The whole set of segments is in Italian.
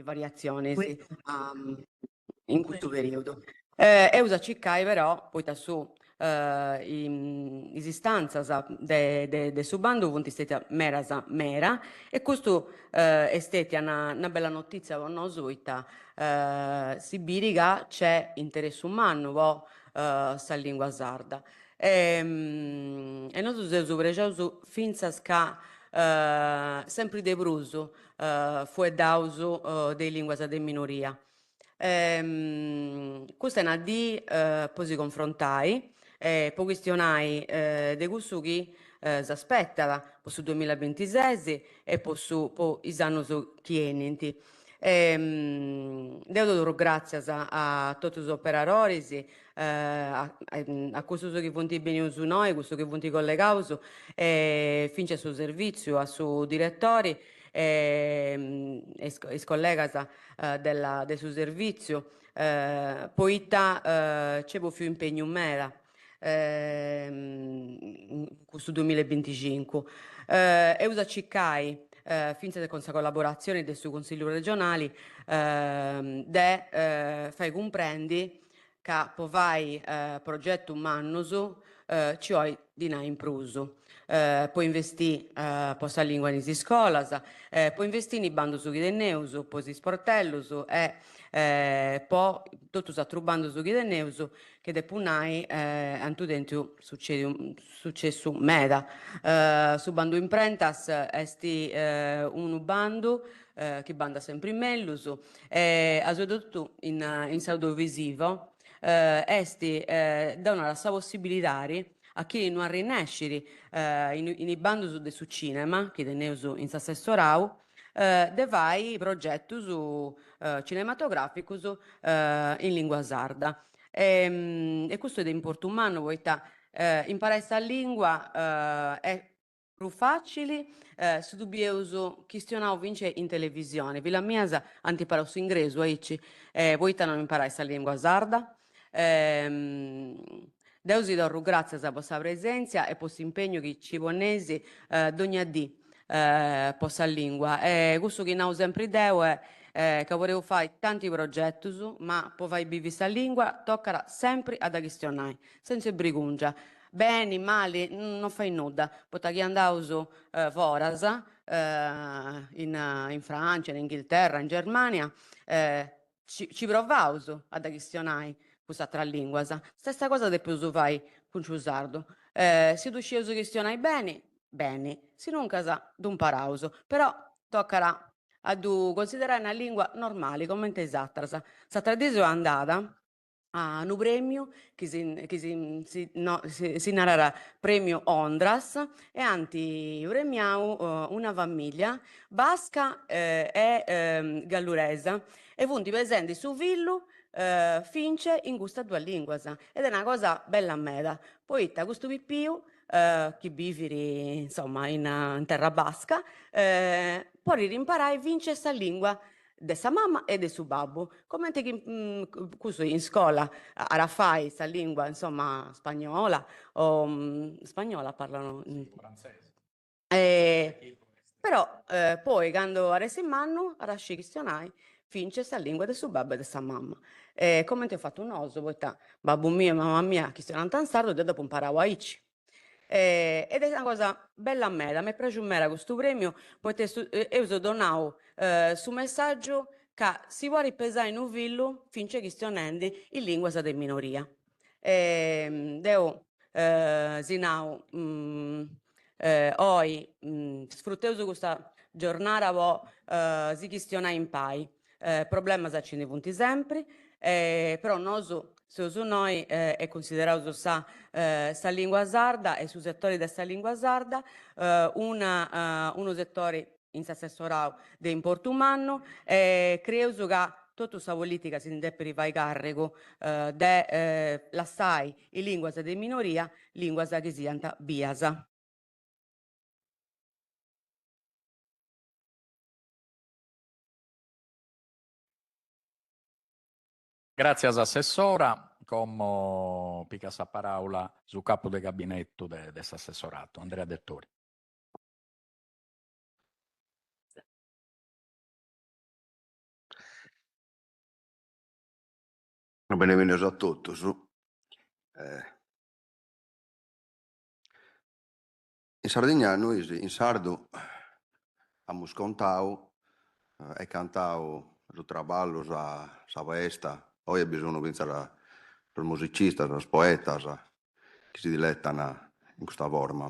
variazioni sì, Questo in questo periodo. E usa ciccai però, poi da su, esistanza de su bandu vunt istettia mera, e questo estetia una bella notizia per noi, ita si biriga c'è interesse umano, sta lingua sarda. E noi seus pregiaus finzas ca sempre de prus fueddaus de linguas de minoria. Custa è una di poi si confrontai, poi questionai de cussu chi s'aspettava per su 2026 e per is annos chi 'enint. Deu do grazias a totus os operadores, a custos chi funt benius noi, custos chi funt collegaus, finche su serviziu, a su direttori, is collegas de su serviziu, poita c'è più impegno meda in questo 2025. Eus accicai, finze con sa collaborazione del suo Consiglio regionale, fai comprendi che povai progetto mannus ci oi di na in prusu. Poi investì posta lingua in scolas, poi investì in bando su chidenneus, poi si sportellus e poi tutto sta bando su chidenneus che de punai antu dentro succede un successo meda. Su bando imprentas esti unu bandu che banda sempre in mellus, a soprattutto in audiovisivo, esti donano la possibilità a chi non arrinesciri in i bandus de su cinema, che teneus in s'assessorau, de fai progettus cinematograficus in lingua sarda. E questo è importante umano, poiché imparare questa lingua è più facile se dobbiamo questionare vince in televisione. Villa mia antiparo su ingreso, poiché non imparare questa lingua sarda. Deus ti do grazie per questa presenza e per questo impegno che ci ponesi ogni dì per questa lingua. E questo che non sempre deo è che volevo fare tanti progetti, ma per fare vivi questa lingua toccherà sempre ad questionare, senza brigungia. Bene, male, non fai nulla. Potrei andare foras, in Francia, in Inghilterra, in Germania, ci provavo ad questionare quest'altra lingua. Stessa cosa de più fai con il sardo. Se tu sciesi questionare bene, bene, se non casa d'un parauso. Però toccherà a considerare una lingua normale, come te esattras. Sa tradizione è andata a un premio che si narrerà premio Ondras e anti premiau una famiglia basca e galluresa e punti presenti su villu fince in questa due lingue ed è una cosa bella a meda. Poi da questo pippiu chi biferi insomma in terra basca può rimparare e vince questa lingua de sa mamma e de su babbo. Come che questo in scuola a fai questa lingua insomma spagnola o spagnola parlano. Francese. Eh, però poi quando arresti in mano, arasci questionai, fince sta lingua del suo babbo e della sua mamma. Come ti ho fatto un oso, poi babbo mio e mamma mia questionano tan sardo e dopo imparavo a ici. Ed è una cosa bella a me, mi piace molto questo premio, perché io ho donato su messaggio che si vuole pesare in un villo finché questionando in lingua di minoria. Devo, sinau, oi sfrutteuso questa giornata si questiona in pai. Problema ce ne punti sempre, però noso se su noi è considerato sa lingua sarda e su settori della lingua sarda uno settore in assessorau de importo umano creuso che tutta questa politica si deve fare carico de la SAI in lingua de minoria, lingua che siano biasa. Grazie assessora, come pica sa parola su capo del gabinetto dell'assessorato, Andrea Dettori. Benvenuti a tutti. In Sardegna noi in sardo abbiamo scontato e cantato il traballo sa festa. Poi ho bisogno di pensare per musicisti, per poeti che si dilettano in questa forma.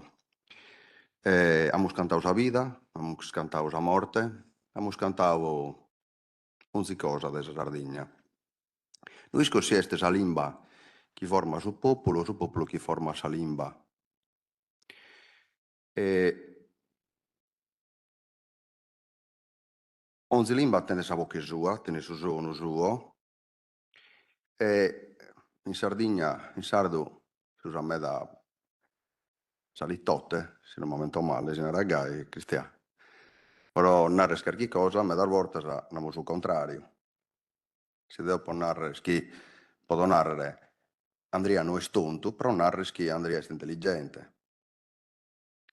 Abbiamo cantato la vita, abbiamo cantato la morte, abbiamo cantato ogni cosa della Sardegna. Noi così è la lingua che forma il popolo che forma la lingua. Ogni lingua tiene la voce sua, tiene il suo suono suo. E in Sardegna, in sardo, si usa a me da salitotte, se non mi momento male, se ne ragai, cristiano. Però narre qualche cosa, a me da volta andiamo sul contrario. Se dopo narre chi può narrare Andrea non è stonto, però narre chi Andrea è intelligente.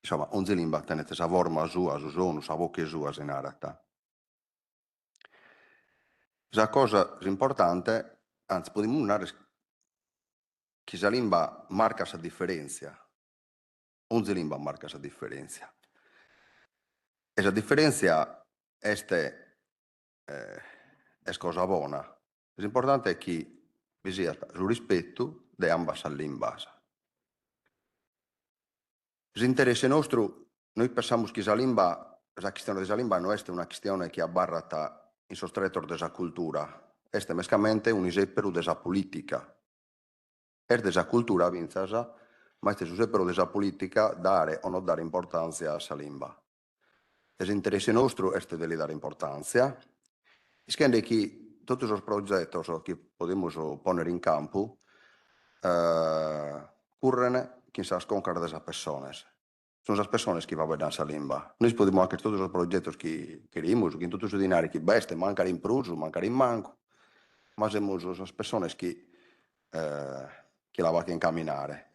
Insomma, ogni lingua tiene la forma sua, il suo suono, la voce sua, se narrata. La cosa importante, anzi, possiamo narrare che la lingua marca la differenza. Ogni lingua marca la differenza. E la differenza è cosa buona. L'importante è che vi sia il rispetto di ambas le lingue. L'interesse nostro, noi pensiamo che la questione della lingua non è una questione che abbarrata in sostretto della cultura, è mescamente un esempio della politica. È della cultura, vinzasa, ma è un esempio della politica dare o non dare importanza alla lingua. L'interesse nostro è di dare importanza. Scende che tutti i progetti che possiamo porre in campo curren che si sconcara delle persone. Sono le persone che vanno a vedere la lingua. Noi possiamo anche tutti i progetti che queremos, che in tutti i dinari che beste, mancare in pruso, mancare in manco, ma siamo le persone che la vanno a incamminare.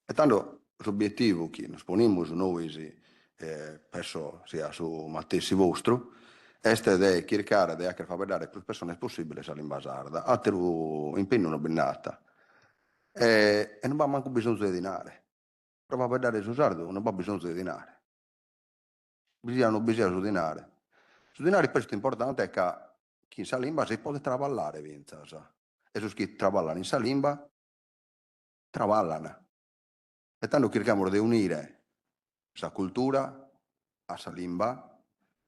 E tanto l'obiettivo che nos ponemos noi penso sia su Mattessi vostro, è di cercare di far vedere più persone possibile la lingua sarda. Altro impegno una bennata. E non va manco bisogno di denaro. Prova a vedere su sardo, non va bisogno di denaro. Bisogna di denaro. Su denaro questo è importante è che chi sa lingua si può travallare, vinzasa. E su chi travallano in sa lingua, travallano. E tanto cerchiamo di unire la cultura, a sa lingua,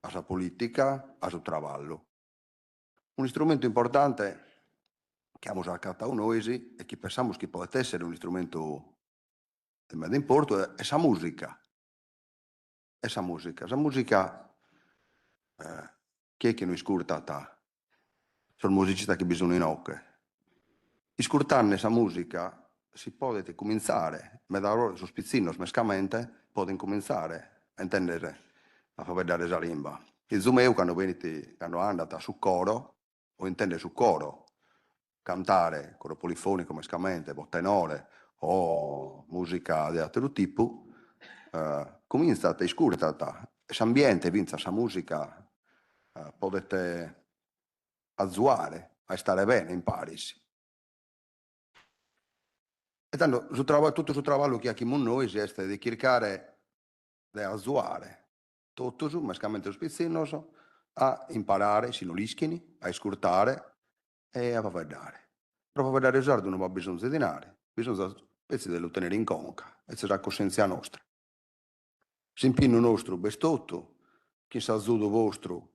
a sa politica, a suo traballo. Un strumento importante che abbiamo accattato noi e che pensiamo che può essere un strumento di medio importo è la musica. È la musica. La musica chi è che noi ascolta? Sono musicisti che bisogna in occhio. Ascoltando la musica si può cominciare, ma da loro sospizzino, smescamente, possono cominciare a intendere, a far vedere la lingua. Il Zumeu, quando hanno andato su coro, o intende su coro, cantare, coro polifonico, mescamente, o tenore, o musica di altro tipo, comincia a ascoltare. L'ambiente, vince la musica, potete azzuare, a stare bene in Paris. E tanto tutto il lavoro che abbiamo noi è di cercare di azzuare tutto, mescamente spizzino, a imparare, si non lischini, a ascoltare e a vedere. Proprio vedere il sardo non va bisogno di denaro, bisogna pezzi di ottenere in conca, e c'è la coscienza nostra. S'impegno nostro bestotto, chi sa zudo vostro,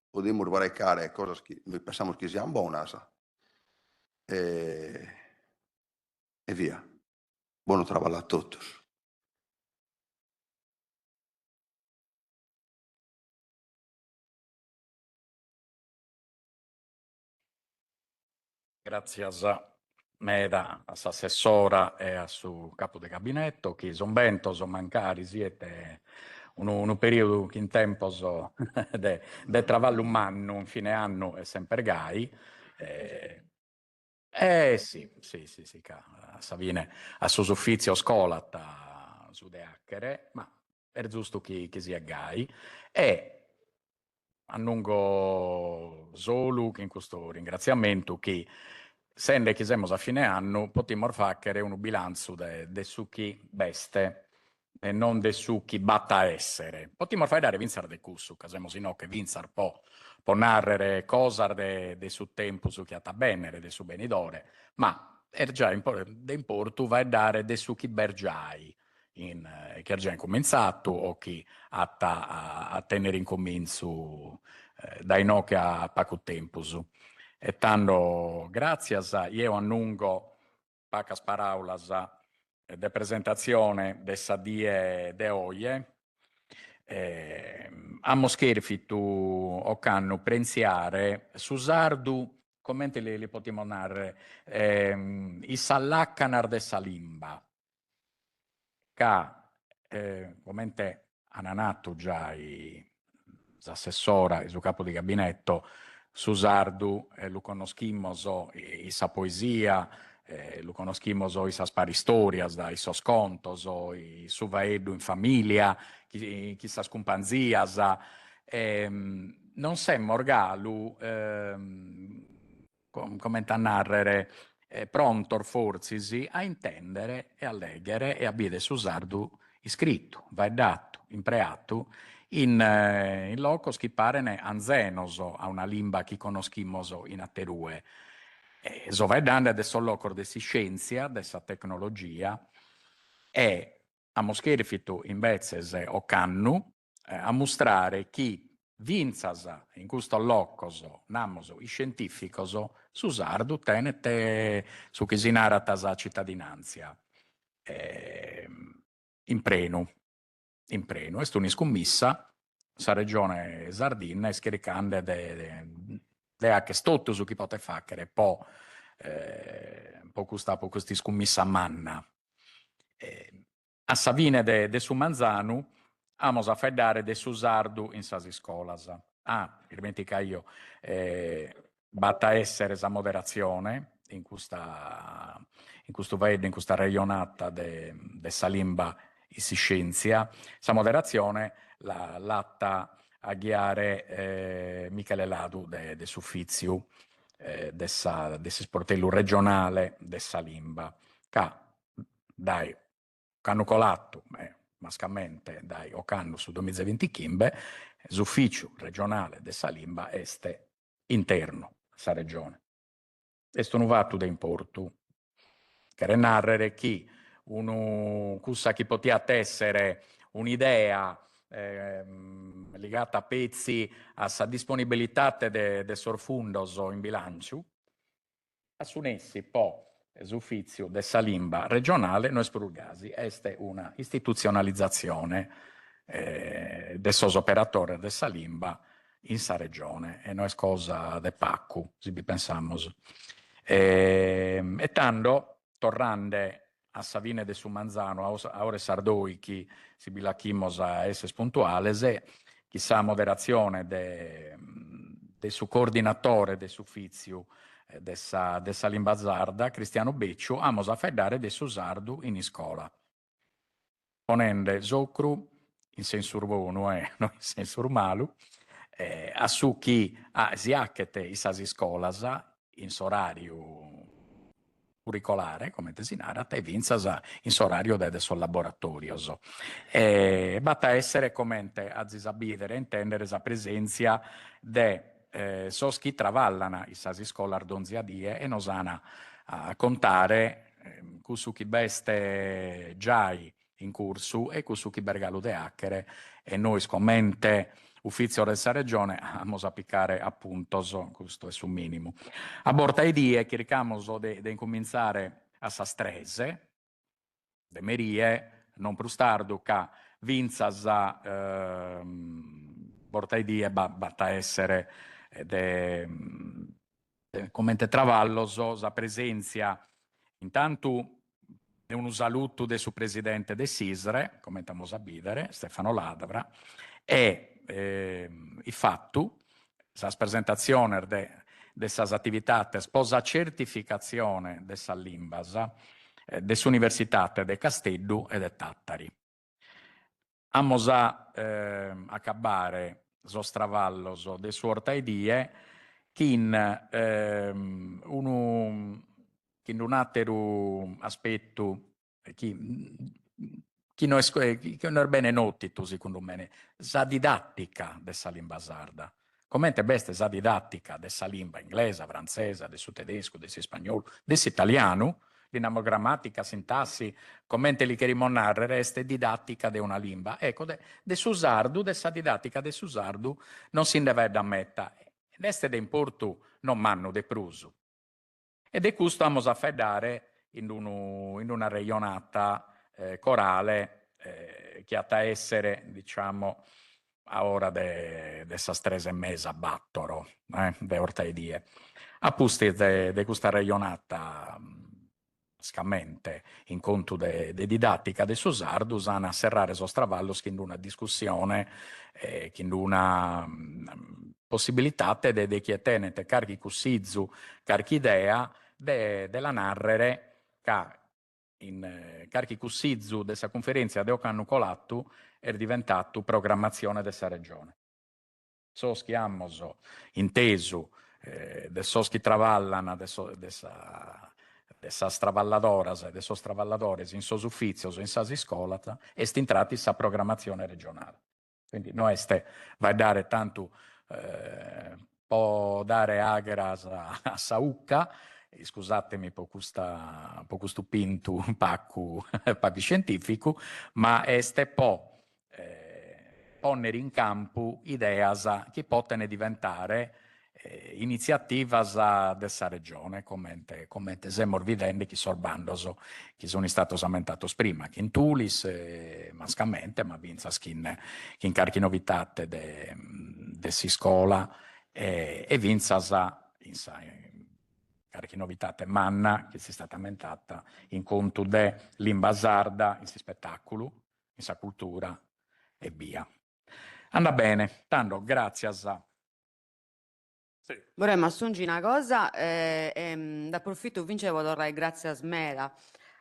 possiamo varecare cose che noi pensiamo che siano buone, e via. Buon lavoro a tutti. Grazie a Meda, a assessora e a suo capo di gabinetto, che sono bento, sono mancari, siete un periodo che in tempo de travallo umano, un fine anno è sempre gai. Sì, Savine a suo uffizio scola su de hackere, ma è giusto che sia gai. E annungo solo che in questo ringraziamento che sende che siamo a fine anno, potremmo fare un bilancio de su chi beste e non de su chi batta essere. Potremmo fare dare vincere de cussu, casemo sino che vincere può narrare cosa de su tempo su chi ha bene, de su benidore, ma è già importo va a dare de su chi bergiai, che ha già incominciato o chi ha a tenere in comincio dai no che ha poco tempo su. E tanto grazie io annungo pacas paraulas de presentazione de sa die de oie. Ammo scherfitu o cannu prenziare su sardu commenti li potremmo narrare i sallaccanar de salimba ca commente ananato già l'assessora, il suo capo di gabinetto, su sardu lo conoscimmo sa poesia, lo conoscimmo i sa sparistorias, i sos contos, i su vaeddu in famiglia, chi sa scumpanzias, non semmo orgalu, come a narrare, prontor forzi a intendere e a leggere e a bide su sardu iscritto, vaeddato, impreato, in locos chi parene anzenoso a una limba chi conoschimoso in atterue. So vaeddande adesso locor de si scienzia, de sa tecnologia, e a moscherifitu invece o cannu a mostrare chi vinzas in questo loccoso, namoso, i scientificoso, su sardu tenete su chi si narata sa cittadinanza. In prenu, est un'iscummissa, sa regione Sardina è scaricando de anche stotto su chi pote facere, po' questa scummissa manna. A Savine de su Manzanu, amos a faddare de su sardu in sas iscolas. Dimentica io, batta essere sa moderazione in questo vaeddo, in questa regionata de sa limba si scienzia, sa moderazione l'atta a ghiare Michele Ladu de Suffiziu, de sportello regionale de sa limba. Dai, canno colatto, mascamente dai Ocanno su 2025, l'ufficio regionale de sa limba este interno sa regione. Est un fatto de importu, che narrere chi cussa chi potia essere un'idea legata a pezzi a sa disponibilità de sorfundos in bilancio, assunessi po' l'ufficio de sa limba regionale, noi spurgasi, este una istituzionalizzazione de sos operatore de sa limba in sa regione, e noi è cosa de paccu, si bi pensamos. E tanto, tornande a Savine de su Manzano, a ore Sardoi, chi si bilachimos a esse puntuales, e chissà moderazione de su coordinatore de suffizio de sa limba sarda, Cristiano Becciu, amos a faddare de su sardu in iscola, ponende zocru in sensu buonu non in sensu malu, a su chi si acchete in sas iscolas in s'orario curricolare, come desinarata, e vinzas in s'orario de sos laboratorios. Batta essere commente a disabidere, intendere sa presenza de sos chi travallana in sas iscolas donzia die e nosana a contare cussu chi beste giai in cursu e cussu chi bergalu de hacchere, e noi commente ufficio de sa regione amos a piccare appuntos, questo è su minimo. A borta i die che ricamos de incominciare a sa strese, de merie, non prustardu ca vinzas borta i die batta essere commente travallos, sa presenza intanto è un saluto del suo presidente de Sisre, come a bidere, Stefano Ladavra, e il fatto, la presentazione de sas attività sposa certificazione de sa limbas, de s'Università de Casteddu e de Tattari. Amos a accabare sos travallos de su ortaidie Kin un altro aspetto chi non è bene noti tu secondo me, la didattica della lingua sarda. Commente beste la didattica della lingua inglese, francese, del tedesco, del spagnolo, dell'italiano, dinamo grammatica, sintassi, commente li che rimonare, resta didattica di una lingua. Ecco, de susardu, dessa didattica de susardu non si deve ammettere. Resta de importu non manno de prusu. Ed è questo stiamo a fare in una regionata corale che ha da essere, diciamo, a ora de 3:30 a battoro, de ortaidie. A pusti de questa regionata scamente in conto de didattica de Susardus hanno a serrare sostravallos in una discussione, in una possibilità de chi tenete carchi cussizzu, carchi idea, della narrere che in carchi cussizzu dessa conferenza de Ocannu Colattu è diventato programmazione dessa regione. Soschi ammoso inteso de soschi travallana dessa stravalladoras e de sos travalladores in sos uffizios in sas iscolata est intrati sa programmazione regionale. Quindi no este vai dare tanto può dare agras a Saucca, scusatemi per questo pinto paccu scientifico, ma este può ponere in campo ideas che possono diventare iniziativas dessa regione, come siamo vedendo che sorbandoso, che sono stati aumentato prima, che in Tulis, mascamente, ma vinzas che in carchi novitate de si scola, e vinzas in carchi novitate manna, che si è stata aumentata in conto de l'imbasarda, in si spettacolo, in sa cultura, e via. Anda bene, tanto grazie. Sì. Vorremmo aggiungere una cosa, d'approfitto vincevo vorrei grazie a Smera,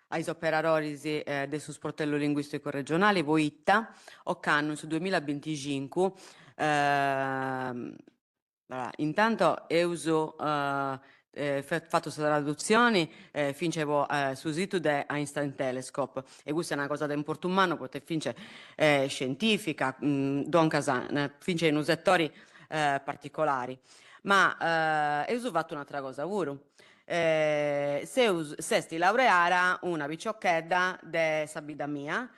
ai operatori del suo sportello linguistico regionale, Voitta, o Canno su 2025. Intanto uso fatto queste traduzioni, fincevo sul sito di Einstein Telescope, e questa è una cosa da importo umano, perché fince scientifica, fince in un settori particolari. Ma ho fatto un'altra cosa pure. Se sti laureara una picciocchedda de sabida mia,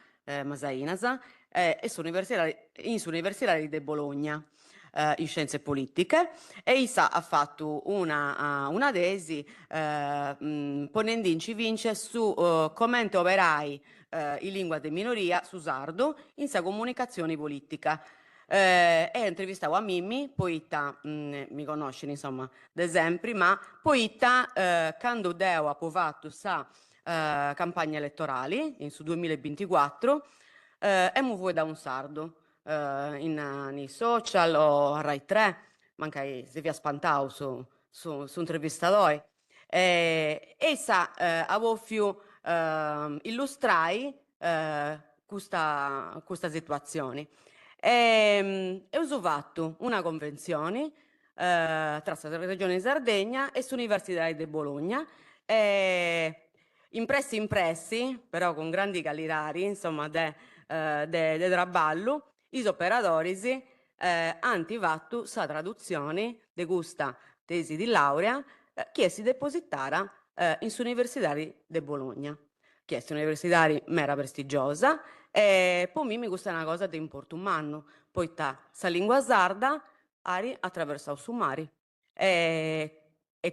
Masainasa, e su Università di Bologna, in scienze politiche, e Isa ha fatto una tesi ponendo in vince su commenti operai in lingua di minoria su sardo in sa comunicazione politica. E intervistavo a Mimmi, poeta, mi conosci insomma da sempre, ma poeta quando Deo ha provato sa campagna elettorale su 2024 e mi vuoi da un sardo nei social o a Rai 3, manca se vi ha spantato su intervistatori. Essa avevo più illustrai questa situazione. E ho fatto una convenzione tra la regione di Sardegna e l'Università di Bologna, impressi, però con grandi calirari, insomma, de traballo, i operatori hanno fatto sa traduzione di questa tesi di laurea che si depositara in Università di Bologna, che è un'università mera prestigiosa. E poi mi gusta una cosa di importo umano, poi sa lingua sarda ari attraverso su mari. E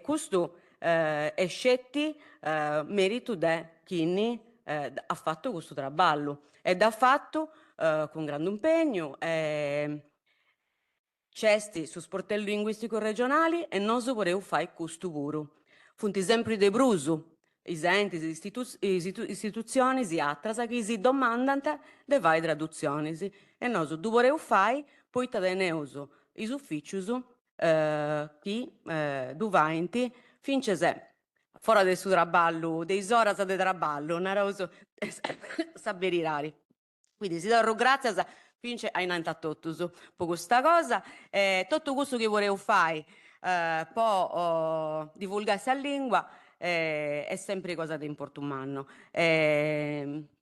questo è scetti merito di chi ha fatto questo traballo ed ha fatto con grande impegno. Cesti su sportello linguistico regionali e non so vorrei fare questo puro. Funti sempre de brusu, i enti, istituzioni, si attrasa che si domandano de vai traduzioni. E non so, tu vorrei fare, poi te ne uso i uffici chi duvainti finché se fuori del suo traballo, dei horas de traballo, non era uso saperi rari. Quindi si darò grazie a finché hai nantatotto per questa cosa. Tutto questo che volevo fare può divulgarsi a lingua, è sempre cosa di importumano.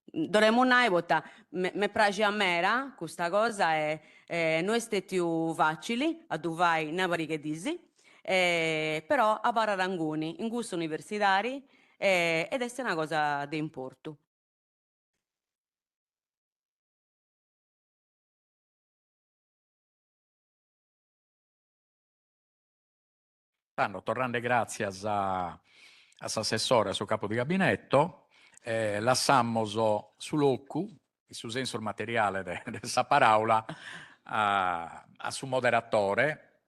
Dovremmo vota, me piace a mera, questa cosa è noi stati più facili, a duvai navari che disi, però a Bararangoni, in gusto universitari, ed è una cosa di importo. Stanno tornando grazie a assessore, a suo capo di gabinetto, lasciamo sull'occu, su senso il materiale della parola, a suo moderatore,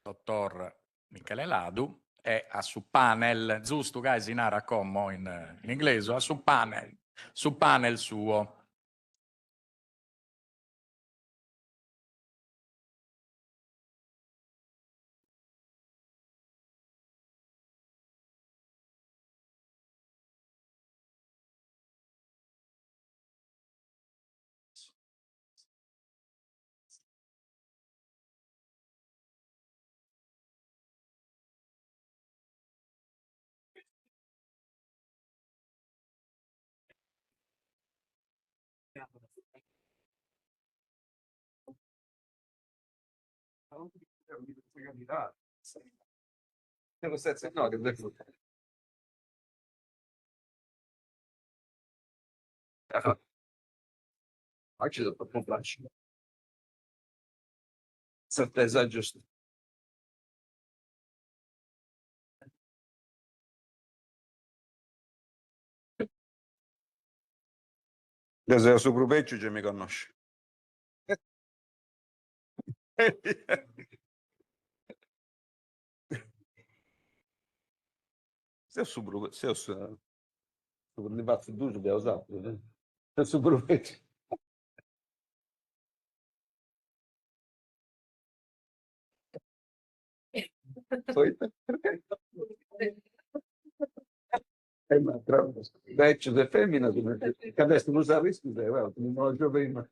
dottor Michele Ladu, e a su panel, giusto che si narra come in inglese, a su panel suo. No, che bello. Oggi è proprio facile. Certeza giusta. Desde su grupeccio già mi conosci. Stesso gruppo, stesso ne faccio due abbiamo usato. Stesso grupeccio. Poi perché? Ma tra vecchio e femmina, che adesso non sa rispondere, guarda, non lo so prima.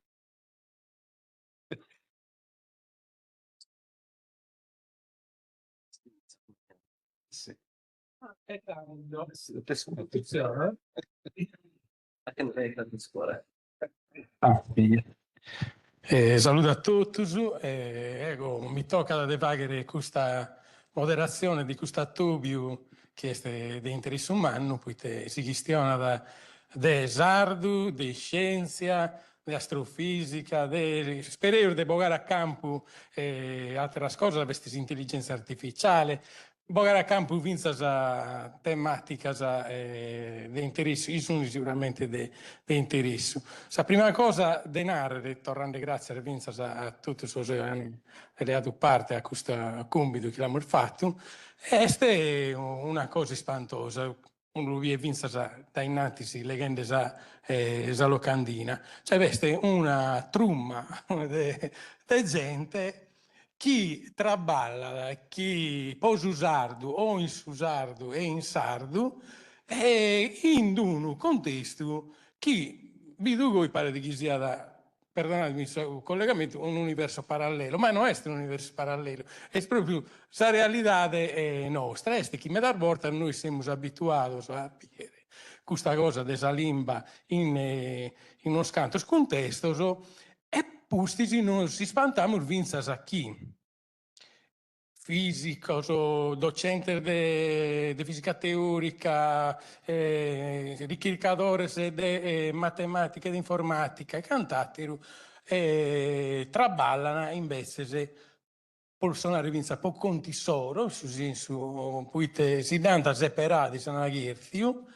Sì. Saluto a tutti, ecco, mi tocca da fare questa moderazione di questo attubio che è di interesse umano, poiché si questiona da sardu, di scienza, di astrofisica, spero di bogare a campo altre cose, da questa intelligenza artificiale, bogare a campo vinza tematica di interesse, io sono sicuramente di interesse. La prima cosa, denaro, tornando grazie a Vinza a tutti i suoi anni che ha dato parte a questo compito che abbiamo fatto, è una cosa spantosa. Uno vi è Vinza da innanzi si leggende sa locandina. Cioè, questa è una trumma di gente chi traballa, chi posa usardu o in susardu e in sardu, in un contesto chi vi dico pare di chi sia da, perdonatemi il collegamento, un universo parallelo, ma non è un universo parallelo, è proprio la realtà nostra, è che me dar volta noi siamo abituati a dire questa cosa della lingua in uno scanto contesto e pustici non si spantiamo il vinzas a chi fisico, docente di fisica teorica, ricercatore di matematica e di informatica, e cantatelo, traballano invece se possono vinza po' conti solo, su cui si danno separati, sono aghirzio,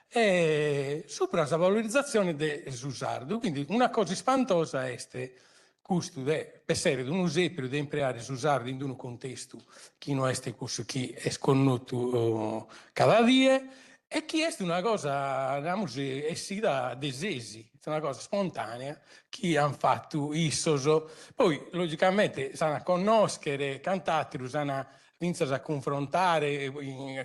e sopra la valorizzazione del susardo. Quindi una cosa spantosa è questo per essere un esempio di imparare a usare in un contesto che non è questo che è sconosciuto cada dia e che è una cosa, diciamo, è sì da desesi, è una cosa spontanea che hanno fatto issoso. Poi, logicamente, sanno conoscere, cantare, sanno iniziare a confrontare,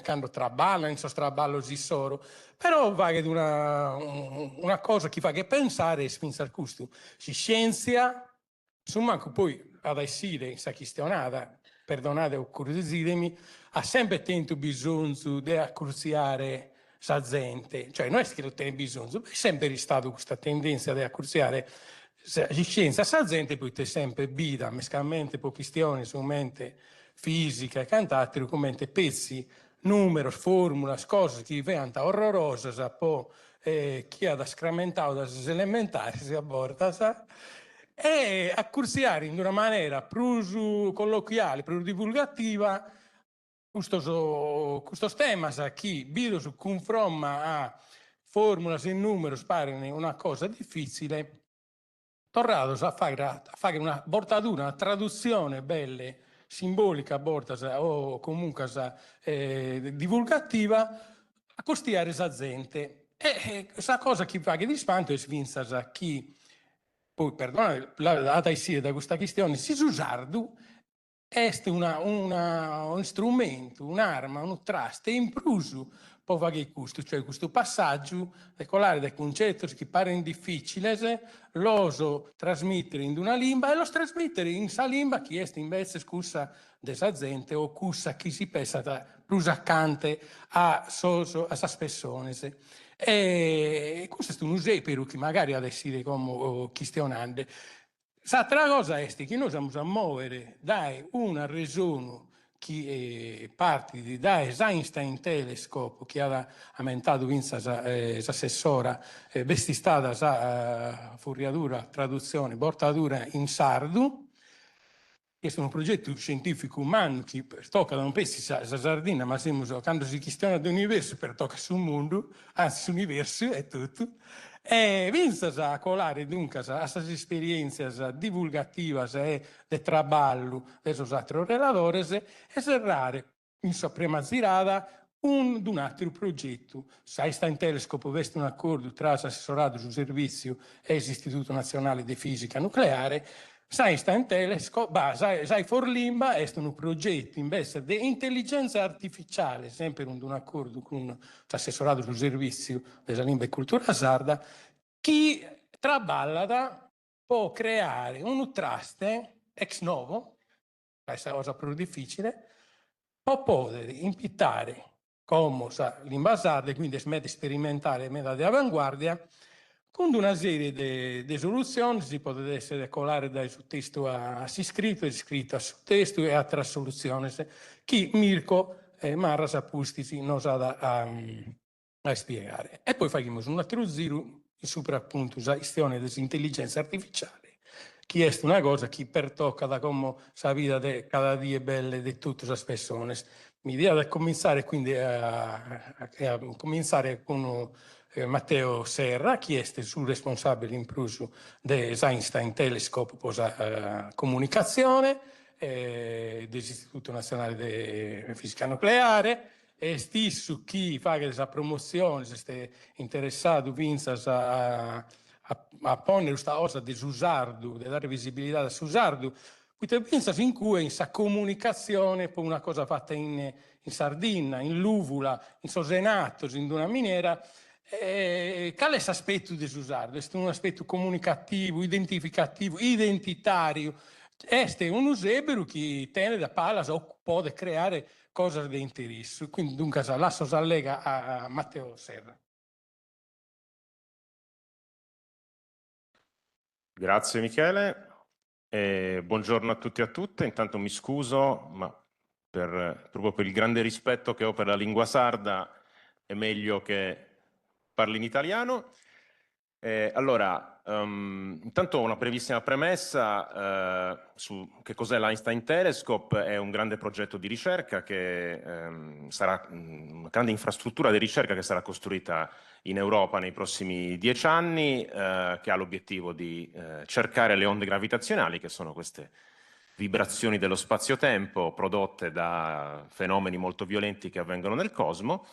quando traballano, in traballo si solo, però va che una cosa che fa che pensare è pensare questo, si scienza, insomma, poi ad essere questa questionata, perdonate o correggetemi, ha sempre tenuto bisogno di accurziare la gente, cioè non è che lo tiene bisogno, è sempre stato questa tendenza di accurziare la scienza, la gente poi è sempre bida, mescalmente per questioni su mente fisica e quant'altro, come pezzi, numeri, formule, cose che diventano orrorose, poi chi ha da scrammentare da elementari si aborda, e accurziare in una maniera più colloquiale, più divulgativa, questo tema, chi vedo su confronta a formule in numeri, pare una cosa difficile, tornato a fare una bordatura, una traduzione bella, simbolica, o comunque divulgativa, a costiare la gente. E questa cosa che fa che di spanto è svinza chi, poi perdonate, la da questa questione, si usardu, è un strumento, un'arma, un traste impruso può fare questo, cioè questo passaggio decolare dai concetti che pare difficili, l'oso trasmettere in una lingua e lo trasmettere in sa lingua che è invece scusa della gente o cussa chi si pensa più accanto a queste persone. E questo è un esempio che magari adesso come questionando. L'altra cosa è che noi siamo a muovere da una regione che parte da Einstein Telescope che ha aumentato l'assessora vestistata la furiatura, traduzione, portatura in sardo. Questo è un progetto scientifico umano che tocca da un pezzo la sardina, ma quando si questiona dell'universo per tocca sul mondo, anzi l'universo è tutto. E vinse a colare dunque a queste esperienze divulgative di traballo dei altri relatori e serrare in sua prima zirada un altro progetto. Einstein Telescope veste un accordo tra l'assessorato sul servizio e l'Istituto Nazionale di Fisica Nucleare. Einstein Telescope, sai Forlimba è un progetto invece di intelligenza artificiale, sempre in un accordo con l'assessorato sul servizio della lingua e cultura sarda, che traballa può creare un traste ex novo, questa cosa più difficile, può poter impittare come la lingua sarda, quindi smette sperimentare meta di avanguardia, con una serie di soluzioni si può essere decolare dal testo a scritto a testo e altre soluzioni che Mirko Marras Apustici nos ha a spiegare. E poi faremo un altro giro sopra appunto la questione dell'intelligenza artificiale, che è una cosa che pertocca da come la vita di cada dia bella di tutte le persone. Mi dia da cominciare quindi a cominciare con Matteo Serra, che è il responsabile in plus dell'Einstein Telescope per la comunicazione dell'Istituto Nazionale di Fisica Nucleare, e stesso chi fa questa promozione, se è interessato, a ponere questa cosa di usardo, di dare visibilità a usardo, quindi pensa in cui in sa comunicazione per una cosa fatta in Sardegna, in Luvula, in Sosenato, in una miniera, qual è questo aspetto di usardo? È un aspetto comunicativo, identificativo, identitario. È un usebero che tiene da palla o può creare cose di interesse. Quindi dunque lascio la lega a Matteo Serra. Grazie Michele, buongiorno a tutti e a tutte. Intanto mi scuso, ma proprio per il grande rispetto che ho per la lingua sarda è meglio che parli in italiano. Intanto una brevissima premessa su che cos'è l'Einstein Telescope. È un grande progetto di ricerca che sarà una grande infrastruttura di ricerca che sarà costruita in Europa nei prossimi 10 anni, che ha l'obiettivo di cercare le onde gravitazionali, che sono queste vibrazioni dello spazio-tempo prodotte da fenomeni molto violenti che avvengono nel cosmo.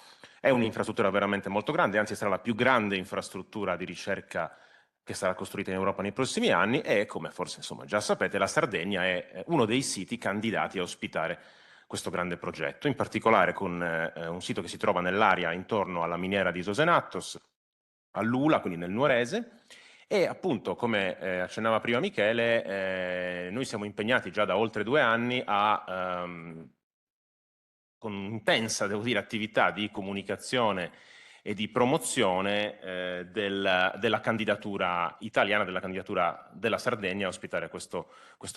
È un'infrastruttura veramente molto grande, anzi sarà la più grande infrastruttura di ricerca che sarà costruita in Europa nei prossimi anni, e come forse già sapete, la Sardegna è uno dei siti candidati a ospitare questo grande progetto, in particolare con un sito che si trova nell'area intorno alla miniera di Sosenatos, a Lula, quindi nel Nuorese, E appunto, come accennava prima Michele, noi siamo impegnati già da oltre 2 anni con intensa, devo dire, attività di comunicazione e di promozione della candidatura italiana, della candidatura della Sardegna a ospitare questo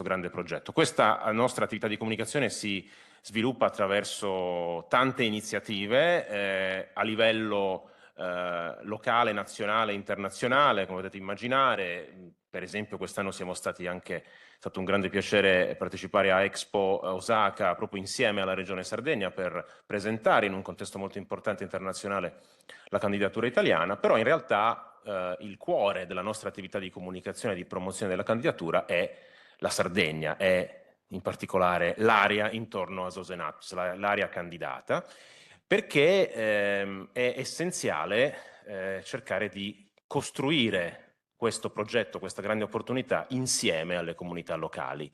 grande progetto. Questa nostra attività di comunicazione si sviluppa attraverso tante iniziative a livello locale, nazionale, internazionale, come potete immaginare. Per esempio quest'anno siamo stati anche, è stato un grande piacere partecipare a Expo Osaka proprio insieme alla Regione Sardegna per presentare in un contesto molto importante internazionale la candidatura italiana, però in realtà il cuore della nostra attività di comunicazione e di promozione della candidatura è la Sardegna, è in particolare l'area intorno a Sosenatus, l'area candidata, perché è essenziale cercare di costruire questo progetto, questa grande opportunità insieme alle comunità locali.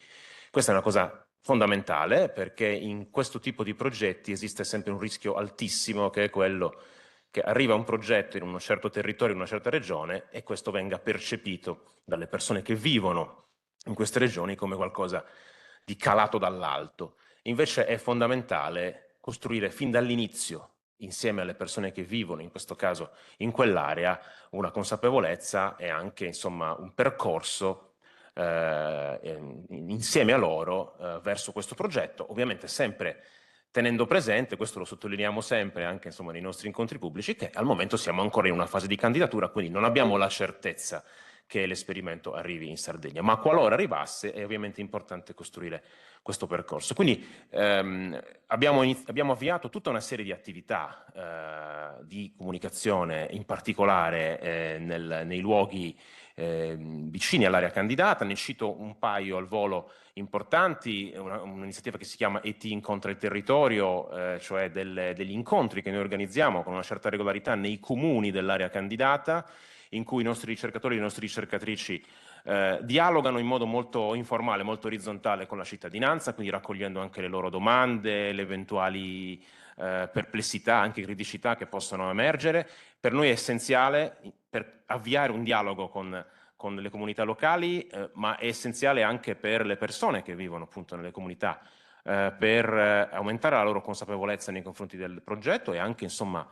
Questa è una cosa fondamentale perché in questo tipo di progetti esiste sempre un rischio altissimo, che è quello che arriva un progetto in un certo territorio, in una certa regione, e questo venga percepito dalle persone che vivono in queste regioni come qualcosa di calato dall'alto. Invece è fondamentale costruire fin dall'inizio, insieme alle persone che vivono, in questo caso in quell'area, una consapevolezza e anche insomma un percorso insieme a loro verso questo progetto, ovviamente sempre tenendo presente, questo lo sottolineiamo sempre anche insomma nei nostri incontri pubblici, che al momento siamo ancora in una fase di candidatura, quindi non abbiamo la certezza che l'esperimento arrivi in Sardegna, ma qualora arrivasse è ovviamente importante costruire questo percorso. Quindi abbiamo avviato tutta una serie di attività di comunicazione, in particolare nei luoghi vicini all'area candidata. Ne cito un paio al volo importanti, un'iniziativa che si chiama ET Incontra il Territorio, cioè degli incontri che noi organizziamo con una certa regolarità nei comuni dell'area candidata, in cui i nostri ricercatori e le nostre ricercatrici dialogano in modo molto informale, molto orizzontale con la cittadinanza, quindi raccogliendo anche le loro domande, le eventuali perplessità, anche criticità che possono emergere. Per noi è essenziale per avviare un dialogo con le comunità locali, ma è essenziale anche per le persone che vivono appunto nelle comunità, per aumentare la loro consapevolezza nei confronti del progetto e anche insomma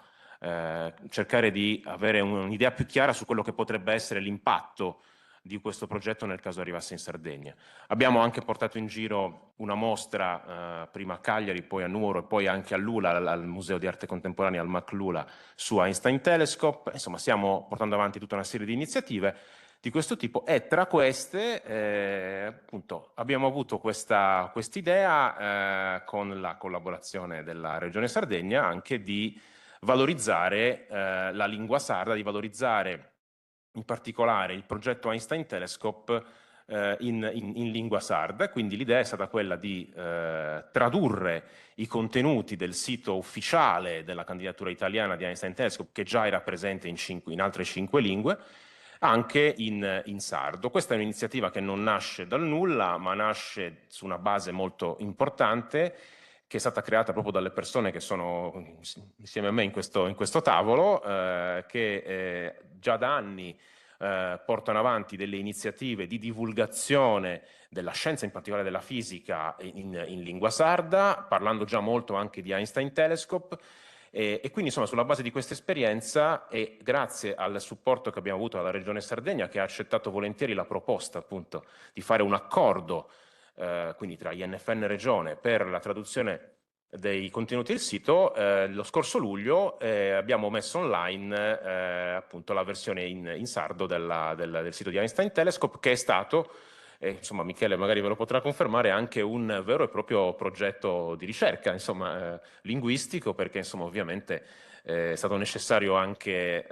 cercare di avere un'idea più chiara su quello che potrebbe essere l'impatto di questo progetto nel caso arrivasse in Sardegna. Abbiamo anche portato in giro una mostra prima a Cagliari, poi a Nuoro e poi anche a Lula, al Museo di Arte Contemporanea, al MAC Lula, su Einstein Telescope. Insomma, stiamo portando avanti tutta una serie di iniziative di questo tipo e tra queste appunto abbiamo avuto quest'idea con la collaborazione della Regione Sardegna anche di valorizzare la lingua sarda, di valorizzare in particolare il progetto Einstein Telescope in lingua sarda. Quindi l'idea è stata quella di tradurre i contenuti del sito ufficiale della candidatura italiana di Einstein Telescope, che già era presente in altre 5 lingue, anche in sardo. Questa è un'iniziativa che non nasce dal nulla, ma nasce su una base molto importante, che è stata creata proprio dalle persone che sono insieme a me in questo tavolo, che già da anni portano avanti delle iniziative di divulgazione della scienza, in particolare della fisica, in lingua sarda, parlando già molto anche di Einstein Telescope. E quindi insomma sulla base di questa esperienza e grazie al supporto che abbiamo avuto dalla Regione Sardegna, che ha accettato volentieri la proposta appunto di fare un accordo quindi tra INFN e Regione per la traduzione dei contenuti del sito, lo scorso luglio abbiamo messo online appunto la versione in sardo del sito di Einstein Telescope, che è stato, insomma Michele magari ve lo potrà confermare, anche un vero e proprio progetto di ricerca, insomma linguistico, perché insomma ovviamente è stato necessario anche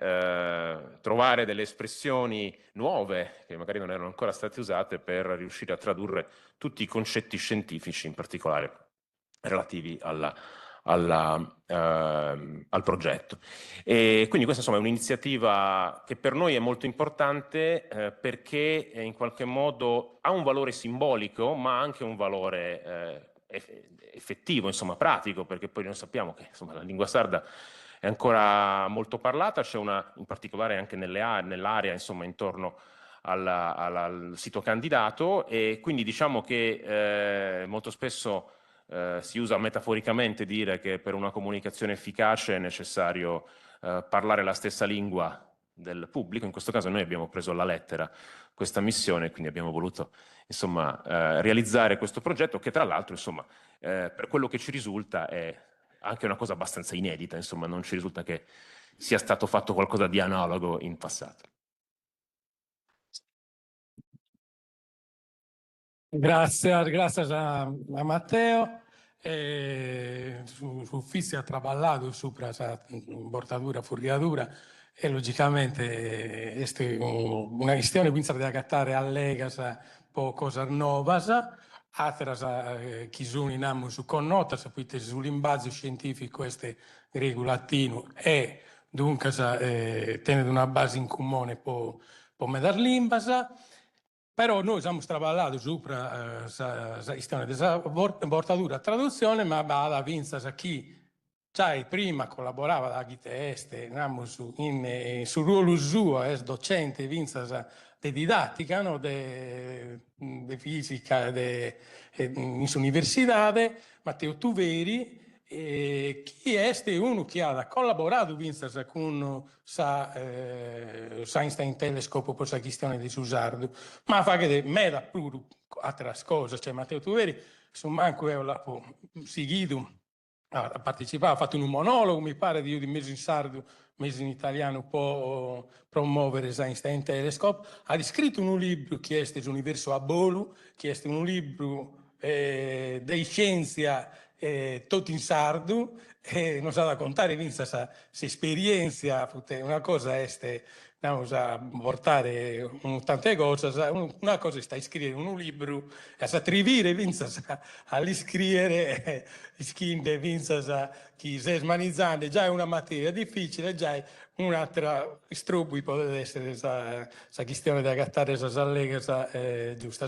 trovare delle espressioni nuove che magari non erano ancora state usate per riuscire a tradurre tutti i concetti scientifici, in particolare relativi al progetto. E quindi questa insomma è un'iniziativa che per noi è molto importante perché in qualche modo ha un valore simbolico, ma anche un valore effettivo, insomma pratico, perché poi noi sappiamo che insomma la lingua sarda è ancora molto parlata, c'è in particolare anche nell'area insomma intorno al sito candidato, e quindi diciamo che molto spesso si usa metaforicamente dire che per una comunicazione efficace è necessario parlare la stessa lingua del pubblico. In questo caso noi abbiamo preso alla lettera questa missione, quindi abbiamo voluto insomma realizzare questo progetto che tra l'altro insomma per quello che ci risulta è anche una cosa abbastanza inedita, insomma non ci risulta che sia stato fatto qualcosa di analogo in passato. Grazie a Matteo. Su Fissi ha traballato sopra esa bordatura, furriatura, e logicamente è una questione quindi da accattare allegas po' cosas novas, atras chi sono in ammo su connotas, poi sull'inbase scientifico este grego latino e dunque tenere una base in comune po' medar limbas. Però noi abbiamo traballato sopra la questione della bordatura traduzione, ma da vinza chi già prima collaborava da Giteste, sul ruolo suo, docente, vinza di didattica, no? di fisica in università, Matteo Tuveri, chi è uno che ha collaborato con Einstein Telescope per questa questione di Susardo, ma fa che me da pure altre cose, cioè Matteo Tuveri, su manco l'ho seguito, ha partecipato, ha fatto un monologo, mi pare, di mese in sardo, mese in italiano, può promuovere Einstein Telescope, ha scritto un libro che è l'universo a Bolu, che è un libro di scienza tutto in sardo, e non sa da contare questa esperienza, una cosa è a portare tante cose, una cosa sta a scrivere un libro, a trivire a scrivere schinde chi si smanizzando, già è una materia difficile, già è un'altra strubbi può essere questa questione di agattare questa allega giusta.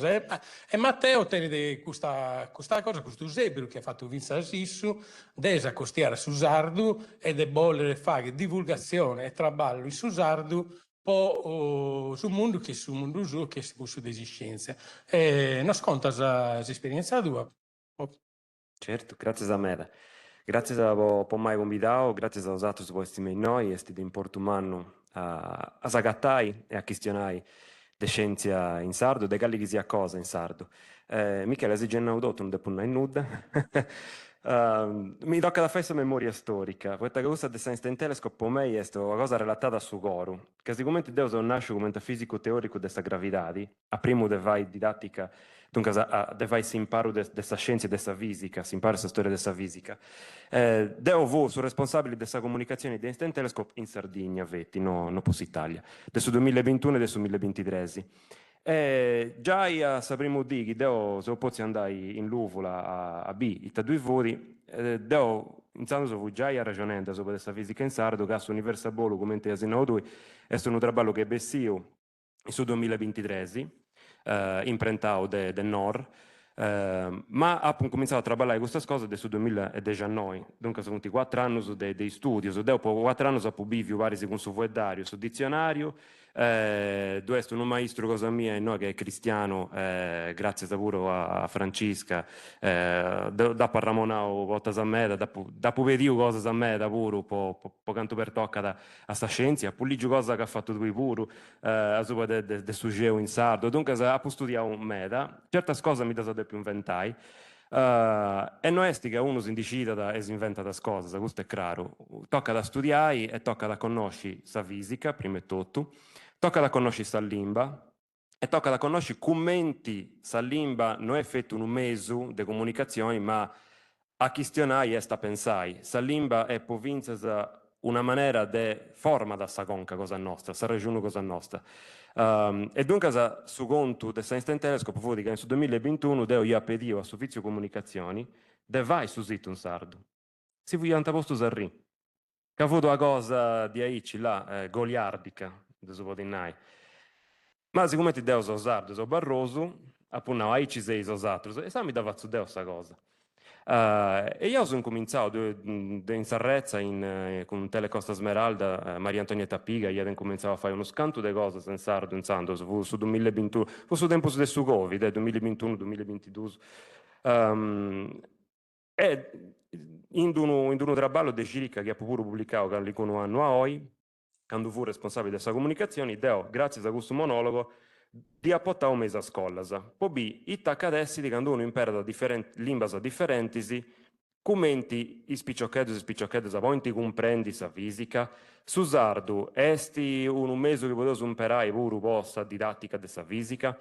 E Matteo tiene questa cosa, questo esempio che ha fatto Vinza Sissu, desa costiera su Sardu e de bolle fare divulgazione e traballo su Sardu po' sul mondo che sul mondo suo che si può su desistenza. Non sconta questa esperienza tua. Certo, grazie a me. Grazie per mai convidato, grazie a usato su questi miei noi, è stato importante a sagattai e a questionare le scienze in sardo, de galli che sia cosa in sardo. Michele, se già ne ho detto, non devo in nuda. Mi tocca da fare questa memoria storica. Questa cosa del Einstein Telescope per me è una cosa relatata a su coro, che sicuramente Deus nasce come fisico teorico della gravità, a primo devai didattica, dunque devai si imparo della scienza e della fisica, si impara questa storia della fisica. Deo vo sono responsabile della comunicazione di Einstein Telescope in Sardegna, vetti, no posso Italia, adesso 2021 e adesso 2023. Già a sapremo di che Deo se pozzi andare in Luvola a B, i due voli, Deo iniziando su già a ragionare su questa fisica in sardo, che su Universa Bolo, come te asino due, è un traballo che bessio su 2023, imprentato del Nord, ma ha cominciato a lavorare questa cosa nel 2019, dunque sono 4 anni dei studi, dopo 4 anni ho pubblicato vari con su vuedario, su dizionario, dove è un maestro cosa mia e noi che è cristiano, grazie pure a Francisca, da Parramonao volta a me, da povedio cosa a me, da pure, po canto per tocca a sta scienza, a pulligio cosa che ha fatto lui pure, a sopra del suggeo in sardo, dunque ha studiato un meda, certe cose mi da più inventai, e non è che uno si indicida e si inventa da cose, questo è chiaro, tocca da studiare e tocca da conoscere sa fisica, prima e tutto, tocca da conoscere sa limba e tocca da conoscere commenti sa limba non è fatto un mezzo di comunicazione, ma a questionare e sta pensare. Sa limba è provincia una maniera di forma da sa conca cosa nostra, sa regione cosa nostra. E dunque, su conto del Einstein Telescope, vuol dire che nel 2021 io ho pedito a Servizio Comunicazioni de vai su sito in sardo. Si vogliono posto sarri. Che ha avuto una cosa di aici là, goliardica, da so podinai. Ma siccome Deo so sardo, so barroso, appunto aici sei so satro, e sa mi dava su Deo sta cosa. E io sono cominciato in Sarrezza con Telecosta Smeralda, Maria Antonietta Piga, io cominciavo a fare uno scanto di cose in sardo, in Santos, fu su 2021, fu su tempo del Covid, 2021-2022. E in uno traballo di Cirica che ha pure pubblicato che lì con un anno a oggi, quando fu responsabile della comunicazione, grazie a questo monologo, di apportare un mese a scuola. Poi i taccadessi di quando uno impara da lingue differenti, commenti i spicciocchetti, poi ti comprendi sa fisica. Su sardu, esti un mese che potevo imparare pure posta didattica della fisica.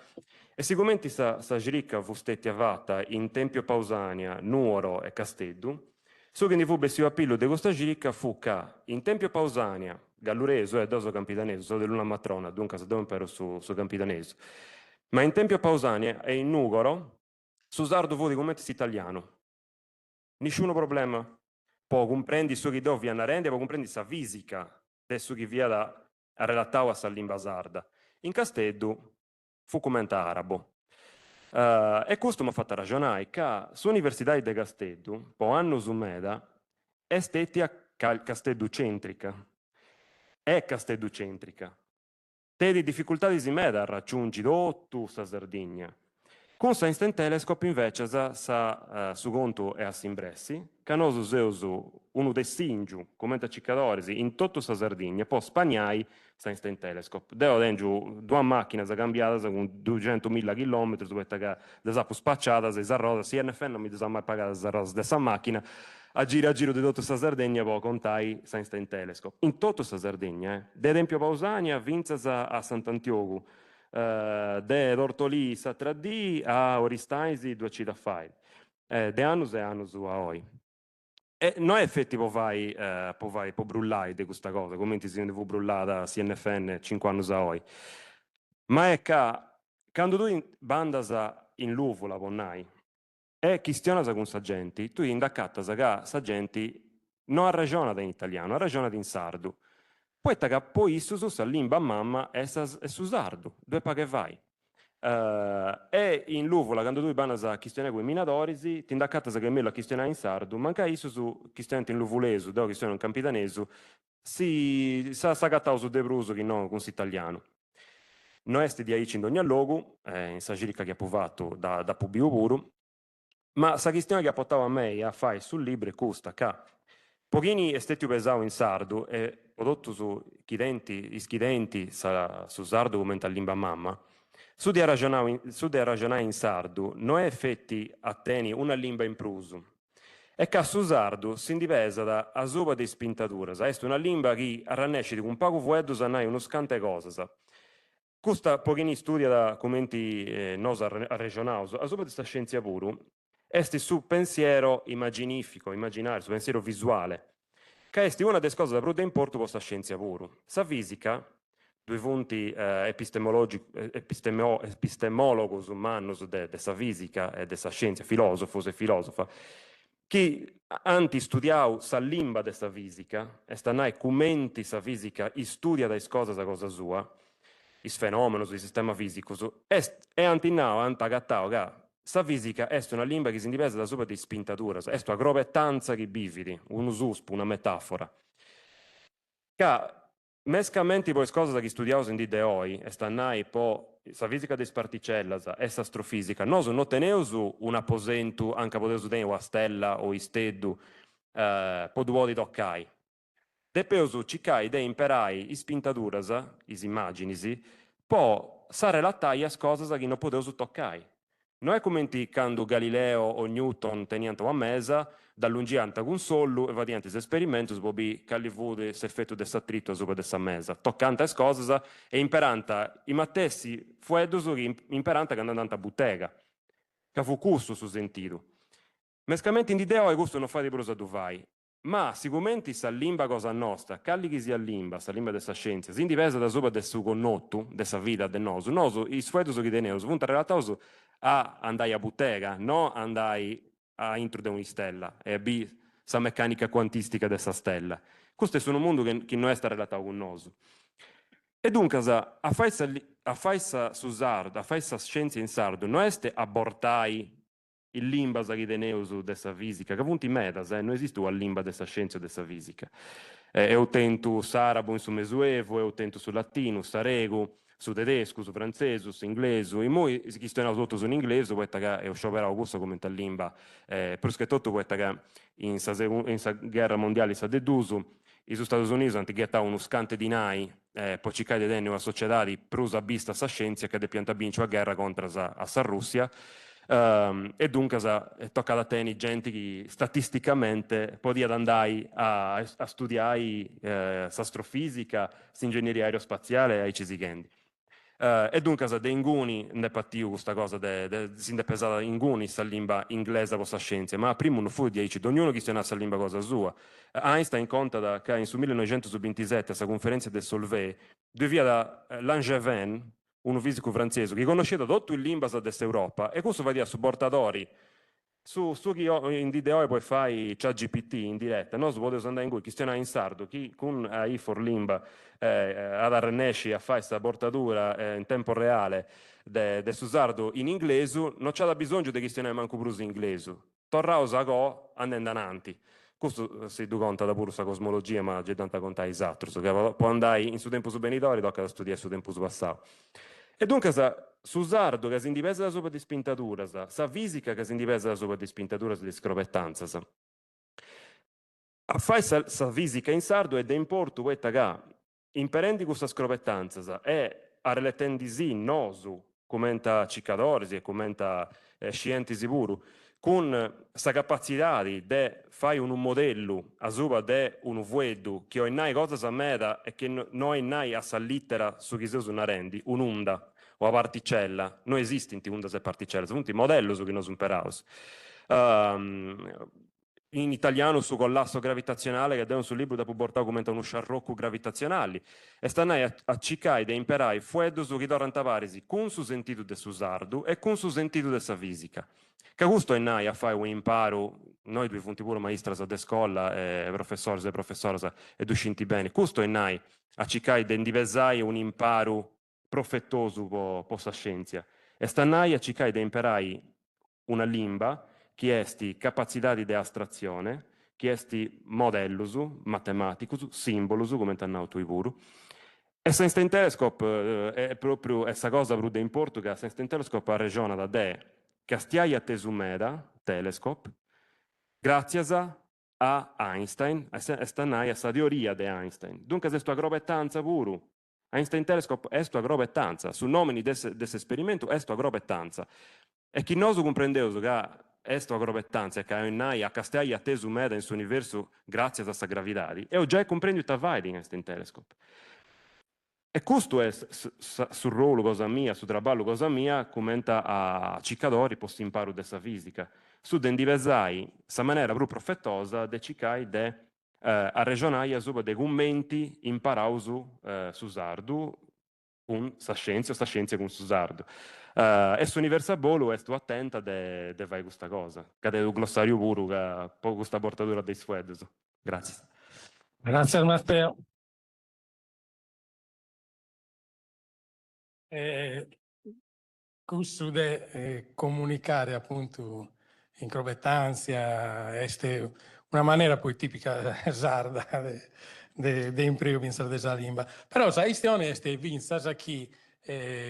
E sicuramente sa Cirica fu stata fatta in Tempio Pausania, Nuoro e Casteddu. So che ne fu bessio appello di questa Cirica fu che in Tempio Pausania, Gallureso e Doso Campitaneso, sono dell'una matrona, dunque se devo imparare su Campitaneso. Ma in Tempio Pausania e in Nugoro, su sardo fu di commenti italiano. Nessun problema. Poi comprendi su che dove viene a rendere, poi comprendi sa fisica, adesso che via da relatare a sa lingua sarda. In Casteddu fu commenta arabo. E questo mi ha fatto ragionare che sull'Università di Casteddu, po' anno su meda, è stata castedducentrica. È castedducentrica. Te di difficoltà di meda raggiungi tutto sa Sardegna. Con sa Instant Telescope invece su conto è a Simbressi, che noi usiamo uno dei singiu, come ciccadoresi, in tutta sa Sardegna, poi spagnai sa Instant Telescope. Devo dentro due macchine cambiate con 200.000 km, che desapo spacciata, se rosa, sia NFN non mi desa mai pagare la rosa dessa macchina, a giro di tutta sa Sardegna, poi contai sa Instant Telescope. In tutta sa Sardegna, da Tempio Pausania, vinzas a Sant'Antioco, de Tortolì sa 3D a Oristaisi 2 cita file. De annos e annos a oi. E non è effettivo può brullare di questa cosa, come si ne fu brullata CNFN 5 anni a oi. Ma è che quando tu bandas in luvola ponnai e questionas con sa gente, tu indaccatas che sa gente non ha ragione in italiano, ha ragione in sardo. Poi poi issus sa limba mamma e su sardo, due pa che vai. E in luvola, quando tu banas a questionare con i minatorisi, ti indaccatas che me la questionare in sardo, manca issus questionante in luvulesu, da questionare in campitanesu, sa gattau su de bruso che non con s'italiano. Non è di aici in ogni luogo, in sa Cirica che ha provato da Publio puro, ma sa questione che ha portato a me a fare sul libro è questa, che pochini è stato pesato in sardo e prodotto su schidenti su sardo come in lingua mamma, su di ragionare in sardo non è effetti a teni una lingua in pruso. E che su sardo si indivesa da a sopa di spintatura, è una lingua che arrannesce di un poco fueddo sanai uno scante cose. Questa pochini studia da commenti nos a regionaus, a sopa di sta scienza puro, esti su pensiero immaginario, su pensiero visuale, che esti una delle cose da più importo per questa scienza puro. Sa fisica, due punti epistemologos umanos dessa fisica e dessa scienza, filosofos e filosofa, che anti studiau sa limba dessa fisica, e stanai commenti sa fisica, studia da cose a cosa sua, is fenomenos, il sistema fisico, e antinao, antagattao, che sa fisica è una lingua che si indipende da sopra di spintatura, è una grovettanza che bividi, un ususpo, una metafora. Che mescamenti poi cose che studiamo in DDOI, e stannai po' sa fisica di particelle e sa astrofisica, noi non teneus un apposento anche poteus tenere una stella o isteddu, po' due di toccai. Depeus cicai de imperai is pintaduras, is immaginisi, po' sa relatai as cosas che non poteus toccai. Non è come quando Galileo o Newton teniano a mesa, dall'ungianta con sollu e vadianti esperimenti su bobi callivude s'effetto del attrito sopra dessa mesa. Toccante as cosas e imperanta i mattessi fuedus che imperanta che andando a bottega. Che fu custo su sentido. Mescamente in idea e gusto non fa di prosa duvai. Ma sicuramente sa limba cosa nostra, calli che sia limba, sa limba dessa scienza, si indivesa da sopra del suo connotto, dessa vita del noso. Noso, i suetus che teneus, vunta relataus a andai a bottega, non andai a intro di una stella, e a b sa meccanica quantistica dessa stella. Questo è un mondo che non è relatato con noso. E dunque, a fare su sardo, a fare scienza in sardo, non è abortai il limbas che teneus dessa fisica, che punti medas, non esiste una limba dessa scienza o dessa fisica. Eu tento s'arabo in su mesuevo, eu tento su latino, saregu, su tedesco, su francese, su inglese, e noi si questionano tutto su in inglese, poeta che eu scioperato questo come tal limba, più che tutto poeta che in sa guerra mondiale sa deduso, i Stati Uniti hanno gettato uno scante di nai, poi ci cade dentro una società di prusa bista sa scienza che de pianta vince a guerra contro a sa Russia, e dunque tocca a te gente che statisticamente poteva andare a studiare astrofisica, ingegneria aerospaziale ai Cisichendi. E dunque de inguni ne patiu questa cosa si ne pesava inguni sta lingua inglese con scienza, ma prima non fu di aici, ognuno che sta lingua cosa sua. Einstein conta che in su 1927 a questa conferenza del Solvay devia da Langevin, un fisico francese che conosceva tutto il limbas dell'Europa e questo va a su portatori su chi in DDO puoi fare ChatGPT in diretta, no? Si può andare in cui questione in sardo, chi con AI for limba ad arrennesci a fare questa portatura in tempo reale de su sardo in inglese, non c'è da bisogno di questione manco bruso in inglese. Torra usago andando avanti. Questo si du conta da pure questa cosmologia, ma c'è tanta conta esatto, che può andare in su tempo superiore, tocca studiare su tempo su passato. E dunque su sardo che si indipesa da sopra di spintatura, sa fisica che si indipesa da sopra di spintatura di scropettanza. A fare sa fisica in sardo ed è importo questa che imperendi questa scropettanza e a reletendisi nosu, commenta Ciccadorsi e commenta scientisti puru, con sa capacità di fare un modello a sopra di un vuedo che ho nai cosa sa meda e che noi nai a sa littera su chi si una rendi, un'onda o a particella, non esiste in undas e particelle, sono un modello su che non sono peraus. In italiano su collasso gravitazionale che devono sul libro da portare commenta uno sciarrocco gravitazionali e stanno a cicai de imperai fuedo su chi doranta parisi con su sentito de su sardu e con su sentito de sa fisica. Che gusto è nai a fare un imparo, noi due funti pure maestras de scuola, professori e professoresa ed uscinti bene, gusto è nai a cicai de indivesai un imparo profettoso po sa scienza e stanai a cicai de imperai una limba che esti capacità di astrazione, che esti modellus, mathematicus, simbolus, come t'hanno tu i puru. E Einstein Telescope è proprio questa cosa per in Portogallo, Einstein Telescope ha regione da te, che stiai a tesumeda, telescope, grazie a Einstein, a questa teoria di Einstein. Dunque, se sto agrobettanza puru, Einstein Telescope è sto agrobettanza, su nomini desse esperimento è sto agrobettanza. E chi non comprendeu che esto agrobettanza che noi a castai a tesu meda in suo universo grazie a questa gravidade e ho già compreso ta vai in Einstein Telescope. E questo è sul ruolo cosa mia, sul traballo cosa mia, commenta a Ciccadori post imparo dessa fisica. Su den divesai sa maniera proprio profettosa de cicai de a regionaia sopra de commenti imparausu su sardu con sa scienza con su sardu. E su Universal Bolo sto attenta de fare questa cosa. Cade un glossario puro che poi questa portatura dei suedes. Grazie. Grazie Matteo. Questo de comunicare appunto in crovettanza è una maniera poi tipica sarda de imprego pensare della lingua. Però la questione è vinzasa chi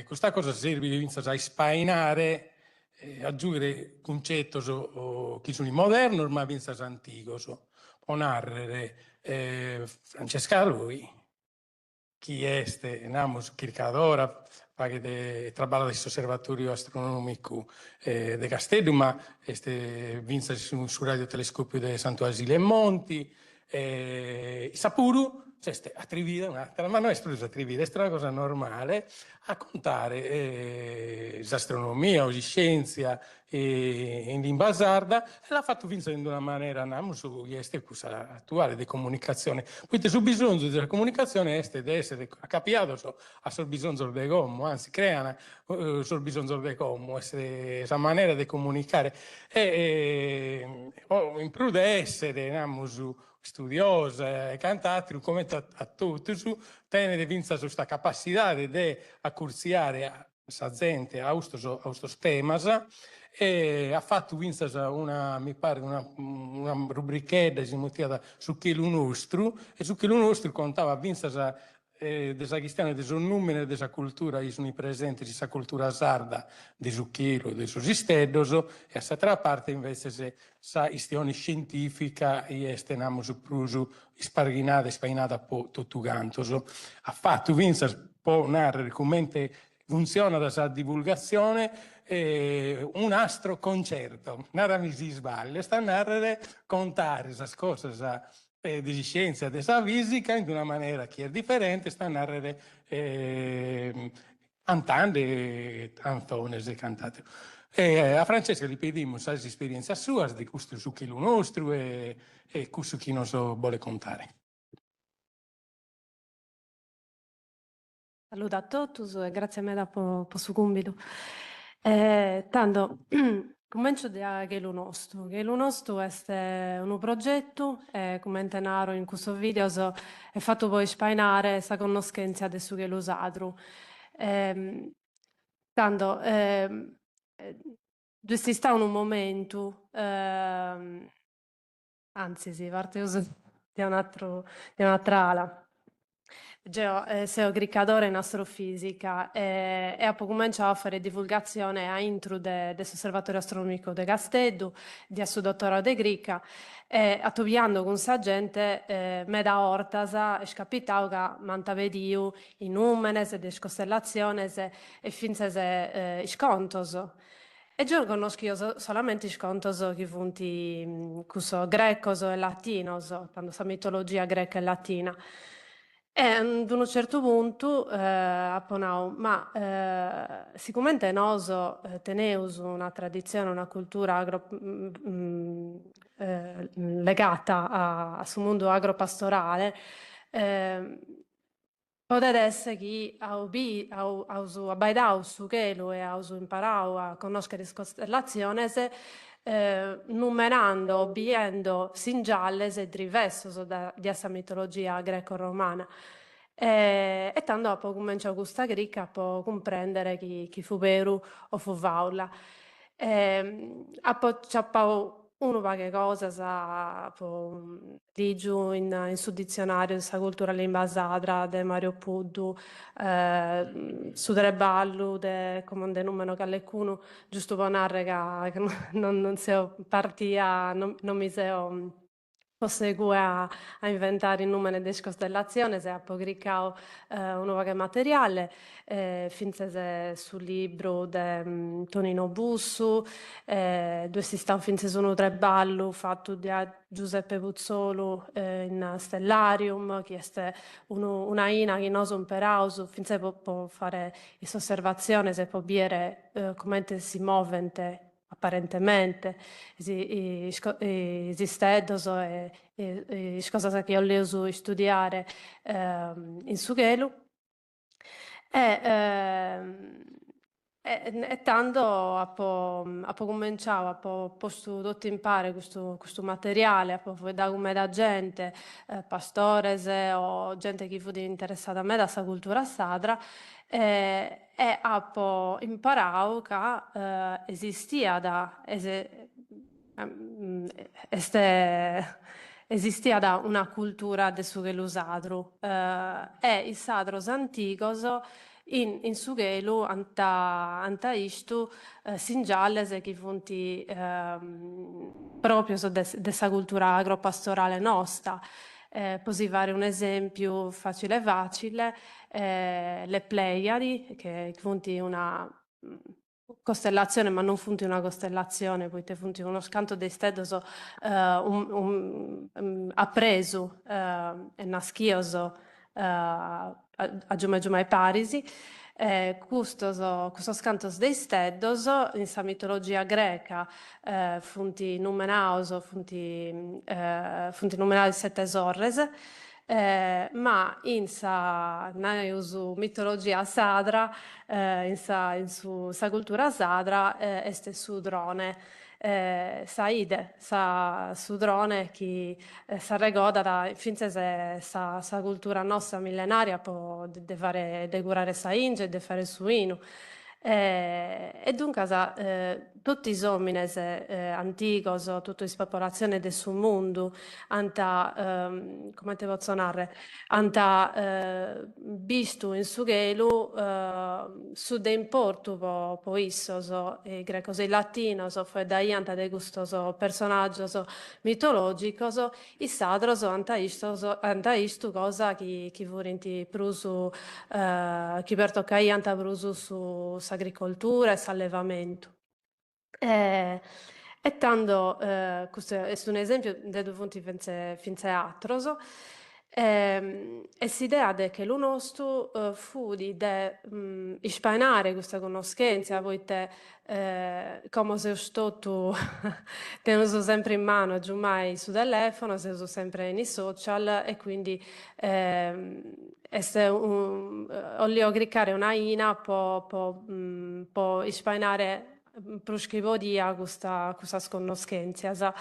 questa cosa serve a spainare, aggiungere concetti che sono moderni, ma vinzasa antico. Può narrare Francesca lui, chi è namus Kirchadora, che trabalha nel osservatorio astronomico de Castello, ma vince su radiotelescopio di Santo Asile e Monti, Sapuru, attribire un'altra, ma non è escluso attribire, è una cosa normale, a contare l'astronomia o la scienza in lingua sarda e l'ha fatto vincere in una maniera su questa attuale di comunicazione. Quindi sul bisogno della comunicazione deve essere capiato sul bisogno del gommo, anzi creano sul bisogno del gommo, questa maniera di comunicare in più di essere studiosa e cantati, come a tutti, tenere vinza su questa capacità di accurziare a gente a questo temas e ha fatto mi pare una rubrichetta su quello nostro, e su quello nostro contava desa cristiana de son numere desa cultura isuni presenti di sa cultura sarda de su chilo de sus isteddoso, e a s'altra parte invece sa istione scientifica este namus prusu isparginada spainata po tottugantoso. Ha fatto Vincas può narrare come funziona da sa divulgazione un astro concerto, nada mi si sbaglia, sta a narrare contare sa cose di scienza, di fisica in una maniera che è differente, sta a narrare cantante, cantones e cantate. A Francesca gli pedimmo sa esperienza sua, di questo su chi lo nostro e questo chi non so vuole contare. Saluto a tutti e grazie a me per su convito. Tanto, comincio da che lo nostro. Che lo nostro è un progetto, come intenaro in questo video, è fatto poi spainare la conoscenza adesso che lo usato. Tanto, giusto sta un momento, anzi sì, parte di un'altra ala. Sono griccatore in astrofisica e ho cominciato a fare divulgazione a intro dell'Osservatorio Astronomico di Casteddu, di suo dottorato di Gricca, e attoviando con sa gente me da ortasa, è capitato che manta vediu i numenes, le costellazioni e finze scontos. E io conosco solamente i scontos che funti grecos e latinos, tanto sa mitologia greca e latina. E ad un certo punto apponau, ma sicuramente noso teneus una tradizione, una cultura legata a su mondo agropastorale, potete essere che ausu abbaidau su chelu e ausu imparau a conoscere le costellazioni, numerando, obiendo singialles e diversos di essa mitologia greco-romana. E tanto dopo cominciò questa Gricca può comprendere chi fu vero o fu vaula. C'appau uno qualche cosa digiu in sul dizionario di sa cultura lingua sadra de Mario Puddu, su delle ballu de come numero callecunu, giusto per narrare che non seo partia, non mi seo prosegue a inventare il numero di costellazioni, se ha pubblicato un nuovo materiale, finze sul libro di Tonino Bussu, dove si sta finze su un treballo fatto da Giuseppe Puzzolo in Stellarium, che è una ina che non sono per auso, finze può fare questa osservazione, se può dire come si muove apparentemente esistendo e cose che ho leso studiare in Sughelu e tanto ho cominciato a posto tutto impare questo materiale a da come da gente pastores o gente che fu interessata a me da questa cultura sadra e ho imparato che esistia da una cultura de sughelu sadru e i sadros antigos in sughelu anta istu singialles che funti proprio de sa cultura agropastorale nostra. Così fare un esempio facile le Pleiadi, che funti una costellazione, ma non funti una costellazione, poiché funti uno scanto di stedoso appreso e naschioso a giume Parisi. Questo scantos dei steddos in sa mitologia greca funti numenaus, funti numenali sette sorres, ma in sa mitologia sadra, in sa cultura sadra, este su drone. Sa ide, su drone che sa regoda da finze sa cultura nostra millenaria può de fare de curare sa inge, de fare su inu. E dunque, tutti gli uomini antichi, tutta la popolazione del suo mondo, come te posso narrare, hanno visto in su gelo su de importo po issos, i grecos e i latinos, poi da ianta de gustos personaggios mitologicos, i sadros anta istu cosa chi vorinti prusu chi pertoccai anta prusu su s'agricoltura e s'allevamento. E tanto, questo è un esempio de due punti finze atros, e s'idea de che lo nostro fu di ispainare questa conoscenza, poiché come se stato tenuto sempre in mano, giummai su telefono, se uso sempre nei social e quindi voglio cliccare una ina può ispainare proscrivodia questa conoscenza.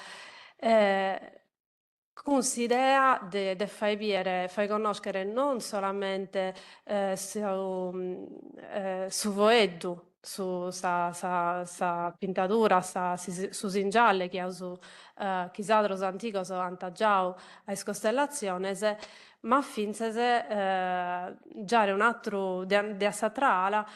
Con l'idea di fai conoscere non solamente su voeddu, su sa pintatura, su singialle che su chisadros anticos antaggiau a costellazione, ma finzese giare un altro di assatrala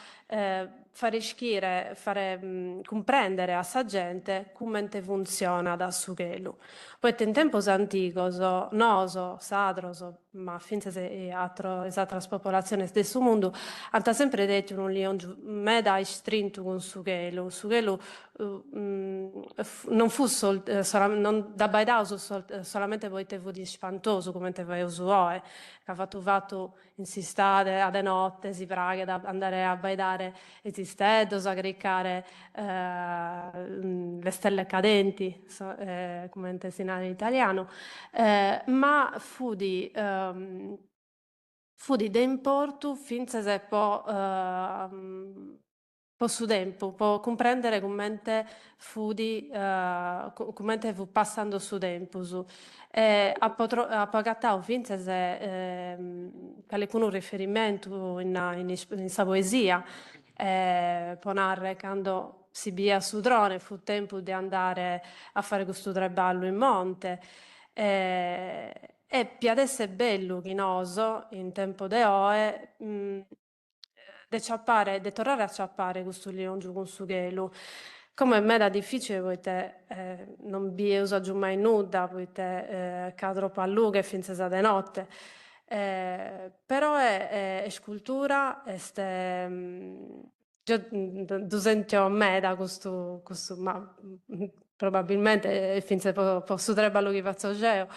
fare ischire, fare comprendere a sa gente come funziona da su chelu. Poi in tempos anticos, noso, sadros, ma finzese e altre popolazioni del suo mondo, hanno sempre detto un lion meda istrinto con su chelu. Su chelu non fu non da baidauso solamente voi te vudi spantoso come te vai usuoe, che ha fatto insistate a de notte, si praghe da andare a baidare esisteddos, a caricare le stelle cadenti, come in italiano, ma fu di importo finze se po su tempo, può comprendere come fu passando su tempo. A pagattau finze se qualcuno riferimento in sa poesia, può narrare quando si via su drone fu tempo di andare a fare questo treballo in monte. E piadesse bello chinoso in tempo de oe de tornare a ciappare questo leon giù con su chelu. Come è meda difficile poiché non vi uso giù mai nuda, poiché cadro pallughe finze sa de notte. Però è scultura, du sentio meda questo ma probabilmente finze posso trebalo che faccio geo.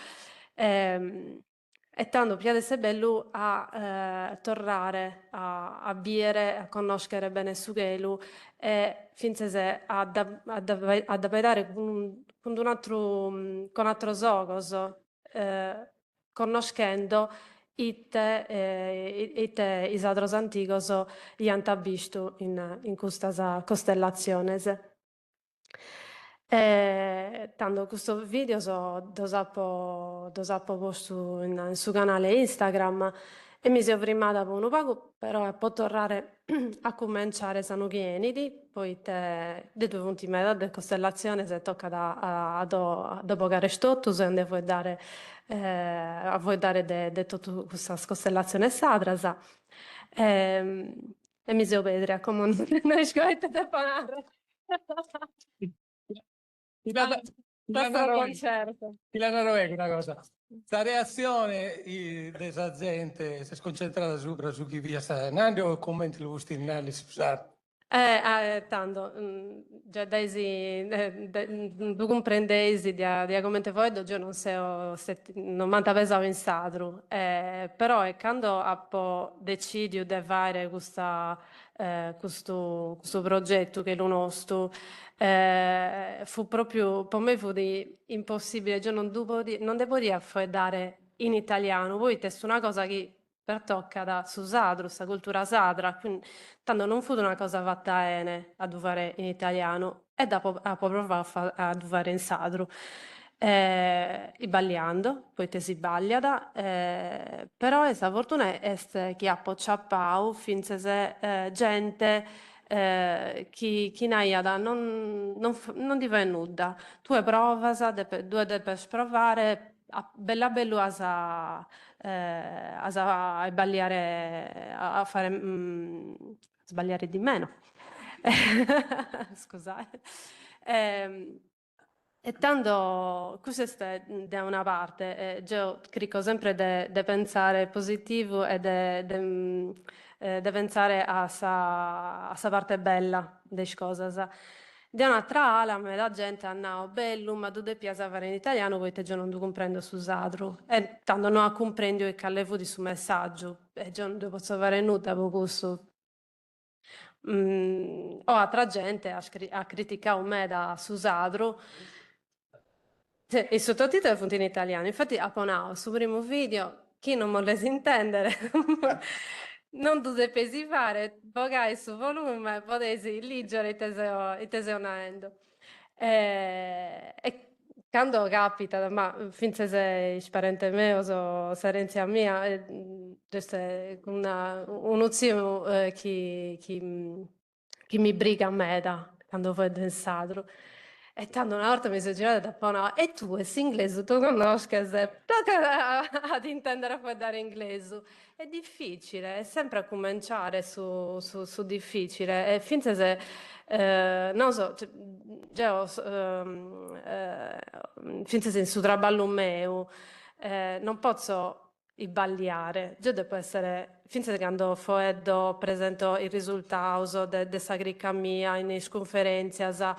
E tanto piace bello a tornare a biere, a conoscere bene su chelu e finze se ad vedere con altro sogos, conoscendo ite is atros antigos iant visto in questa costellazione. Tanto questo video lo sappo posto in suo canale Instagram e mi si è primata per un pago, però può tornare a cominciare sano chieniti, poi de due punti metà della costellazione se tocca dopo che restotto se ne vuoi dare a voi dare de tutta questa costellazione sadrasa e mi si opedria come non scoite da panare. Ti la Concerto. una cosa. La reazione della gente si è sconcentrata su chi via sta andando o commenti lo stilnali scusate? Tanto, già tu comprendesi di come voi io non so se non mi pensavo in sadru, però è quando ho deciso di fare questo progetto che è lo nostro, fu proprio, per me fu impossibile, io non devo dare in italiano, poi è una cosa che per tocca su sadru, sta cultura sadra, quindi tanto non fu una cosa fatta a fare in italiano e dopo a provare a fare in sadru. Balliando, poi te si bagliada, però esa fortuna è che ha pocciappau finze se gente chi naia non ti fa nulla. Tu prova, tu devi provare bella bello a sbagliare, a fare sbagliare di meno. Scusate. E tanto, questo è da una parte, io credo sempre di pensare positivo e di pensare a sa parte bella delle cose. Da un'altra ala, la gente ha detto, bello, ma tu devi fare in italiano, poi te io non comprendo su sadro. E tanto non comprendo il callevo di suo messaggio, e io non posso fare nulla per questo. O altra gente ha criticato me da su sadro. I sottotitoli sono in italiano, infatti a Ponao, sul primo video, chi non volesse intendere, non dovete pesi fare, pagare su volume, potete leggere il tesionando. E quando capita, ma finché sei parente mio, so serenzia mia, questo è un zio che mi briga a me quando fai del sadro. E tanto una volta mi sono girata da Pona e tu, è inglese, tu conosci, tocca ad intendere a dare inglese. È difficile, è sempre a cominciare su difficile. E finché se, non so, finché se in su traballo mio, non posso sbagliare. Io devo essere, finché quando foeddo presento il risultato della ricca mia in conferenze,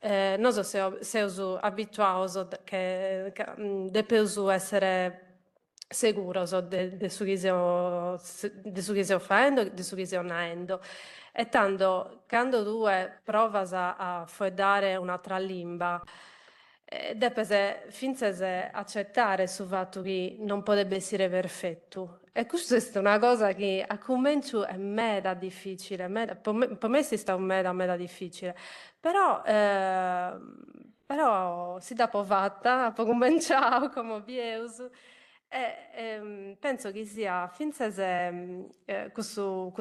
non so se uso abituato che devo essere sicuro di su che sto facendo, di su che sto andando. E tanto, quando tu provas a dare un'altra lingua, devi finché accettare il fatto che non potrebbe essere perfetto. E questa è una cosa che a comincio è mega difficile, per me si sta mega difficile, però si dà fatta, può cominciare come Bieus. Penso che sia finché questo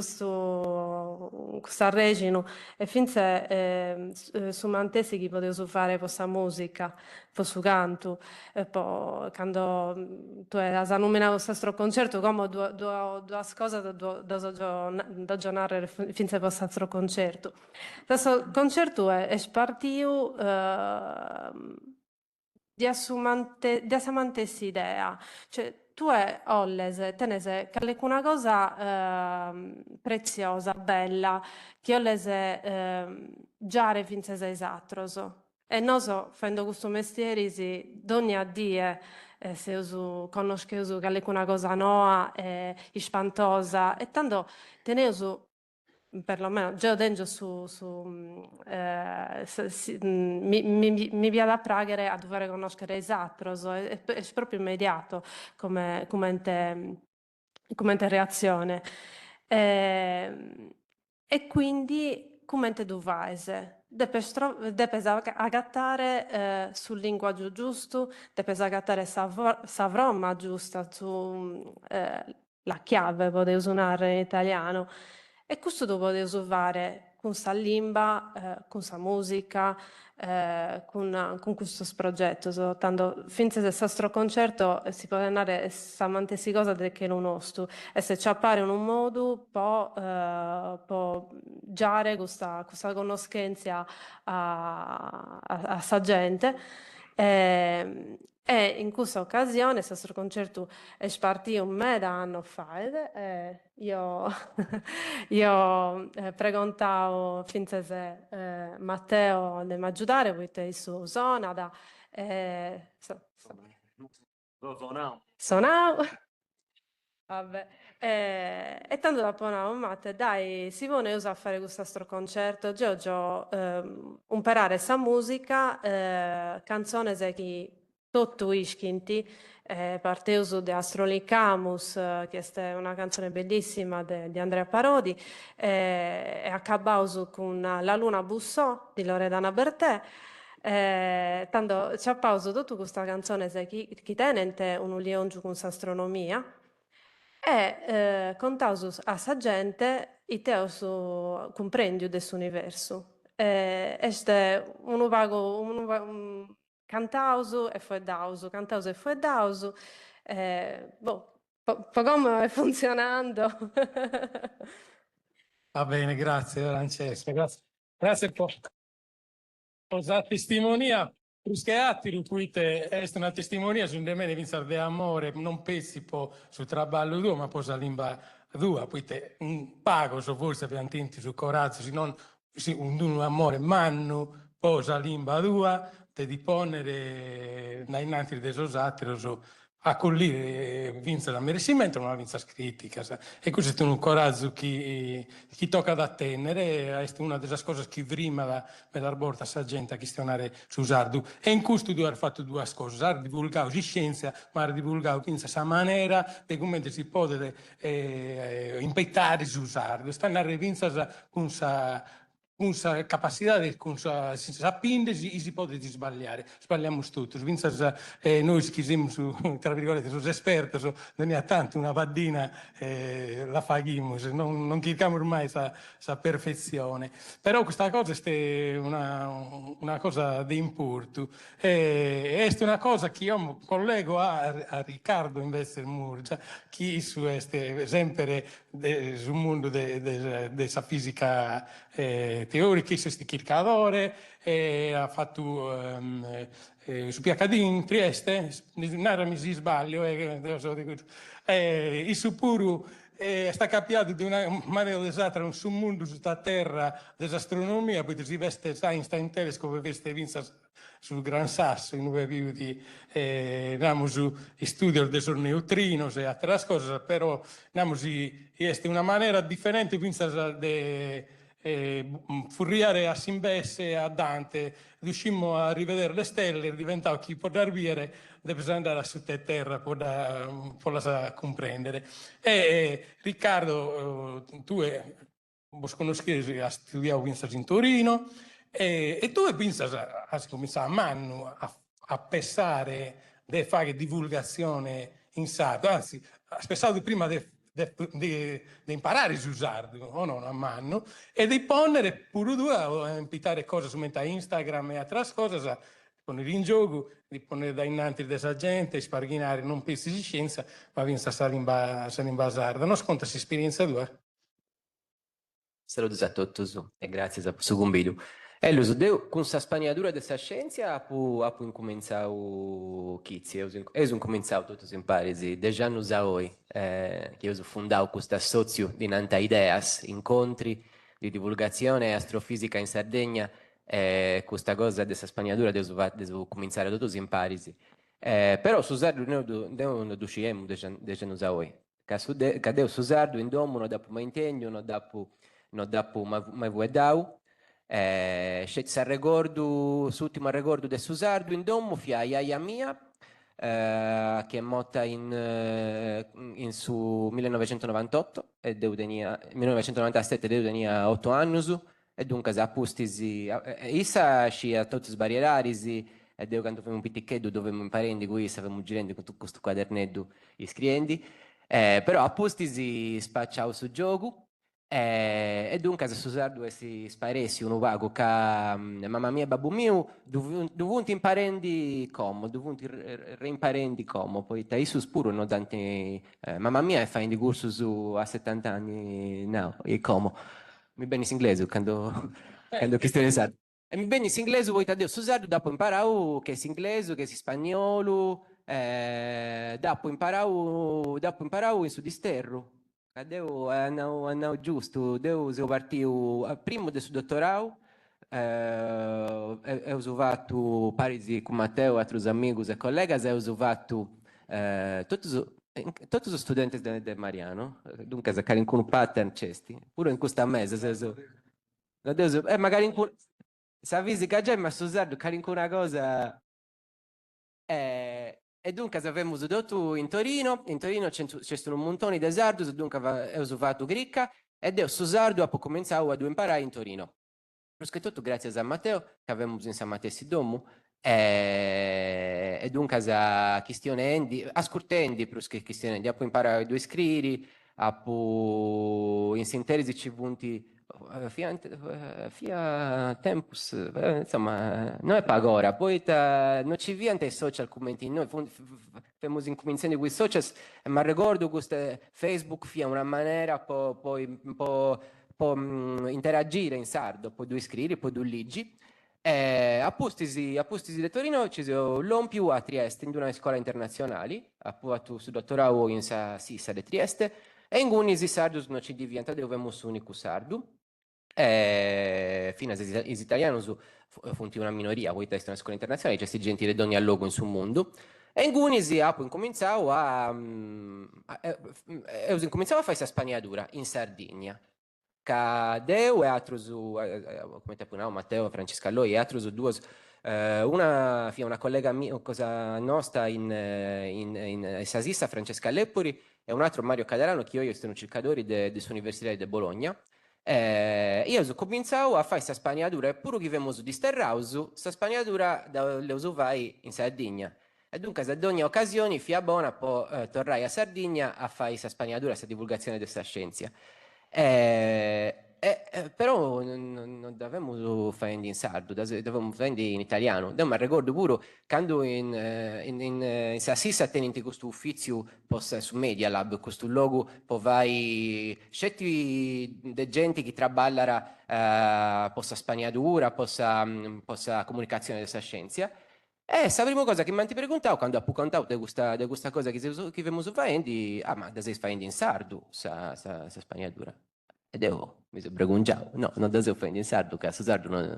regino e finché su mantesi che potevo fare questa musica, questo canto, e poi quando tu hai nominato questo concerto come due cose da giornare finché questo concerto. Questo concerto è partito di assumante idea, cioè tu olles, tenese qualcuna cosa preziosa, bella, che olles giare finze esattroso. E non so, facendo questo mestiere, si ogni a die se uso, conosco qualcuna cosa nuova e spantosa, e tanto teneuso perlomeno già dentro mi viene da pragare a dover conoscere esatto, è proprio immediato come reazione. E quindi come te dovese, devi agattare sul linguaggio giusto, devi agattare sa vromma giusta, la chiave potete usare in italiano. E questo lo potevo fare con questa lingua, con questa musica, con questo progetto. Tanto finché se questo concerto si può andare a questa cosa che non nostro. E se ci appare in un modo, può giare questa conoscenza a sa gente. E in questa occasione, questo concerto è partito un anno fa. Io preguntavo finché se Matteo mi aiutare, perché su Sonada. Sonau. Vabbè. E tanto dopo no, Matte, dai, si vuole usare a fare questo concerto, Giorgio, imparare questa musica, canzone che tutto iskinti, parteuso di Astrolicamus, che è una canzone bellissima di Andrea Parodi, e accabauso con La Luna bussò di Loredana Bertè. Tanto c'è pausa tutta questa canzone che tenente un liongiu con astronomia. E contausus a sa gente iteus cumprendiu de s'universu. Este unu pagu cantaus e faeddaus. Boh, po come è funzionando. Va bene, grazie Francesca, grazie per la testimonia. Plus che altro, è una testimonia su me vincer de amore, non pensi po su traballo tuo, ma posa limba tua, poi te un pago so forse per antenti su corazzo, se non un amore mannu, posa limba tua, te di ponere innanzi de sosatero so a collire vince la merecimento, non la vince critica. E questo è un coraggio che tocca da tenere, è una delle cose che prima per la borda sa gente a questionare su Sardu. E in questo tu hai fatto due cose, hai divulgato di scienza, ma hai divulgato in questa maniera di come si può impettare su Sardu. Stanno a rivinza con sa capacità, con sa pinde, si può sbagliare. Sbagliamo tutti. Noi che siamo, tra virgolette, sono esperti, non è tanto una vaddina, la faghiamo, non cerchiamo ormai sa perfezione. Però questa cosa è una cosa di importante. È una cosa che io collego a Riccardo invece Murgia, che è sempre sul mondo della fisica teorica, è Kirchadore, ha fatto su PhD in Trieste, non mi si sbaglio, il Supuru sta capiato di una maniera esatta sul mondo, sulla terra, dell'astronomia, poi si veste Einstein telescopo, veste vinza sul Gran Sasso, in cui vivi su studio del neutrinos e altre cose, però è una maniera differente vinza de furriare a Simbesse e a Dante, riuscimmo a rivedere le stelle, diventava chi può darviere, deve andare su terra, può la comprendere. Riccardo, tu conosci, hai studiato in Torino, e tu hai cominciato a mano a pensare di fare divulgazione in sardo, anzi, hai pensato prima di imparare a usarlo, o non a mano, e di ponere pure due a impitare cose su Instagram e altre cose, ponere in gioco, di ponere da innanzi della gente, sparghinare non pezzi di scienza, ma vinsa sa limba sarda. Non sconta questa esperienza tua? Salutos a todos e grazie per su convito. Elus, deu con sa spaniadura dessa scienza apu incominciau chizzi, eus incominciau totus in parisi, de annos a oi, che eus fundau questa sozio di nanta ideas, incontri di divulgazione astrofisica in Sardegna, questa cosa dessa spaniadura devo cominciare totus in parisi. Però su sardu non dusciemu de annos a oi, ca deu su sardu in domo non dapu mai integno, non dapu mai vuedau. S'ultimo ricordo del Susardo in domo fia iaia mia, che è morta in su 1998 e 1997 deu tenia 8 anni e dunque a pustisi issa scia tutti sbarierarisi e deu quando fui un piticchetto dovevamo imparare di cui stavamo girando con tutto questo quadernetto iscriendi, però a pustisi spacciavo su gioco. E dunque se Susardo si sparesse un vago che mamma mia e babbo mio dovuti imparare come, dovuti reimparare come, poi te Isus pure non tanti mamma mia fa in corso su a 70 anni no, e come mi bene in inglese quando questione sa e mi bene in inglese poi te Susardo dopo imparavo che si inglese che si spagnolo dopo imparavo in sudisterro. Deu andau giusto, deu se partiu primo de su dottorau, eu fatto parisi con Matteo e altri amigos e collegas, eu fatto tutti os studenti de Mariano, dunque se carincun pattern cesti, pure in questa mese, magari in sa fisica già, ma Susardo carincuna cosa e dunque avevamo tutto in Torino c'è un montone di sardi, dunque ho fatto gricca ed io su sardo ho cominciato ad imparare in Torino. Perché tutto grazie a Matteo che avevamo in San Matteo si domo e e dunque questionendi, ascoltendi più che questionendi, poi imparare due scrivi, in sintesi ci punti fia tempus, insomma, non è pagora, poi non ci viene i social commenti, noi stiamo incominciando con i social, ma ricordo che Facebook fia una maniera poi un po' interagire in sardo, poi due scrivi, poi due leggi. A Pustisi di Torino ci sono l'Ompiu a Trieste, in una scuola internazionale, appunto su dottorado in Sissa di Trieste, e in Unisi Sardu non ci diventa dove abbiamo un unico sardu. Fino a italiano funti una minoria, poi testa una scuola internazionale, c'è gente di ogni allogo in sul mondo. E in Unisi ho incominciato a fare questa spagnatura in Sardegna. Cadeu e altro come te punao Matteo Francesca Loi e altro su due una collega mia cosa nostra in Sasissa Francesca Leppori e un altro Mario Caderano che io sono cercatore dell'Università di Bologna. Io ho cominciato a fare questa spagnatura e pure che abbiamo di Sterrausu questa spagnatura le usuvai in Sardegna e dunque ad ogni occasione fia buona poi tornai a Sardegna a fare questa spagnatura, questa divulgazione di questa scienza. Però non dovevamo fare in sardo, dovevamo fare in italiano. Ma ricordo pure quando in Sassissa tenenti questo ufficio su Media Lab, questo logo, poi vai scetti de gente che traballera possa spagnatura, possa comunicazione della scienza. E la prima cosa che mi hanno preguntato quando ho contato di questa cosa che abbiamo facendo, ma da sei facendo in sardo, sa spagnatura. Ed io mi sono preguntato, no, non da sei facendo in sardo, che su sardo non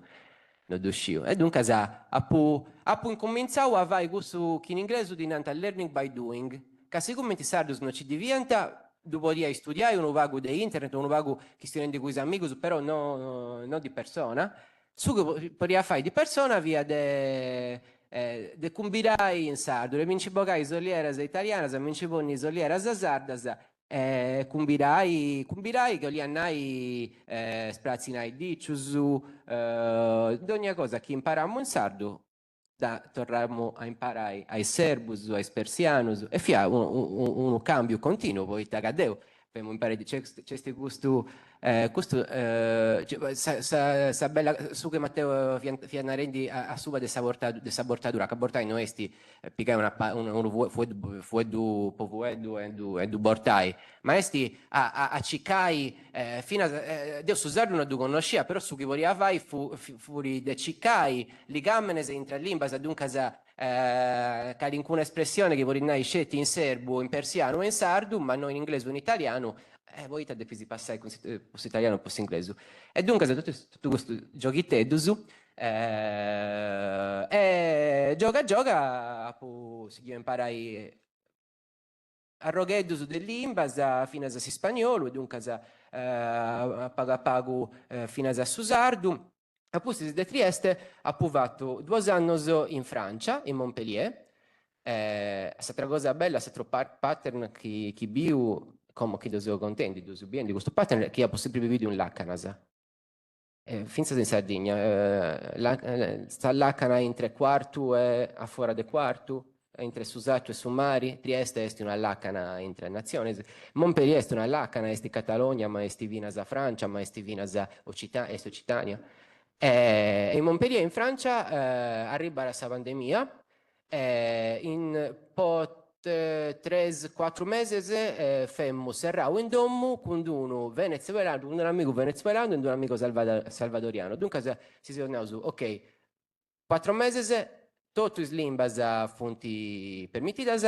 riuscivo. E dunque ho incominciato a fare questo che in inglese diventa learning by doing, che siccome in sardo non ci diventa, dopo di studiare uno vago di internet, uno vago che sto rendendo con i amici, però non di persona, su che poteva fare di persona via de cumbirai in sardo, le mincibogai solieras italianas, minciboni solieras sardas, cumbirai che li annai sprazzinai diciusu, d'ogni cosa che imparammo in sardo, tornammo a imparare ai serbus, ai persianus, e fia un cambio continuo, poi tagadeo. Abbiamo imparato, c'è questo sa bella su che Matteo Fianarendi a suba dessa bortadura che bortai no esti pigai un fuedu povuedu e du bortai ma esti a cicai fino a Dio Susardo non du conoscia però su che voleva vai furi de cicai ligamenes intra limbas ad un casa qualcuna espressione che vorrei scetti in serbo, in persiano o in sardo, ma non in inglese o in italiano, voi avete decisi passare con italiano o post inglese. E dunque, tutto questo giochittedusu, e gioca, si imparai a rogheddus dell'imbas, fino a si spagnolo, e dunque pago fino a susardu. A Pustisi de Trieste ha provato 2 anni in Francia, in Montpellier. Questa cosa bella, questo pattern che biu, come che sono contenti, di questo pattern che ha possibile video in Laccanasa. Finza in Sardegna, sta Laccana in 3/4 e a fuori del quarto, entre Susato e Sumari, Trieste è una Laccana in 3 nazioni, Montpellier è una Laccana, è Catalogna, ma è vinas a Francia, ma è vinas a Occitania. In Montpellier, in Francia, arriva la pandemia, in 3-4 mesi femmo serrao in domo con uno venezuelano, un amico venezuelano e un amico salvadoriano. Dunque si tornava su, ok, 4 mesi, tutti i limbas fonti permitidas,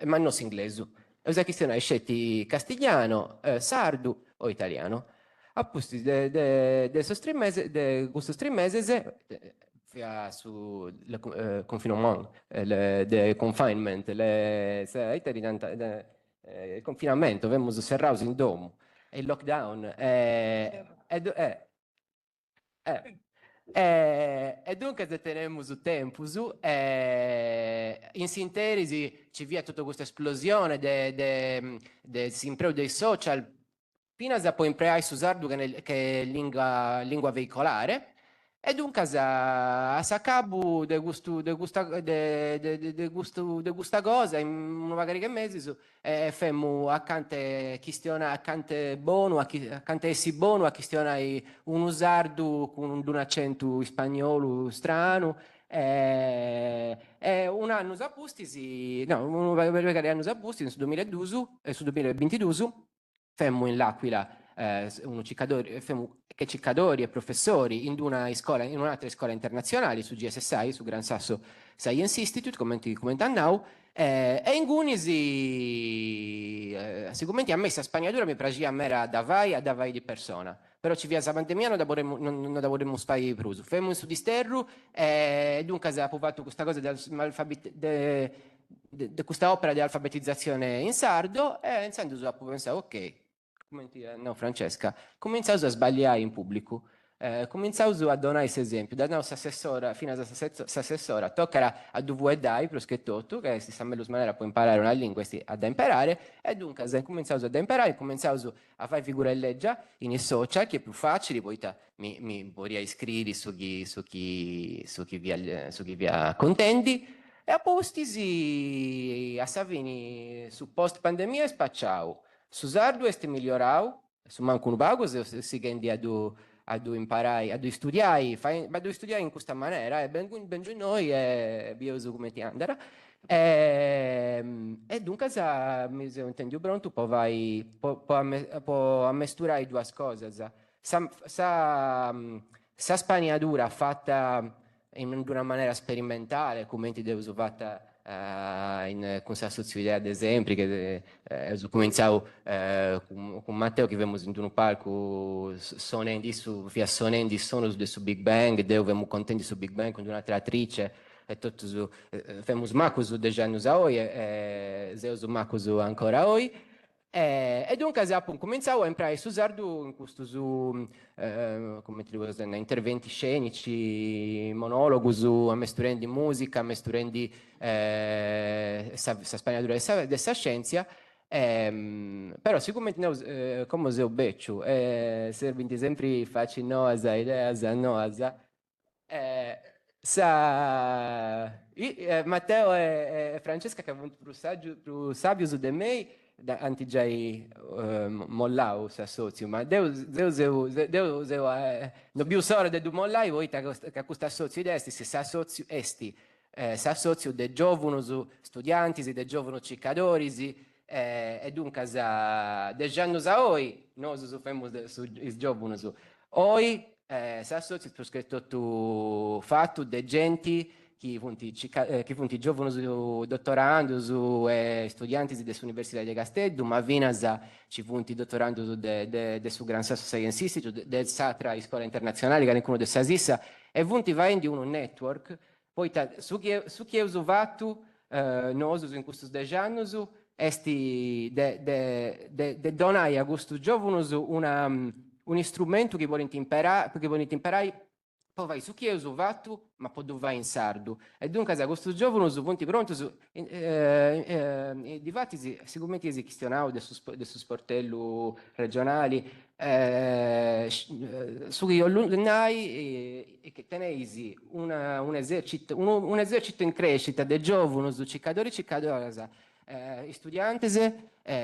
ma non inglese. E la questione è scetti castigliano, sardo o italiano. Appunto, questo 3 mesi su confinement, il confinement, il confinamento, abbiamo serrato in domo, il lockdown, e dunque se teniamo su tempo, in sintesi ci via tutta questa esplosione dell'imprego dei social, fino a poi imparare a usare che è lingua veicolare, E dunque a sacabu de gusta cosa, in una magari che mesi, femmo accanto bonu, accanto essi bonu, a questionare un usardo con un accento spagnolo strano, e un anno sapustisi, no, magari anno sapustisi, su 2012, su 2022, femmo in l'Aquila, che ciccadori e professori in un'altra scuola internazionale su GSSI, su Gran Sasso Science Institute, come now, e in Gunisi, sicuramente a me questa spagnatura mi piaceva a Davai di persona, però ci via la pandemia non vorremmo fare pruso. Femmo in su di sterru, e dunque ha provato questa cosa di questa opera di alfabetizzazione in sardo, e iniziando a pensare, ok, no, Francesca, cominciamo a sbagliare in pubblico, cominciamo a donare questo esempio, da nostra assessora fino a questa assessora, toccherà a dove dai, proschettotto, che si sa meglio maniera può imparare una lingua ad imparare, e dunque cominciamo ad imparare, cominciamo a fare figure in legge in social, che è più facile, poi mi vorrei iscrivere su chi via contenti, e a postisi a Savini su post pandemia e spacciao. Su sardu est migliorau, su manco un bago si gendi a imparare, a studiare, ma a studiare in questa maniera, e ben giù noi e bioso come ti andrà. E dunque mi intendi pronto, poi può ammesturare due cose. Sa spagnatura fatta in una maniera sperimentale, come ti devo fatta con la società ad esempio, che cominciavo con Matteo che abbiamo in un palco sonendi sono su Big Bang, dove abbiamo contenti su Big Bang con un'altra attrice, e tutto su femos macos de anos a hoy, zeus macos ancora oggi. E dunque abbiamo cominciato a imparare su sardu in questo come ti devo dire, interventi scenici, monologo su mesturando di musica, mesturando di spagnatura dessa scienza, però sicuramente come se ho beccio, servono sempre facili noasa, ideas noasa, Matteo e Francesca che avevano più sabios di me, anti già mollau si associo, ma Deus no più solo di mollai, voi che questo associo desti, se si associo esti, si associo de giovani studianti, de giovani ciccadori, e dunque de gianni a oi, noi soffiamo i giovani, oi, si associo perché tutto fatto de gente che funti giovani dottorando e studianti dell'Università di Castello, ma vinas ci funti dottorando del su Gran Sasso Science Institute, del Satra Scuola Internazionale, che qualcuno del Sasissa, e funti vai in un network, poi su chi è usato, noi in questi 10 anni, esti de donai a questo giovane un strumento che volete imparare, poi vai su chi è usato, ma poi dove vai in sardo. E dunque, a questo giovane, su punti pronti, difatti, sicuramente si questionano del suo sportello regionali, su cui nai che teneisi un esercito in crescita dei giovani, su ciccadori, studianti,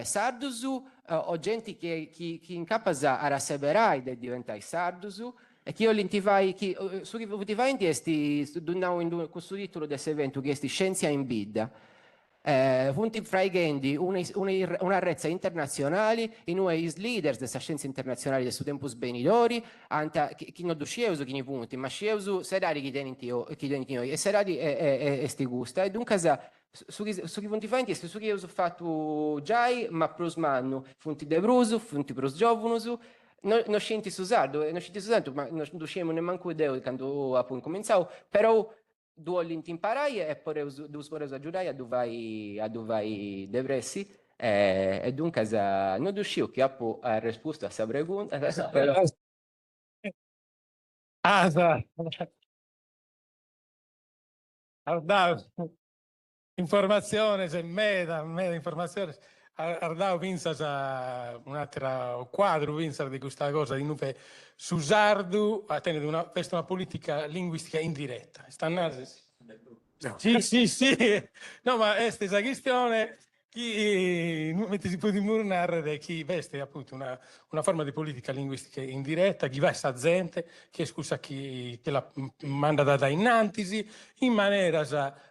sardusu, o gente che in capasa a rasseberai di diventare sardusu, e che io lintivai, su che votivai in testi, in questo titolo del evento, che è Scienza in Bidda. Funti fraigendi una rezza internazionale, in i leaders della scienza internazionale del suo tempo sbenidori, che non scieuso chi ne punti, ma scieuso serari chi tenenti noi, e serari e sti gusta, e dunque su chi funti fai in testi, su che io ho fatto già, ma pros manno, funti de bruso, funti pros giovanusu, non scienti su sardo, ma non scemo nemmeno idea quando appunto cominciavo, però due linti imparai e poi due spore aggiungai a dove vai depressi, e dunque non riuscivo che ha risposto a questa pregunta, però... Informazione, c'è meda informazione. Ardao pensa a un'altra quadro, pensa di questa cosa di nuove su sardu a tenere una politica linguistica indiretta. Sì. No, ma questa questione chi si può dimurare chi veste appunto una forma di politica linguistica indiretta, chi va a sta gente, che scusa chi la manda da innantisi, in maniera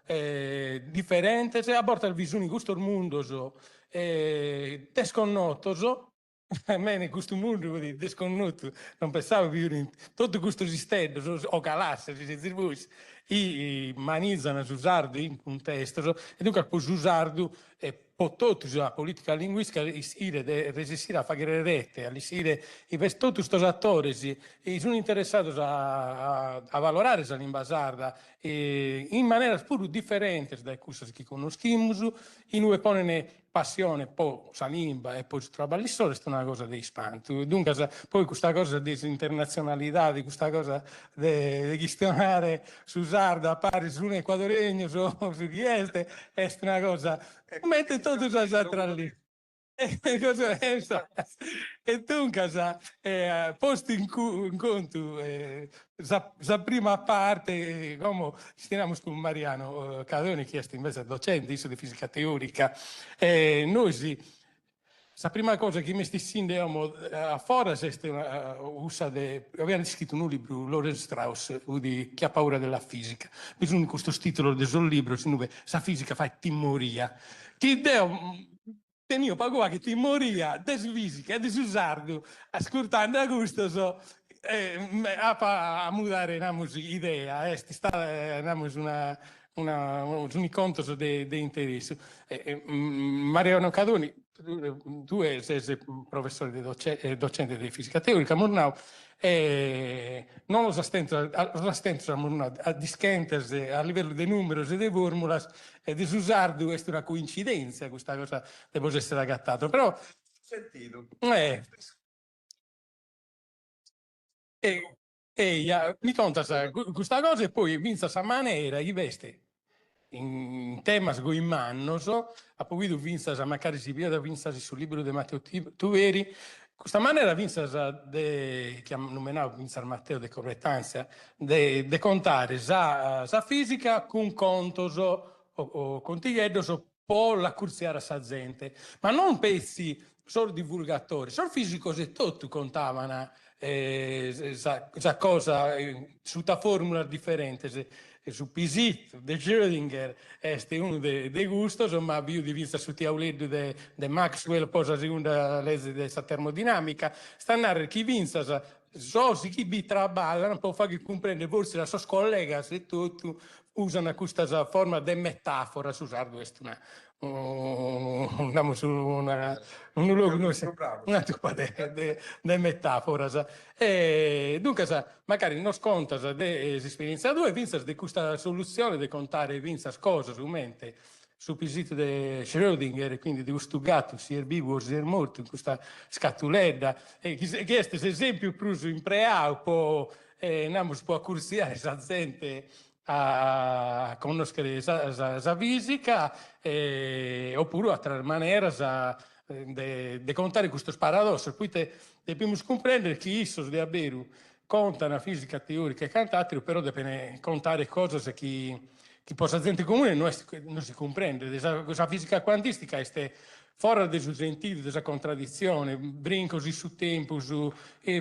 differente, se aborta il visione di questo mondo desconnoto, a me in questo mondo desconnoto, non pensavo più in tutto questo sistema, o calasse, si distribuisce, i manizzano su sardo in un testo, e dunque poi su sardo pototto la politica linguistica resistere a fare rete, a resistere i tutti questi attori sono interessati a valorare la lingua sarda in maniera pure differente da quelle che conosciamo, in cui pongono passione poi la lingua e poi si trova lì solo, è una cosa di spanto. Dunque poi questa cosa di internazionalità, di questa cosa di gestionare su sarda, pari su un equadoregno, su richieste, è una cosa mette tutto tra lì. E dunque, posto in conto, la prima parte, come stiamo con Mariano Cadoni, che è invece docente di fisica teorica, noi la prima cosa che mi stiamo a fora è abbiamo scritto un libro, Lawrence Strauss, di Chi ha paura della fisica. Bisogna questo titolo del suo libro, la fisica fa timoria. Chi teniamo pago che timoria, des fisica, des usardo, ascoltando a gusto, a mudare idea, un incontro di interesse. Mariano Cadoni, tu sei professore docente di fisica teorica, non lo sostento a dischentes a livello di numeri e di formule e di usardo è una coincidenza questa cosa deve essere agattato, però Sentito. mi conta questa cosa e poi vinta sa maniera gli veste in tema in mano ha poi vinta sa magari si vede vinta sul libro di Matteo Tuveri questa maniera vinta che nominavo vinta Matteo de Corretanza de contare sa fisica con contos o contiglieddos po' la curziare sa gente ma non pezzi solo divulgatori solo fisico se tutto contavano questa cosa su una formula differente su Pisit de Schrödinger è uno dei gusti ma più di vista su Tiauleddu de Maxwell poi la seconda legge della termodinamica sta a narrare chi vince chi bi traballa non può fare che comprendere forse la sua collega se tutto usano questa forma di metafora su usare questo andiamo su una di metafora dunque magari non sconta l'esperienza due vince di questa soluzione di contare vince cose su mente su pisito di Schrödinger quindi di questo gatto si è vivo si è morto in questa scatuletta e questo è esempio preso in preau andiamo può accursiare la gente a conoscere la fisica oppure altre maniere di contare questo paradosso. Poi dobbiamo comprendere che isso di davvero conta la fisica teorica e cant'altro, però deve contare cose che per la gente comune non si comprende. La fisica quantistica è fuori del sentido della contraddizione, brinco su tempo, su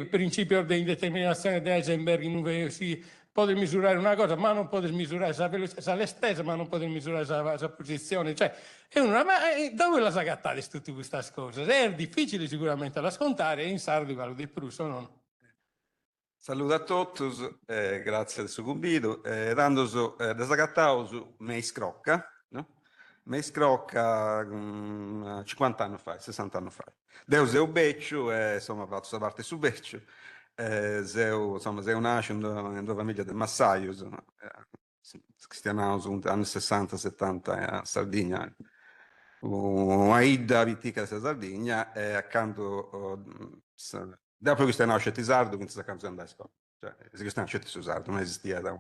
principio di indeterminazione di Heisenberg, dove si può misurare una cosa, ma non può misurare la velocità, la stessa, ma non può misurare la posizione. Cioè, ma dove la sagattare tutte queste cose? È difficile sicuramente da scontare, in sardo vale di più, sono. Saluto a tutti, grazie del suo convito. Dandoso desagattato Meis Crocca, no? Meis Crocca 50 anni fa, 60 anni fa. Deus è un beccio, insomma, fatto questa parte su beccio. Insomma, sei nasce in una famiglia del Massaio, cristianato negli anni 60-70 a Sardegna. Una idea vitica della Sardegna e accanto dopo che nasce a Tisardo, quindi si è andare a scuola. Cioè, si nasce a Tisardo, non esisteva da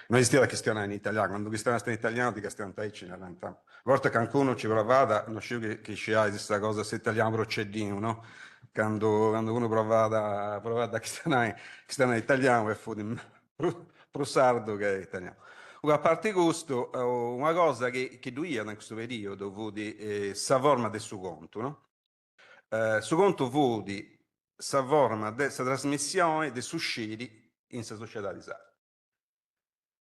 non esiste la questione in italiano, quando questione in italiano ti questione in realtà. A volte che qualcuno ci provava, non so che ci ha questa cosa, se italiano procedino, no? Quando uno provava a questionare in italiano e fu pro sardo che è italiano. A parte questo, una cosa che doia in questo periodo fu di sa forma del suo conto, no? Su conto fu di sa forma della trasmissione dei succedi in sa società di Sardo.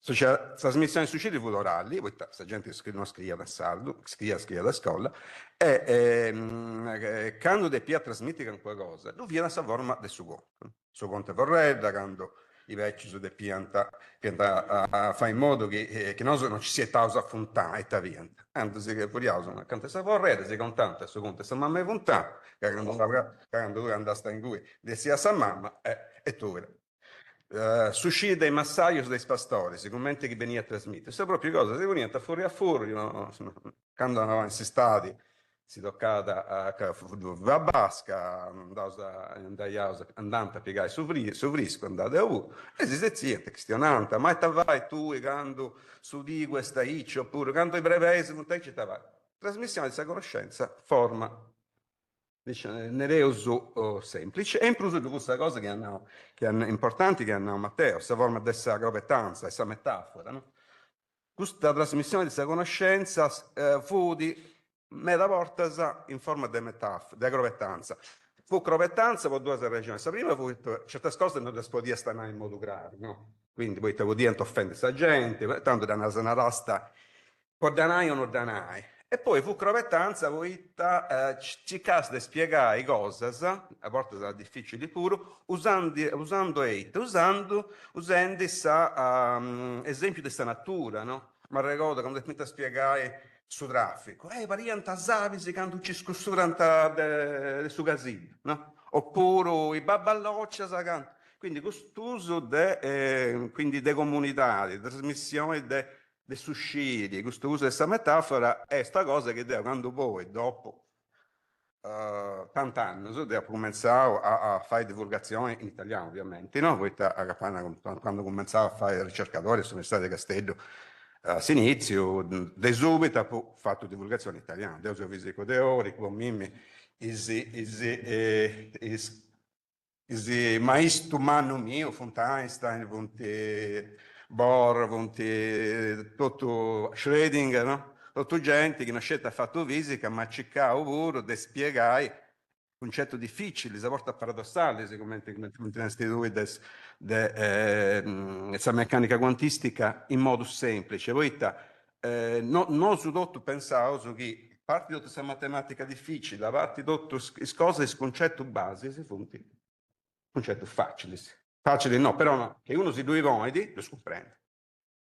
La trasmissione dei succedi fu orali, poi questa gente non scriveva da Sardo, scriveva da scuola, e quando deppia trasmettere qualcosa, lui viene a sa forma del suo conto. Il suo conto è vorredda, quando i vecchi su de pianta a fare in modo che non ci sia pausa a fontana e via. Anzi, che curioso, quando si vorrede, si contanta, su conto sa mamma e fontana, quando lui andasse in cui sia sa mamma, e tu suscita dei massaggi dei pastori, sicuramente che veniva trasmesso. Questa proprio cosa, si veniva fuori a fuori, no? Quando andavano in stadi, si toccava a Basca, andando a piegare su Frisco, andate a U, e si sezia, questionante, ma te vai tu, quando su di questa Ici, oppure quando i brevesi, non te ci vai. Trasmissione di questa conoscenza, forma, nereuso semplice, e in più di questa cosa che hanno importanti, che hanno Matteo, questa forma dessa agropetanza, questa metafora, no? Questa trasmissione di questa conoscenza fu di meda portas in forma di metafora, di agropetanza. Fu agropetanza per due ragioni. La prima fu che certe cose non le podia stare in modo grave, no? Quindi poi te vuoi offendere questa gente, tanto da una rasta, o danai o non danai. E poi fu crovettanza, poi ci casta di spiegare cose, a volte sarà difficile pure, usando esempio di questa natura, no? Ma ricordo quando mi a spiegare su traffico, variante savisi quando ci scusurano su casino, no? Oppure i baballoccia, quindi questo uso de comunitari, de trasmissione de succidi, questo uso di questa metafora è sta cosa che quando poi, dopo tanti anni, ho cominciato a fare divulgazione in italiano, ovviamente, no? Poi quando cominciavo a fare ricercatore sull'Università di Castello, all'inizio, da subito ho fatto divulgazione in italiano, ho fisico teorico, mimmi, maestro umano mio, von Einstein, Bohr, tutto Schrödinger, no? Tutto gente che non ha fatto fisica, ma cercava pure di spiegare concetto difficili, a volte paradossali, come questi due della meccanica quantistica in modo semplice. Poi non su tutto pensavo che parte di questa matematica difficile, parte di tutte le cose, il concetto base, si funti, concetto facile. Facile no, però no, che uno si due vedi, lo comprende.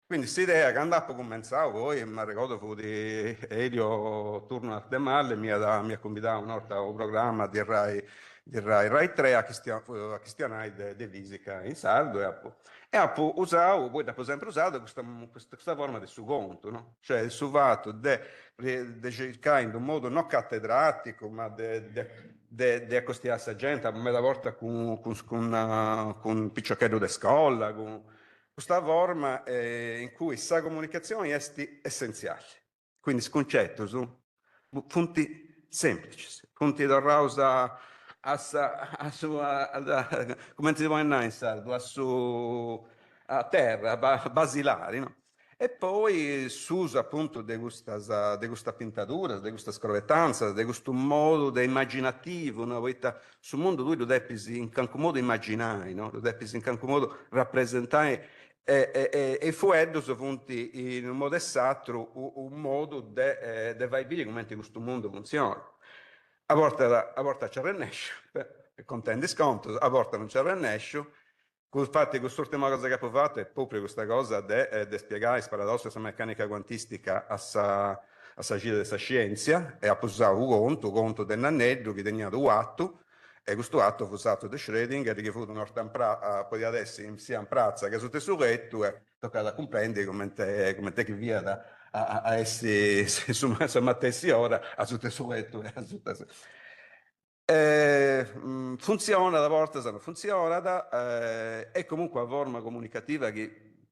Quindi questa idea che andavo a cominciare poi, mi ricordo fu di Elio Turno a Demalle, mi ha convidato una volta a un programma di Rai 3 a questionare di fisica in sardo e ho usato, poi dopo sempre usato questa forma del suo conto, no? Cioè il suo fatto di cercare in un modo non cattedratico, ma di accostarsi a gente, a me la volta con un picciochetto di scuola, con questa forma in cui la comunicazione è essenziale. Quindi il concetto sono punti semplici, punti da rausa come si può dire in sardo, a terra, basilari, no? E poi si usa appunto di questa pintatura, di questa scrovetanza, di questo modo di immaginativo, no? Sul mondo lui lo devi in qualche modo immaginare, no? Lo devi in qualche modo rappresentare e fu eddos funti in un modo esatto un modo di vai via come questo mondo funziona. A volte ci arrennesce, contenti sconto, a volte non ci arrennesce. Infatti quest'ultima cosa che ho fatto è proprio questa cosa di spiegare il paradosso della meccanica quantistica a sa gira della scienza e a usare un conto dell'anello che tenia due atto. E questo atto fu usato da Schrödinger, che fu poi adesso in prazza che su te suretto e tocca comprendere come te che via a essere su Mattessi ora a su te suretto funziona da volta, funziona è comunque una forma comunicativa che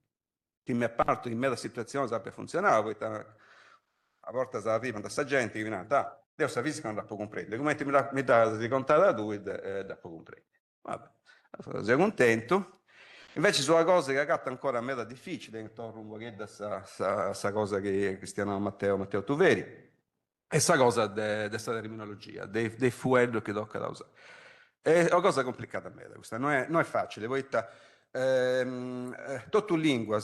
che mi parto in mezza situazione sappia funzionare, poi a volte si arriva da questa gente che viene da Dio sa fisica non la può comprendere, come mi dà di contare da due da può comprendere. Vabbè, sono contento. Invece sono cose che accatto ancora a me da difficile, intorno un po' questa cosa che Cristiano Matteo Tuveri, e questa cosa della terminologia, dei fuelli che tocca da usare. È una cosa complicata a me, questa non è facile, poi tutto lingue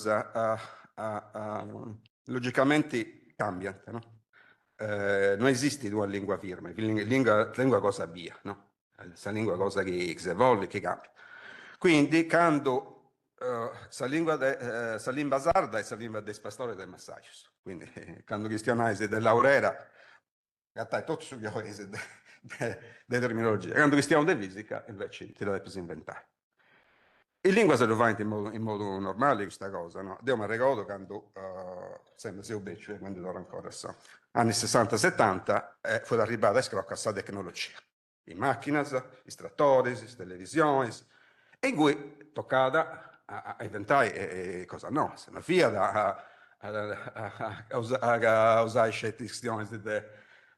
logicamente cambia, no? Non esiste una lingua firme, lingua cosa via, no? Questa lingua è cosa che si evolve, che cambia. Quindi, quando la lingua sarda è la lingua dei pastori e dei massaggi. Quindi, quando cristianese dell'aurera, è tutto sugli paesi delle terminologie. Quando cristiano di fisica, invece, ti deve più inventare. In lingua se lo fa in modo normale questa cosa, no? Io mi ricordo quando, sempre se ho beccio, quando ero ancora, anni 60-70, fu arrivata a scrocca questa tecnologia. Le macchine, i trattori, le televisioni, e in cui toccava a inventare cosa no, se non fia a usare le questioni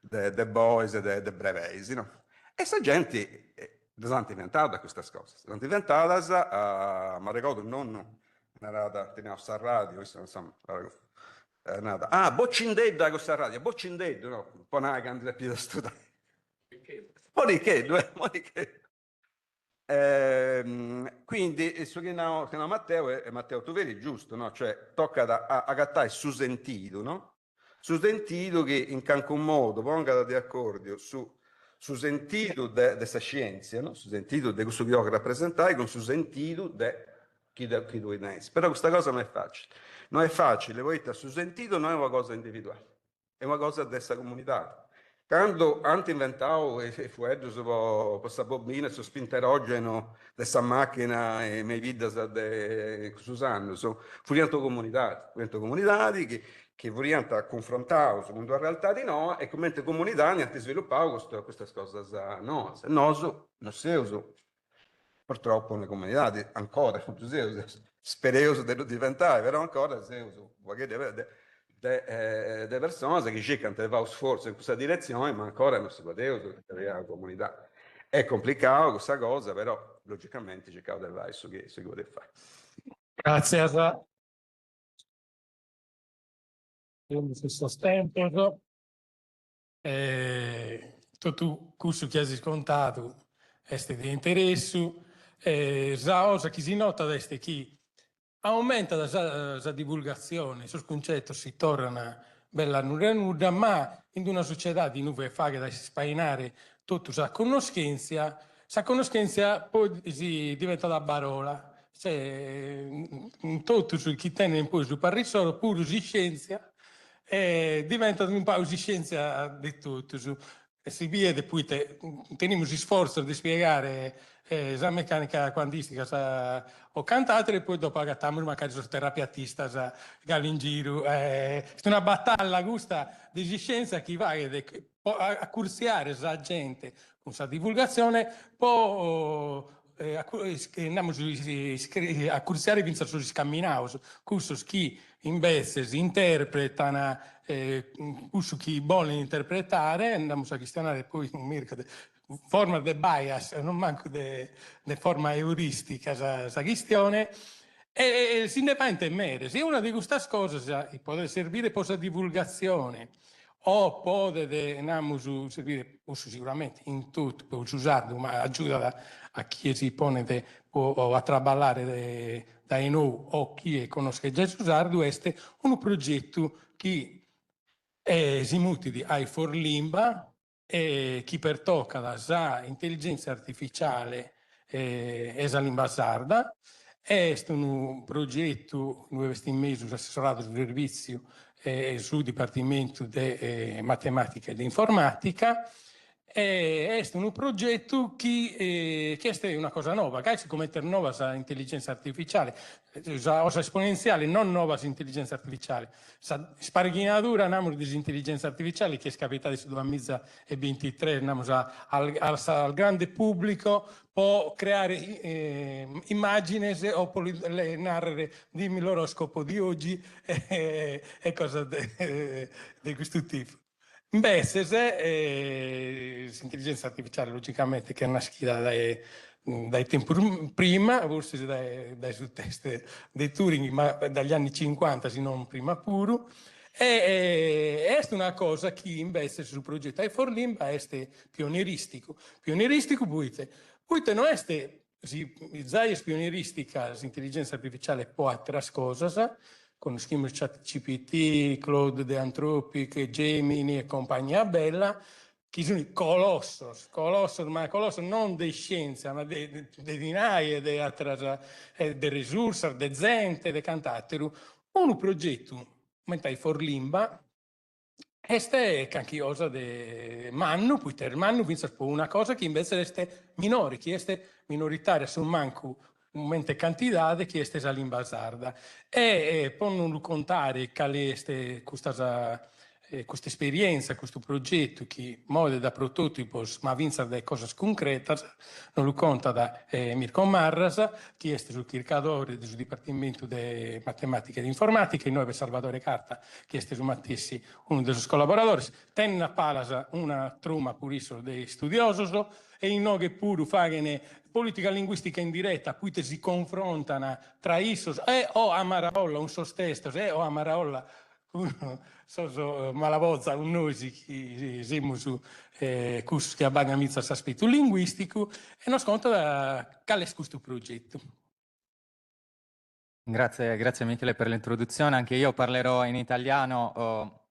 dei boys e dei brevesi, no? E questa gente sono inventata queste cose, sono inventate, mi ricordo il nonno, teniamo questa radio, insomma, boccindedda questa radio, boccindedda, no? Un po' una candida più da studiare. Monicheddu. Quindi il suo chiama Matteo e Matteo Tuveri, giusto, no? Cioè tocca a gattare su sentito, no? Su sentito che in qualche modo ponga di accordo su sentito dessa scienza, no? Su sentito di questo che io rappresentai con su sentito di chi tu inesi. Però questa cosa non è facile. Non è facile, poi su sentito non è una cosa individuale, è una cosa dessa comunità. Quando hanno inventato i fueggi su questa bobina, su spinterogeno, questa macchina e mi vide di Susanno, furono comunità che vogliano confrontare secondo la realtà di noi e come comunità hanno sviluppato queste cose no, non si usa purtroppo nelle comunità ancora, spero di non diventare, però ancora si usa delle persone che cercano di fare sforzo in questa direzione, ma ancora non si può usare la comunità. È complicato questa cosa, però logicamente cercavo di fare su che si può fare. Grazie a questo tempo. Tutto questo che hai scontato è di interesse. La cosa che si nota è che aumenta la divulgazione, sul concetto si torna bella nuda, ma in una società di nuove faghe da spainare tutta la conoscenza poi si diventa da parola. Cioè, tutto su chi tiene poi su parrisolo, pure di scienza, diventa un po' di scienza di tutto. E si vede poi teniamo sforzo di spiegare la meccanica quantistica ho cantato e poi dopo agattiamo magari sul terapeutista in giro. È una battaglia questa di scienza che va a cursiare la gente con questa divulgazione, poi andiamo a cursiare vince sugli scamminaus, questo chi invece si interpretano, questo chi vuole interpretare, andiamo a questionare poi un mercato forma di bias, non manco di forma euristica questa questione, e si ne va in temere. Se una di queste cose può servire per la divulgazione, o può servire sicuramente in tutto, per usarlo, ma aiuta a chi si pone a traballare dai noi o chi conosce già usarlo, è un progetto che si mutili ai Forlimba, e chi pertocca la intelligenza artificiale e la lingua sarda. È un progetto che investimento assessorato sul servizio sul Dipartimento di Matematica ed Informatica, è un progetto che è una cosa nuova, che si commette nuova intelligenza artificiale, cosa esponenziale, non nuova intelligenza artificiale. Sparghinatura andiamo di intelligenza artificiale che è capitata su 2023, andiamo al grande pubblico, può creare immagini o narrare, dimmi l'oroscopo di oggi e cose di questo tipo. Invece, l'intelligenza artificiale, logicamente, che è una scheda dai tempi prima, forse dai sul test di Turing, ma dagli anni 50, se non prima pure, è una cosa che invece sul progetto iForLimba è pionieristico. Pionieristico, poi non è sì, già è pionieristica l'intelligenza artificiale può altre cose, conosciamo ChatGPT, Claude de Anthropic, Gemini e compagnia bella, che sono i colossos, ma colossos non di scienza, ma di dinai, di risorse, di gente, di cantatero. Un progetto, mentre ForLimba, è canchiosa di Mannu, poi ter Mannu pensa per una cosa che invece è minore, che è minoritaria, sul manco un mente quantità che è la lingua sarda. E poi non contare che questa esperienza, questo progetto che muove da prototipos ma vince da cose concrete, non lo conta da Mirko Marras, che è sul Kircadore del Dipartimento di Matematica e di Informatica, e noi per Salvatore Carta, che è su Mattissi, uno dei suoi collaboratori, tenna palasa una truma purisso dei studiosi, e in noi pure fanno politica linguistica in diretta, poi si confrontano tra issos o a Maraolla un sostesto o a Maraolla malavozza un noi che siamo su curso che abbiamo iniziato aspetto linguistico e non sconta da qual è questo progetto. Grazie Michele per l'introduzione. Anche io parlerò in italiano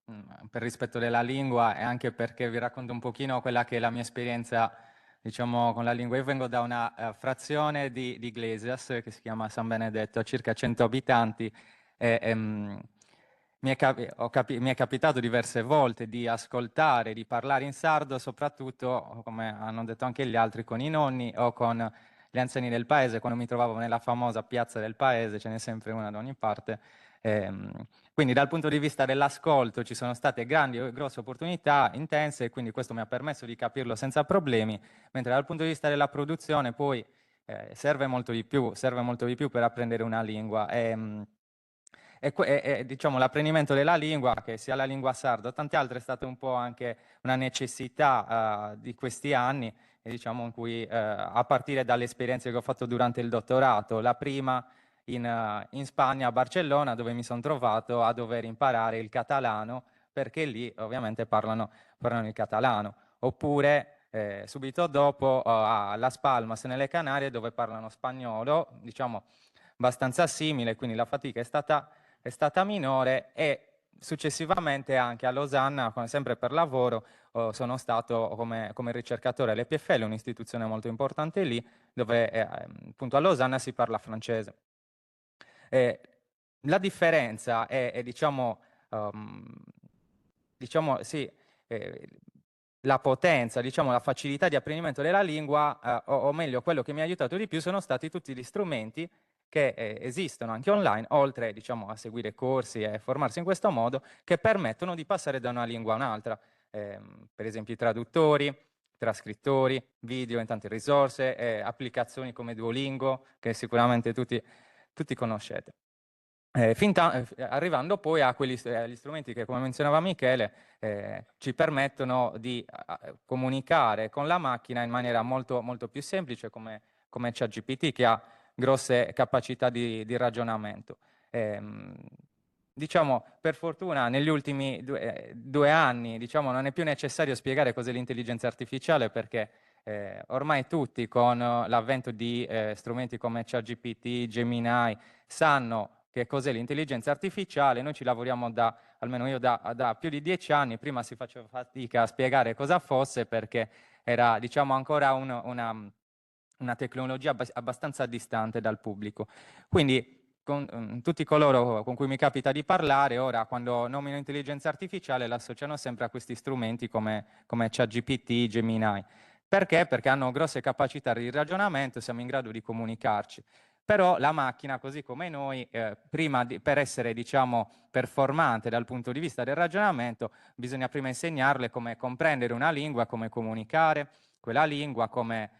per rispetto della lingua e anche perché vi racconto un pochino quella che è la mia esperienza, diciamo, con la lingua. Io vengo da una frazione di Iglesias che si chiama San Benedetto, ha circa 100 abitanti. Mi è capitato diverse volte di ascoltare, di parlare in sardo, soprattutto, come hanno detto anche gli altri, con i nonni o con gli anziani del paese, quando mi trovavo nella famosa piazza del paese, ce n'è sempre una da ogni parte. Quindi dal punto di vista dell'ascolto ci sono state grosse opportunità, intense, e quindi questo mi ha permesso di capirlo senza problemi, mentre dal punto di vista della produzione poi serve molto di più per apprendere una lingua. Diciamo, l'apprendimento della lingua, che sia la lingua sarda o tante altre, è stata un po' anche una necessità di questi anni, diciamo, in cui a partire dalle esperienze che ho fatto durante il dottorato, la prima in Spagna, a Barcellona, dove mi sono trovato a dover imparare il catalano, perché lì ovviamente parlano il catalano, oppure subito dopo a Las Palmas nelle Canarie, dove parlano spagnolo, diciamo abbastanza simile, quindi la fatica è stata minore, e successivamente anche a Losanna, sempre per lavoro, sono stato come ricercatore all'EPFL, un'istituzione molto importante lì, dove appunto a Losanna si parla francese. La differenza è diciamo, sì, la potenza, diciamo, la facilità di apprendimento della lingua, o meglio, quello che mi ha aiutato di più sono stati tutti gli strumenti che esistono anche online, oltre, diciamo, a seguire corsi e formarsi in questo modo, che permettono di passare da una lingua a un'altra. Per esempio i traduttori, trascrittori, video in tante risorse, applicazioni come Duolingo, che sicuramente tutti conoscete. Arrivando poi a agli strumenti che, come menzionava Michele, ci permettono di comunicare con la macchina in maniera molto, molto più semplice, come ChatGPT, che ha grosse capacità di ragionamento. Diciamo, per fortuna negli ultimi due anni, diciamo, non è più necessario spiegare cos'è l'intelligenza artificiale, perché ormai tutti, con l'avvento di strumenti come ChatGPT, Gemini, sanno che cos'è l'intelligenza artificiale. Noi ci lavoriamo almeno io da più di 10 anni. Prima si faceva fatica a spiegare cosa fosse, perché era, diciamo, ancora una tecnologia abbastanza distante dal pubblico. Quindi con tutti coloro con cui mi capita di parlare, ora quando nomino intelligenza artificiale l'associano sempre a questi strumenti come ChatGPT, Gemini. Perché? Perché hanno grosse capacità di ragionamento, siamo in grado di comunicarci. Però la macchina, così come noi, per essere, diciamo, performante dal punto di vista del ragionamento, bisogna prima insegnarle come comprendere una lingua, come comunicare quella lingua, come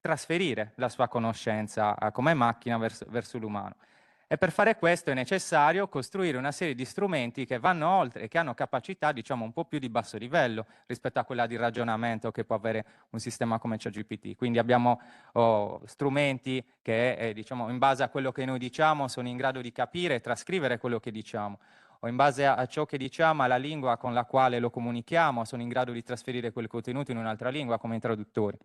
trasferire la sua conoscenza come macchina verso l'umano. E per fare questo è necessario costruire una serie di strumenti che vanno oltre e che hanno capacità, diciamo, un po' più di basso livello rispetto a quella di ragionamento che può avere un sistema come ChatGPT. Quindi abbiamo strumenti che, diciamo, in base a quello che noi diciamo, sono in grado di capire e trascrivere quello che diciamo, o in base a ciò che diciamo, alla lingua con la quale lo comunichiamo, sono in grado di trasferire quel contenuto in un'altra lingua come i traduttori.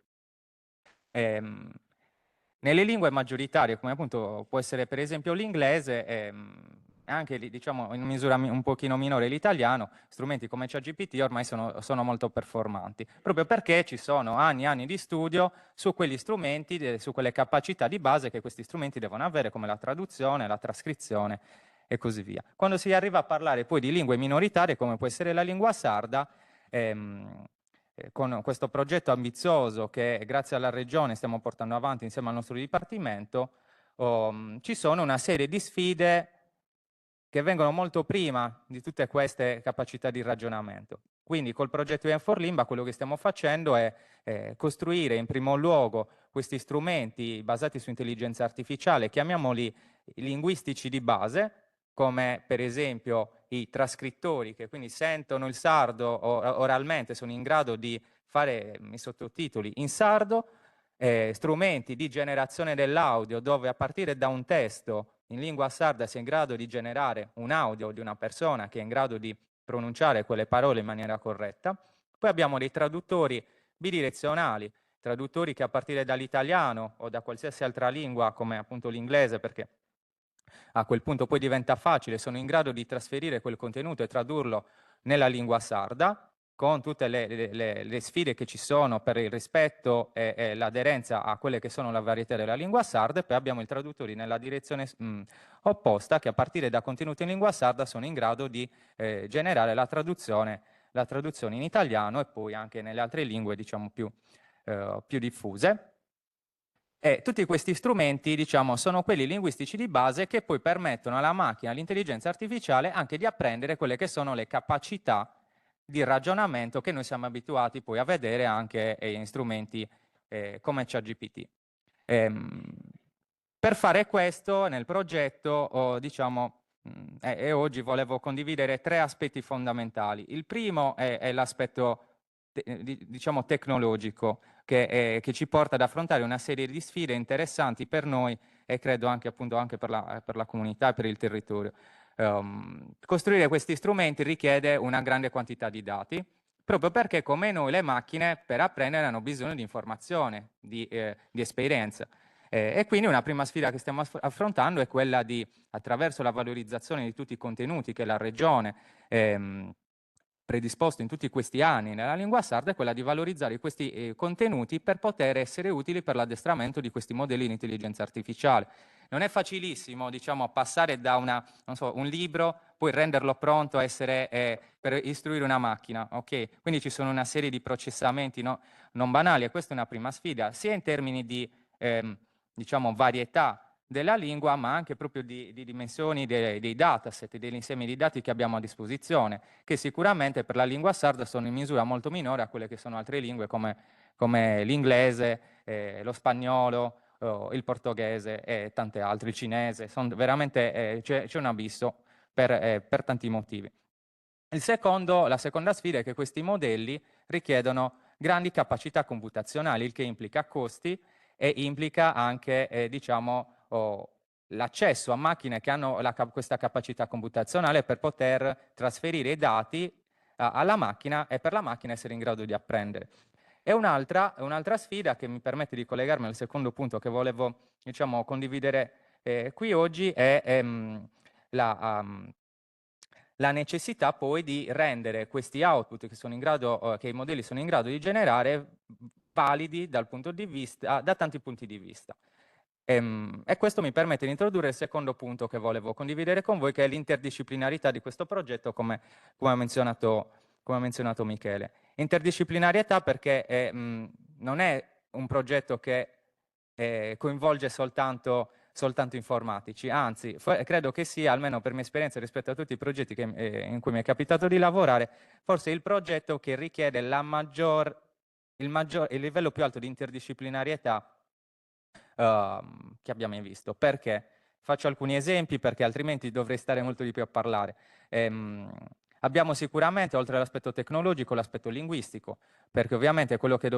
Nelle lingue maggioritarie, come appunto può essere per esempio l'inglese, anche diciamo in misura un pochino minore l'italiano, strumenti come ChatGPT ormai sono molto performanti, proprio perché ci sono anni e anni di studio su quegli strumenti, su quelle capacità di base che questi strumenti devono avere, come la traduzione, la trascrizione e così via. Quando si arriva a parlare poi di lingue minoritarie, come può essere la lingua sarda, con questo progetto ambizioso che grazie alla Regione stiamo portando avanti insieme al nostro Dipartimento, ci sono una serie di sfide che vengono molto prima di tutte queste capacità di ragionamento. Quindi col progetto IAM for Limba quello che stiamo facendo è costruire in primo luogo questi strumenti basati su intelligenza artificiale, chiamiamoli linguistici di base, come per esempio i trascrittori che quindi sentono il sardo oralmente, sono in grado di fare i sottotitoli in sardo, strumenti di generazione dell'audio dove a partire da un testo in lingua sarda si è in grado di generare un audio di una persona che è in grado di pronunciare quelle parole in maniera corretta. Poi abbiamo dei traduttori bidirezionali, traduttori che a partire dall'italiano o da qualsiasi altra lingua come appunto l'inglese, perché a quel punto poi diventa facile, sono in grado di trasferire quel contenuto e tradurlo nella lingua sarda, con tutte le sfide che ci sono per il rispetto e l'aderenza a quelle che sono le varietà della lingua sarda, e poi abbiamo i traduttori nella direzione opposta, che a partire da contenuti in lingua sarda sono in grado di generare la traduzione in italiano e poi anche nelle altre lingue, diciamo, più diffuse. E tutti questi strumenti, diciamo, sono quelli linguistici di base che poi permettono alla macchina, all'intelligenza artificiale, anche di apprendere quelle che sono le capacità di ragionamento che noi siamo abituati poi a vedere anche in strumenti come ChatGPT. Per fare questo nel progetto, diciamo, oggi volevo condividere 3 aspetti fondamentali. Il primo è l'aspetto diciamo tecnologico che ci porta ad affrontare una serie di sfide interessanti per noi e credo anche appunto anche per la comunità e per il territorio. Costruire questi strumenti richiede una grande quantità di dati, proprio perché come noi le macchine per apprendere hanno bisogno di informazione, di esperienza. E quindi una prima sfida che stiamo affrontando è quella di, attraverso la valorizzazione di tutti i contenuti che la Regione predisposto in tutti questi anni nella lingua sarda, è quella di valorizzare questi contenuti per poter essere utili per l'addestramento di questi modelli di intelligenza artificiale. Non è facilissimo, diciamo, passare da un libro, poi renderlo pronto a essere per istruire una macchina, ok? Quindi ci sono una serie di processamenti non banali e questa è una prima sfida, sia in termini di diciamo, varietà della lingua, ma anche proprio di dimensioni dei dataset, degli insiemi di dati che abbiamo a disposizione, che sicuramente per la lingua sarda sono in misura molto minore a quelle che sono altre lingue come l'inglese, lo spagnolo, il portoghese e tante altre, il cinese. Veramente c'è un abisso per tanti motivi. La seconda sfida è che questi modelli richiedono grandi capacità computazionali, il che implica costi e implica anche, diciamo, l'accesso a macchine che hanno questa capacità computazionale per poter trasferire i dati alla macchina e per la macchina essere in grado di apprendere. E un'altra sfida che mi permette di collegarmi al secondo punto che volevo, diciamo, condividere qui oggi è la necessità poi di rendere questi output che i modelli sono in grado di generare validi da tanti punti di vista. E questo mi permette di introdurre il secondo punto che volevo condividere con voi, che è l'interdisciplinarità di questo progetto, come ha menzionato Michele. Interdisciplinarietà perché non è un progetto che coinvolge soltanto informatici, anzi credo che sia, almeno per mia esperienza rispetto a tutti i progetti in cui mi è capitato di lavorare, forse il progetto che richiede il livello più alto di interdisciplinarietà che abbiamo visto. Perché? Faccio alcuni esempi perché altrimenti dovrei stare molto di più a parlare. Abbiamo sicuramente, oltre all'aspetto tecnologico, l'aspetto linguistico, perché ovviamente quello che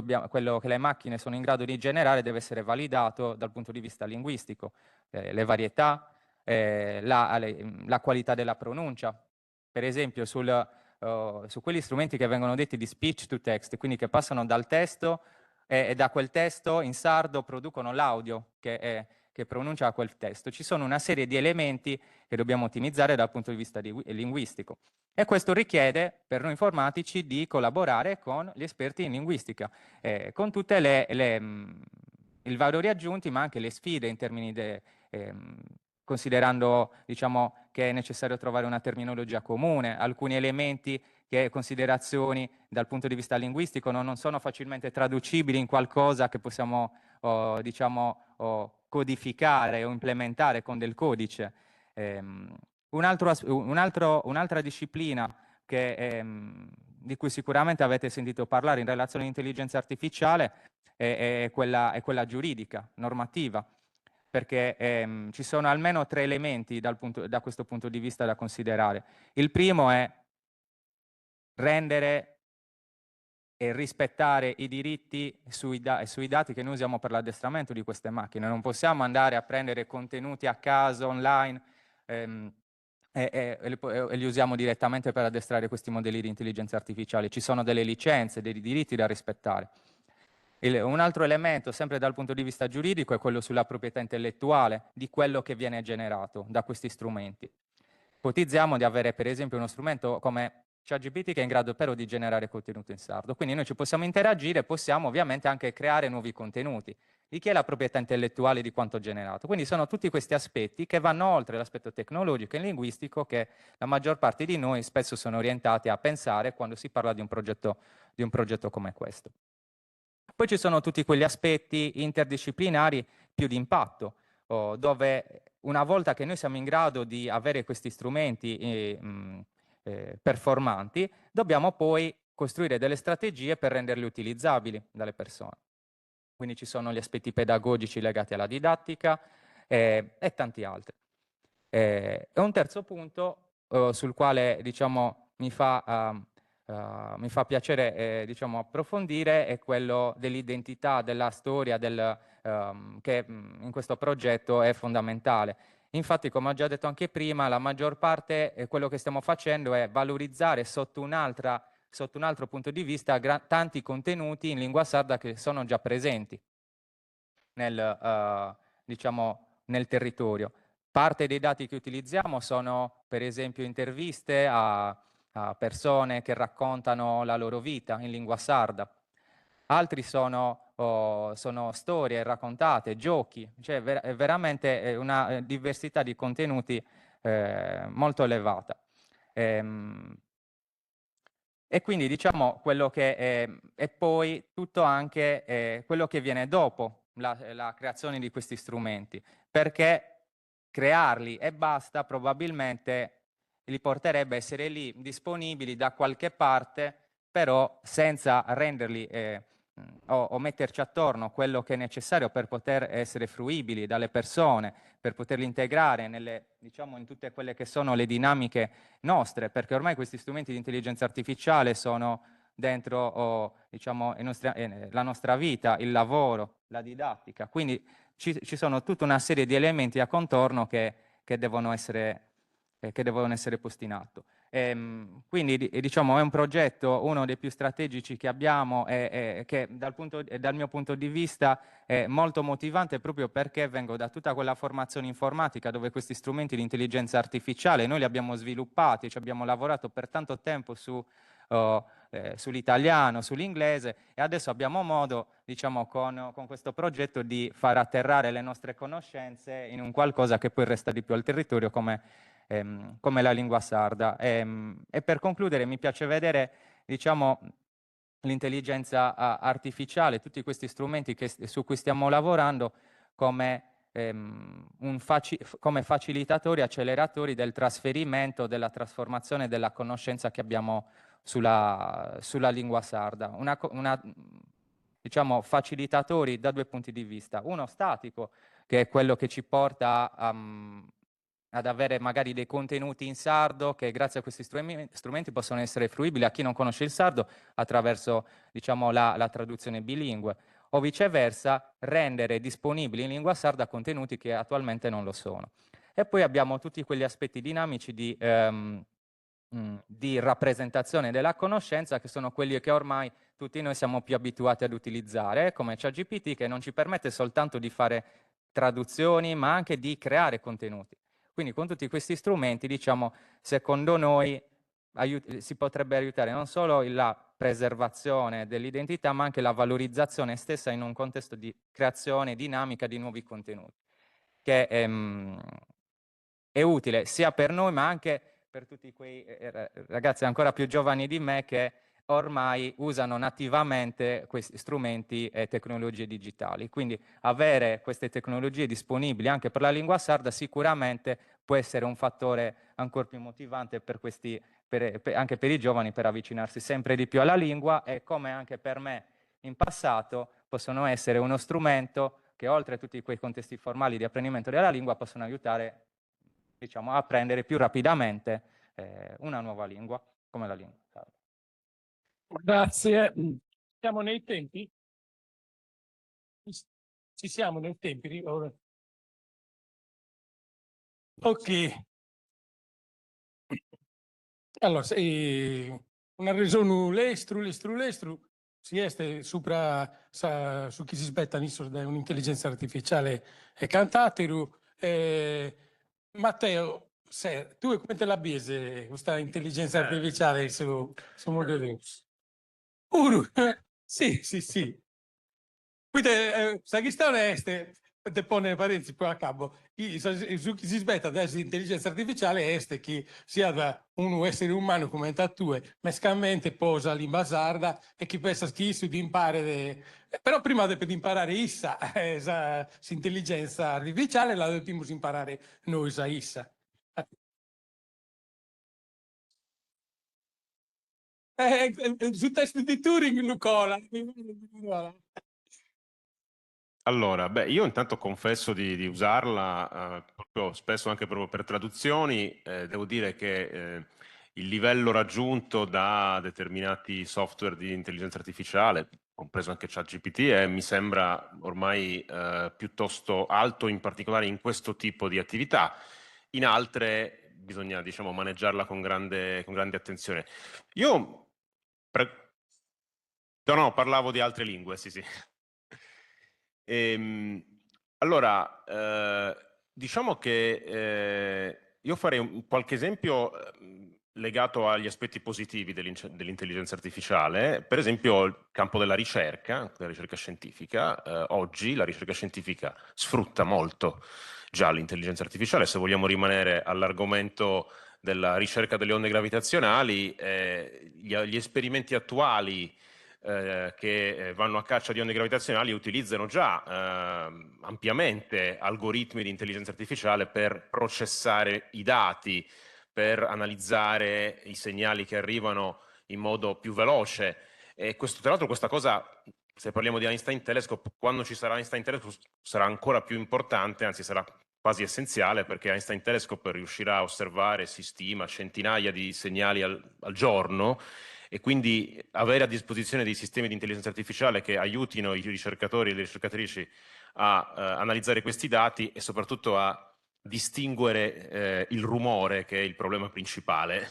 le macchine sono in grado di generare deve essere validato dal punto di vista linguistico, le varietà, la qualità della pronuncia. Per esempio su quegli strumenti che vengono detti di speech to text, quindi che passano dal testo e da quel testo in sardo producono l'audio che pronuncia quel testo. Ci sono una serie di elementi che dobbiamo ottimizzare dal punto di vista linguistico. E questo richiede per noi informatici di collaborare con gli esperti in linguistica, con tutte i valori aggiunti, ma anche le sfide in termini considerando, diciamo, che è necessario trovare una terminologia comune, alcuni elementi considerazioni dal punto di vista linguistico non sono facilmente traducibili in qualcosa che possiamo, codificare o implementare con del codice. Un'altra disciplina di cui sicuramente avete sentito parlare in relazione all'intelligenza artificiale è quella giuridica, normativa, perché ci sono almeno 3 elementi da questo punto di vista da considerare. Il primo è rendere e rispettare i diritti sui dati che noi usiamo per l'addestramento di queste macchine. Non possiamo andare a prendere contenuti a caso online e li usiamo direttamente per addestrare questi modelli di intelligenza artificiale. Ci sono delle licenze, dei diritti da rispettare. Un altro elemento, sempre dal punto di vista giuridico, è quello sulla proprietà intellettuale di quello che viene generato da questi strumenti. Ipotizziamo di avere per esempio uno strumento come ChatGPT che è in grado però di generare contenuto in sardo, quindi noi ci possiamo interagire, possiamo ovviamente anche creare nuovi contenuti. Di chi è la proprietà intellettuale di quanto generato? Quindi sono tutti questi aspetti che vanno oltre l'aspetto tecnologico e linguistico che la maggior parte di noi spesso sono orientati a pensare quando si parla di un progetto come questo. Poi ci sono tutti quegli aspetti interdisciplinari più di impatto, dove una volta che noi siamo in grado di avere questi strumenti performanti, dobbiamo poi costruire delle strategie per renderli utilizzabili dalle persone. Quindi ci sono gli aspetti pedagogici legati alla didattica e tanti altri. E un terzo punto sul quale diciamo, mi fa piacere diciamo, approfondire è quello dell'identità, della storia che in questo progetto è fondamentale. Infatti, come ho già detto anche prima, la maggior parte quello che stiamo facendo è valorizzare sotto un altro punto di vista tanti contenuti in lingua sarda che sono già presenti diciamo, nel territorio. Parte dei dati che utilizziamo sono per esempio interviste a persone che raccontano la loro vita in lingua sarda. Altri sono storie raccontate, giochi, cioè è veramente una diversità di contenuti molto elevata. E quindi diciamo quello che è poi tutto anche quello che viene dopo la creazione di questi strumenti, perché crearli e basta probabilmente li porterebbe a essere lì disponibili da qualche parte, però senza renderli o metterci attorno quello che è necessario per poter essere fruibili dalle persone, per poterli integrare diciamo, in tutte quelle che sono le dinamiche nostre, perché ormai questi strumenti di intelligenza artificiale sono dentro diciamo, la nostra vita, il lavoro, la didattica, quindi ci sono tutta una serie di elementi a contorno che devono essere posti in atto. Quindi diciamo, è un progetto, uno dei più strategici che abbiamo e che dal mio punto di vista è molto motivante proprio perché vengo da tutta quella formazione informatica dove questi strumenti di intelligenza artificiale noi li abbiamo sviluppati, ci abbiamo lavorato per tanto tempo su sull'italiano, sull'inglese, e adesso abbiamo modo, diciamo, con questo progetto di far atterrare le nostre conoscenze in un qualcosa che poi resta di più al territorio come la lingua sarda. E per concludere mi piace vedere, diciamo, l'intelligenza artificiale, tutti questi strumenti su cui stiamo lavorando come come facilitatori, acceleratori del trasferimento, della trasformazione della conoscenza che abbiamo sulla lingua sarda. Diciamo, facilitatori da due punti di vista. Uno statico, che è quello che ci porta ad avere magari dei contenuti in sardo che grazie a questi strumenti possono essere fruibili a chi non conosce il sardo attraverso, diciamo, la traduzione bilingue, o viceversa rendere disponibili in lingua sarda contenuti che attualmente non lo sono. E poi abbiamo tutti quegli aspetti dinamici di rappresentazione della conoscenza, che sono quelli che ormai tutti noi siamo più abituati ad utilizzare, come ChatGPT, che non ci permette soltanto di fare traduzioni, ma anche di creare contenuti. Quindi con tutti questi strumenti, diciamo, secondo noi si potrebbe aiutare non solo la preservazione dell'identità, ma anche la valorizzazione stessa in un contesto di creazione dinamica di nuovi contenuti, che è utile sia per noi, ma anche per tutti quei ragazzi ancora più giovani di me che ormai usano nativamente questi strumenti e tecnologie digitali. Quindi avere queste tecnologie disponibili anche per la lingua sarda sicuramente può essere un fattore ancora più motivante per anche per i giovani, per avvicinarsi sempre di più alla lingua, e come anche per me in passato possono essere uno strumento che, oltre a tutti quei contesti formali di apprendimento della lingua, possono aiutare, diciamo, a apprendere più rapidamente una nuova lingua come la lingua sarda. Grazie. Siamo nei tempi? Ci siamo nei tempi? Ok. Allora, una regione l'estru, si este supra su chi si spetta nisso da un'intelligenza artificiale e cantateru. Matteo, tu come te la biese questa intelligenza artificiale su modello? Sì. Quindi, questa questione te pone parentesi poi a capo. Su chi si spetta adesso l'intelligenza artificiale è che sia da un essere umano come tu, mescamente posa lingua sarda e chi pensa che di imparare. Però prima di imparare issa, intelligenza artificiale, la dobbiamo imparare noi a issa. Sul test di Turing, Lucola. Allora, beh, io intanto confesso di usarla proprio spesso anche proprio per traduzioni. Devo dire che il livello raggiunto da determinati software di intelligenza artificiale, compreso anche ChatGPT, mi sembra ormai piuttosto alto, in particolare in questo tipo di attività. In altre bisogna, diciamo, maneggiarla con grande attenzione. Io no, parlavo di altre lingue, sì. Allora, diciamo che io farei qualche esempio legato agli aspetti positivi dell'intelligenza artificiale. Per esempio il campo della ricerca scientifica. Oggi la ricerca scientifica sfrutta molto già l'intelligenza artificiale. Se vogliamo rimanere all'argomento della ricerca delle onde gravitazionali, gli esperimenti attuali che vanno a caccia di onde gravitazionali utilizzano già ampiamente algoritmi di intelligenza artificiale per processare i dati, per analizzare i segnali che arrivano in modo più veloce. E tra l'altro questa cosa, se parliamo di Einstein Telescope, quando ci sarà Einstein Telescope sarà ancora più importante, anzi sarà quasi essenziale, perché Einstein Telescope riuscirà a osservare, si stima, centinaia di segnali al giorno, e quindi avere a disposizione dei sistemi di intelligenza artificiale che aiutino i ricercatori e le ricercatrici a analizzare questi dati e soprattutto a distinguere il rumore, che è il problema principale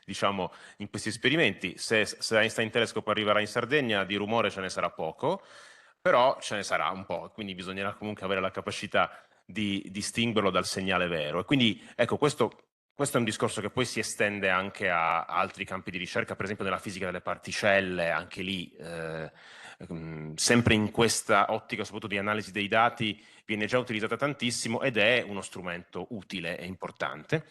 diciamo in questi esperimenti. Se Einstein Telescope arriverà in Sardegna, di rumore ce ne sarà poco, però ce ne sarà un po', quindi bisognerà comunque avere la capacità di distinguerlo dal segnale vero. E quindi ecco, questo questo è un discorso che poi si estende anche a altri campi di ricerca, per esempio nella fisica delle particelle, anche lì, sempre in questa ottica soprattutto di analisi dei dati, viene già utilizzata tantissimo ed è uno strumento utile e importante.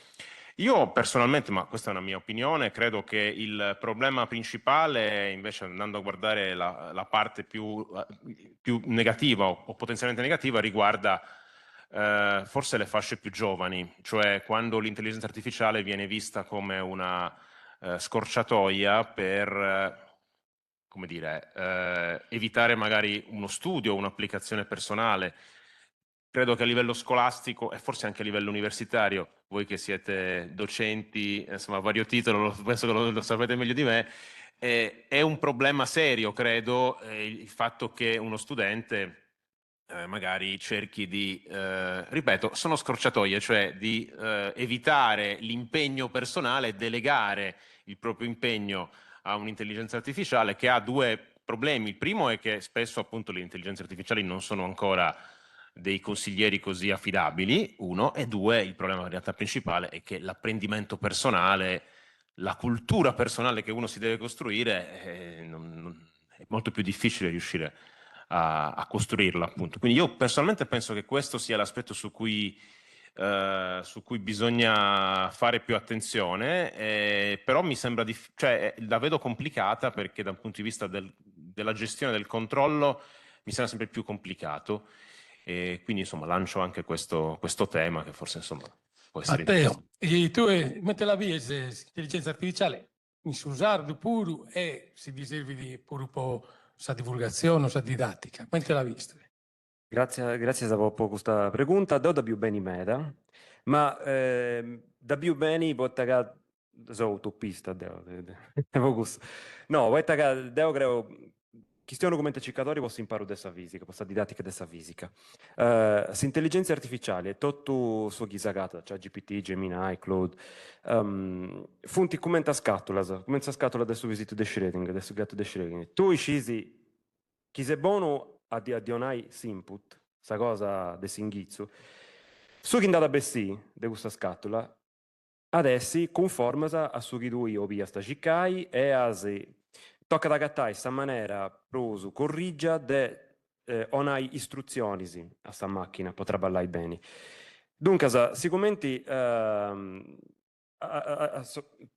Io personalmente, ma questa è una mia opinione, credo che il problema principale, invece andando a guardare la parte più negativa o potenzialmente negativa, riguarda forse le fasce più giovani, cioè quando l'intelligenza artificiale viene vista come una scorciatoia per come dire, evitare magari uno studio, un'applicazione personale. Credo che a livello scolastico e forse anche a livello universitario, voi che siete docenti, insomma, a vario titolo, penso che lo sapete meglio di me, è un problema serio, credo, il fatto che uno studente magari cerchi di, ripeto, sono scorciatoie, cioè di evitare l'impegno personale e delegare il proprio impegno a un'intelligenza artificiale che ha due problemi. Il primo è che spesso appunto le intelligenze artificiali non sono ancora dei consiglieri così affidabili, uno, e due, il problema in realtà principale è che l'apprendimento personale, la cultura personale che uno si deve costruire è molto più difficile riuscire a costruirla, appunto. Quindi io personalmente penso che questo sia l'aspetto su cui bisogna fare più attenzione, però mi sembra cioè, la vedo complicata perché dal punto di vista della gestione del controllo mi sembra sempre più complicato. E quindi insomma lancio anche questo tema che forse insomma può essere Matteo, e tu mentre la intelligenza artificiale in si usare pure e si diservi pure un po' sa divulgazione, sa didattica, mentre la viste? Grazie per questa pregunta. Do da più bene meda, ma da più bene botta sono utopista, no, botta devo creo questione come cercatori posso imparare dessa fisica, possa didattica dessa fisica. Se intelligenza artificiale, tutto su chisagata, cioè GPT, Gemini, Claude, funti come a scatola adesso visito de Schrödinger, adesso gatto de Schrödinger. Tu scisi chi se buono a dionai input, sta cosa de singhizzo, su chi andata a bessi de questa scatola, adesso conformasa a su chi dui o via sta cicai e a se tocca da gattare in questa maniera prosu corrigia de onai istruzioni a sta macchina, potrà ballare bene. Dunque, sicuramente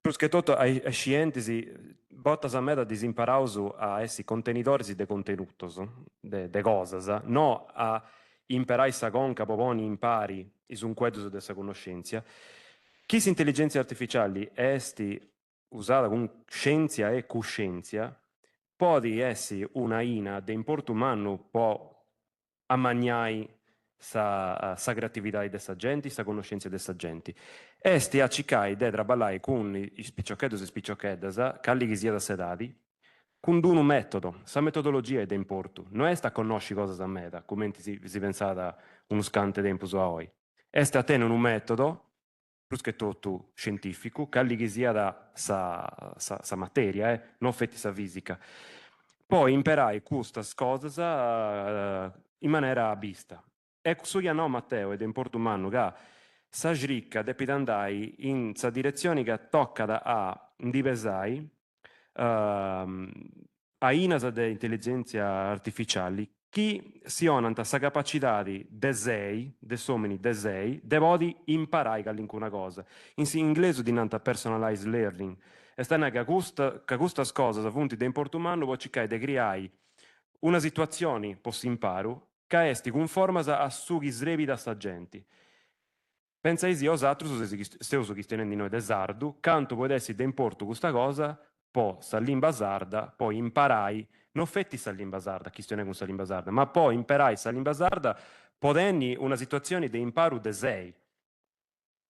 più che tutto ai scienziati bottas a me da disimparausu a essi contenitori de contenutos, de cosas, no a imparare sa conca poponi impari is un quedus dessa conoscenza. Chi si intelligenza artificiali esti usata con scienza e coscienza, può essere una ina de importo umano può ammagnai sa creatività di questa gente, sa conoscenza di questa gente. Esti a cicai de traballai con i spicciocchedos e spicciocchedas, calli che sia da sedati, con un metodo, sa metodologia è de importo. Non è sta conosci cosa a meta, come si pensava uno scante tempo su a oi. Este a te un metodo, più che tutto scientifico, calli che sia da sa materia, non fetti sa fisica. Poi imparai queste cose in maniera vista. E su che no, Matteo, ed è importo umano, che sa ricca deve andare in sa direzione che tocca da a indivesai a inas de intelligenza artificiali chi si onanta sa capacità di desei, de someni desei, de podi imparare qualcuna cosa. In inglese dinanta personalized learning. E sta che queste cose, appunto, de importo umano, può cercare di creare una situazione, posso imparo, che esti conformasa a su chi srevi da sta gente. Pensa io osatru se uso chi stiano di noi de sardu, canto può essere de importo questa cosa, poi sa limba sarda, poi imparai, non fetti sa limba sarda, chi stiano con sa limba sarda, ma poi imparai sa limba sarda, potenni una situazione di imparo de sei.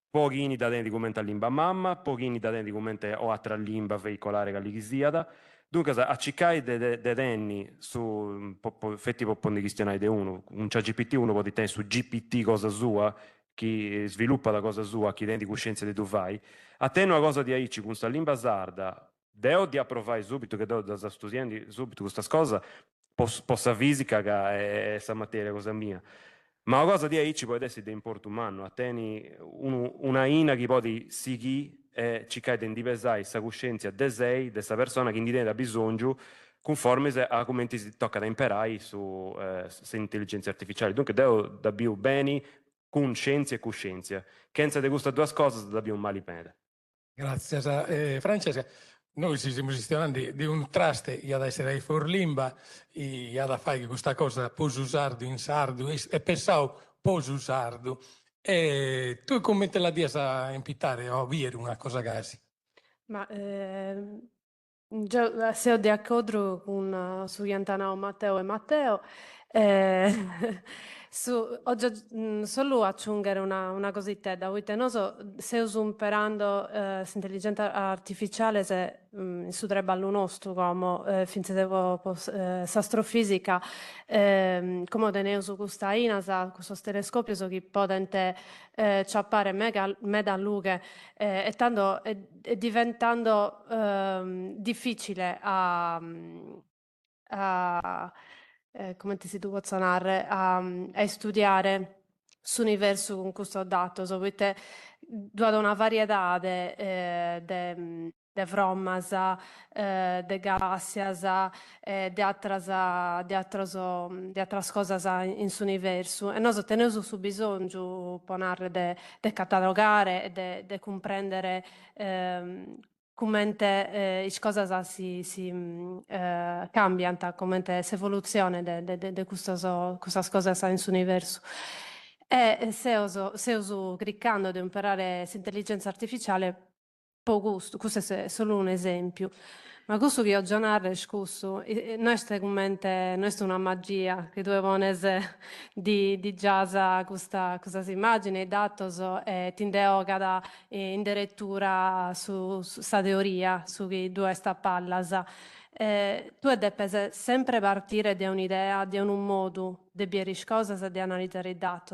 Pochini da dentro commenta limba mamma, pochini da dentro commenta o altra limba veicolare che li siada. Dunque, a cicai de denni su fetti poppondi cristianai de uno, un ChatGPT uno può dire su GPT cosa sua, chi sviluppa la cosa sua, chi denti coscienza di tu fai. A te una cosa di aici con sta limba sarda, deo di approvare subito, che devo da studiare subito questa cosa, possa fisica che è questa materia, cosa mia. Ma la cosa di aí ci può essere di importo umano, a teni una ina che poi sighi e ci cade in diversai questa coscienza de sei, questa persona che indica bisogno conforme a come si tocca da imparare su intelligenza artificiale. Dunque devo da più bene con scienza e coscienza. Che se di queste due cose da più male pene. Grazie, Francesca. Noi ci stiamo gestionando di un traste, io da essere Forlimba, io da fare questa cosa, posso usarlo in sardo, e pensavo, posso usarlo. E tu come te la dici a impitare o dire una cosa così? Ma già, se ho di accordo con su Iantanao Matteo e Matteo, eh, ho già solo aggiungere una cosetta da voi tenoso, se uso imparando l'intelligenza artificiale se su trebballo nostro come finché devo astrofisica come tenevo su questa inasa questo telescopio so che potente ciappare mega lughe e tanto è diventando difficile come ti si può narrare a studiare sull'universo con questo dato, so perché da una varietà de frommas, de galáxias, de atras cosas in s'universo. E noi teniamo su bisogno de catalogare e de comprendere come le cose si cambiano, come si evoluzione de queste cose in s'universo. E se uso cliccando di imparare l'intelligenza artificiale, po' gusto, questo è solo un esempio. Ma questo che ho già narrato, questo, non è una magia che due vonese di jazz questa immagine, datos e tindeo cada in direttura su sta teoria, su che due sta pallas. Tu devi sempre partire da un'idea, da un modo di vedere le cose e di analizzare i dati.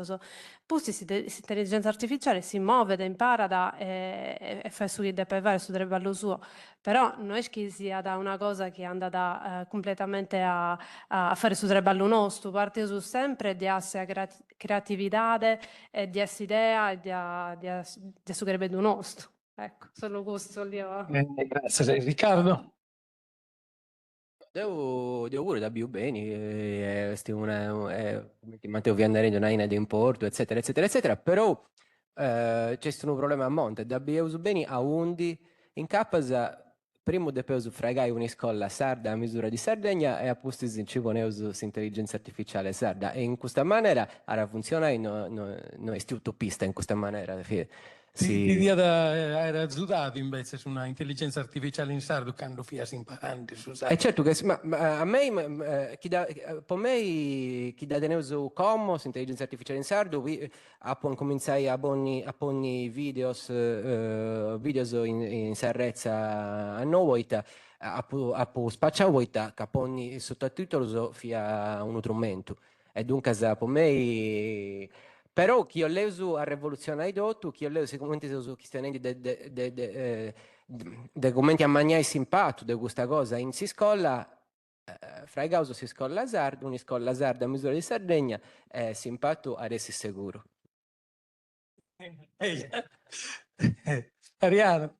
Poi l'intelligenza artificiale si muove, impara e fa su che deve fare, su deve fare lo suo. Però non è che sia da una cosa che è andata completamente a fare su trebballo nostro, parte su sempre di essere creatività, di essere idea e di su credo nostro. Ecco, solo questo lì. Grazie, Riccardo. Devo pure da più bene, Matteo Viannarelli non ha di importo, eccetera, eccetera, eccetera, però c'è stato un problema a monte, da più bene a undi in casa, primo de peso fregai un'iscola sarda a misura di Sardegna e a posti ci ponevo intelligenza artificiale sarda e in questa maniera ora funziona e non è utopista in questa maniera. Sì. Era azzurrato invece su una intelligenza artificiale in sardo quando fia imparando su sardo. Certo che ma a me per me chi da tenevo come intelligenza artificiale in sardo cominciai a ponni videos in sarrezza a novoita a spacciavoita che ponni sottotitolo fia un strumento e dunque per me però chi ho leso a rivoluzionare tutto, chi ho leso sicuramente su chi stanno de commenti a mangiare impatto di questa cosa in si scolla fra i causi si scolla sarda, un'iscolla sarda a misura di Sardegna si impatto ad essere sicuro. Ariano.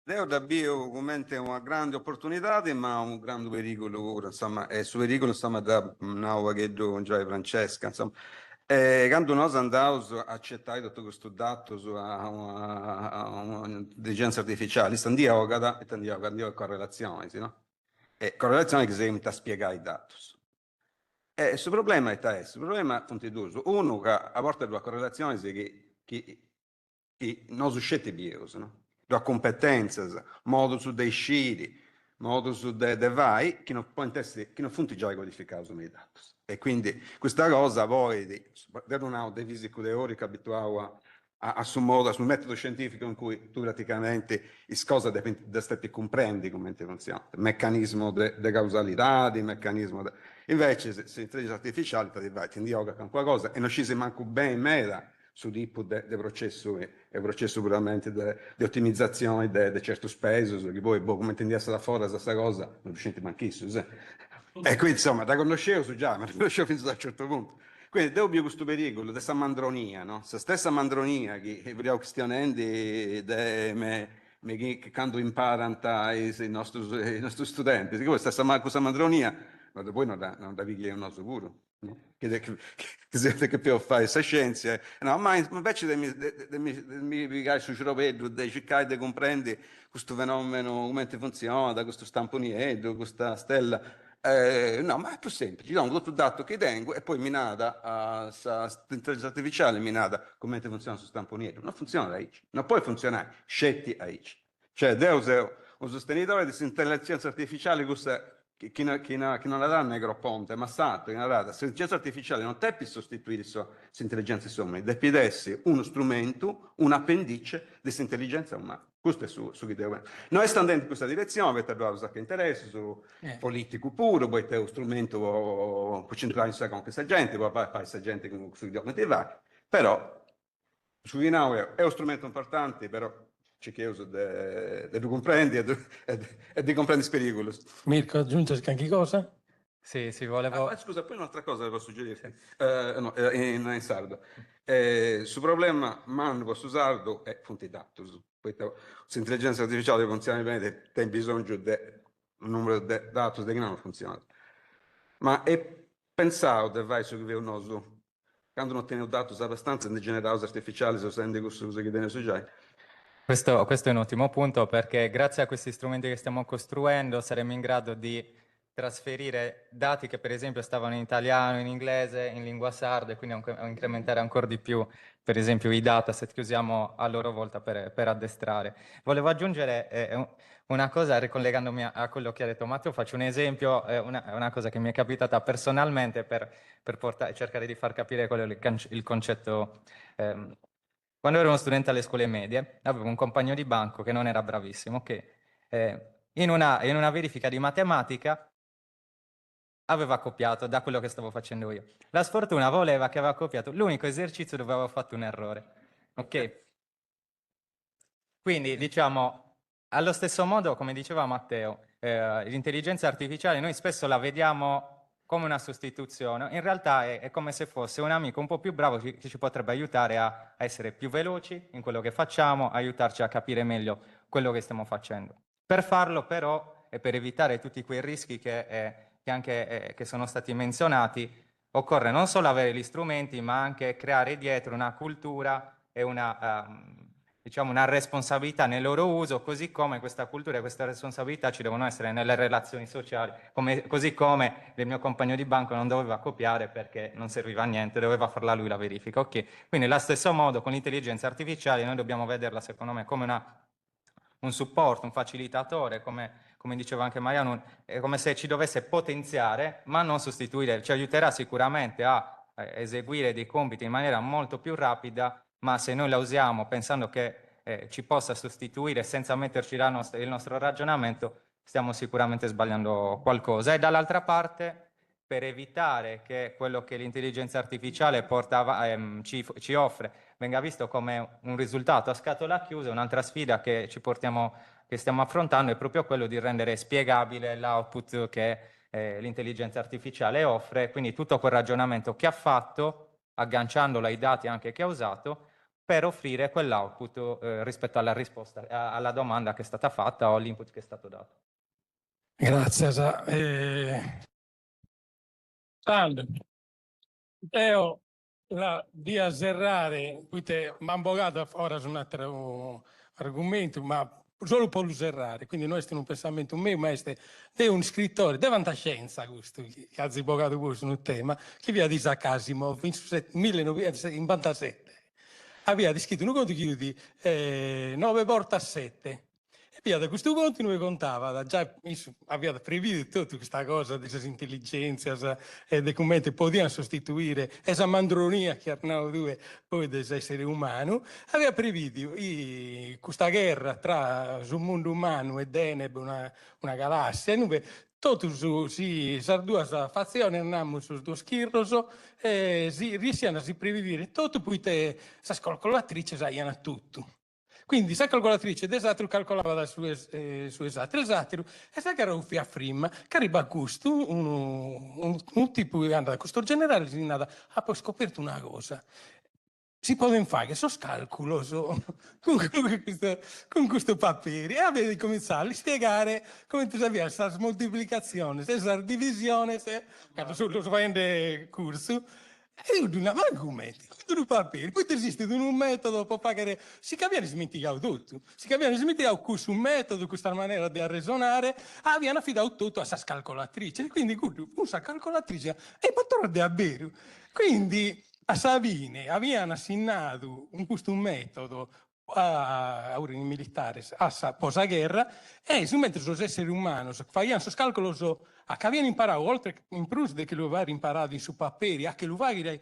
Io davvero commento una grande opportunità, ma un grande pericolo ora, insomma, e su pericolo stiamo da una che già Francesca, insomma. Quando noi andiamo a accettare tutto questo dato su un'intelligenza artificiale, stiamo a correlazioni, no? E correlazioni che si da spiegare i dati. E il problema è questo, il problema è due. Uno, che a volte due correlazioni che non sono scelte bios, no? Due competenze, modo su dei sciri, modo su dei vai, che non funti già codificati nei dati. E quindi questa cosa voi, dei fisico teorico abituato sul metodo scientifico in cui tu praticamente le cose devi comprendi come funziona, il meccanismo di causalità, il meccanismo invece se l'intelligenza artificiale ti indioga con qualcosa e non ci si manca bene in mera su tipo di processo puramente di ottimizzazione di certo speso, che poi come tendiamo da fuori questa cosa non riuscite manchissimo. E quindi insomma, da conoscevo già, ma la conoscevo fino a un certo punto. Quindi devo questo pericolo, questa mandronia, no? Se stessa mandronia che vediamo questionando che quando imparano i nostri studenti, questa mandronia, ma poi non da viglia un sicuro. Che più fare questa scienza, no, ma invece di mi piegare sul cervello, di cercare di comprendere questo fenomeno, come funziona, questo stamponietto, questa stella. No, ma è più semplice. Io do tutto dato che tengo e poi mi nada l'intelligenza artificiale, mi nada come funziona su stamponietto. Non funziona da IC, non può funzionare, scetti a IC. Cioè, Deus è un sostenitore di intelligenza artificiale che non la dà Negroponte, ma Stato, che non la dà. L'intelligenza artificiale non deve sostituire l'intelligenza umana, deve essere uno strumento, un appendice di intelligenza umana. Questo è su che devo. Noi stiamo andando in questa direzione, avete cosa che interessa, su politico puro, poi è uno strumento per centrare con questa gente, poi fare questa gente sui documenti vari, però su Vinau è uno strumento importante, però c'è che uso di comprendi e di comprendi pericoli. Mirko, aggiungi anche cosa? Sì, volevo... Scusa, poi un'altra cosa devo suggerirti, in sardo. Sul problema man posso sardo è fonte dato. Se l'intelligenza artificiale funziona bene, hai bisogno del numero di dati che non funziona. Ma è pensato che vai su che un oso, quando non ottieni dati abbastanza, ne generare artificiali, se senti questo che viene su già. Questo è un ottimo punto, perché grazie a questi strumenti che stiamo costruendo saremo in grado di trasferire dati che per esempio stavano in italiano, in inglese, in lingua sarda, e quindi incrementare ancora di più per esempio i dataset che usiamo a loro volta per addestrare. Volevo aggiungere una cosa ricollegandomi a quello che ha detto Matteo, faccio un esempio, una cosa che mi è capitata personalmente per cercare di far capire qual è il concetto. Quando ero uno studente alle scuole medie, avevo un compagno di banco che non era bravissimo, che in una verifica di matematica aveva copiato da quello che stavo facendo io. La sfortuna voleva che aveva copiato l'unico esercizio dove avevo fatto un errore. Ok? Quindi, diciamo, allo stesso modo, come diceva Matteo, l'intelligenza artificiale noi spesso la vediamo come una sostituzione, in realtà è come se fosse un amico un po' più bravo che ci potrebbe aiutare a essere più veloci in quello che facciamo, aiutarci a capire meglio quello che stiamo facendo. Per farlo però, e per evitare tutti quei rischi che sono stati menzionati, occorre non solo avere gli strumenti, ma anche creare dietro una cultura e una responsabilità nel loro uso, così come questa cultura e questa responsabilità ci devono essere nelle relazioni sociali, così come il mio compagno di banco non doveva copiare perché non serviva a niente, doveva farla lui la verifica. Ok? Quindi allo stesso modo con l'intelligenza artificiale noi dobbiamo vederla secondo me come un supporto, un facilitatore, come diceva anche Mariano, è come se ci dovesse potenziare, ma non sostituire, ci aiuterà sicuramente a eseguire dei compiti in maniera molto più rapida, ma se noi la usiamo pensando che ci possa sostituire senza metterci il nostro ragionamento, stiamo sicuramente sbagliando qualcosa. E dall'altra parte, per evitare che quello che l'intelligenza artificiale ci offre venga visto come un risultato a scatola chiusa, un'altra sfida che stiamo affrontando è proprio quello di rendere spiegabile l'output che l'intelligenza artificiale offre, quindi tutto quel ragionamento che ha fatto, agganciandolo ai dati anche che ha usato, per offrire quell'output rispetto alla risposta, alla domanda che è stata fatta o all'input che è stato dato. Grazie. Salve. Teo, di azzerrare, qui mi hanno bogato ora su un altro argomento, ma solo per l'userrare, quindi noi stiamo pensando un mio maestro è un scrittore di fantascienza, questo che ha sbogato questo su un tema, che via di Asimov in 1997. Aveva scritto un conto di 9 porta a 7. E via da questo conto noi contava, già aveva previsto tutta questa cosa delle intelligenze e dei commenti potevano sostituire questa mandronia che erano due poi dell'essere umano, aveva previsto questa guerra tra il mondo umano e Deneb, una galassia, e noi tutti si due fazioni andiamo su due schirroso e riusciamo a prevedere tutto, poi la calcolatrice sa tutto. Quindi sa calcolatrice d'esatto calcolava su esatto, e sa che era un frim, che arriva a questo, un tipo che anda a questo generale, ha poi scoperto una cosa. Si può fare, so scalcolo con questo papiro e aveva cominciato a spiegare come tu sapevi questa moltiplicazione, questa divisione, quando lo prende corso, e io dico, ma come? Tutto il papiro, poi esiste un metodo per pagare, si capiva dimenticato tutto, si capiva dimenticato questo metodo, questa maniera di ragionare, avevano affidato tutto a questa calcolatrice, quindi questa calcolatrice e poi torna a bere. Quindi a Savini avevano assegnato questo metodo a un militare a post-guerra e mentre gli esseri umani facevano questo calcolo che avevano imparato, oltre in più che lo avevano imparato in su papiri, a che lo avevano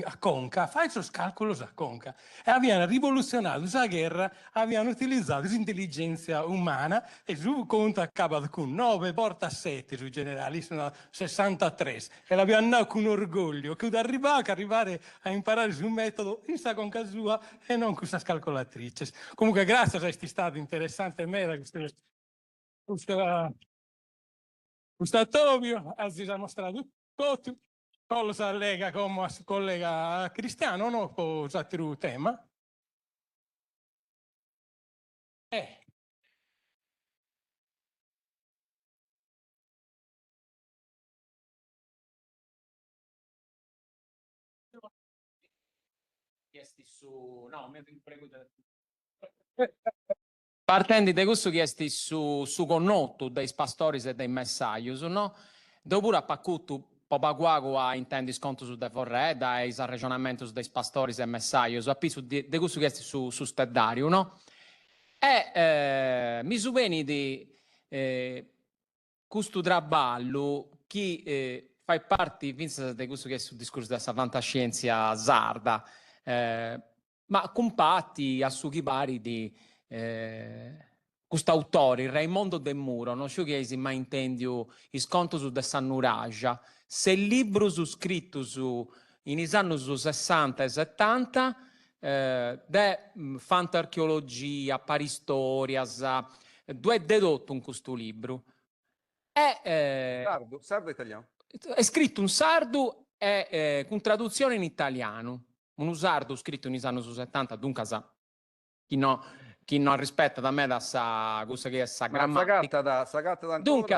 a Conca, fai questo calcolo a Conca. E avevano rivoluzionato la guerra, avevano utilizzato l'intelligenza umana e su conta acaba con 9 porta 7 sui generali, sono 63. E l'abbiamo dato con orgoglio, che arrivare a imparare sul metodo in sta Conca sua e non con questa calcolatrice. Comunque grazie, sei stato interessante me questo Tovio, si è mostrato tutto. Con la Lega come collega Cristiano, no? Con altro tema. Partendo da questo chiesti su connotto dei pastori e dei messaios, no? Dopo a pacutto Popaguago a intendi sconto su de forre, dai ragionamenti dei pastori e messaios, a più di questo chiesti su steddario, no? E mi suveni di questo traballo che fa parte di questo che è sul discorso della fantascienza sarda, ma compatti a su chi pari di questo autore, Raimondo De Muro, non so che si mai intendio il sconto su de Sannuraja, se il libro su scritto su in anni 60 e 70 de fantarcheologia, paristorias, due dedotto in questo libro. Sardo italiano. È scritto in sardo e con traduzione in italiano. Un sardo scritto in anni 70, dunque chi non rispetta da me da questa che è sa grammatica. Dunque,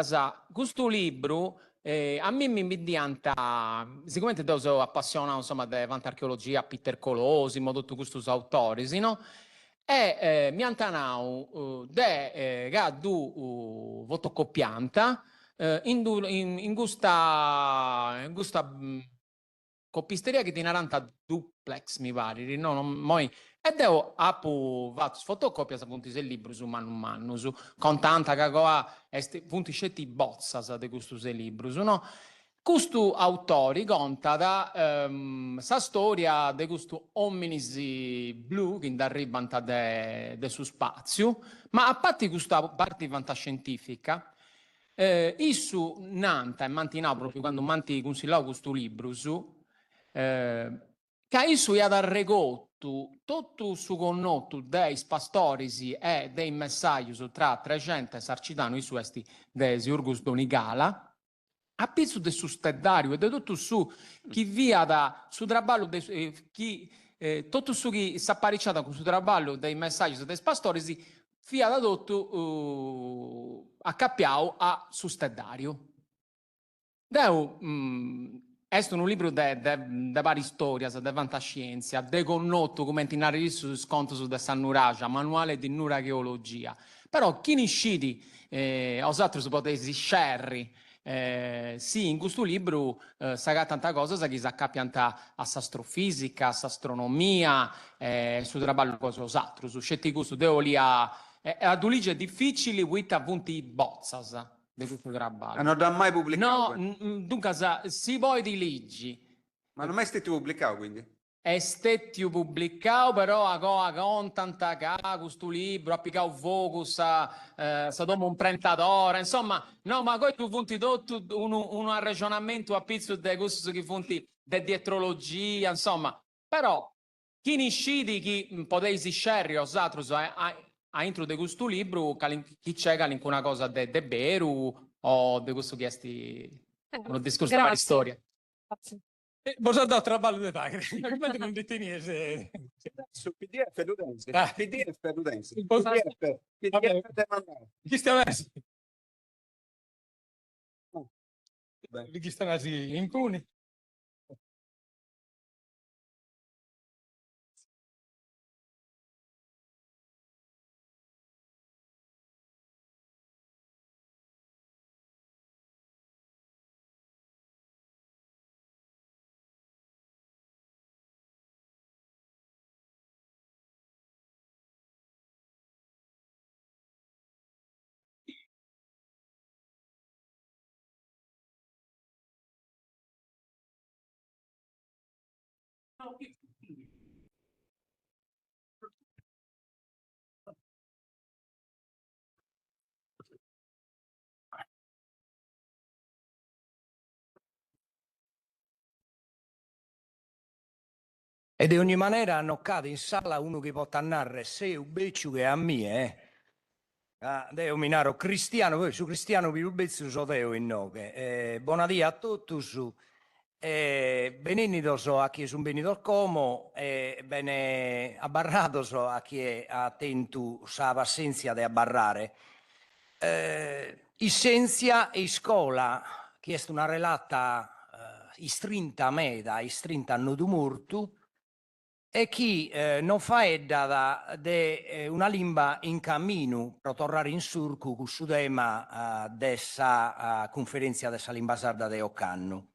questo libro a me mi diventa, sicuramente io sono appassionato insomma di archeologia, Peter Colosimo, tutti questi autori, no? E mi antanau de gaddu fotocoppianta in questa coppisteria che ti naranta duplex mi pare, no? E devo appu fatto fotocopia sa punti il libro su manu su con tanta cagoa punti scetti bozzas di questo libro, no? Questo autore conta da sa storia di questo hominis blu che arriva de su spazio, ma a parte questa parte fantascientifica, issu nanta e mantinau proprio quando manti consigliavo questo libro su che issu ia regotto tutto su connotto dei pastorisi e dei messaius tra 300 sarcidano issu esti de Siurgus Donigala a pizzo de su steddario e de tutto su chi via da su traballo chi tutto su chi s'apparicciata con su traballo dei messaius e dei pastorisi fia da tutto accappiao a su steddario. Deu è un libro de varie storie, de fantascienza, de connotto come tinare su sconto su de Sannuraja, manuale di nuracheologia. Però chi ne scidi, os altri si potesi scerri, sì, in questo libro sa tanta cosa che si accappianta a astrofisica, a astronomia, su traballo cose altro, su scetti questo devo lì a dulige difficili, with punti bozzas. Di questo traballo. Non l'ha mai pubblicato? No, dunque, si vuoi di leggi. Ma non è mai stato pubblicato, quindi? È stato pubblicato, però a tanta questo libro, ha piccato focus, sa dopo un prentatore, insomma, no, ma poi tu funti tutto un ragionamento a pizzo di questo che funti di dietrologia, insomma, però chi niscidi, chi poteisi scerri o altro a intro di questo libro, chi c'è che una cosa de beru o di questo chiesti uno discorso di storia. Grazie. Vos trabalho de pagre. Come non deteniese? Su PDF Ludense. Ah. PDF Ludense. Vabbè. PDF te mandare. Chi stiamo messi? Beh. Chi stanno así impuni? E di ogni manera hanno cade in sala uno che può narrare se un beccio che a me, Deo minaro cristiano, poi su cristiano più bezzo so Deo in nome. Buonadì a tutti, benvenuti so a chi è un benito como, bene abbarrato so a chi è attento sa pazienza di abbarrare. Essenzia e scuola, che è una relata istrinta meda, istrinta anno du mortu, e chi non fa edda de una lingua in cammino per tornare in surco con il tema dessa conferenza dessa lingua sarda de Ocanno.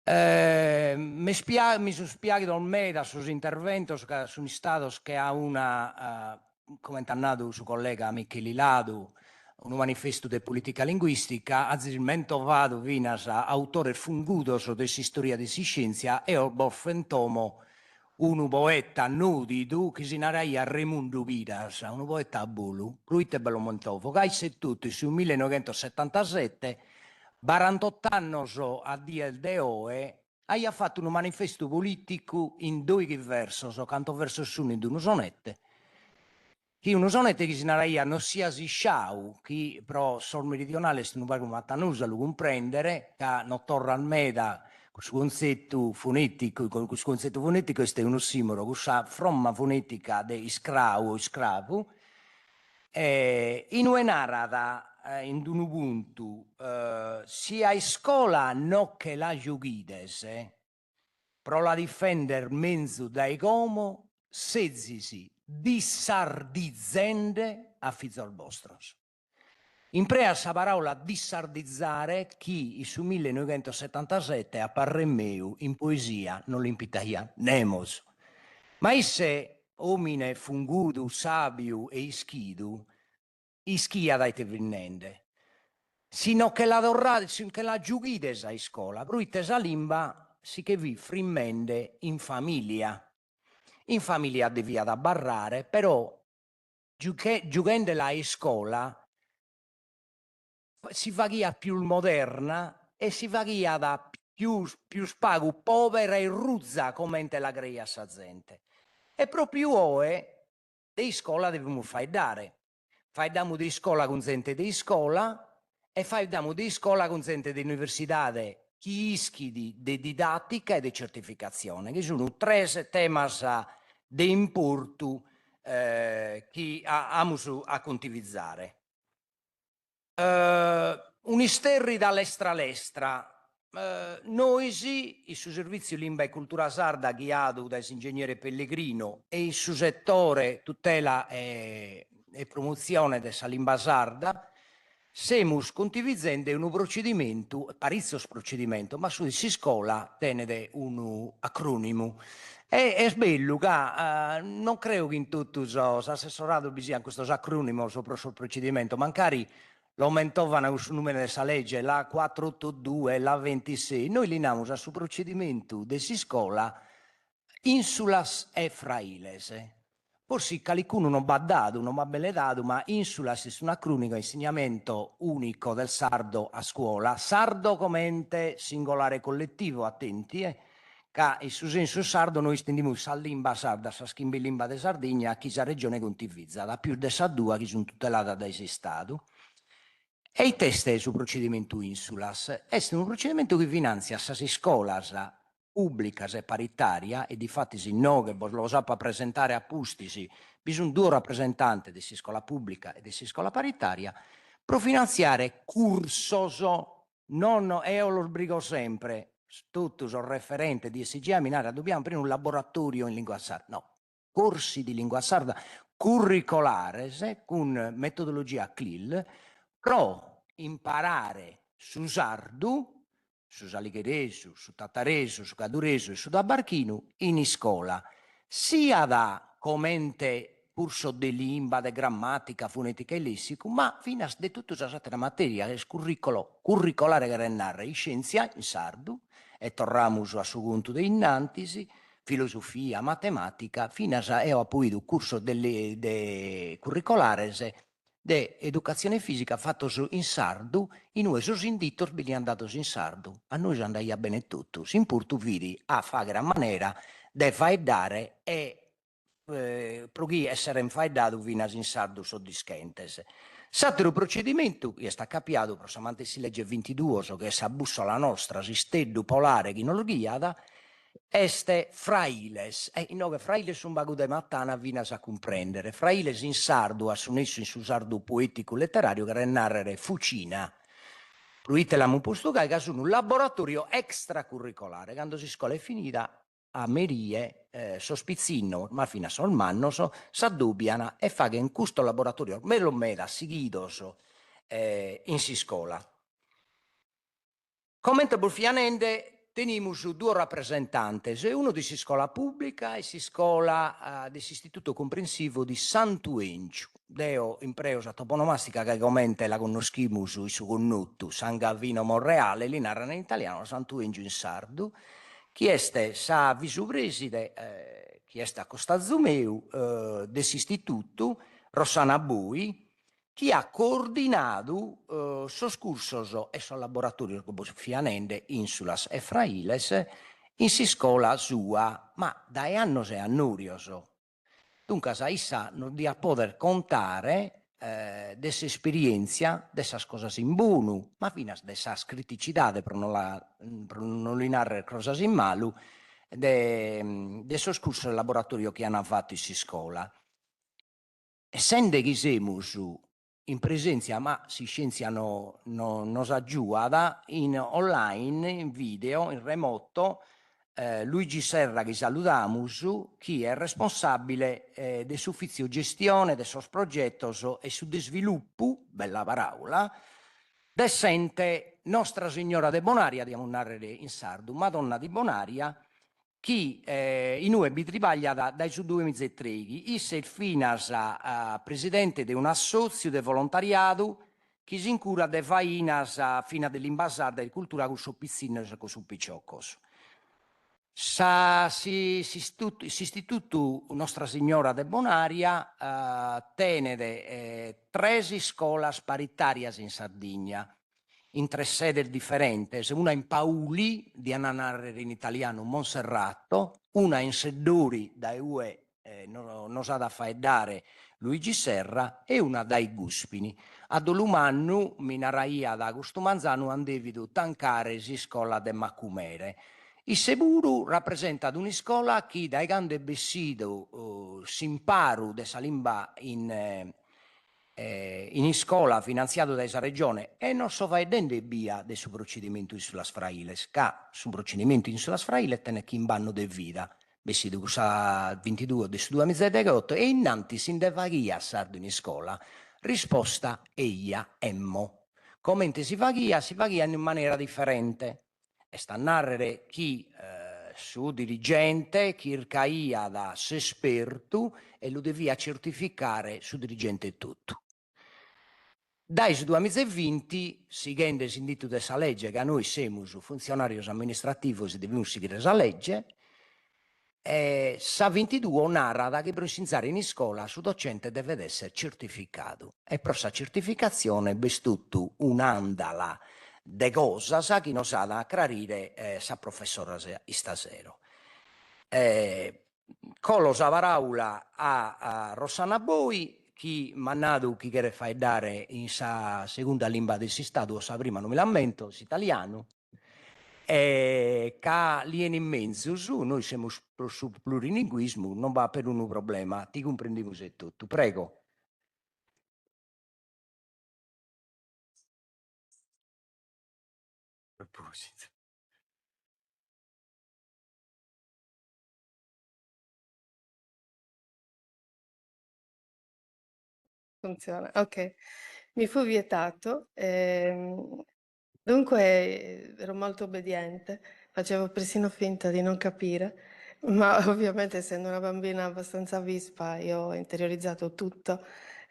Mi sono spiegato meda sus interventos che sono stati che ha una, come ha annato il suo collega Michele Ladu, un manifesto di politica linguistica, azzimento vado vinas autore fungudos de storia di scienza e ho boffentomo un poeta nudido che si narraia Raimundo Vidas, un poeta a bulu, Ruite Bellomontovo, che è tutto sul 1977, 48 anni a dia il DOE, ha fatto un manifesto politico in due versi, canto verso su in uno sonette, che uno sonette che si narraia non sia si sciau, che però sul meridionale se non va come Mattanusa lo comprendere, che non torna al meda, questo concetto fonetico questo è un ossimoro, questa fromma fonetica di scrau o scravu, in una narrata in un ubuntu sia a scuola non che la giugides, però la difender mezzo dai como, sezzisi dissardizzende a fizzol vostros. Imprea sa parola dissardizzare chi su 1977 apparre meu in poesia non l'impitaia nemos. Ma esse omine fungudu, sabiu e ischidu, ischia dai te vinnende. Sino che la dorrate, che la giughides a scuola, bruite sa limba si che vi frimmende in famiglia. In famiglia devia da barrare, però giugendela a scuola si vaghia più moderna e si vaghia da più spagu povera e ruzza come la greia sa gente. E proprio ora di scuola dobbiamo fare dare. Faiamo di scuola con gente di scuola e faiamo di scuola con gente di università chi ischidi di didattica e di certificazione, che sono tre temi di importo che amo a condividere. Unisterri dall'estra. Noi sì, il suo servizio Limba e Cultura Sarda guiato da ingegnere Pellegrino e il suo settore tutela e promozione della Limba Sarda, semus condividendo un procedimento, parizio procedimento, ma su si scuola tenere un acronimo. È bello che non credo che in tutto l'assessorato bisogna questo acronimo sopra il procedimento, mancari lo aumentavano il numero della legge, la 482, la 26. Noi li abbiamo a su procedimento di scuola insulas e frailes. Forse qualcuno non va dato, non va bene dato, ma insulas è un acronimo insegnamento unico del sardo a scuola. Sardo come ente singolare collettivo, attenti, che in su senso sardo noi stendiamo sa limba sarda, sa schimbilimba de Sardegna a chi sa regione contivizza, da più de sa due che sono tutelate da esi stato. E il test su procedimento Insulas è un procedimento che finanzia sa scolas pubblicas e paritaria, e di fatti si no che lo sappa presentare a pustisi, bisogna due rappresentanti di scuola pubblica e di scuola paritaria, per finanziare cursos, non io lo sbrigo sempre, tutto sono referente di SGA Minara, dobbiamo aprire un laboratorio in lingua sarda, no, corsi di lingua sarda curricolare con metodologia CLIL, pro imparare su sardu, su saligheresu, su tattaresu, su caduresu e su dabarchinu in scuola, sia da commente curso di limba, di grammatica, fonetica e lessico, ma fino a di tutta questa materia che è curricolare che narra in scienza in sardu, e torniamo a suo conto dei innantisi, filosofia, matematica, fino a poi il corso de curricolare de educazione fisica fatto in sardu, in noi sono inditos bi andato in sardu, a noi andava bene tutto, in pur tu vidi a fare gran maniera de faeddare e pro chi essere infaeddato fino in sardu soddiscentes. Satero procedimento che sta capiato, prossimamente si legge 22, so che sa bussola nostra, sisteddu polare chi non lo guiada, este frailes, e no che frailes un bago de mattana vinas a comprendere, frailes in sardu, assunesso in su sardu poetico letterario, che narrare fucina, pruite la mupostugai, che sono un laboratorio extracurricolare, quando si scuola è finita, a Merie, sospizzino, ma fino a solmanno, s'addubbiano e fa che in questo laboratorio, me lo meda, seguidoso, in si scuola. Commento burfianende, teniamo due rappresentanti, uno di scuola pubblica e si scuola dell'istituto comprensivo di Sant'Uencio. Deo impresa toponomastica che commenta la conosciamo su connotto San Gavino Monreale, li narrano in italiano, Sant'Uencio in sardo. Chi este sa visupreside, chi este a Costa Zumeu dell'istituto, Rossana Bui, chi ha coordinato sos cursos e sos laboratorios fianende Insulas e Frailes in si scuola sua, ma dai annos e annurios. Dunque, issa non di a poter contare dessa esperienza, dessas cosas in buonu, ma fino a dessas criticità per non li narrare cosas in malu, de sos cursos de laboratorio che hanno fatto in si scuola. Essendo che siamo in presenza, ma si scienza non sa giuada, in online, in video, in remoto, Luigi Serra, che salutiamo, chi è responsabile dell'ufficio gestione dei suoi progetti e su di sviluppo, bella parola, decente Nostra Signora de Bonaria, diamo narrare in sardo, Madonna di Bonaria, chi in noi bitribaglia dai su 2003, isse il finas presidente di un assozio di volontariato che si incura de fainas fina dell'imbassata di cultura con su pizzine e con su piccioccos. L'istituto Nostra Signora de Bonaria tenede 13 scuolas paritarias in Sardegna, in 3 sedi differenti, una in Pauli, di narrare in italiano Monserrato, una in Seddori, da UE non sa da faeddare Luigi Serra, e una dai Guspini. A Dolumannu, Minaraia da Augusto Manzano, andevido tancare si scuola de Macumere. Il Seburu rappresenta una scuola che dai grande bessido si imparu dessa limba in scuola finanziato da questa regione e non so faedende via del suo procedimento in sulla Frailes, che su procedimento in sulla Frailes tenne che in banno de vita, bessido usa 22 del 2008 e innanti si indevaglia sardo in scuola, risposta eia emmo. Commente si faghia in maniera differente. E sta a narrare chi su dirigente, chi ircaia da s'esperto e lo devia certificare su dirigente tutto. Dai 2020, seguendo l'indito dessa legge, che noi siamo funzionari amministrativi e dobbiamo seguire questa legge, sa 22 narra che per insegnare in scuola su docente deve essere certificato. E per questa certificazione è bestutto un'andala de cosa sa chi non sa da acclarire sa professora stasera. Colo Savaraula a Rossana Boi, chi mannado chi che fai dare in sa seconda lingua del Stato, sa prima non mi lamento, italiano, ca lien in mezzo su, noi siamo su plurilinguismo, non va per un problema, ti comprendiamo se tutto, prego. Funziona, ok. Mi fu vietato, dunque ero molto obbediente, facevo persino finta di non capire, ma ovviamente essendo una bambina abbastanza vispa io ho interiorizzato tutto,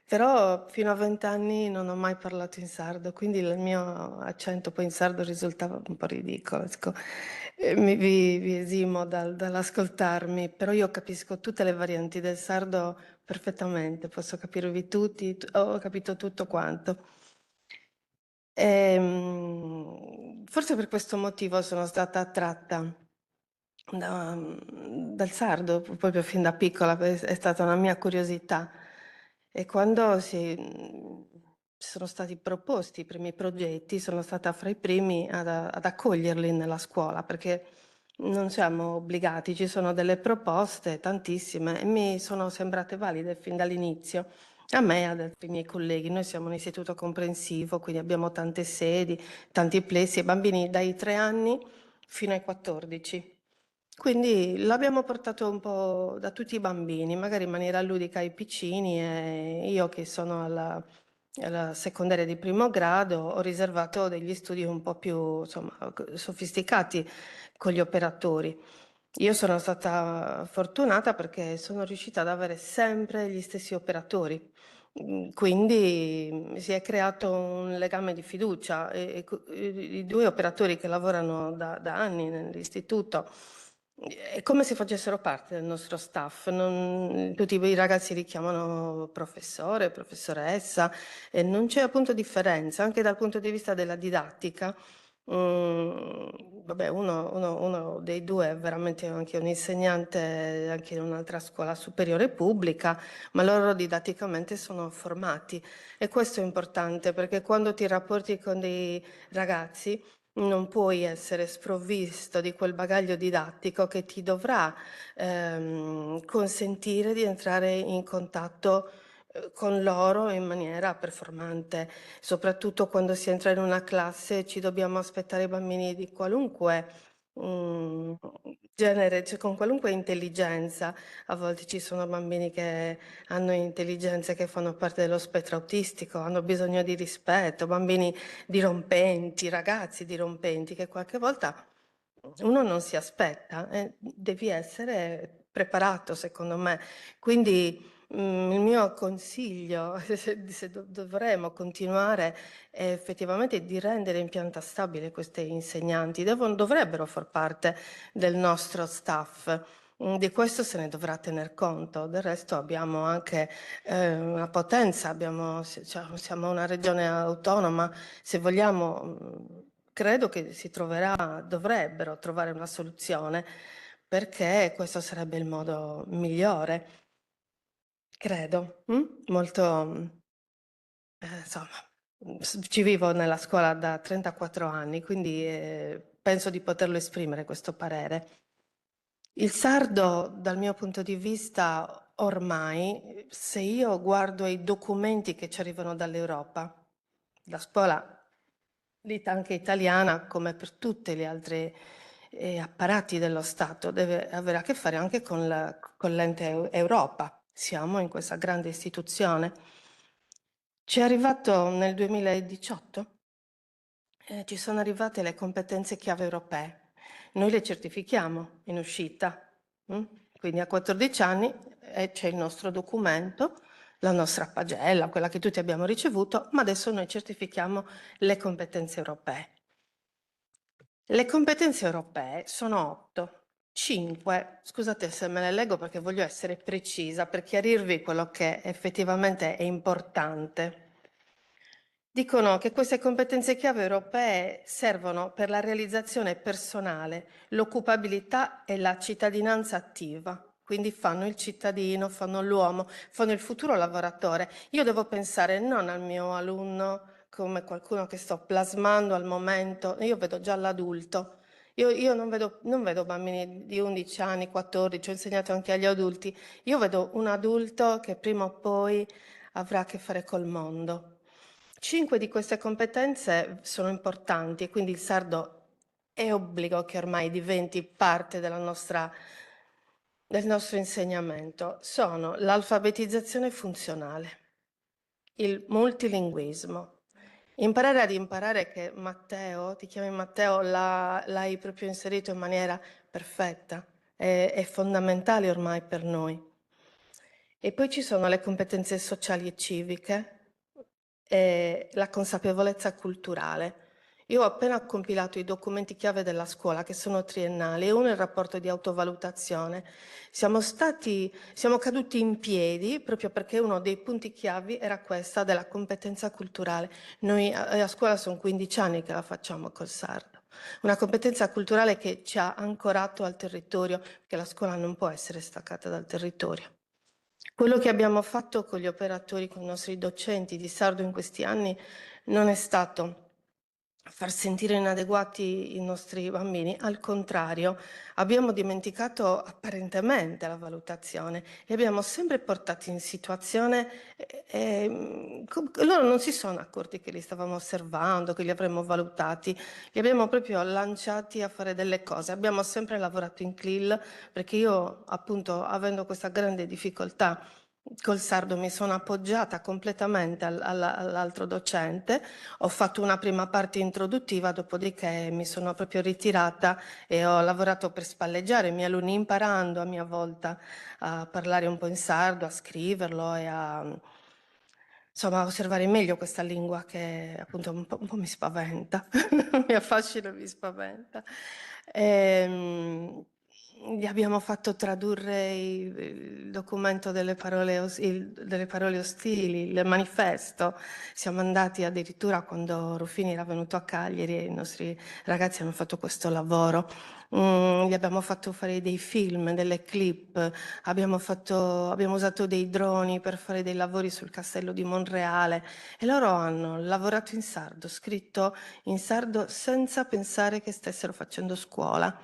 però fino a 20 anni non ho mai parlato in sardo, quindi il mio accento poi in sardo risultava un po' ridicolo. Ecco. Vi esimo dall'ascoltarmi, però io capisco tutte le varianti del sardo perfettamente, posso capirvi tutti, ho capito tutto quanto. Forse per questo motivo sono stata attratta dal sardo, proprio fin da piccola, è stata una mia curiosità. E quando sono stati proposti i primi progetti, sono stata fra i primi ad accoglierli nella scuola, perché non siamo obbligati, ci sono delle proposte, tantissime, e mi sono sembrate valide fin dall'inizio. A me e ad altri miei colleghi, noi siamo un istituto comprensivo, quindi abbiamo tante sedi, tanti plessi e bambini dai 3 anni fino ai 14. Quindi l'abbiamo portato un po' da tutti i bambini, magari in maniera ludica ai piccini, e io che sono alla secondaria di primo grado ho riservato degli studi un po' più, insomma, sofisticati con gli operatori. Io sono stata fortunata perché sono riuscita ad avere sempre gli stessi operatori. Quindi si è creato un legame di fiducia e i 2 operatori che lavorano da anni nell'istituto è come se facessero parte del nostro staff. Tutti i ragazzi li chiamano professore, professoressa e non c'è appunto differenza anche dal punto di vista della didattica. Vabbè, uno dei 2 è veramente anche un insegnante anche in un'altra scuola superiore pubblica, ma loro didatticamente sono formati e questo è importante perché quando ti rapporti con dei ragazzi non puoi essere sprovvisto di quel bagaglio didattico che ti dovrà consentire di entrare in contatto con loro in maniera performante. Soprattutto quando si entra in una classe ci dobbiamo aspettare i bambini di qualunque genere, cioè con qualunque intelligenza. A volte ci sono bambini che hanno intelligenze che fanno parte dello spettro autistico, hanno bisogno di rispetto, bambini dirompenti, ragazzi dirompenti che qualche volta uno non si aspetta, devi essere preparato secondo me. Quindi il mio consiglio, se dovremo continuare, è effettivamente di rendere in pianta stabile questi insegnanti, dovrebbero far parte del nostro staff. Di questo se ne dovrà tener conto, del resto abbiamo anche una potenza, siamo una regione autonoma, se vogliamo, credo che dovrebbero trovare una soluzione perché questo sarebbe il modo migliore, credo. Molto, insomma, ci vivo nella scuola da 34 anni, quindi penso di poterlo esprimere questo parere. Il sardo, dal mio punto di vista, ormai, se io guardo i documenti che ci arrivano dall'Europa, la scuola anche italiana, come per tutti gli altri apparati dello Stato, deve avere a che fare anche con l'ente Europa. Siamo in questa grande istituzione. Ci è arrivato nel 2018, ci sono arrivate le competenze chiave europee. Noi le certifichiamo in uscita, quindi a 14 anni c'è il nostro documento, la nostra pagella, quella che tutti abbiamo ricevuto, ma adesso noi certifichiamo le competenze europee. Le competenze europee sono 8. 5, scusate se me le leggo perché voglio essere precisa per chiarirvi quello che effettivamente è importante. dicono che queste competenze chiave europee servono per la realizzazione personale, l'occupabilità e la cittadinanza attiva. Quindi fanno il cittadino, fanno l'uomo, fanno il futuro lavoratore. Io devo pensare non al mio alunno come qualcuno che sto plasmando al momento, io vedo già l'adulto. Io non vedo bambini di 11 anni, 14, ho insegnato anche agli adulti. Io vedo un adulto che prima o poi avrà a che fare col mondo. 5 di queste competenze sono importanti e quindi il sardo è obbligo che ormai diventi parte del nostro insegnamento. Sono l'alfabetizzazione funzionale, il multilinguismo, imparare ad imparare, che Matteo, ti chiami Matteo, l'hai proprio inserito in maniera perfetta, è fondamentale ormai per noi. E poi ci sono le competenze sociali e civiche e la consapevolezza culturale. Io ho appena compilato i documenti chiave della scuola, che sono triennali, e uno è il rapporto di autovalutazione. Siamo caduti in piedi proprio perché uno dei punti chiavi era questa della competenza culturale. Noi a scuola sono 15 anni che la facciamo col sardo. Una competenza culturale che ci ha ancorato al territorio, perché la scuola non può essere staccata dal territorio. Quello che abbiamo fatto con gli operatori, con i nostri docenti di sardo in questi anni, non è stato far sentire inadeguati i nostri bambini, al contrario, abbiamo dimenticato apparentemente la valutazione, li abbiamo sempre portati in situazione loro non si sono accorti che li stavamo osservando, che li avremmo valutati, li abbiamo proprio lanciati a fare delle cose. Abbiamo sempre lavorato in CLIL, perché io, appunto, avendo questa grande difficoltà col sardo, mi sono appoggiata completamente all'altro docente, ho fatto una prima parte introduttiva, dopodiché mi sono proprio ritirata e ho lavorato per spalleggiare i miei alunni, imparando a mia volta a parlare un po' in sardo, a scriverlo e insomma, a osservare meglio questa lingua che appunto un po' mi spaventa, mi affascina e mi spaventa. Gli abbiamo fatto tradurre il documento delle parole ostili, il manifesto. Siamo andati addirittura, quando Ruffini era venuto a Cagliari, e i nostri ragazzi hanno fatto questo lavoro. Gli abbiamo fatto fare dei film, delle clip, abbiamo usato dei droni per fare dei lavori sul castello di Monreale, e loro hanno lavorato in sardo, scritto in sardo senza pensare che stessero facendo scuola.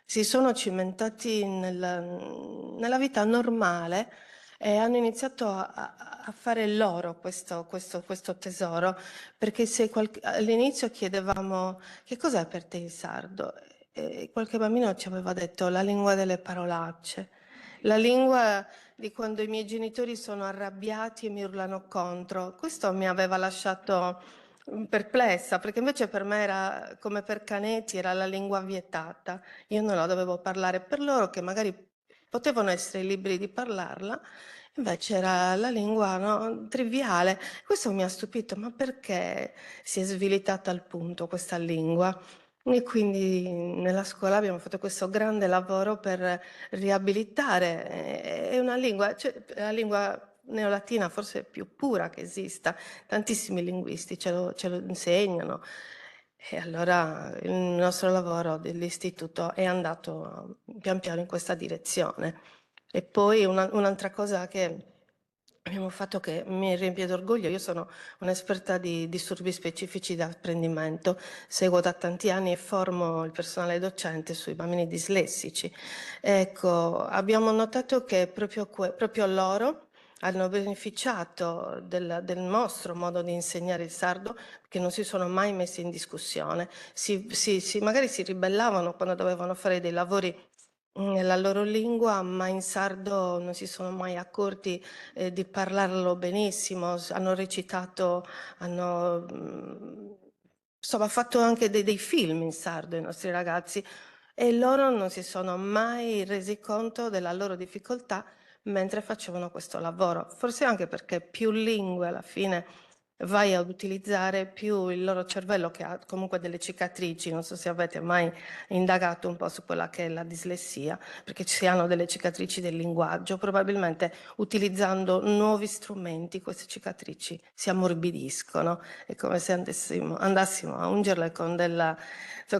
Si sono cimentati nella vita normale e hanno iniziato a fare loro questo tesoro, perché se all'inizio chiedevamo che cos'è per te il sardo, e qualche bambino ci aveva detto la lingua delle parolacce, la lingua di quando i miei genitori sono arrabbiati e mi urlano contro. Questo mi aveva lasciato perplessa, perché invece per me era come per Canetti, era la lingua vietata. Io non la dovevo parlare, per loro che magari potevano essere liberi di parlarla, invece era la lingua, no, triviale. Questo mi ha stupito, ma perché si è svilitata al punto questa lingua? E quindi nella scuola abbiamo fatto questo grande lavoro per riabilitare. È una lingua, cioè, la lingua neolatina forse più pura che esista, tantissimi linguisti ce lo insegnano. E allora il nostro lavoro dell'istituto è andato pian piano in questa direzione. E poi un'altra cosa che abbiamo fatto, che mi riempie d'orgoglio: io sono un'esperta di disturbi specifici di apprendimento, seguo da tanti anni e formo il personale docente sui bambini dislessici. Ecco, abbiamo notato che proprio loro hanno beneficiato del nostro modo di insegnare il sardo, che non si sono mai messi in discussione. Magari si ribellavano quando dovevano fare dei lavori nella loro lingua, ma in sardo non si sono mai accorti di parlarlo benissimo. Hanno recitato, hanno insomma fatto anche dei film in sardo i nostri ragazzi, e loro non si sono mai resi conto della loro difficoltà mentre facevano questo lavoro. Forse anche perché più lingue alla fine vai ad utilizzare più il loro cervello, che ha comunque delle cicatrici. Non so se avete mai indagato un po' su quella che è la dislessia, perché ci hanno delle cicatrici del linguaggio. Probabilmente utilizzando nuovi strumenti queste cicatrici si ammorbidiscono. È come se andassimo a ungerle con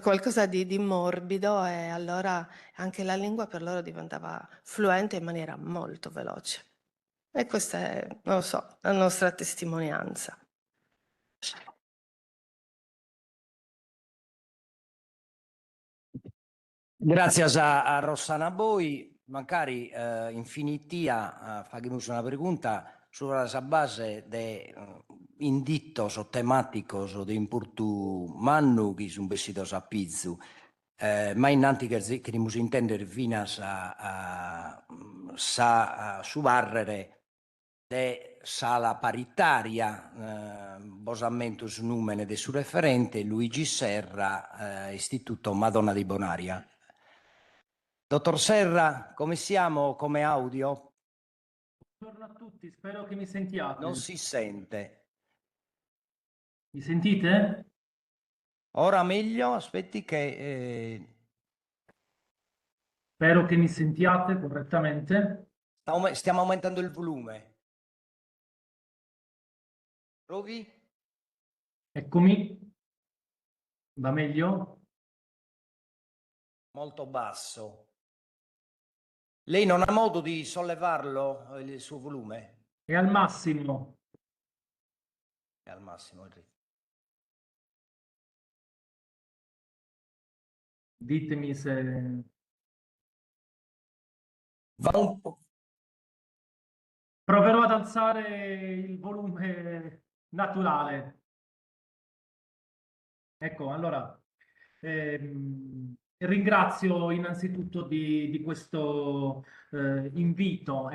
qualcosa di morbido, e allora anche la lingua per loro diventava fluente in maniera molto veloce. E questa è, non lo so, la nostra testimonianza. Grazie a Rossana Boi, magari infinitia faremos una pregunta sobre la base de inditos o temáticos o de impurtu mannu que un vestido a pizzu. Ma innanti che queremos intender vinas a subarrere de sala paritaria, bosamentus numene de su referente Luigi Serra, Istituto Madonna di Bonaria. Dottor Serra, come siamo come audio? Buongiorno a tutti, spero che mi sentiate. Non si sente. Mi sentite? Ora meglio, aspetti che... Spero che mi sentiate correttamente. Stiamo aumentando il volume. Provi? Eccomi. Va meglio? Molto basso. Lei non ha modo di sollevarlo, il suo volume? È al massimo. È al massimo il ritmo. Ditemi se... Va un po'. Proverò ad alzare il volume naturale. Ecco, allora... ringrazio innanzitutto di questo invito.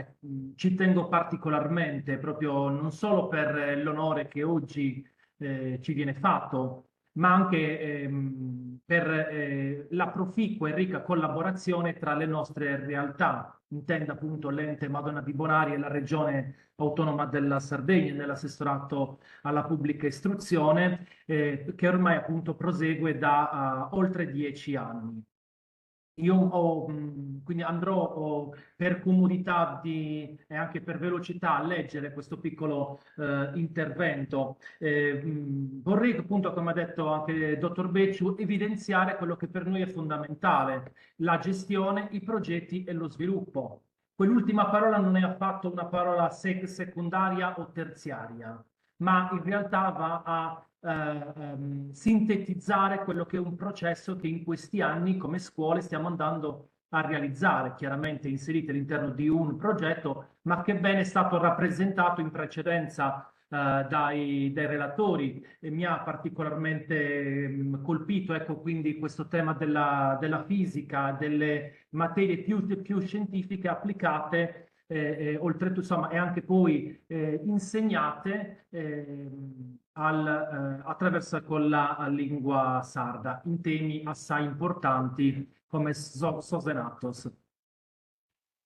Ci tengo particolarmente, proprio non solo per l'onore che oggi ci viene fatto, ma anche per la proficua e ricca collaborazione tra le nostre realtà, intenda appunto l'ente Madonna di Bonaria e la Regione Autonoma della Sardegna nell'assessorato alla pubblica istruzione, che ormai appunto prosegue da oltre 10 anni. Io quindi andrò per comodità e anche per velocità a leggere questo piccolo intervento. Vorrei appunto, come ha detto anche il dottor Becciu, evidenziare quello che per noi è fondamentale: la gestione, i progetti e lo sviluppo. Quell'ultima parola non è affatto una parola secondaria o terziaria, ma in realtà va a sintetizzare quello che è un processo che in questi anni come scuole stiamo andando a realizzare, chiaramente inseriti all'interno di un progetto, ma che bene è stato rappresentato in precedenza dai relatori, e mi ha particolarmente colpito, ecco, quindi questo tema della fisica, delle materie più scientifiche applicate, oltretutto insomma, e anche poi insegnate attraverso con la lingua sarda in temi assai importanti come Sosenatos.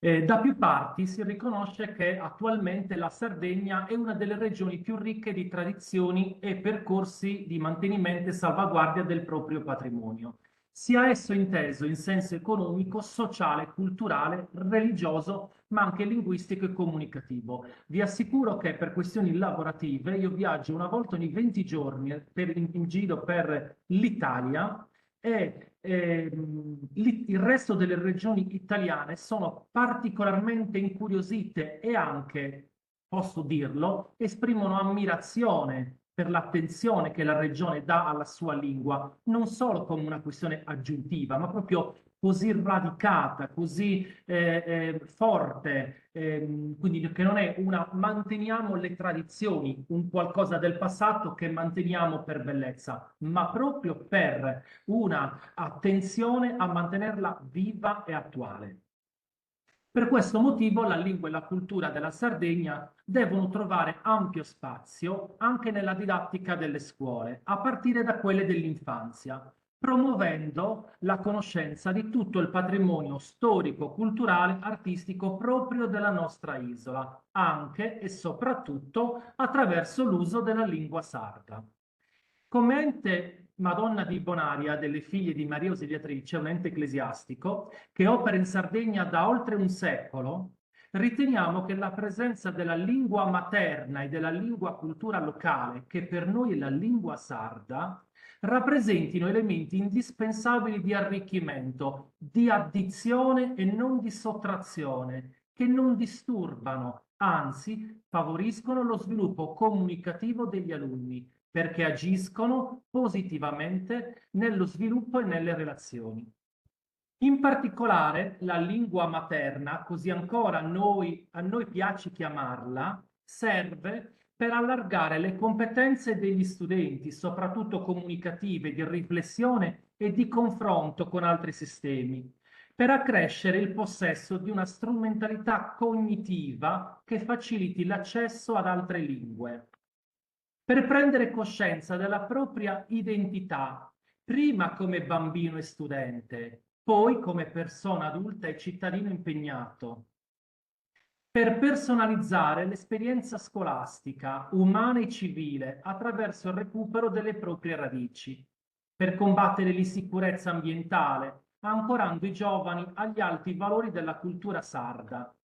Da più parti si riconosce che attualmente la Sardegna è una delle regioni più ricche di tradizioni e percorsi di mantenimento e salvaguardia del proprio patrimonio, sia esso inteso in senso economico, sociale, culturale, religioso, ma anche linguistico e comunicativo. Vi assicuro che per questioni lavorative io viaggio una volta ogni 20 giorni in giro per l'Italia, e il resto delle regioni italiane sono particolarmente incuriosite e anche, posso dirlo, esprimono ammirazione per l'attenzione che la regione dà alla sua lingua, non solo come una questione aggiuntiva, ma proprio così radicata, così forte, quindi che non è una manteniamo le tradizioni, un qualcosa del passato che manteniamo per bellezza, ma proprio per una attenzione a mantenerla viva e attuale. Per questo motivo la lingua e la cultura della Sardegna devono trovare ampio spazio anche nella didattica delle scuole, a partire da quelle dell'infanzia. promuovendo la conoscenza di tutto il patrimonio storico, culturale, artistico proprio della nostra isola, anche e soprattutto attraverso l'uso della lingua sarda. Come ente Madonna di Bonaria delle Figlie di Maria Ausiliatrice, un ente ecclesiastico che opera in Sardegna da oltre un secolo, riteniamo che la presenza della lingua materna e della lingua cultura locale, che per noi è la lingua sarda, rappresentino elementi indispensabili di arricchimento, di addizione e non di sottrazione, che non disturbano, anzi favoriscono lo sviluppo comunicativo degli alunni, perché agiscono positivamente nello sviluppo e nelle relazioni. In particolare la lingua materna, così ancora a noi piace chiamarla, serve per allargare le competenze degli studenti, soprattutto comunicative, di riflessione e di confronto con altri sistemi, per accrescere il possesso di una strumentalità cognitiva che faciliti l'accesso ad altre lingue, per prendere coscienza della propria identità, prima come bambino e studente, poi come persona adulta e cittadino impegnato, per personalizzare l'esperienza scolastica, umana e civile, attraverso il recupero delle proprie radici, per combattere l'insicurezza ambientale, ancorando i giovani agli alti valori della cultura sarda.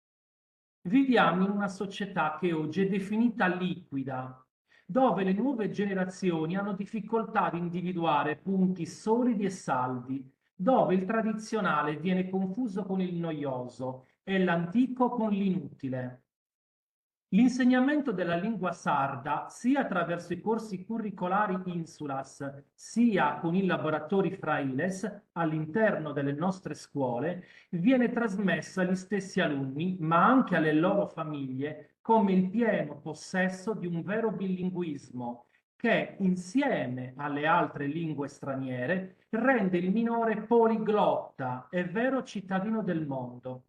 Viviamo in una società che oggi è definita liquida, dove le nuove generazioni hanno difficoltà ad individuare punti solidi e saldi, dove il tradizionale viene confuso con il noioso e l'antico con l'inutile. L'insegnamento della lingua sarda, sia attraverso i corsi curricolari Insulas, sia con i laboratori Frailes all'interno delle nostre scuole, viene trasmesso agli stessi alunni, ma anche alle loro famiglie, come il pieno possesso di un vero bilinguismo, che insieme alle altre lingue straniere rende il minore poliglotta e vero cittadino del mondo.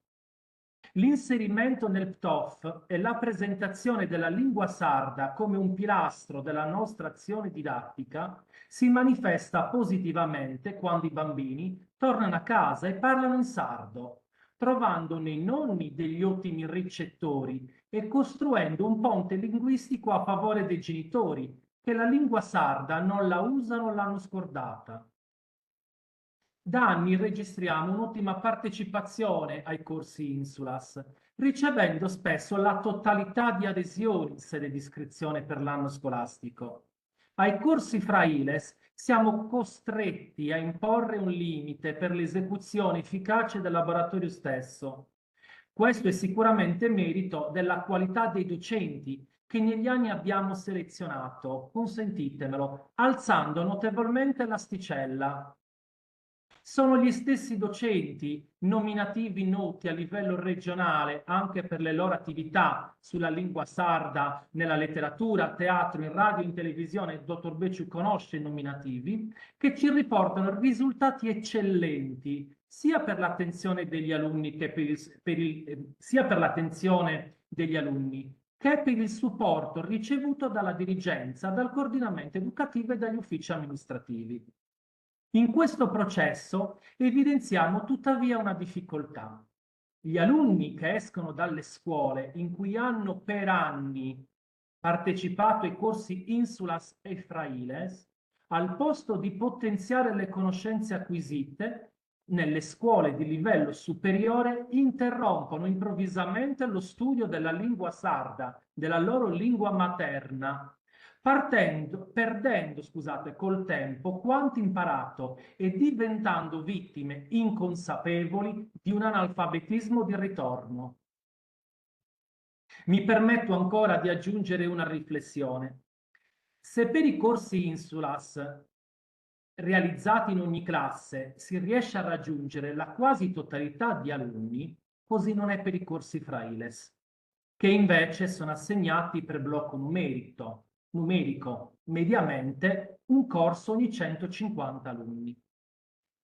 L'inserimento nel PTOF e la presentazione della lingua sarda come un pilastro della nostra azione didattica si manifesta positivamente quando i bambini tornano a casa e parlano in sardo, trovando nei nonni degli ottimi ricettori e costruendo un ponte linguistico a favore dei genitori, che la lingua sarda non la usano o l'hanno scordata. Da anni registriamo un'ottima partecipazione ai corsi Insulas, ricevendo spesso la totalità di adesioni in sede di iscrizione per l'anno scolastico. Ai corsi Frailes siamo costretti a imporre un limite per l'esecuzione efficace del laboratorio stesso. Questo è sicuramente merito della qualità dei docenti che negli anni abbiamo selezionato, consentitemelo, alzando notevolmente l'asticella. Sono gli stessi docenti nominativi noti a livello regionale anche per le loro attività sulla lingua sarda nella letteratura, teatro, in radio, in televisione, il dottor Becciu conosce i nominativi, che ci riportano risultati eccellenti sia per l'attenzione degli alunni che per il supporto ricevuto dalla dirigenza, dal coordinamento educativo e dagli uffici amministrativi. In questo processo evidenziamo tuttavia una difficoltà. Gli alunni che escono dalle scuole in cui hanno per anni partecipato ai corsi Insulas e Frailes, al posto di potenziare le conoscenze acquisite, nelle scuole di livello superiore interrompono improvvisamente lo studio della lingua sarda, della loro lingua materna, perdendo col tempo quanto imparato e diventando vittime inconsapevoli di un analfabetismo di ritorno. Mi permetto ancora di aggiungere una riflessione. Se per i corsi Insulas realizzati in ogni classe si riesce a raggiungere la quasi totalità di alunni, così non è per i corsi Frailes, che invece sono assegnati per blocco numerico, mediamente un corso ogni 150 alunni.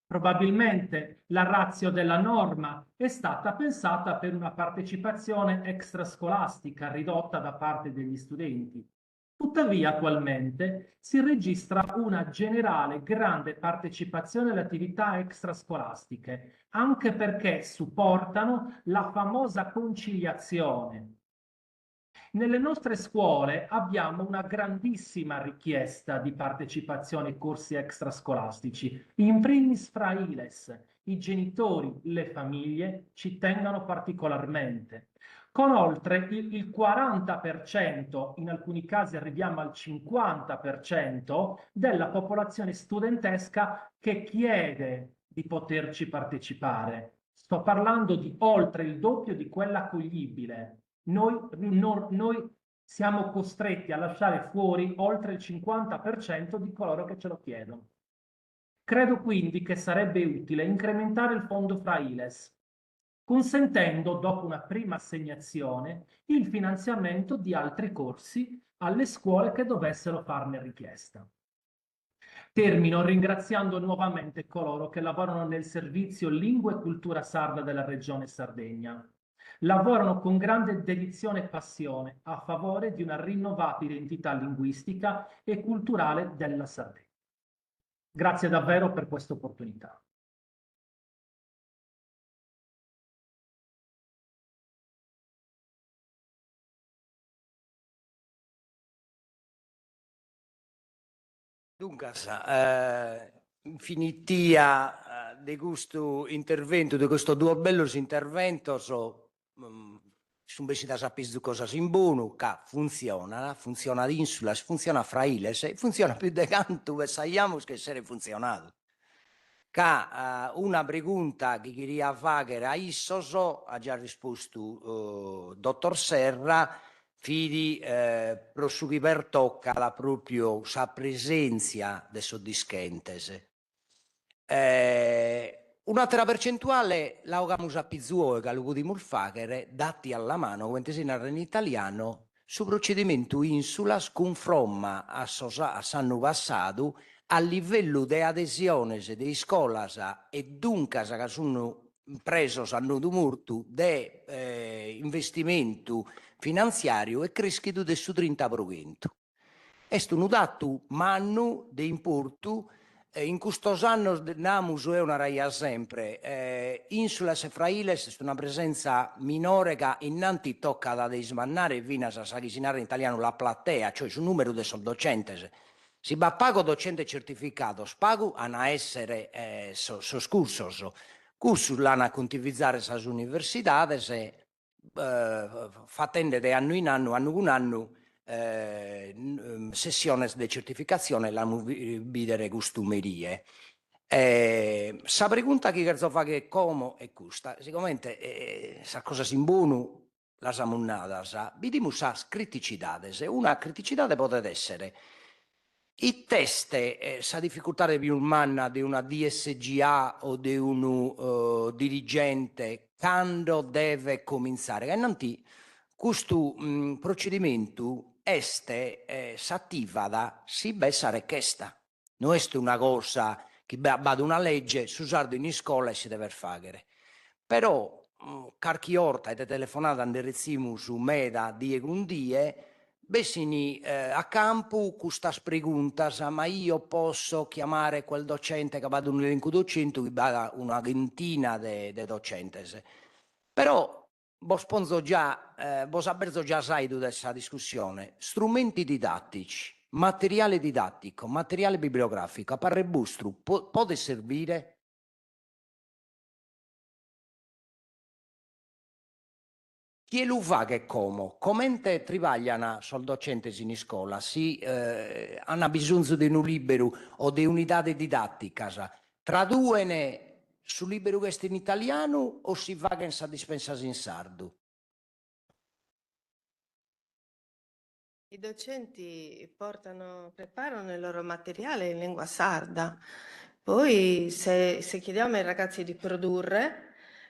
Probabilmente la ratio della norma è stata pensata per una partecipazione extrascolastica ridotta da parte degli studenti, Tuttavia, attualmente si registra una generale grande partecipazione alle attività extrascolastiche, anche perché supportano la famosa conciliazione. Nelle nostre scuole abbiamo una grandissima richiesta di partecipazione ai corsi extrascolastici, in primis fra ILES. I genitori, le famiglie ci tengono particolarmente. Con oltre il 40%, in alcuni casi arriviamo al 50% della popolazione studentesca che chiede di poterci partecipare. Sto parlando di oltre il doppio di quella accoglibile. Noi siamo costretti a lasciare fuori oltre il 50% di coloro che ce lo chiedono. Credo quindi che sarebbe utile incrementare il fondo fra ILES, consentendo, dopo una prima assegnazione, il finanziamento di altri corsi alle scuole che dovessero farne richiesta. Termino ringraziando nuovamente coloro che lavorano nel servizio Lingua e Cultura Sarda della Regione Sardegna. Lavorano con grande dedizione e passione a favore di una rinnovata identità linguistica e culturale della Sardegna. Grazie davvero per questa opportunità. Dunque, finitia di questo intervento, di questo due bello intervento, sono invece da sapere cosa si imbuno, che funziona l'insula, funziona fra ILES, funziona più di canto e sappiamo che essere funzionato. Che una pregunta che queria fare a Issoso ha già risposto dottor Serra, fidi prosciughi per tocca la proprio sa presenza de soddiscentes. Un'altra percentuale la abbiamo a Pizzuo che lo potremmo fare dati alla mano, come si narra in italiano, su procedimento insulas confromma a sanno passato a livello di adesione di scuola e dunque che sono preso sanno molto di investimento finanziario e cresciuto del su 30%. È un dato manno di importo. In questo anno namus è una raia sempre. Insulas e fra ILES è una presenza minore che innanti tocca da smannare fino a sachisinare in italiano la platea, cioè sul numero dei docenti. Si va pago docente certificato, spago a essere scursos. Cursus l'hanno contivizzare le università, fatende di anno in anno con anno, sessioni di certificazione la videre costumerie. Sa pregunta che cherzo fa che come è questa, sicuramente sa cosa si imbuno la samunnata, vediamo sa criticitades, una criticità può essere i test, sa difficoltà di più umana di una DSGA o di un dirigente quando deve cominciare, che innanti questo procedimento s'attiva da si bessa richiesta, non è una cosa che va una legge su sardo in scuola e si deve fare. Però carchi orta e telefonata andrezzimu su meda die con die bessini a campo questa preguntas, ma io posso chiamare quel docente che va ad un elenco docente che va una ventina di docentes. Però vos avverso già sai di questa discussione, strumenti didattici, materiale didattico, materiale bibliografico, a parre vostro può servire? Chi lo fa che come travagliano sul docente in scuola, si hanno bisogno di un libro o di unità didattica, traduene sul libro questo in italiano o si va che sa dispensare in sardo? I docenti preparano il loro materiale in lingua sarda, poi se chiediamo ai ragazzi di produrre,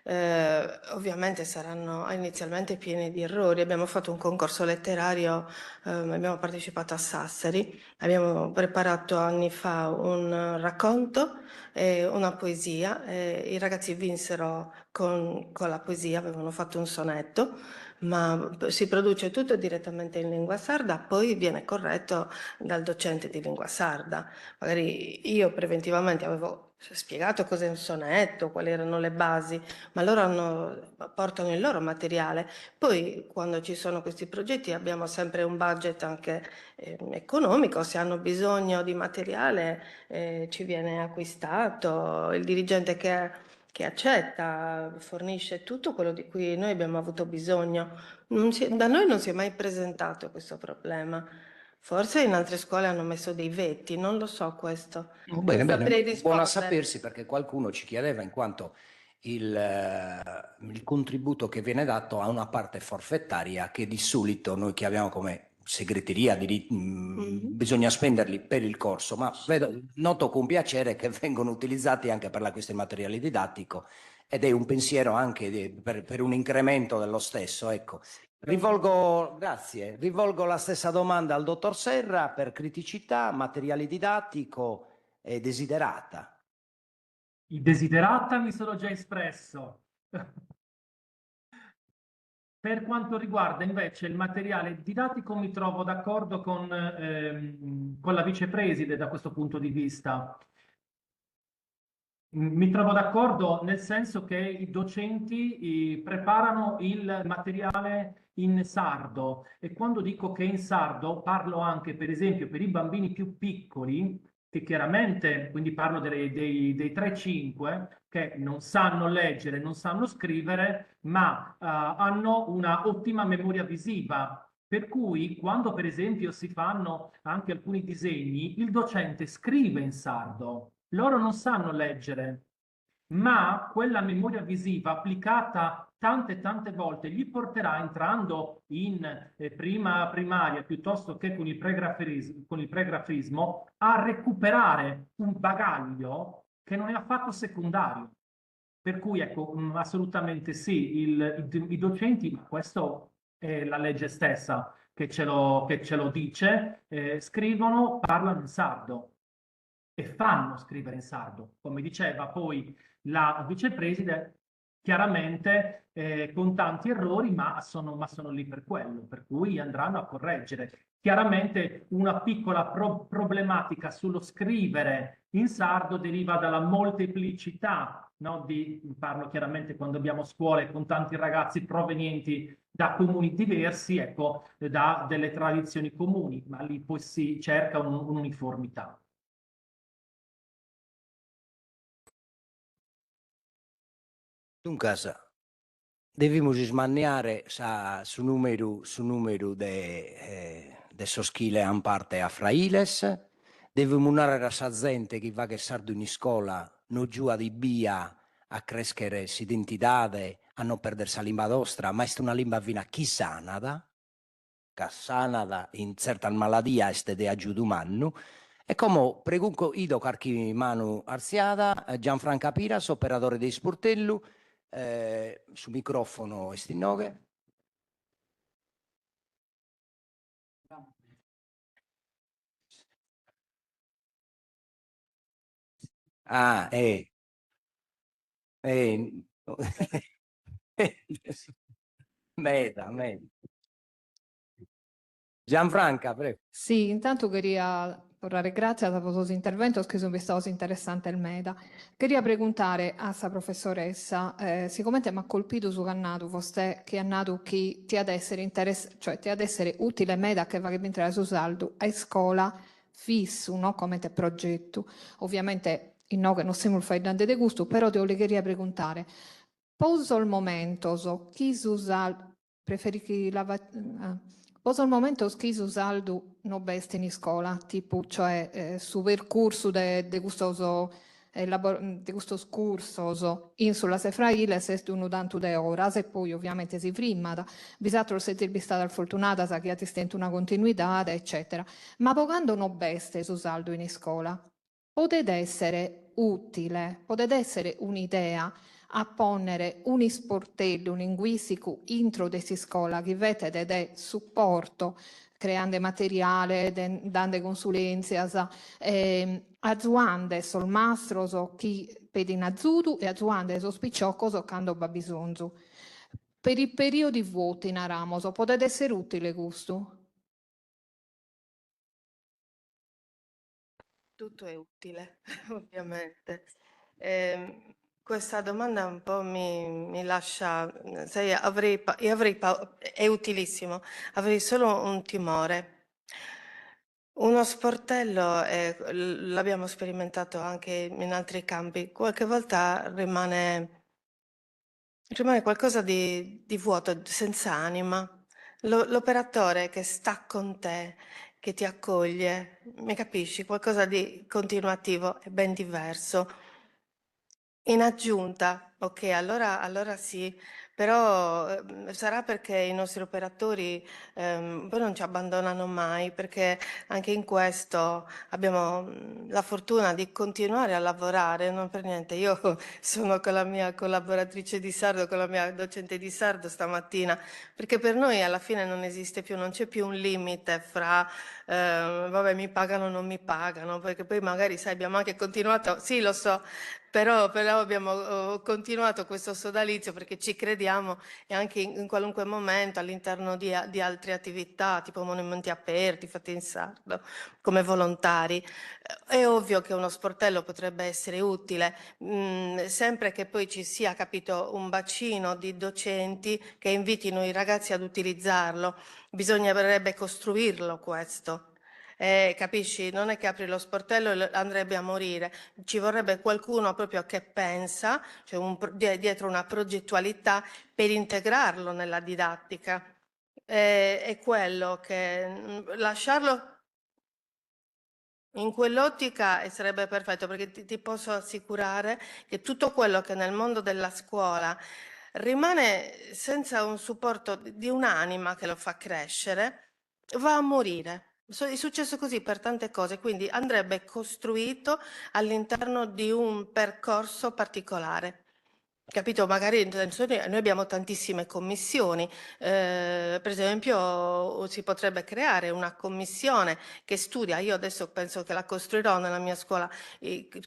ovviamente saranno inizialmente pieni di errori. Abbiamo fatto un concorso letterario, abbiamo partecipato a Sassari, abbiamo preparato anni fa un racconto e una poesia, i ragazzi vinsero con la poesia, avevano fatto un sonetto, ma si produce tutto direttamente in lingua sarda, poi viene corretto dal docente di lingua sarda. Magari io preventivamente avevo spiegato cos'è un sonetto, quali erano le basi, ma loro portano il loro materiale. Poi quando ci sono questi progetti abbiamo sempre un budget anche economico, se hanno bisogno di materiale ci viene acquistato, il dirigente che accetta fornisce tutto quello di cui noi abbiamo avuto bisogno. Da noi non si è mai presentato questo problema. Forse in altre scuole hanno messo dei veti, non lo so questo. Bene, Non saprei bene, buono a rispondere. sapersi perché qualcuno ci chiedeva in quanto il contributo che viene dato ha una parte forfettaria che di solito noi chiamiamo come segreteria, bisogna spenderli per il corso, ma noto con piacere che vengono utilizzati anche per l'acquisto di materiale didattico ed è un pensiero anche per un incremento dello stesso, ecco. Grazie, rivolgo la stessa domanda al dottor Serra per criticità, materiale didattico e desiderata. Il desiderata mi sono già espresso. Per quanto riguarda invece il materiale didattico mi trovo d'accordo con la vicepreside da questo punto di vista. Mi trovo d'accordo nel senso che i docenti preparano il materiale in sardo e quando dico che in sardo parlo anche per esempio per i bambini più piccoli che chiaramente, quindi parlo dei 3-5 che non sanno leggere, non sanno scrivere, ma hanno una ottima memoria visiva. Per cui quando per esempio si fanno anche alcuni disegni, il docente scrive in sardo. Loro non sanno leggere, ma quella memoria visiva applicata tante volte gli porterà, entrando in prima primaria piuttosto che con il pregrafismo, a recuperare un bagaglio che non è affatto secondario. Per cui ecco, assolutamente sì, i docenti, questo è la legge stessa che ce lo dice, scrivono, parlano in sardo e fanno scrivere in sardo. Come diceva poi la vicepresidente, chiaramente con tanti errori, ma sono lì per quello, per cui andranno a correggere. Chiaramente una piccola problematica sullo scrivere in sardo deriva dalla molteplicità, no? Parlo chiaramente quando abbiamo scuole con tanti ragazzi provenienti da comuni diversi, ecco, da delle tradizioni comuni, ma lì poi si cerca un'uniformità. Dunque, devemos smaniare su numero de soschile an parte a frailes, devemos unare a sa gente che va che sardo in scuola non giù di via a crescere s'identidade, a non perdere sa lingua nostra, ma è una lingua fina chi sanada, che sanada in certa maladia este de aiuto umano, e come pregunco Ido Carchimanu Arziada, Gianfranca Piras, operatore di Sportello, su microfono Estinoghe. Ah, Meda. Gianfranca, prego. Sí, intanto quería dar gracias a todos los interventos que son vistosos interesantes el MEDA. Quería preguntare a sta professoressa, siccome mi ha colpito su cannato, vostè che hanno chi ti ad essere cioè ti ad essere utile MEDA che va a entrare su saldo a scuola fisso, no? Come te progetto. Ovviamente no che non siamo fai grande de gusto, però te lo queria preguntare. Poso il momento, so chi su saldo, preferi chi lava... Poso al momento schiso saldo no beste in scuola, tipo, cioè su percorso de gustoso de questo corso in sulla sefraile se uno tanto de ora e poi ovviamente si frimmata bisatro se ti stata fortunata sa che ti stenta una continuità eccetera, ma pogando no beste su saldo in scuola potete essere utile, potete essere un'idea a ponere un sportello, un linguistico intro di scuola che vede de supporto, creando materiale, dando consulenze, aziende sul mastro, chi pede in azzurro e aziende so spicciocco so quando va bisogno. per i periodi vuoti in Aramoso potete essere utile questo? Tutto è utile, ovviamente. Questa domanda un po' mi lascia, sai, è utilissimo, avrei solo un timore. Uno sportello, l'abbiamo sperimentato anche in altri campi, qualche volta rimane qualcosa di vuoto, senza anima. L'operatore che sta con te, che ti accoglie, mi capisci? Qualcosa di continuativo è ben diverso. In aggiunta, ok, allora sì, però sarà perché i nostri operatori poi non ci abbandonano mai, perché anche in questo abbiamo la fortuna di continuare a lavorare, non per niente. Io sono con la mia collaboratrice di sardo, con la mia docente di sardo stamattina, perché per noi alla fine non esiste più, non c'è più un limite fra vabbè, mi pagano o non mi pagano, perché poi magari sai, abbiamo anche continuato, sì lo so, però abbiamo continuato questo sodalizio perché ci crediamo e anche in qualunque momento all'interno di altre attività, tipo monumenti aperti, fatti in sardo, come volontari. È ovvio che uno sportello potrebbe essere utile, sempre che poi ci sia, capito, un bacino di docenti che invitino i ragazzi ad utilizzarlo. Bisognerebbe costruirlo questo. Capisci? Non è che apri lo sportello e andrebbe a morire. Ci vorrebbe qualcuno proprio che pensa, cioè dietro una progettualità per integrarlo nella didattica. È quello che lasciarlo in quell'ottica sarebbe perfetto, perché ti posso assicurare che tutto quello che nel mondo della scuola rimane senza un supporto di un'anima che lo fa crescere, va a morire. È successo così per tante cose, quindi andrebbe costruito all'interno di un percorso particolare. Capito? Magari noi abbiamo tantissime commissioni, per esempio si potrebbe creare una commissione che studia, io adesso penso che la costruirò nella mia scuola,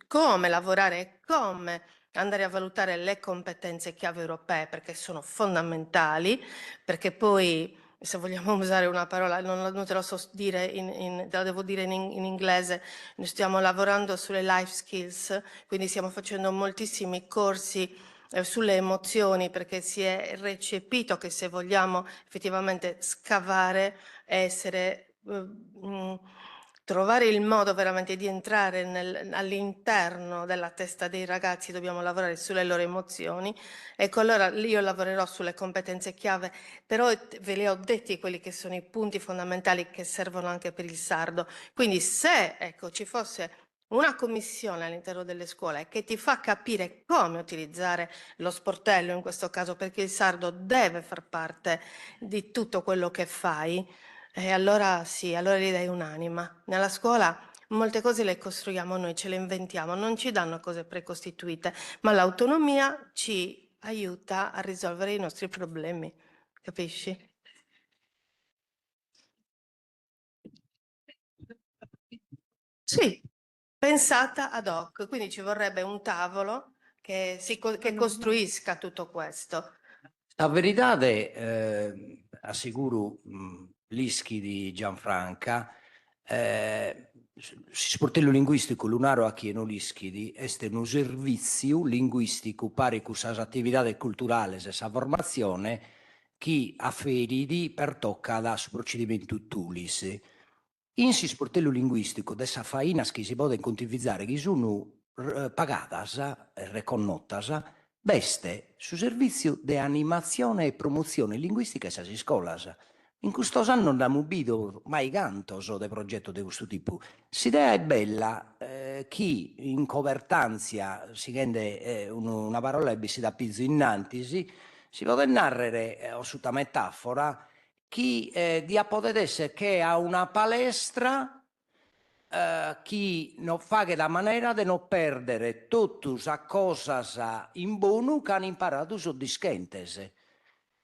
come lavorare e come andare a valutare le competenze chiave europee, perché sono fondamentali, perché poi se vogliamo usare una parola, non te lo so dire, te la devo dire in inglese, noi stiamo lavorando sulle life skills, quindi stiamo facendo moltissimi corsi sulle emozioni, perché si è recepito che se vogliamo effettivamente scavare, essere, trovare il modo veramente di entrare all'interno della testa dei ragazzi, dobbiamo lavorare sulle loro emozioni. Ecco, allora io lavorerò sulle competenze chiave, però ve li ho detti quelli che sono i punti fondamentali che servono anche per il sardo. Quindi se, ecco, ci fosse una commissione all'interno delle scuole che ti fa capire come utilizzare lo sportello in questo caso, perché il sardo deve far parte di tutto quello che fai, e allora sì, allora gli dai un'anima. Nella scuola molte cose le costruiamo noi, ce le inventiamo, non ci danno cose precostituite, ma l'autonomia ci aiuta a risolvere i nostri problemi, capisci? Sì, pensata ad hoc, quindi ci vorrebbe un tavolo che costruisca tutto questo. La verità è, assicuro l'Ischi di Gianfranca, sportello linguistico lunaro a chi non l'Ischidi, è un servizio linguistico pari con le attività culturali e la formazione che afferidi per tocca da su procedimento tulis. In si sportello linguistico dessa fainas che si può quantificare che sono pagadas, reconnotas, beste su servizio di animazione e promozione linguistica a sas scolas. In questo anno non abbiamo visto mai cantos di progetto di questo tipo. L'idea è bella, chi in covertanzia si rende una parola e si dà pizzo innanzi, si può narrare su una metafora chi dia potete essere che ha una palestra chi non fa che la maniera di non perdere tutte le cose in buono che hanno imparato su dischentes.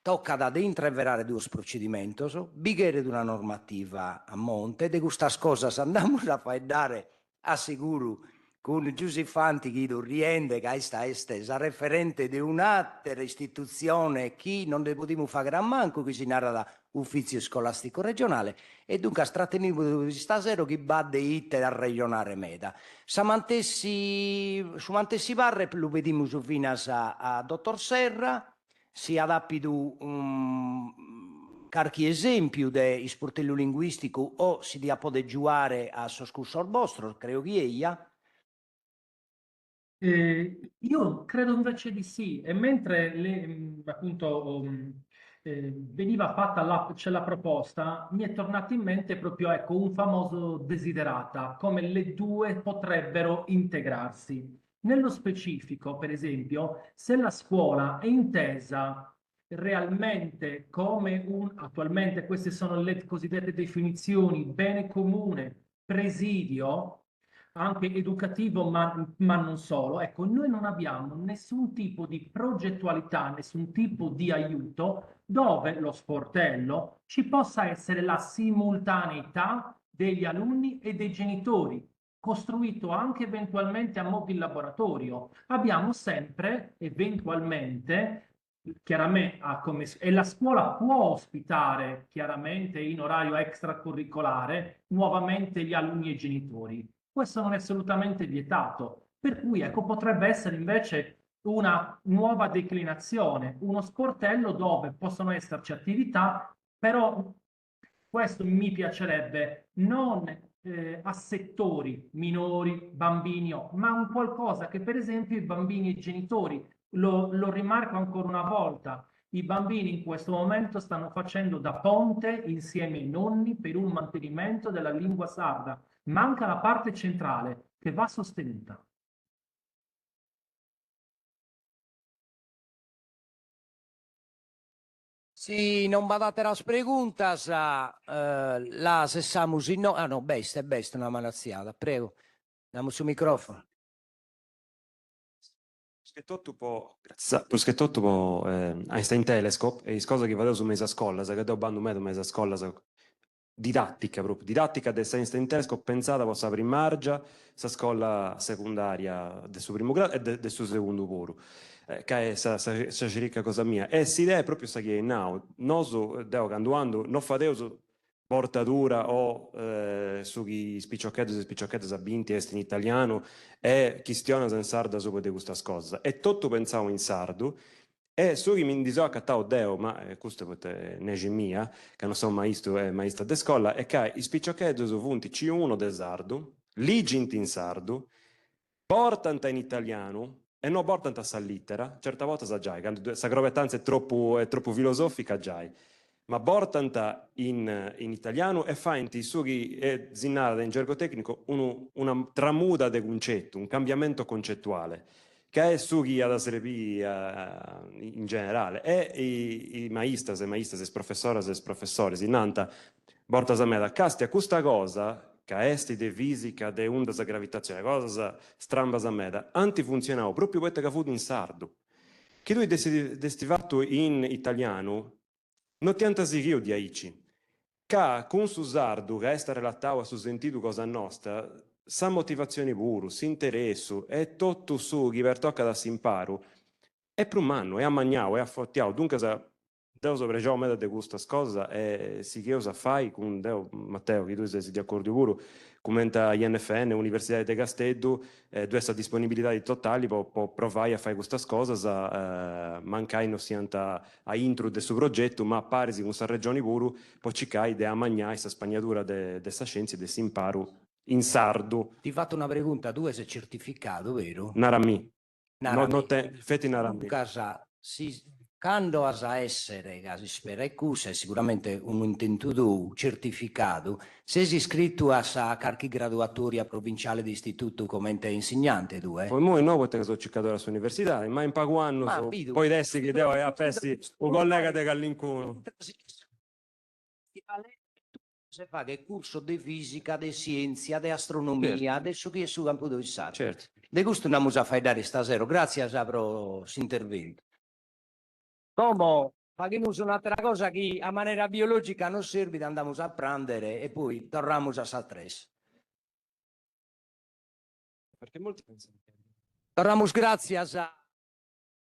Tocca da intraverare due procedimenti, bighere di una normativa a monte, di queste cose andiamo a fare dare a sicuro con Giuseppe Fanti Guido Riende, che è stessa referente di un'altra istituzione che non ne potremo fare gran manco, che si narra da ufficio scolastico regionale, e dunque trattenuto di stasera che va di iter al regionale Meda. Su Mantessi Barre lo vediamo su fino a dottor Serra, si adappido qualche esempio di sportello linguistico o si dia può giocare a soscorso al vostro, credo che ella. Io credo invece di sì, e mentre appunto veniva fatta c'è la proposta, mi è tornato in mente proprio ecco, un famoso desiderata, come le due potrebbero integrarsi. Nello specifico, per esempio, se la scuola è intesa realmente come attualmente queste sono le cosiddette definizioni, bene comune, presidio, anche educativo, ma non solo. Ecco, noi non abbiamo nessun tipo di progettualità, nessun tipo di aiuto dove lo sportello ci possa essere la simultaneità degli alunni e dei genitori, costruito anche eventualmente a mo' di laboratorio. Abbiamo sempre, eventualmente, chiaramente, e la scuola può ospitare, chiaramente in orario extracurricolare, nuovamente gli alunni e i genitori. Questo non è assolutamente vietato, per cui ecco, potrebbe essere invece una nuova declinazione, uno sportello dove possono esserci attività, però questo mi piacerebbe non a settori minori, bambini, ma un qualcosa che per esempio i bambini e i genitori, lo rimarco ancora una volta, i bambini in questo momento stanno facendo da ponte insieme ai nonni per un mantenimento della lingua sarda. Manca la parte centrale che va sostenuta. Si non badate las preguntas, la sessamos in no. Ah no, besta, una malaziata. Prego, diamo su microfono. Pusketotto po Einstein Telescope e cosa che vado su mesa scolla, che do bando mesa scolla didattica proprio, didattica del Einstein Telescope pensata possa primargia, sa scolla secondaria del suo primo grado e del suo secondo puro. Che è sa ricca cosa mia. E si idea è proprio sa che è now, noso deo canduando non fateo portatura o su chi spicciocchetti sabinti est in italiano e chistiona in sardo su di questa cosa. E tutto pensavo in sardo e su chi mi diso accattavo deo, ma questo è nege mia, che non sono maestro de scuola, e che i spicciocchetti su punti C1 de sardo, liginti in sardo, portano in italiano e non portano a salittera, certe volte sa già, questa grovettanza è troppo filosofica già, ma portano in italiano e fa in sughi e zinnara in gergo tecnico una tramuda de concetto, un cambiamento concettuale, che è sughi ad asrepi in generale. E i maestras e maestras, professoras e professores, in anta, portas a me da casti a questa cosa, che esti de fisica, de ondas a gravitazione, cosa strambas a me da, antifunzionavo proprio questo che fu in sardo. Che lui destivato in italiano, non ti antasiriu di aici, che con su sardo, che è relatato a su sentito cosa nostra, sa motivazione puro, si interessu, e tutto su chi per tocca da s'imparo, è prumano, è ammagnao, è affottiao, dunque Deo sopreggiamo me di questa cosa e si che cosa fai con Deo, Matteo, che tu sei di accordo pure, commenta INFN, Università di Castello, questa disponibilità di totali può provare a fare questa cosa, mancai non sianta a intro del suo progetto, ma pare con questa regione pure, poi ci cai di ammagnare questa spagnatura di questa scienza e di imparo in sardo. Ti fatto una pregunta, tu sei certificato, vero? Narami. Narami. Feti Narami. Casa, quando a essere, si spera e è sicuramente un intento certificato, sei iscritto a qualche graduatoria provinciale di istituto come insegnante tu, Poi noi no, perché sono cercato alla sua università, ma in poco anno, poi adesso che devo appessi un collega di Gallincuno. Se fa che corso di fisica, di scienza, di astronomia, certo. Adesso che è sul campo di Sardo. Certo. De questo andiamo a fare stasera, grazie a Sapro intervento. Come facciamo un'altra cosa che a maniera biologica non serve, andiamo a prendere e poi torniamo a Satres. Perché molti pensano che... Tornamos gracias a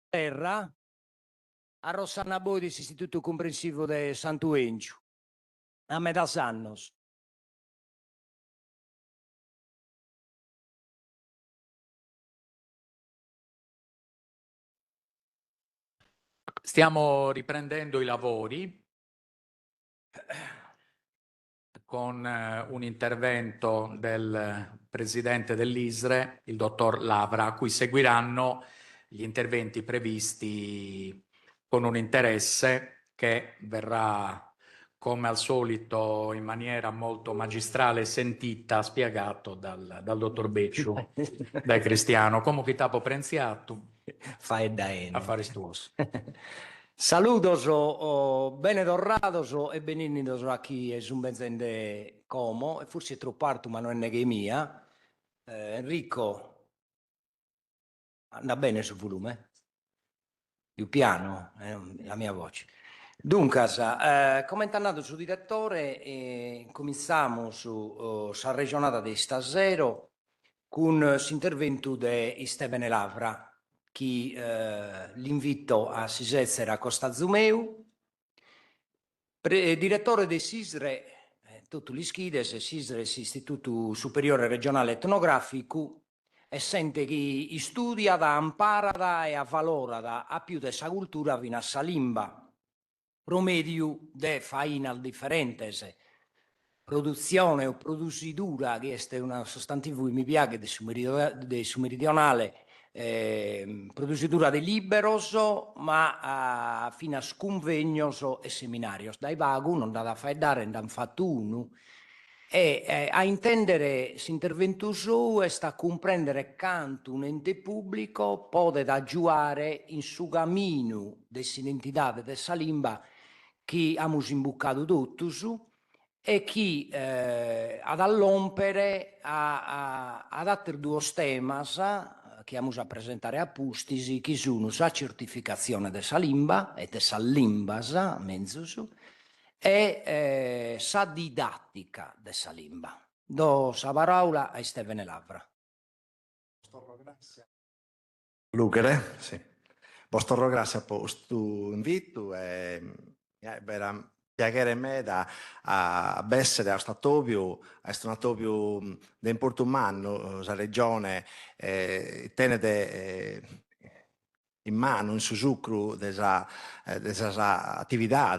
terra, a Rossana Boidis, Istituto Comprensivo de Santo Encio, a Medas Annos. Stiamo riprendendo i lavori con un intervento del presidente dell'ISRE, il dottor Lavra, a cui seguiranno gli interventi previsti con un interesse che verrà, come al solito, in maniera molto magistrale e sentita, spiegato dal dottor Becciu, da Cristiano. Come che tapo prenziato? Fai da ene. Affari stuosi. Saludos bene dorrados e beninidos a chi è un benzende como, e forse è troppo alto ma non è neghe mia. Enrico, anda bene sul volume? Più piano, la mia voce. Dunque, come è andato il suo direttore, cominciamo sulla regionata di stasera con l'intervento di Stefano Lavra, che l'invito a si essere a Costa Zumeu, direttore di SISRE, tutti gli schides, SISRE, Istituto Superiore Regionale Etnografico, e sente che studia, impara e avvalora a più dessa cultura fino a sa lingua, promedio de faina differentes, produzione o producidura, che è un sostantivo che mi piace del meridionale, producidura de liberos, ma fino a convegnos e seminarios. Dai vago, non da fare dare, non fatto uno, e a intendere s'intervento suo e sta a comprendere quanto un ente pubblico può aggiungere in su cammino dell'identità della lingua che abbiamo imboccato tutti e che ad all'ompere ad altri due temas che abbiamo a presentare a Pustisi, che sono la certificazione della lingua e della limbas, mezzo, e sa didattica dessa lingua. Do sa parola a Stefano Lavra. Lucere, sì. Posto ringrazio per questo invito e era piacere me a essere a Statopio, a Statopio di Importo Umano, la regione tenete in mano, in susucru della attività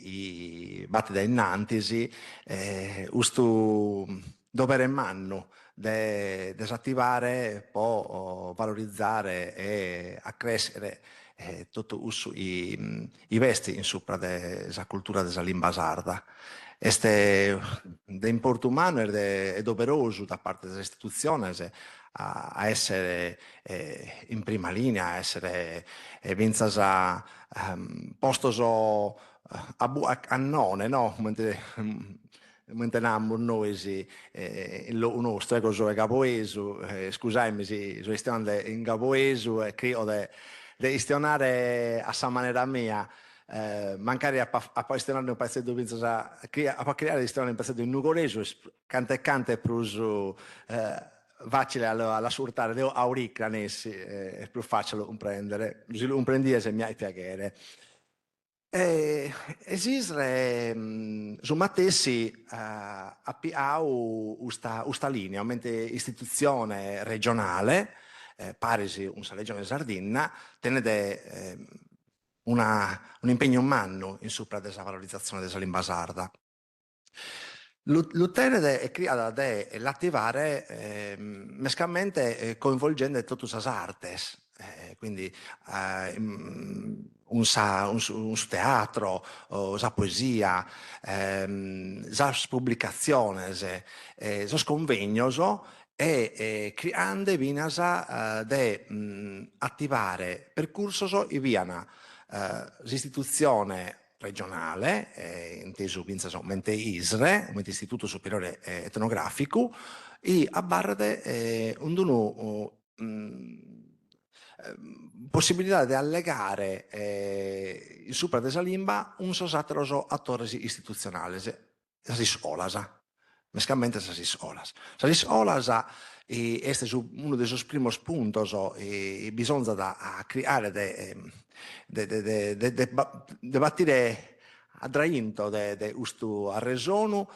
i battiti innantisi, questo dovere in mano desattivare può valorizzare e accrescere tutto i vesti in sopra della cultura della lingua sarda. Este de importo umano è doveroso da parte delle istituzioni a essere in prima linea, a essere vinzas a postoso a none, no? Mentre noi il nostro cosa è Gaboesu, scusami se stiamo in Gaboesu e credo di istionare a sa maniera mia, mancare a istionare un pezzetto a creare istionare un pezzetto in nugoresu, cante pruso facile alla surtare de auricla nessi, è più facile comprendere, un prendere se mi hai piacere. Esisre su Mattessi ha questa linea, mentre istituzione regionale, Parisi, una regione sardina, tenete un impegno umano in sopra della valorizzazione della lingua sarda. L'utente è creata l'attivare mescamente coinvolgendo tutte le arti, quindi un teatro, la poesia, le pubblicazioni, los convegnos e creando vinas de attivare percorsos e viana l'istituzione regionale, inteso mente ISRE, Istituto Superiore Etnografico, e a barre possibilità di allegare in sopra della lingua un sosatero attori istituzionali, le scuole. mescamente sasis olas. Sasis olas este uno dei suoi primi punti bisogna da creare de battire attrainto de ustu a resonu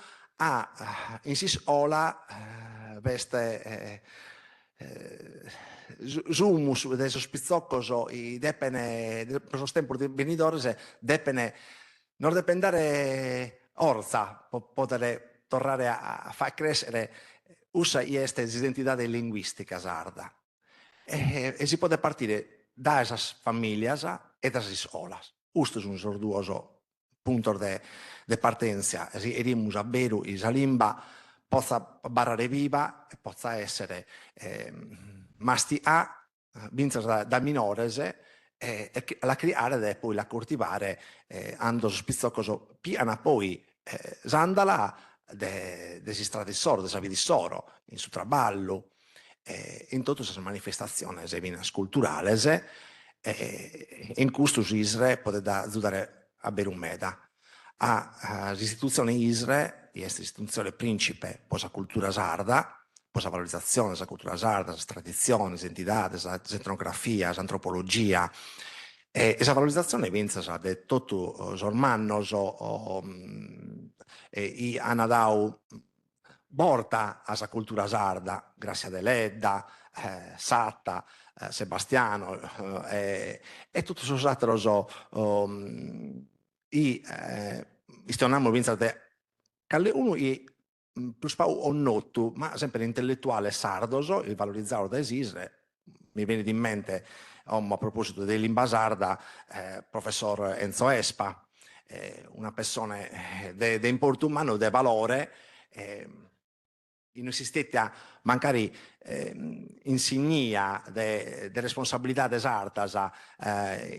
in sis ola veste sumus de sos pizzocos depene per sos tempos venidores depene non dependere orza poter tornare a far crescere usa questa identità linguistica sarda e si può partire da esas famiglie e da esas olas. Questi sono i due punti di partenza e rimus a veru isa limba possa barrare viva e possa essere masti a vinta da minores e la creare e poi la coltivare ando spizzoccoso piana poi sandala desi strati soro, desa vidi soro, in su traballo, in tutte queste manifestazioni culturali in cui Isre potete aiutare a bere un meda. L'istituzione Isre, questa istituzione principe, posa cultura sarda, posa valorizzazione della cultura sarda, delle tradizioni, delle identità, della etnografia, dell'antropologia. E questa valorizzazione vince da tutti i ormannos i anadau porta a sa cultura sarda, grazie a Deledda, Satta, Sebastiano e tutti i altri istionamo vince da calle uno più spau o notu, ma sempre intellettuale sardoso, il valorizzato da Esisre, mi viene in mente a proposito dell'Imba sarda, professor Enzo Espa, una persona di importo umano, di valore, in esistetta magari insignia de responsabilità des artas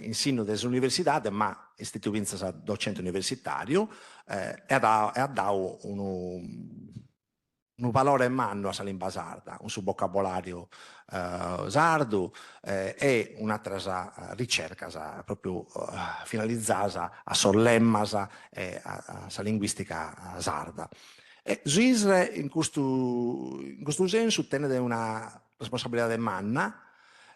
in sino des università, ma istituenza docente universitario e ha dato un valore in mano a limba sarda, un suo vocabolario sardo e un'altra ricerca proprio finalizzata a sollemmasa e a linguistica sarda. E Isre in questo senso tiene una responsabilità di manna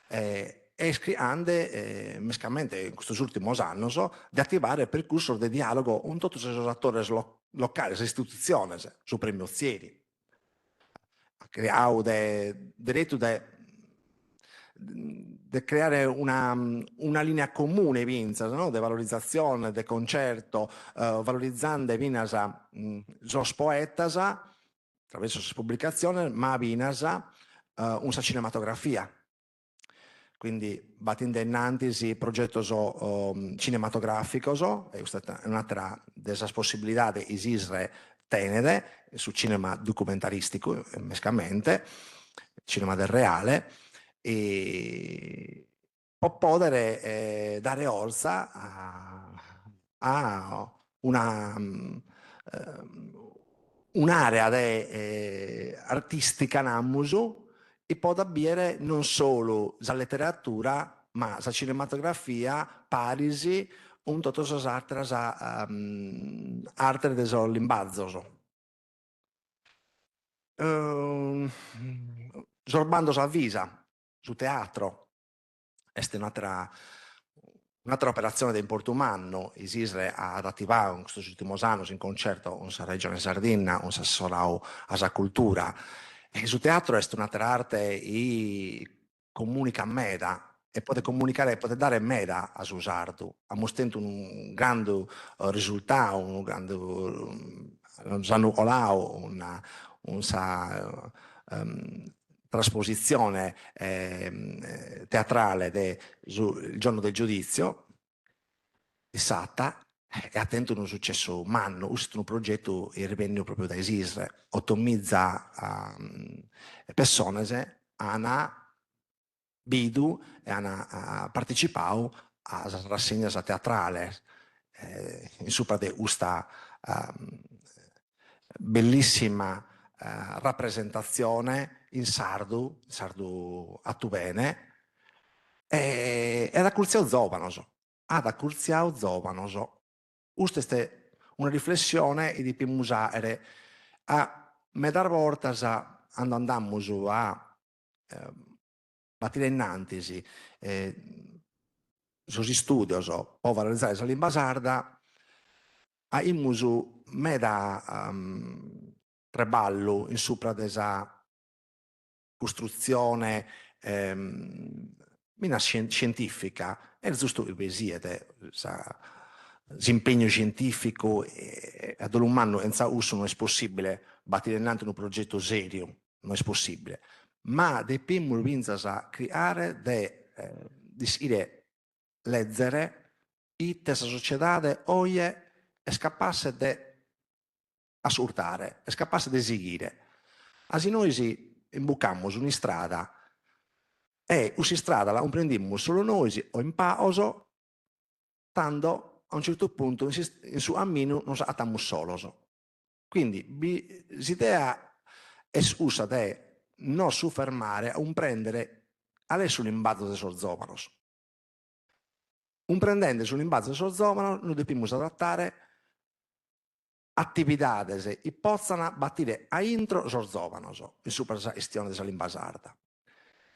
e scriande mescamente in questi ultimi anni di attivare il percorso di dialogo con tutti i attori locali, le istituzioni, su premiozzieri. Ha creato diritto di creare una linea comune vinza, no? Di valorizzazione, di concerto, valorizzando vinasa sos poetas attraverso le pubblicazioni, ma vinasa una cinematografia. Quindi battendo innanzi progetto cinematografico, è un'altra delle possibilità di Isisre tenere su cinema documentaristico, mescamente, cinema del reale, e può poter dare orza a un'area artistica namusu e può avere non solo la letteratura ma la cinematografia parisi un tutte le altre arti del limbazzo. Sorbando a visa su teatro, questa è un'altra operazione di importo umano. Isisre ha attivato in questi ultimi anni in concerto con la regione Sardegna, con l'assessorato alla cultura. E su teatro è un'altra arte che comunica meda e può comunicare, può dare meda a su sardo. Ha mostrato un grande risultato, un grande trasposizione teatrale del giorno del giudizio di Satta e attento un successo umano, questo è un progetto che riviene proprio da Isisre, ottomizza persone hanno bidu e hanno partecipato a rassegna teatrale in sopra di questa bellissima rappresentazione in sardo attu bene e ad accurziao zovanos questa è una riflessione di più musare a medar voltas andammus a battere innanzi sos studios po valorizzare sa limba sarda, aimus meda traballu in supra de sa costruzione mina scientifica, e giusto siete l'impegno scientifico ad un anno senza uso non è possibile battere innanzi un progetto serio, non è possibile, ma dobbiamo pensare a creare di leggere e questa società oggi è capace di ascoltare, è capace di seguire. Asi noi imbucammo una strada e questa strada la comprendiamo solo noi o in pausa, tanto a un certo punto in suo cammino non siamo soli. Quindi l'idea è usa di non soffermare a un prendere adesso l'impatto dei suoi giovani. Un prendente sull'impatto dei suoi giovani noi dobbiamo adattare attività che possano battere a intro i giovani in super gestione della lingua sarda.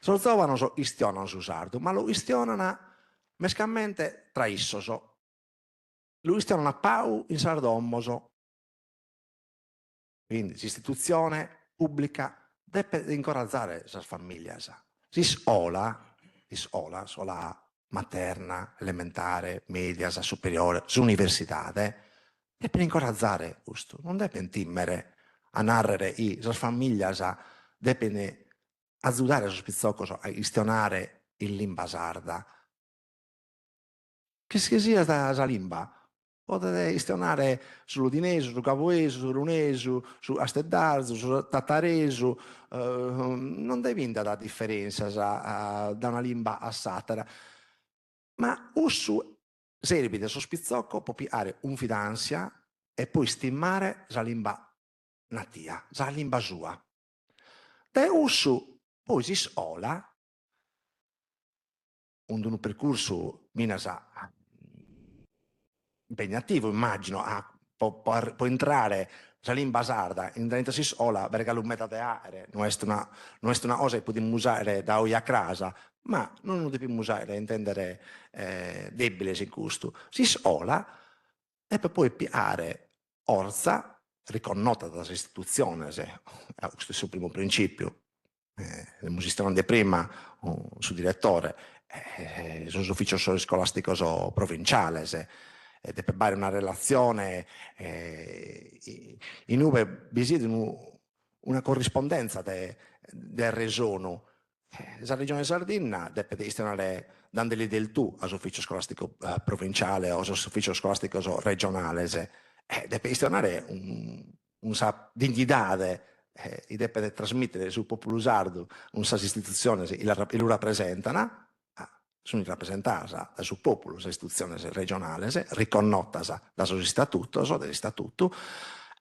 I giovani gestionano su sardo, ma lo gestionano mescamente tra issos. Lo gestionano a pau in sardommoso. Quindi l'istituzione pubblica deve incoraggiare le famiglie. Scuola materna, elementare, media, superiore, università, deve incoraggiare questo, non deve timere a narrare le famiglie, deve aiutare a spizzocco a gestionare in lingua sarda. Che sia la lingua, potete gestionare sull'udinese, sul capoese, sul runese, su asteddarzo, sul tattareso, non deve indicare la differenza da una lingua a satara, ma uso serve di spizzocco può piare un fidanzia e poi stimare la lingua natia, la lingua sua. Da uso poi si scuola un percorso minasa impegnativo, immagino, può entrare la lingua sarda in dentro si scuola perché l'umetta teare non è una cosa che possiamo usare da oggi a casa, ma non lo dobbiamo usare intendere debole in questo. Si scuola e poi piare orza riconosciuta dalle istituzioni, questo è il primo principio. Abbiamo gestionato prima su direttore, sull'ufficio scolastico provinciale, deve fare una relazione in cui bisogna una corrispondenza del regione. La regione Sardegna deve gestionare dandoli del tu all'ufficio scolastico provinciale o all'ufficio scolastico regionale, deve gestionare una dignità e deve trasmettere sul popolo sardo una istituzione che lo rappresentano, sono rappresentati dal suo popolo, le istituzioni regionali, riconosciute dal suo statuto, dagli statuti,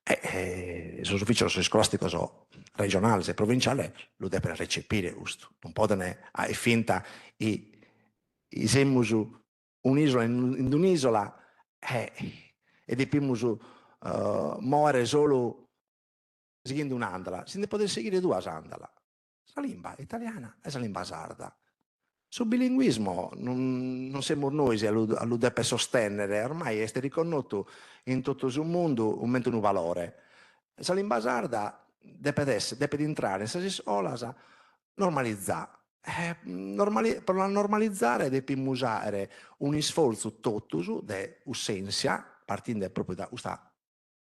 e l'ufficio scolastico regionale e provinciale lo deve recepire questo. Non può fare finta che siamo un'isola in un'isola e dobbiamo muovere solo seguendo un'andala. Si deve poter seguire due andala, la lingua italiana e la lingua sarda. Sul bilinguismo non siamo noi a lo deve sostenere, ormai è riconosciuto in tutto il mondo un valore. La lingua sarda deve entrare in questa scuola normalizzare. Per normalizzare dobbiamo usare un sforzo tutto di uscenza, partendo proprio da questa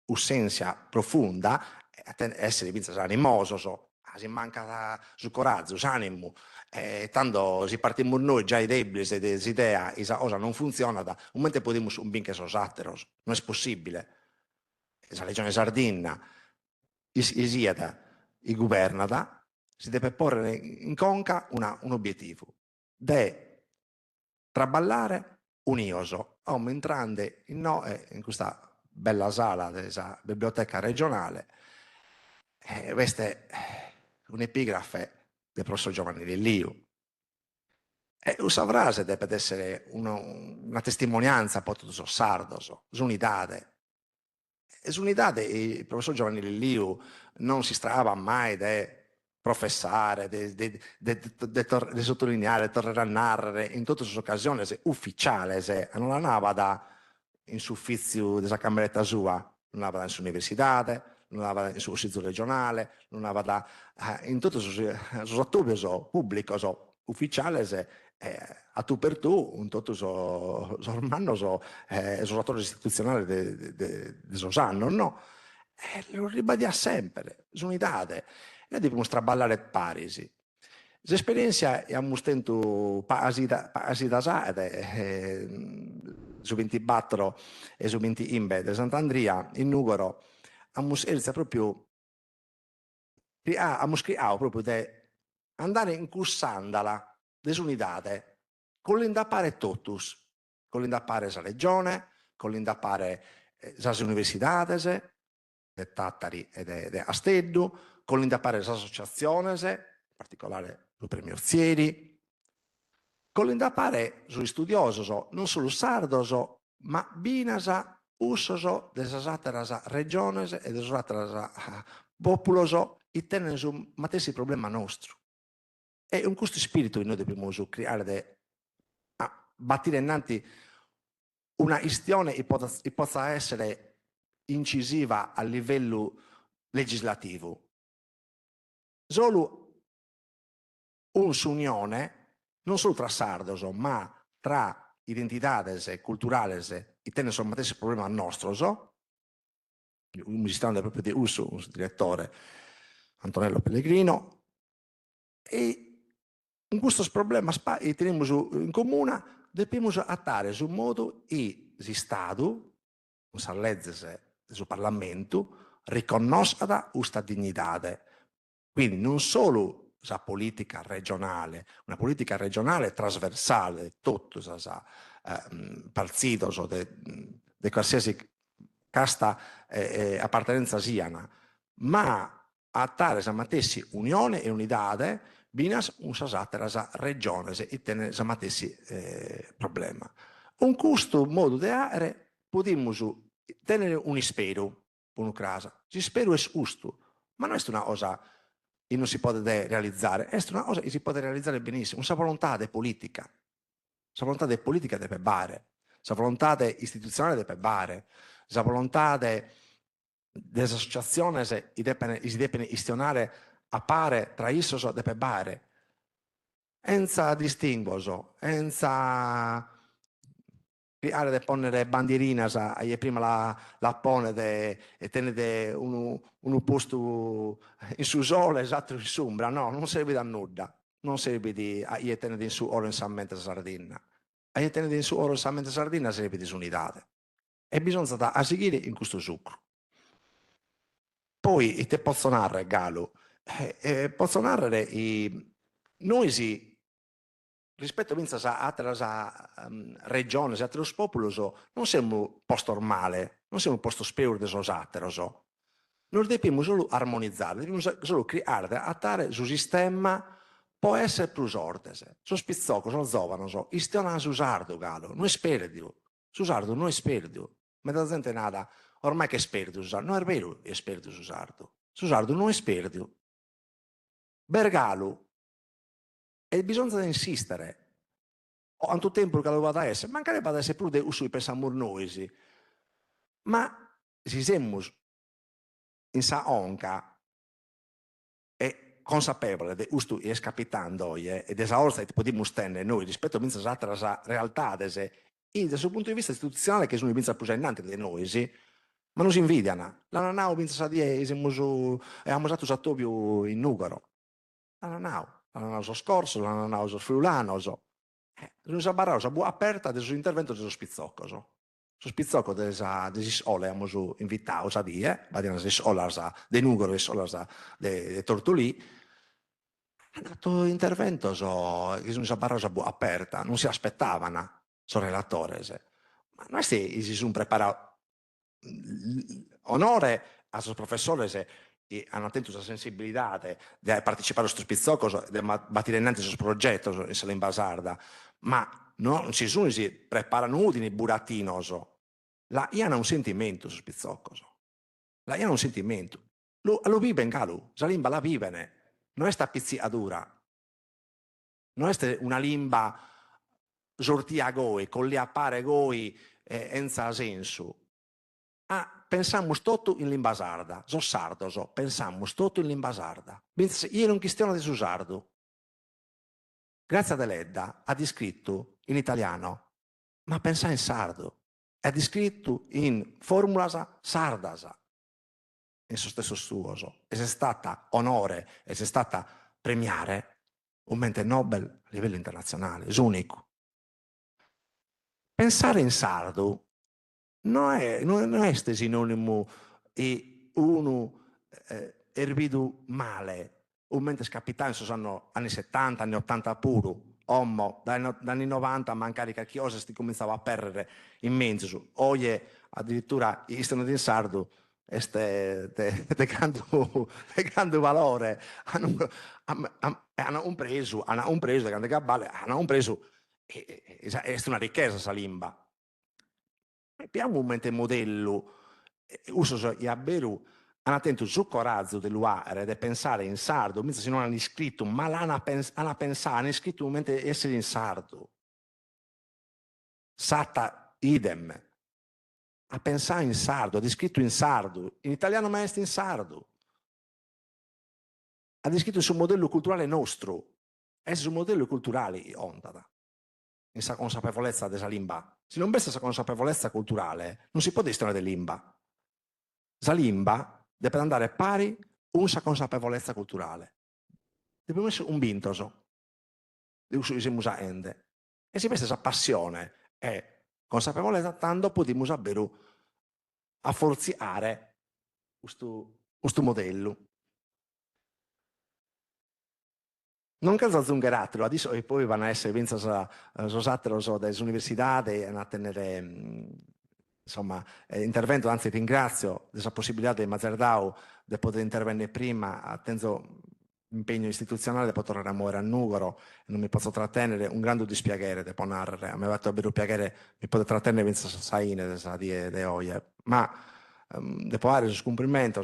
uscenza profonda, essere animoso, si manca su coraggio, s'animo, tanto si partiamo noi già i deboli, se l'idea, questa cosa non funziona, un momento possiamo un binche sosateros, non è possibile. La regione Sardegna, i governata, si deve porre in conca un obiettivo, de traballare unioso, entrando in questa bella sala della biblioteca regionale, questa è un'epigrafe del professor Giovanni Lelliu. E questa frase deve essere una testimonianza per tutti i sardos, un'unità. un'idea, il professor Giovanni Lilliu non si strava mai di professare, di sottolineare, di tornare a narrare in tutte le occasioni ufficiali, non andava da in suffizio della cameretta sua, non andava in università, non andava in ufficio regionale, non andava in tutti i attori pubblici ufficiali, a tu per tu, in tutti i attori istituzionali di Sosanno, no? Lo ribadia sempre, un'unità. Noi dobbiamo straballare Parisi. L'esperienza abbiamo stento da su 24 e su 20 Imbe di Sant'Andria, in Nugoro, abbiamo proprio proprio di andare in cursandala desunità, con l'indappare totus, con l'indappare la regione, con l'indappare le università, de Tattari e de Asteddu, con l'indappare le associazioni, in particolare il premio Orzieri, con l'indappare sugli studiosi, non solo sardos, ma binasa usos de esas altres regiones e de esos altres populos e tenen su matessi problema nostro. E un questo spirito che noi dobbiamo creare a battire innanzi una istione che possa essere incisiva a livello legislativo. Solo un'unione, non solo tra sardos, ma tra identitades culturali che tenen su matessi problema nostro, un ministro proprio di uso, un direttore Antonello Pellegrino, e in questo problema che teniamo in comune dobbiamo attare su modo che lo Stato, con le leggi del Parlamento, riconosca questa dignità. Quindi non solo la politica regionale, una politica regionale trasversale, tutti i partiti di qualsiasi casta appartenenza siano, ma attare la matessi unione e unità binas usas altres regiones e tenen la matessi problema. Un questo modo di agire possiamo tenere un ispero, un casa. L'ispero è giusto, ma non è una cosa che non si può realizzare, è una cosa che si può realizzare benissimo, una volontà di politica. La volontà di politica deve bare, la volontà istituzionale deve bare, la volontà delle associazioni si deve istionare a pare tra issos deve bare, senza distinguoso, senza creare di ponere bandierine prima la pone e tenere un posto in su sole, esatto in sombra, no, non serve da nulla, non serve di tenere in su oro in Sammente Sardegna, a tenere in su oro in Sammente Sardegna serve di unità e bisogna da seguire in questo sucro. Poi te posso narrare, Galo, posso narrare noi rispetto a altre regioni, a altri popoli, non siamo un posto normale, non siamo un posto spero di altri. Noi dobbiamo solo armonizzare, dobbiamo solo creare, attare sul sistema, può essere più sorte. Sono spizzocco, sono giovane, istionano su sardo, Galo, non è sperdio. Su sardo non è sperdio. Ma la gente nada, ormai che è sperdio, non è vero che è sperdio su sardo. Su sardo non è sperdio. Bergalo, e bisogna insistere. Quanto tempo che lo vada a essere? Magari vada a essere più di uso di pensamur noi, ma se siamo in sa onca e consapevole di questo che sta capitando e della orsa che possiamo stendere noi rispetto a altre realtà e dal suo punto di vista istituzionale che sono i più innanti di noi, ma non si invidiano. La nanau pensa che abbiamo usato Sattobio in Nugaro. La nanau so scorso, la nanau so friulano, non si barrare, si aperta del suo intervento dello spizzocco. Lo spizzocco delle sole abbiamo invitato a dire, le sole di Nugaro e sole di Tortolì, è andato intervento che non si barrare, si aperta, non si aspettavano. Sono relatore, ma noi si sono preparati onore a sus professores che hanno tenuto la sensibilità di partecipare a questo spizzocco, di battire innanzi sul progetto in Salimba Sarda, ma non ci sono si preparano utili buratinos, io hanno un sentimento su spizzocco, La è un sentimento. Lo vive in calu, la limba la vive, non è sta pizzicatura. Non è una limba sortia goi, con le appare goi senza senso. Pensiamo tutto in limba sarda, so sardo, pensiamo tutto in limba sarda. Io non questione di su sardo. Grazia Deledda ha descritto in italiano, ma pensa in sardo. È descritto in formula sardasa, in suo stesso stuoso. E se è stata onore, e se è stata premiare un mente Nobel a livello internazionale, è unico. Pensare in sardo non è sinonimo di uno erbido male, un mente scapitato, sono anni 70, anni 80 puro, dagli anni 90 mancare che chiose si cominciava a perdere in mezzo. Oggi addirittura i stati in sardo de grande valore hanno un preso di grande cabale, hanno un preso è una ricchezza sa limba. Abbiamo un mente modello uso i abberu hanno attento su coraggio dell'uare di pensare in sardo, mentre se non hanno iscritto, ma hanno pensato, hanno iscritto un mente essere in sardo. Sata idem. A pensare in sardo, ha descritto in sardo, in italiano ma è in sardo. Ha descritto il suo modello culturale nostro, è il suo modello culturale ondata, in sa consapevolezza della limba. Se non avesse questa consapevolezza culturale, non si può destinare di limba. La limba deve andare pari una consapevolezza culturale. Dobbiamo essere un bintoso di uso di musa ende. E se questa passione è consapevolezza, tanto possiamo davvero a forziare questo modello. Non calza zungheratelo, adesso e poi vanno a essere vinto sosattero dalle università e a tenere insomma intervento, anzi ringrazio della possibilità di Mazardau di poter intervenire prima, attendo impegno istituzionale di poter tornare a muovere a Nugoro e non mi posso trattenere, un grande dispiacere di narrare, a me va davvero piacere mi poter trattenere vinto saine di oie, ma dopo fare questo cumprimento,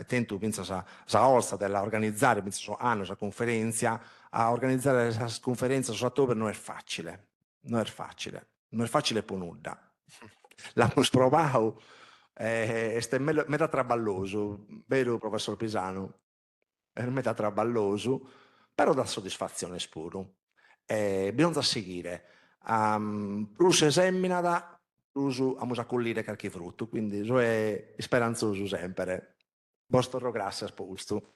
tento sa olsa della organizzare, anno sa conferenza, a organizzare questa conferenza su ottobre non è facile, non è facile per nulla. L'abbiamo provato, è meta traballoso, vero professor Pisano? È meta traballoso, però dà soddisfazione spuro. Bisogna seguire, plus esaminata, uso a accogliere qualche frutto, quindi è speranzoso sempre. Vostro grazie a posto.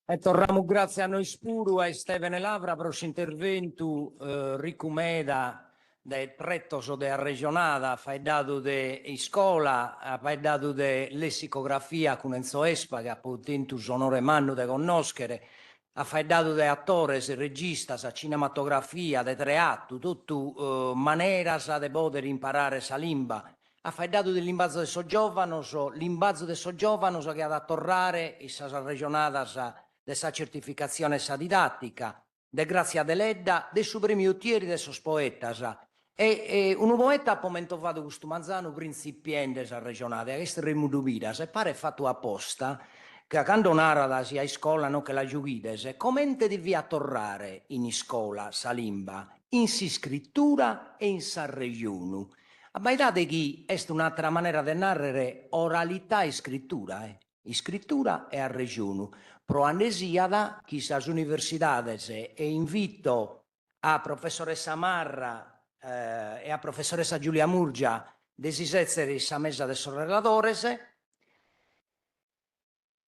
E torniamo grazie a noi spuru e Stevene Lavra per questo intervento ricumeda del prettoso della regionata, fai dato di scuola, fai dato di lessicografia con Enzo Espa che ha potuto onore manno di conoscere, ha fatto dato di attore, regista, sa cinematografia, di teatro, tutto maniera di poter imparare sa limba. Ha fatto dato di limbazzo del soggiovano, limbazzo del soggiovano che ha da tornare e sa regionata dessa certificazione sa didattica, de Grazia Deledda, de su primi uttieri de sos poetas. E un poeta ha commentato questo manzano principiente sa regionata, che è remudubita, se pare fatto apposta, che quando narra sia in scuola non che la giudice, commente di via torrare in scuola sa limba, in si scrittura e in sa regionu. Abbaidate che è un'altra maniera di narrare oralità e scrittura, scrittura e a regionu. Pro annesiada, chissà universidades e invito a professoressa Marra e a professoressa Giulia Murgia desisessere sa mesa de sorreladores,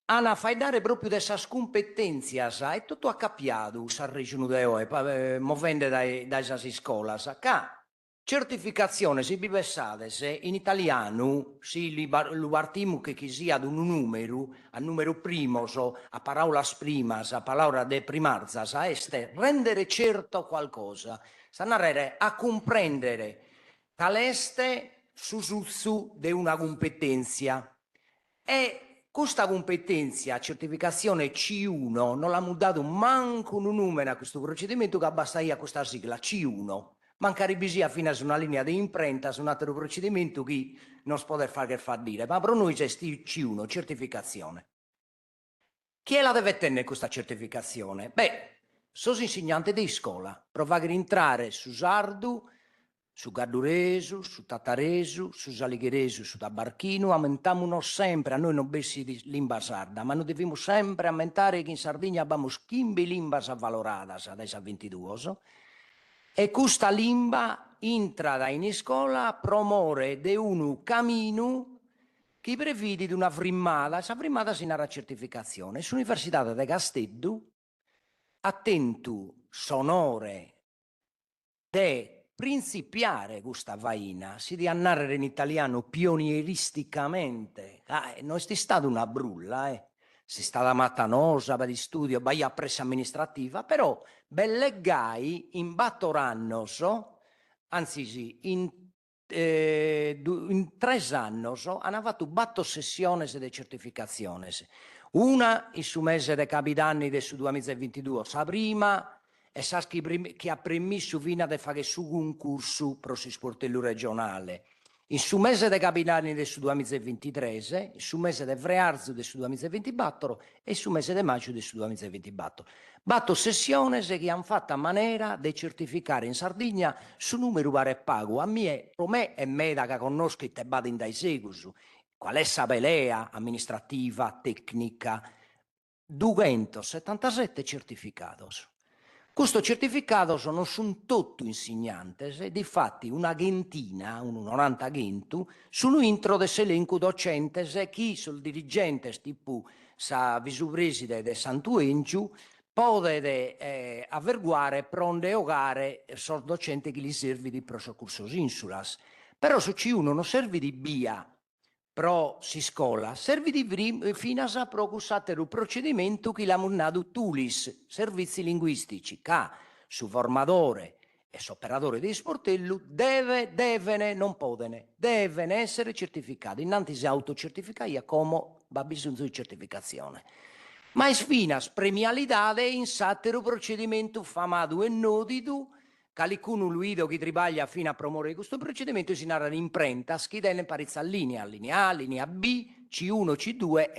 Ana fai dare proprio dessa scompetenzias è tutto accappiato sa regione de oe, movendo dai sasi scolas, ca certificazione si bivessades in italiano si lo partiamo che sia ad un numero, a numero primo, a parolas primas, a parola de primarzas, a este rendere certo qualcosa, sanare a comprendere caleste su de una competenza. E questa competenza, certificazione C1, non l'ha dato manco un numero a questo procedimento che abbastaia questa sigla C1. mancare bisia fino a una linea di imprenta su un altro procedimento che non si può fare che fa dire, ma per noi c'è C1, certificazione. Chi la deve tenere questa certificazione? Beh, sono insegnanti di scuola, provare a entrare su sardu, su gadduresu, su tataresu, su saligheresu, su tabarchino, aumentiamo sempre, a noi non bessi di lingua sarda, ma noi dobbiamo sempre aumentare che in Sardegna abbiamo 15 lingue avvalorate, adesso a 22, e questa lingua entra in scuola, promuove di un cammino che prevede una frimmata, questa frimmata si narra certificazione. Sull'Università di Casteddu, attento sonore de principiare questa vaina, si di narrare in italiano pionieristicamente. Non è stata una brulla, si è stata matanosa per di studio, baia pressa amministrativa, però bellegai in battorannos, anzi sì, in 3 anni hanno fatto 4 sessioni di certificazione. Una in su mese dei capitanni del 2022, la prima è stata che ha permesso fino a fare su un corso per il sportello regionale. In su mese dei capitani del 2023, in su mese del Frearzo del 2024 e su mese di maggio del 2024. 4 sessioni che hanno fatto a maniera di certificare in Sardegna su numero pare pago. A me e meda che conosco e te vado in dai segusi. Qual è la pelea amministrativa, tecnica? 277 certificati. Questo certificato non sono tutti insegnanti, difatti una gentina, un 90 agenti, sono intro dell'elenco docente chi sul dirigente tipo sa vicepresidente de Santuengiu potete avverguare pronde ogare sul docente che gli serve di prosocursos insulas. Però su C1 non serve di via pro si scola, serve di finas pro cussatere procedimento che l'ha munnato tulis, servizi linguistici, che su formatore e su operatore di sportello devono, non possono, devono essere certificati. Innanzi si autocertificati come va bisogno di certificazione. Ma è finas premialità in satero procedimento famato e nodido, qualcuno Luido che tribaglia fino a promuovere questo procedimento si narra in imprenta, schidene parizza linea A, linea B, C1, C2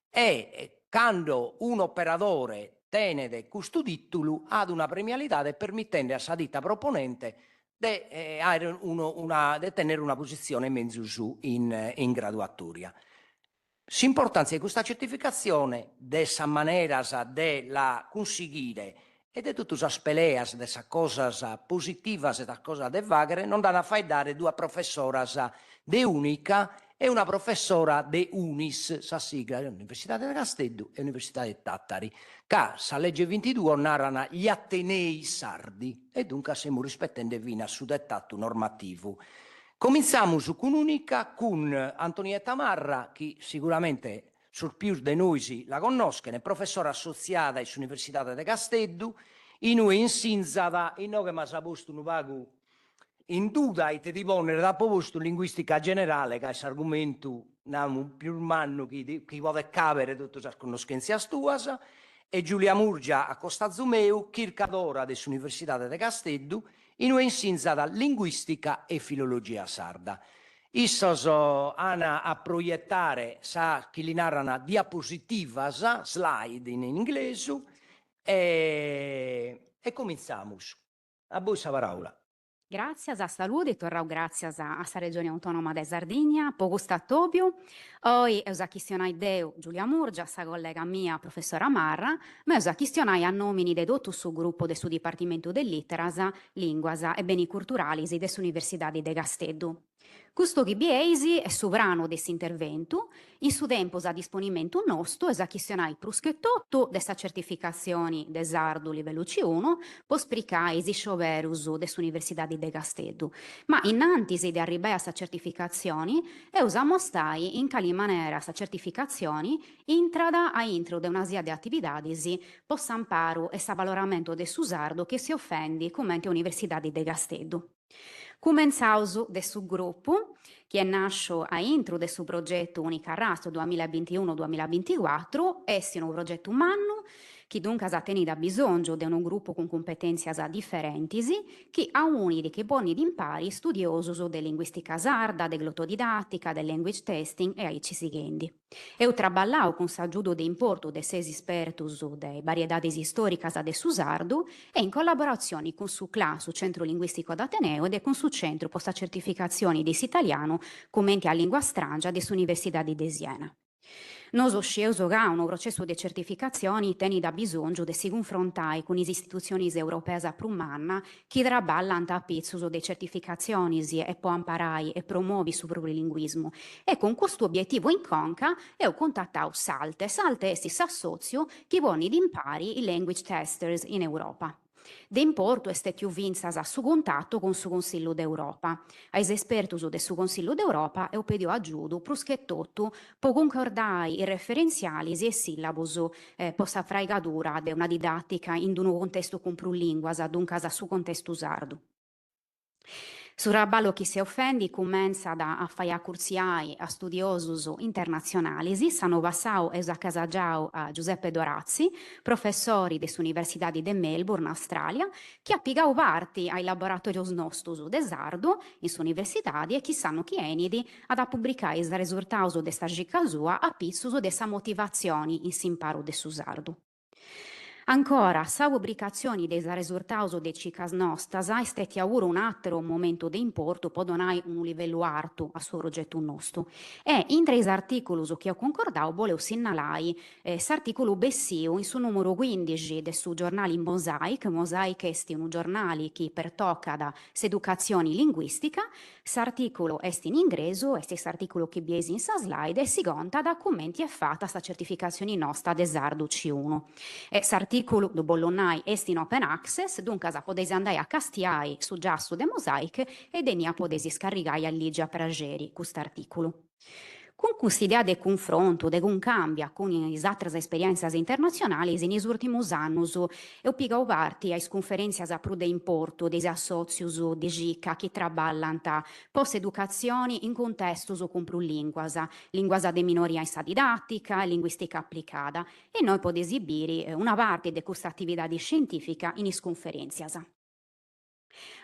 e quando un operatore tenere questo titolo ad una premialità permettendo a sa ditta proponente di tenere una posizione in mezzo su in graduatoria. L'importanza di questa certificazione, dessa maniera de la conseguire e di tutte le peleas, de cose positive e da cose de vagre, non danno a fare due professoras de Unica e una professora de Unis, sa sigla, l'Università di Casteddu e l'Università di Tattari, che sa legge 22 narrano gli Atenei sardi e dunque stiamo rispettando vina su dettato normativo. Cominciamo con Unica con Antonietta Marra, che sicuramente sul più di noi la conoscono, è professore associata all'Università di Casteddu, in noi insinzata, in noi che mi ha posto un pago in duda e ti ponere da posto linguistica generale, che è questo argomento più umano che vuole capire tutte le conoscenze tue, e Giulia Murgia a Costa Zumeu, chircadora dell'Università di Casteddu, in noi insinzata linguistica e filologia sarda. Issos hanno a proiettare chi li narrano diapositivas, slide in inglese, e cominciamo. A voi la parola. Grazie a saluti, torrau grazie a sa Regione Autonoma de Sardegna, po gusta Tobiu. Oi usa questionai deu Giulia Murgia, sa collega mia, professora Marra, ma usa questionai a nomini de tutto su gruppo de su Dipartimento de Litteras, Linguas e Beni Culturalis de Università de Casteddu. Questo che biesi è sovrano desse intervento, in su tempo a disponimento nostro esa questionai pruschetotto dessa certificazioni de sardu livello C1, pos spricai si scioverus dell'Università di De Casteddu. Ma innanzi di arrivare a sta certificazioni, e usamo stai in cali maniera sta certificazioni intrada a intro de una sia di attivitadisi possa amparo e sa valoramento de su sardo che si offendi come Università di De Casteddu. Comenzaus de su gruppo, che nasce a intro del suo progetto Unica Rastro 2021-2024, è un progetto umano che dunque ha tenuto bisogno di un gruppo con competenze differenti, che ha uniti che buoni di impari studiosi di linguistica sarda, di glottodidattica, del language testing e ai seguenti. E ho traballato con l'aiuto di importo di 6 esperti di varietà storiche de su sardo e in collaborazione con su CLA, su Centro Linguistico d'Ateneo, e con su Centro posta certificazioni di italiano commenti a lingua strangia dell'Università di Siena. Noi scelto che un processo di certificazioni tiene da bisogno di si confrontare con le istituzioni europee prumana che traballano a pezzo di certificazioni e può imparare e promuovere il plurilinguismo. E con questo obiettivo in conca ho contattato Salte. Salte è s'assozio che vuole impari i language testers in Europa. D'importo è più vinzas a su contatto con su Consiglio d'Europa. Ai esperti del su Consiglio d'Europa e ho pedito aggiuto che tutto può concordare i referenziali e sillabus possa fraigadura di una didattica in un contesto con più linguas, dunque su contesto sardo. Su raballo chi si offendi comincia a fare corsi a studiosi internazionali. Sanno passau e a casagiau a Giuseppe Dorazzi, professori dell'Università di Melbourne, Australia, che ha pigau parti ai laboratori nostri de sardo in sua università e che sanno chi enidi ad pubblicare i risultati di sta gica sua a pizzo di essa motivazioni in s'imparo de su sardo. Ancora, sa pubblicazioni dei risultati dei cicas nostras è stato ora un altro momento di importo, può donare un livello alto a suo progetto nostro. E in 3 articoli che ho concordato, volevo segnalare l'articolo Bessio in suo numero 15 del suo giornale Mosaic. Mosaic è un giornale che pertocca da educazione linguistica. L'articolo è in inglese, è questo articolo che biesi in sa slide e si conta da commenti e fatta sta certificazione nostra del Sardo C1. E l'articolo do Bollonai è in open access, dunque potete andare a castiare su giasso de Mosaic e denia potete scaricare a Ligia Prageri questo articolo. Con questa idea di confronto, di un cambio con le altre esperienze internazionali, negli ultimi anni ho pigau parte a conferenze a più di importo dei assozius di GICA che traballano post-educazione in contesto con più linguas di minoria in sa didattica, linguistica applicata, e noi possiamo esibire una parte di questa attività scientifica in conferenze.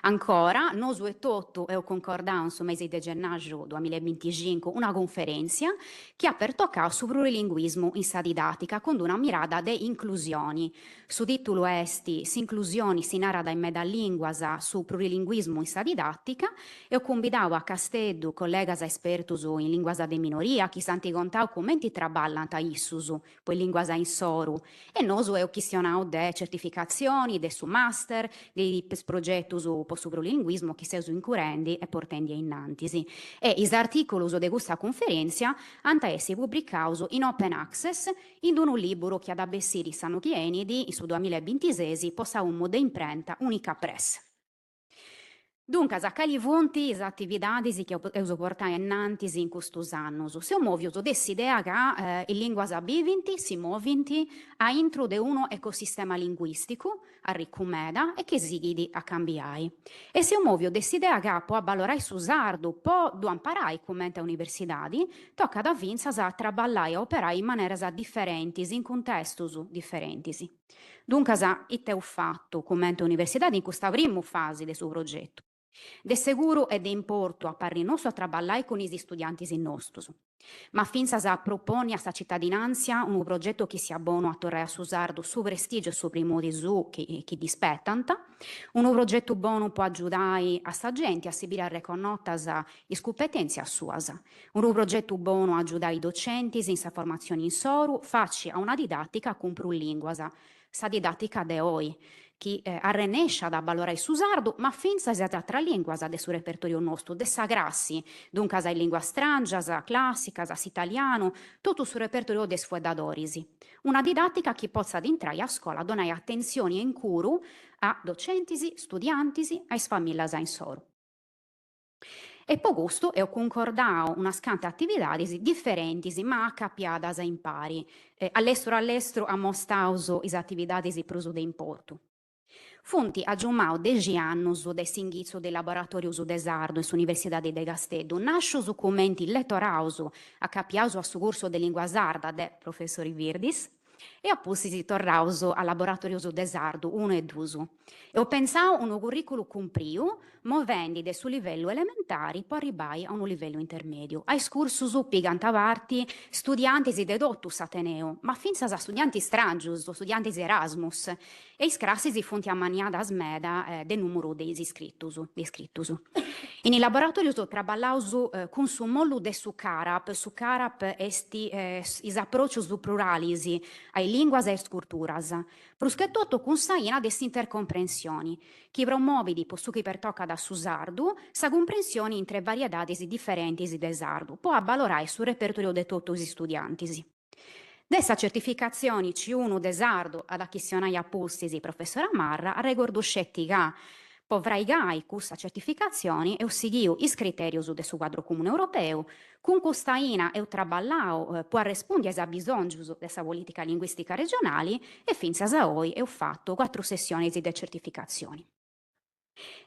Ancora, noi e tutto ho concordato sul mese di gennaio 2025 una conferenza che ha pertoccato sul plurilinguismo in sa didattica con una mirata di inclusioni. Su titolo esti "S'inclusioni si narra in medalinguas su plurilinguismo in sa didattica" e ho convidato a Casteddu collegas espertus in linguas de minoria che santi contau commenti traballano a issus, poi linguas in soru, e noi ho questionato de certificazioni, de su master, dei progetti su plurilinguismo che siamo incurrendi e portendi innantisi. E i articoli di questa conferenza hanno essi pubblicati in open access in un libro che ad abbessiri sanno chienidi in su 2026 possa un de imprenta Unica Press. Dunque, a cali vunti le attività che ho portato innanzi in questi anni, si muovono dell'idea che le lingue viventi si muovono a intro di un ecosistema linguistico, a ricumeda e che si guidi a cambiare. E si muovono dell'idea che può valorare su sardo, può imparare come università, tocca da vinzas a traballare e operare in maniere differenti, in contesti differenti. Dunque, ho fatto come università in questa prima fase del suo progetto. De sicuro è di importo a parri nostro a traballare con gli studenti nostri, ma finza a proponi a sta cittadinanza un progetto che sia buono a torre a su sardo su prestigio e su primori su che dispettanta, un progetto buono può aiutare a sta gente a sibire a riconoscere le competenze a suasa, un progetto buono aiutare i docenti in sa formazione in soru, facci a una didattica con più linguas, sa didattica de oi, che arrenesce ad valorare su sardo, ma finza sia tra linguas del suo repertorio nostro, de sa grassi, dunque in lingua strangia, classica, italiano, tutto sul repertorio des fuedadoris. Una didattica che possa entrare a scuola, donare attenzione e incuru a docenti, studianti, ai famiglie in soru. E per questo ho concordato una scante attività differenti, ma capiadas in pari. All'estero a mostrare le attività di pruso di importo. Funti aggiumau 10 anni de singizio del laboratorio de sardo in Università di Casteddu, nasce su commenti lettoraus a capiauso a su corso de lingua sarda de professori Virdis, e appunto si torrauso al laboratorio de sardu 1 e 2. E ho pensato un curriculum compriu, movendi su livello elementare, poi arribai a un livello intermedio. Ai scursus pigantavarti studianti de dottus Ateneo, ma finza a studianti strangius, studianti Erasmus, e is classi si funti a maniada smeda del numero dei iscrittus. In il laboratorio trabalausu con su mollu de su carap esti is approccius pluralisi ai linguas e culturas, pruschetotto con saina des intercomprensioni, chi promovidi possu chi pertocca da su sardu, sa comprensioni in tre variedades differenti de sardu, può abbalorai sul repertorio de totus i studiantisi. Dessa certificazioni C1 de sardu ad acchisionai appustisi professora Marra, a regordo scettica, povraigai custa certificazioni e seguiu is criterius de su quadro comune europeo, con custaina e traballau può rispondere a bisognos dessa politica linguistica regionali e finza a oi ho fatto 4 sessioni di certificazioni.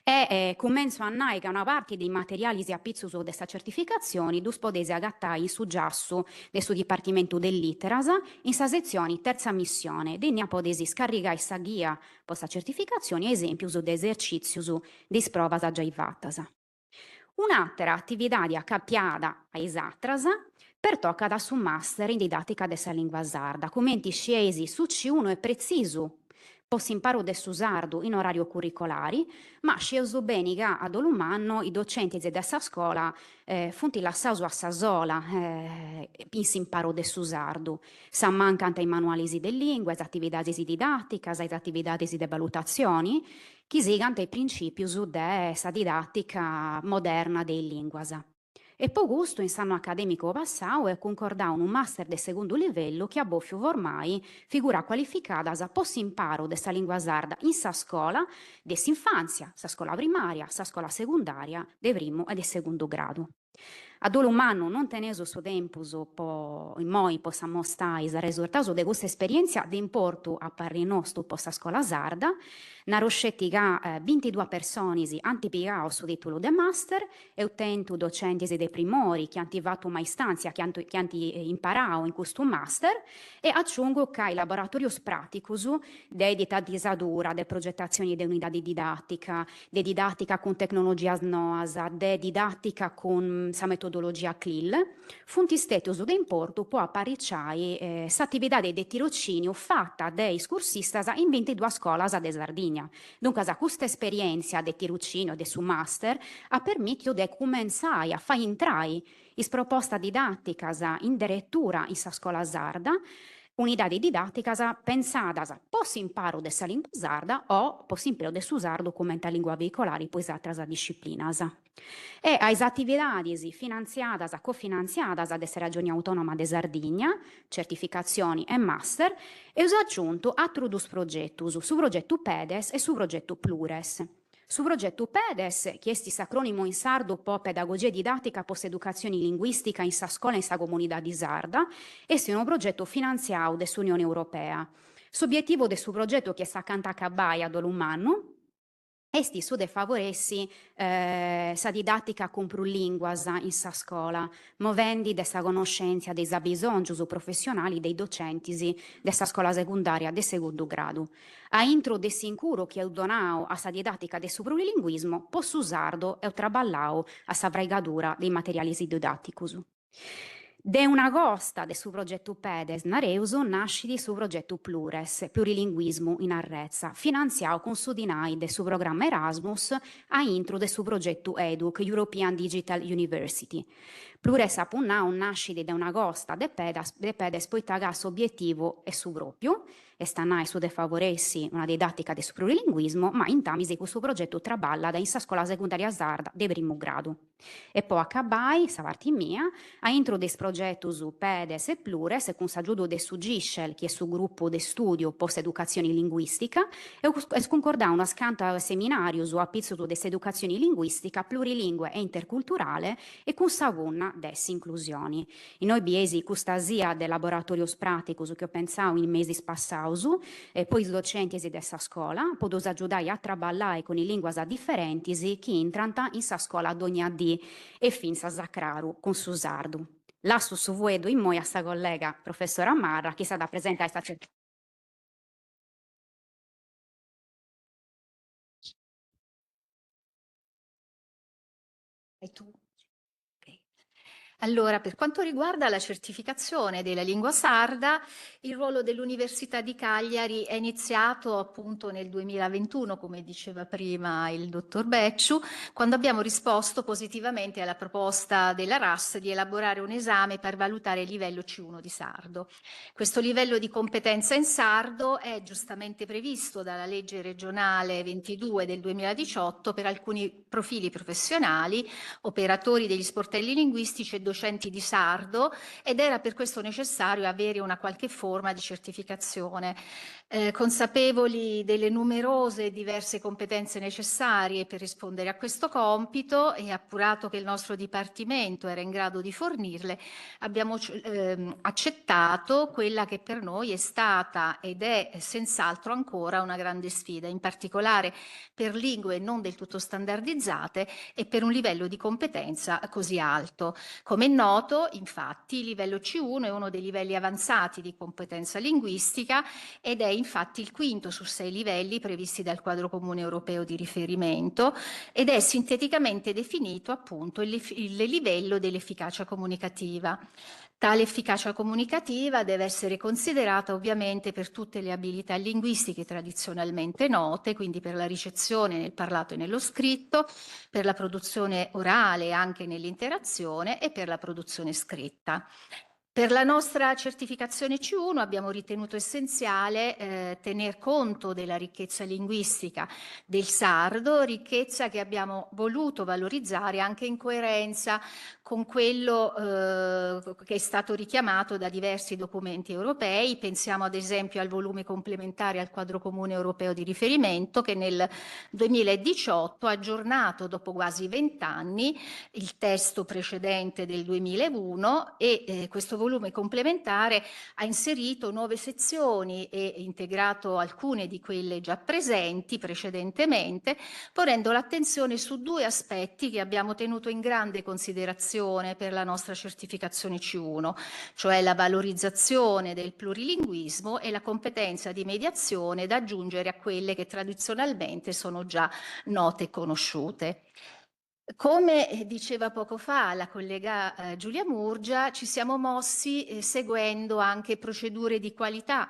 E comenzo a nai che una parte dei materiali si appizzuso dessa certificazioni dus podesi agattai su giassu del suo dipartimento dell'Iteras in sa sezione terza missione, degna podesi scarrigai sa guia posta certificazioni esempius de esercizius dis provas già fattas. Un'altra attività di accappiata a isatras per tocca da su master in didattica dessa lingua sarda, commenti scesi su C1 e preciso posso imparo de su sardu in orario curricolari, ma scelso bene che ad Olumanno i docenti di dessa scuola funti lassato a sa sola in imparo de su sardu. Sa mancano i manuali di lingue, le attività di didattica, le attività di valutazioni, che sigano i principi de sa didattica moderna dei linguas. E poi gusto in anno accademico passau e concordau un master de secondo livello che a boffio ormai figura qualificata a posso imparo de sa lingua sarda in sa scuola de s'infanzia, sa scuola primaria, sa scuola secondaria de primo e de secondo grado. Ad Olumanno non teneso su tempus in moi possiamo stare a risultato de questa esperienza di importo a parri nostro posta scuola sarda, naroscetti che 22 persone antipigao su titolo de master e utento docenti de primori che hanno fatto una istanza che hanno imparato in questo master e aggiungo che i laboratori praticus de didatizzatura, de progettazioni de unità di didattica, de didattica con tecnologia NOAS, de didattica con sa metodologia CLIL, funti stetus de importo può apparicciare s'attività de tirocinio fatta dei scursistas in 22 scuolas de Sardegna. Dunque, questa esperienza de tirocinio de su master ha permesso di cominciare a fare entrare is proposta didatticas in direttura in sa scuola sarda, unità di didattica pensadas posso imparo de sa lingua sarda o posso imparo de su sardo come lingua veicolare poi altre disciplinas. E ai attività finanziadas, cofinanziadas dessa Regione Autonoma de Sardegna, certificazioni e master, e ho aggiunto altri due progetti, su progetto PEDES e su progetto PLURES. Su progetto PEDES, che è acronimo in sardo po' pedagogia didattica post educazione linguistica in sa scuola e in sa comunità di sarda, è un progetto finanziato dell'Unione Europea. L'obiettivo del suo progetto che è accanto a Cabaia ad Olumanno, esti su de favoressi sa didattica con plurilinguas in sa scuola, movendi de sa conoscenza dei bisognos professionali dei docenti de sa scuola secondaria de secondo grado. A intro de sicuro che ho donato a sa didattica de su plurilinguismo, posso usarlo e ho traballau a sa vraigadura dei materiali didatticus. De una costa del suo progetto PEDES Nareuso nasce su progetto PLURES, plurilinguismo in Arrezza, finanziato con su dinai del suo programma Erasmus a intro del suo progetto EDUC, European Digital University. Plures appunnau nasce da una costa de PEDES poi tagas obiettivo e su proprio, e stanai su de favoressi una didattica del suo plurilinguismo, ma in tamisi questo progetto traballa da in sa scuola secondaria sarda de primo grado. E poi accabai, sa parte mia, a intro des progetto su PEDES e Plures con s'aggiudo de su GISCEL, che è su gruppo de studio post educazione linguistica, e concordà una scanta seminario su appizzuto des educazione linguistica, plurilingue e interculturale e con savunna des inclusioni. In noi biesi custasia de laboratorios praticus che ho pensato in mesi passausu, e poi i docenti di dessa scuola, podos aggiudai a traballare con i linguas differenti che intranta in sa scuola ad ogni dì e fins a sacraru con su sardu. lascio su vuedo in moi a sa collega professora Marra, che sarà presente a questa certificazione. E tu? Ok. Allora, per quanto riguarda la certificazione della lingua sarda, il ruolo dell'Università di Cagliari è iniziato appunto nel 2021, come diceva prima il dottor Becciu, quando abbiamo risposto positivamente alla proposta della RAS di elaborare un esame per valutare il livello C1 di sardo. Questo livello di competenza in sardo è giustamente previsto dalla legge regionale 22 del 2018 per alcuni profili professionali, operatori degli sportelli linguistici e docenti di sardo, ed era per questo necessario avere una qualche forma di certificazione. Consapevoli delle numerose e diverse competenze necessarie per rispondere a questo compito e appurato che il nostro Dipartimento era in grado di fornirle, abbiamo accettato quella che per noi è stata ed è senz'altro ancora una grande sfida, in particolare per lingue non del tutto standardizzate e per un livello di competenza così alto. Come è noto, infatti, il livello C1 è uno dei livelli avanzati di competenza linguistica ed è infatti il quinto su 6 livelli previsti dal quadro comune europeo di riferimento ed è sinteticamente definito appunto il livello dell'efficacia comunicativa. Tale efficacia comunicativa deve essere considerata ovviamente per tutte le abilità linguistiche tradizionalmente note, quindi per la ricezione nel parlato e nello scritto, per la produzione orale anche nell'interazione e per la produzione scritta. Per la nostra certificazione C1 abbiamo ritenuto essenziale tener conto della ricchezza linguistica del sardo, ricchezza che abbiamo voluto valorizzare anche in coerenza con quello che è stato richiamato da diversi documenti europei. Pensiamo ad esempio al volume complementare al quadro comune europeo di riferimento che nel 2018 ha aggiornato dopo quasi 20 anni il testo precedente del 2001 e questo volume complementare ha inserito nuove sezioni e integrato alcune di quelle già presenti precedentemente, ponendo l'attenzione su 2 aspetti che abbiamo tenuto in grande considerazione per la nostra certificazione C1, cioè la valorizzazione del plurilinguismo e la competenza di mediazione da aggiungere a quelle che tradizionalmente sono già note e conosciute. Come diceva poco fa la collega Giulia Murgia, ci siamo mossi seguendo anche procedure di qualità.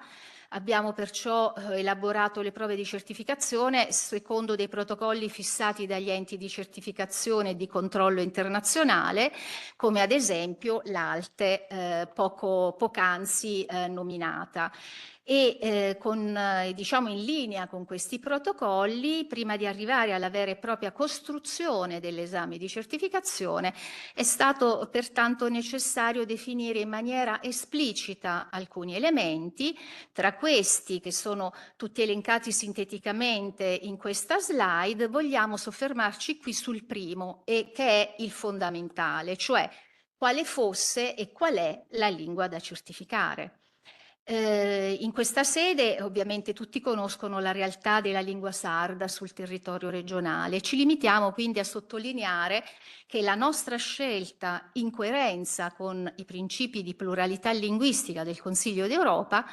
Abbiamo perciò elaborato le prove di certificazione secondo dei protocolli fissati dagli enti di certificazione e di controllo internazionale, come ad esempio l'ALTE poc'anzi nominata. E diciamo in linea con questi protocolli, prima di arrivare alla vera e propria costruzione dell'esame di certificazione, è stato pertanto necessario definire in maniera esplicita alcuni elementi. Tra questi, che sono tutti elencati sinteticamente in questa slide, vogliamo soffermarci qui sul primo, e che è il fondamentale, cioè quale fosse e qual è la lingua da certificare. In questa sede ovviamente tutti conoscono la realtà della lingua sarda sul territorio regionale. Ci limitiamo quindi a sottolineare che la nostra scelta, in coerenza con i principi di pluralità linguistica del Consiglio d'Europa,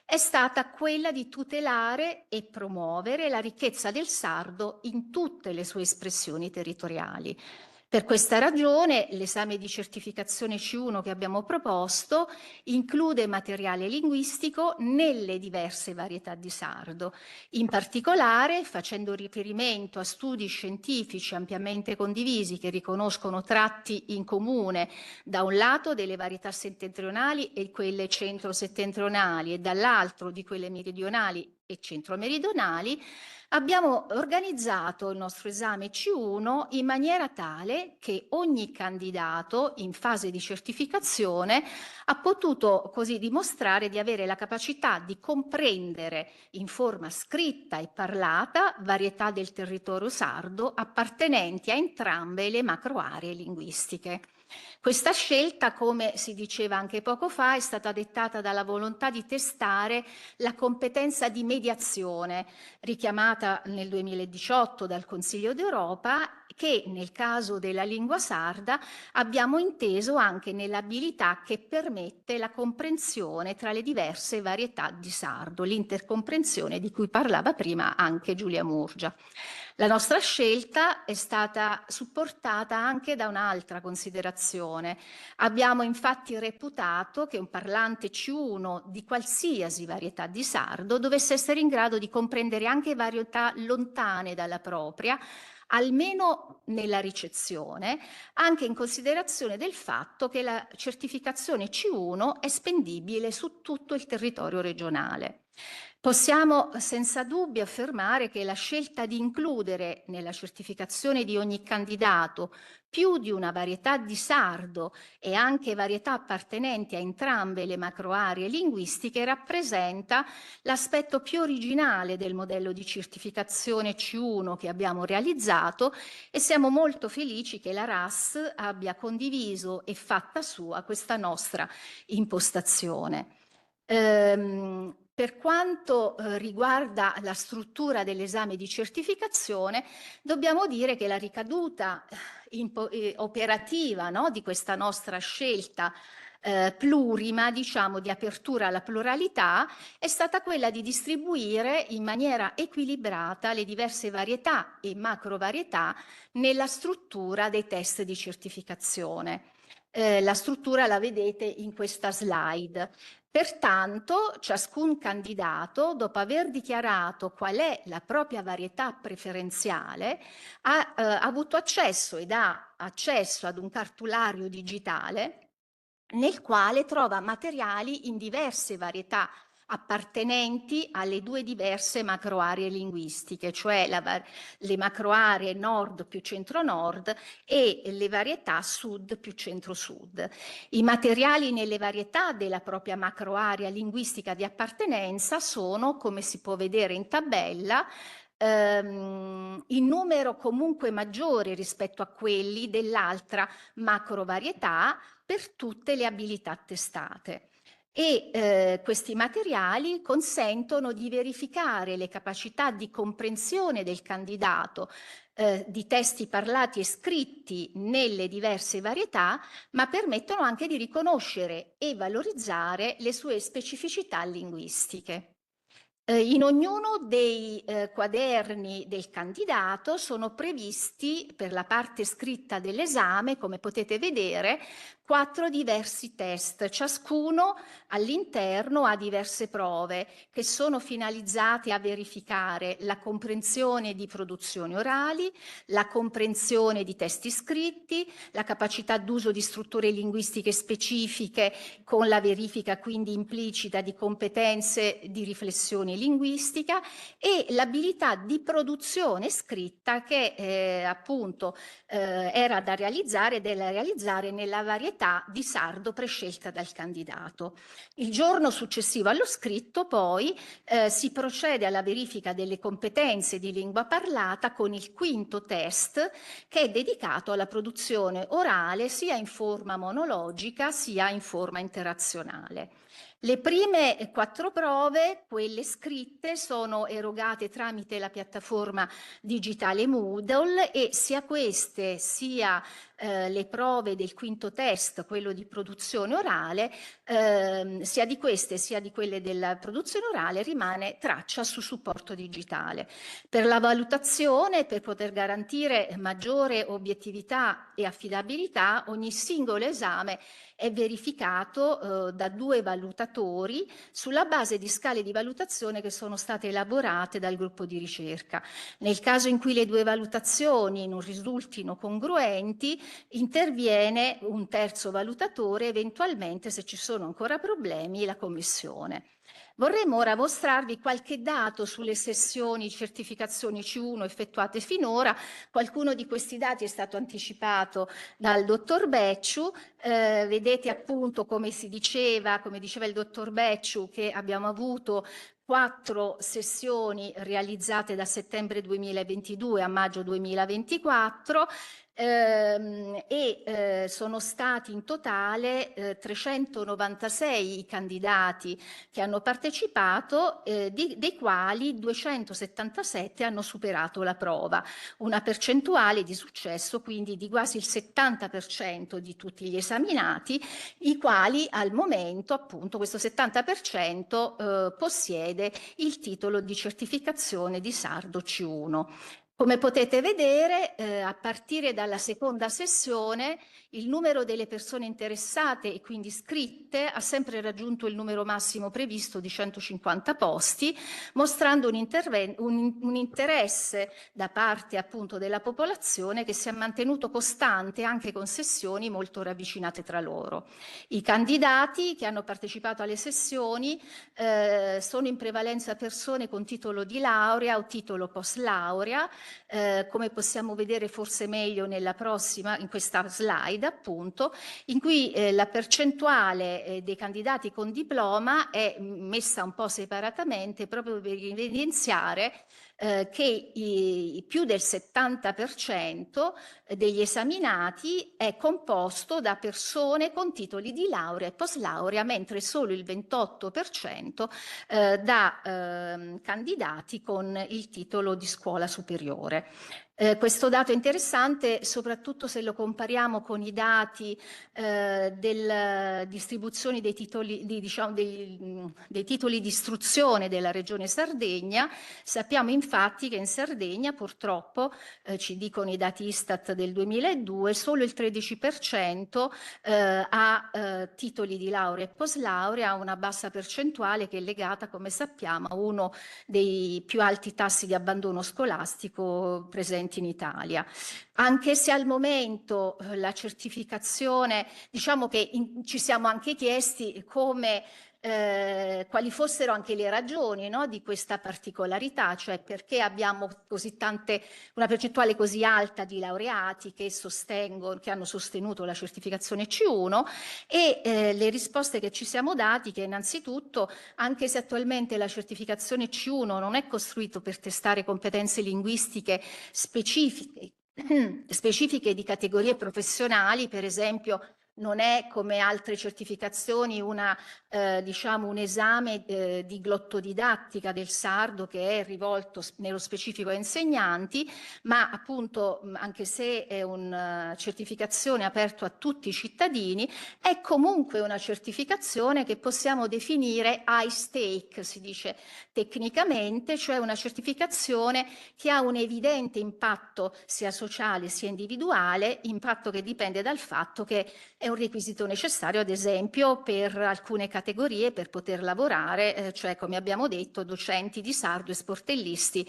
è stata quella di tutelare e promuovere la ricchezza del sardo in tutte le sue espressioni territoriali. Per questa ragione l'esame di certificazione C1 che abbiamo proposto include materiale linguistico nelle diverse varietà di sardo, in particolare facendo riferimento a studi scientifici ampiamente condivisi che riconoscono tratti in comune da un lato delle varietà settentrionali e quelle centro-settentrionali e dall'altro di quelle meridionali e centro-meridionali. Abbiamo organizzato il nostro esame C1 in maniera tale che ogni candidato in fase di certificazione ha potuto così dimostrare di avere la capacità di comprendere in forma scritta e parlata varietà del territorio sardo appartenenti a entrambe le macroaree linguistiche. Questa scelta, come si diceva anche poco fa, è stata dettata dalla volontà di testare la competenza di mediazione richiamata nel 2018 dal Consiglio d'Europa, che nel caso della lingua sarda abbiamo inteso anche nell'abilità che permette la comprensione tra le diverse varietà di sardo, l'intercomprensione di cui parlava prima anche Giulia Murgia. La nostra scelta è stata supportata anche da un'altra considerazione. Abbiamo infatti reputato che un parlante C1 di qualsiasi varietà di sardo dovesse essere in grado di comprendere anche varietà lontane dalla propria, almeno nella ricezione, anche in considerazione del fatto che la certificazione C1 è spendibile su tutto il territorio regionale. Possiamo senza dubbio affermare che la scelta di includere nella certificazione di ogni candidato più di una varietà di sardo e anche varietà appartenenti a entrambe le macroaree linguistiche rappresenta l'aspetto più originale del modello di certificazione C1 che abbiamo realizzato, e siamo molto felici che la RAS abbia condiviso e fatta sua questa nostra impostazione. Per quanto riguarda la struttura dell'esame di certificazione, dobbiamo dire che la ricaduta operativa, no, di questa nostra scelta plurima, diciamo, di apertura alla pluralità, è stata quella di distribuire in maniera equilibrata le diverse varietà e macrovarietà nella struttura dei test di certificazione. La struttura la vedete in questa slide. Pertanto, ciascun candidato, dopo aver dichiarato qual è la propria varietà preferenziale, ha avuto accesso ed ha accesso ad un cartolario digitale nel quale trova materiali in diverse varietà appartenenti alle due diverse macroaree linguistiche, cioè le macroaree nord più centro-nord e le varietà sud più centro-sud. I materiali nelle varietà della propria macroarea linguistica di appartenenza sono, come si può vedere in tabella, in numero comunque maggiore rispetto a quelli dell'altra macrovarietà per tutte le abilità testate. E questi materiali consentono di verificare le capacità di comprensione del candidato di testi parlati e scritti nelle diverse varietà, ma permettono anche di riconoscere e valorizzare le sue specificità linguistiche. In ognuno dei quaderni del candidato sono previsti per la parte scritta dell'esame, come potete vedere, 4 diversi test, ciascuno all'interno ha diverse prove che sono finalizzate a verificare la comprensione di produzioni orali, la comprensione di testi scritti, la capacità d'uso di strutture linguistiche specifiche con la verifica quindi implicita di competenze di riflessione linguistica e l'abilità di produzione scritta che appunto era da realizzare ed è da realizzare nella varietà di sardo prescelta dal candidato. Il giorno successivo allo scritto poi si procede alla verifica delle competenze di lingua parlata con il quinto test, che è dedicato alla produzione orale sia in forma monologica sia in forma interazionale. Le prime 4 prove, quelle scritte, sono erogate tramite la piattaforma digitale Moodle e sia queste sia le prove del quinto test, quello di produzione orale, sia di queste sia di quelle della produzione orale rimane traccia su supporto digitale. Per la valutazione, per poter garantire maggiore obiettività e affidabilità, ogni singolo esame è verificato da 2 valutatori sulla base di scale di valutazione che sono state elaborate dal gruppo di ricerca. Nel caso in cui le 2 valutazioni non risultino congruenti, interviene un terzo valutatore, eventualmente, se ci sono ancora problemi, la commissione. Vorremmo ora mostrarvi qualche dato sulle sessioni certificazioni C1 effettuate finora. Qualcuno di questi dati è stato anticipato dal dottor Becciu. Vedete appunto, come diceva il dottor Becciu, che abbiamo avuto 4 sessioni realizzate da settembre 2022 a maggio 2024. sono stati in totale 396 i candidati che hanno partecipato, dei quali 277 hanno superato la prova, una percentuale di successo quindi di quasi il 70% di tutti gli esaminati, i quali al momento, appunto, questo 70% possiede il titolo di certificazione di sardo C1. Come potete vedere, a partire dalla seconda sessione, il numero delle persone interessate e quindi iscritte ha sempre raggiunto il numero massimo previsto di 150 posti, mostrando un interesse da parte appunto della popolazione che si è mantenuto costante anche con sessioni molto ravvicinate tra loro. I candidati che hanno partecipato alle sessioni sono in prevalenza persone con titolo di laurea o titolo post laurea, come possiamo vedere forse meglio nella prossima, in questa slide appunto, in cui la percentuale dei candidati con diploma è messa un po' separatamente proprio per evidenziare che più del 70% degli esaminati è composto da persone con titoli di laurea e post laurea, mentre solo il 28% da candidati con il titolo di scuola superiore. Questo dato è interessante soprattutto se lo compariamo con i dati della distribuzione dei titoli dei titoli di istruzione della Regione Sardegna. Sappiamo infatti che in Sardegna purtroppo, ci dicono i dati Istat del 2002, solo il 13% ha titoli di laurea e post laurea, una bassa percentuale che è legata, come sappiamo, a uno dei più alti tassi di abbandono scolastico presenti in Italia. Anche se al momento la certificazione, diciamo che ci siamo anche chiesti quali fossero anche le ragioni, no, di questa particolarità, cioè perché abbiamo una percentuale così alta di laureati che hanno sostenuto la certificazione C1 e le risposte che ci siamo dati che innanzitutto, anche se attualmente la certificazione C1 non è costruito per testare competenze linguistiche specifiche di categorie professionali, per esempio non è come altre certificazioni diciamo un esame di glottodidattica del sardo che è rivolto nello specifico a insegnanti, ma appunto anche se è una certificazione aperta a tutti i cittadini, è comunque una certificazione che possiamo definire high stake, si dice tecnicamente, cioè una certificazione che ha un evidente impatto sia sociale sia individuale, impatto che dipende dal fatto che è un requisito necessario, ad esempio, per alcune categorie per poter lavorare, cioè come abbiamo detto, docenti di sardo e sportellisti,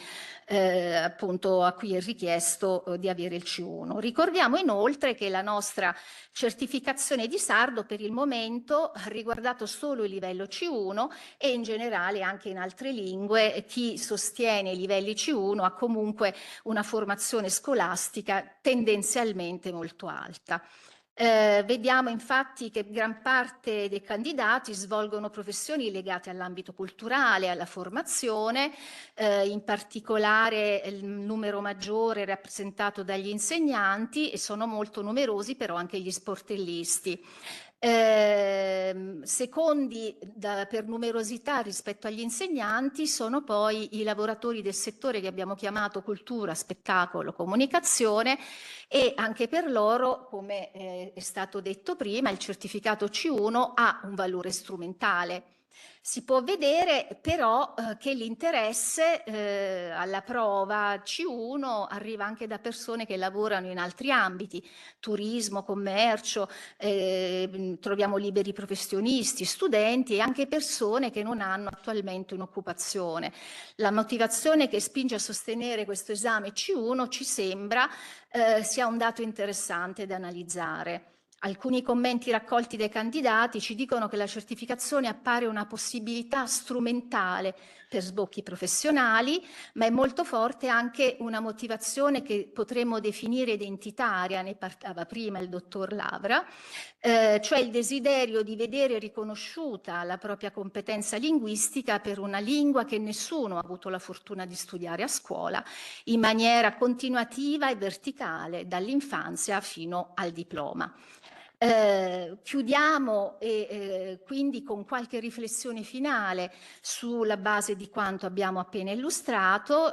appunto a cui è richiesto di avere il C1. Ricordiamo inoltre che la nostra certificazione di sardo per il momento ha riguardato solo il livello C1 e in generale anche in altre lingue chi sostiene i livelli C1 ha comunque una formazione scolastica tendenzialmente molto alta. Vediamo infatti che gran parte dei candidati svolgono professioni legate all'ambito culturale, alla formazione, in particolare il numero maggiore è rappresentato dagli insegnanti e sono molto numerosi però anche gli sportellisti. Secondi per numerosità rispetto agli insegnanti sono poi i lavoratori del settore che abbiamo chiamato cultura, spettacolo, comunicazione e anche per loro, come è stato detto prima, il certificato C1 ha un valore strumentale. Si può vedere però che l'interesse alla prova C1 arriva anche da persone che lavorano in altri ambiti, turismo, commercio, troviamo liberi professionisti, studenti e anche persone che non hanno attualmente un'occupazione. La motivazione che spinge a sostenere questo esame C1 ci sembra sia un dato interessante da analizzare. Alcuni commenti raccolti dai candidati ci dicono che la certificazione appare una possibilità strumentale per sbocchi professionali, ma è molto forte anche una motivazione che potremmo definire identitaria, ne parlava prima il dottor Lavra, cioè il desiderio di vedere riconosciuta la propria competenza linguistica per una lingua che nessuno ha avuto la fortuna di studiare a scuola in maniera continuativa e verticale dall'infanzia fino al diploma. Chiudiamo quindi con qualche riflessione finale sulla base di quanto abbiamo appena illustrato.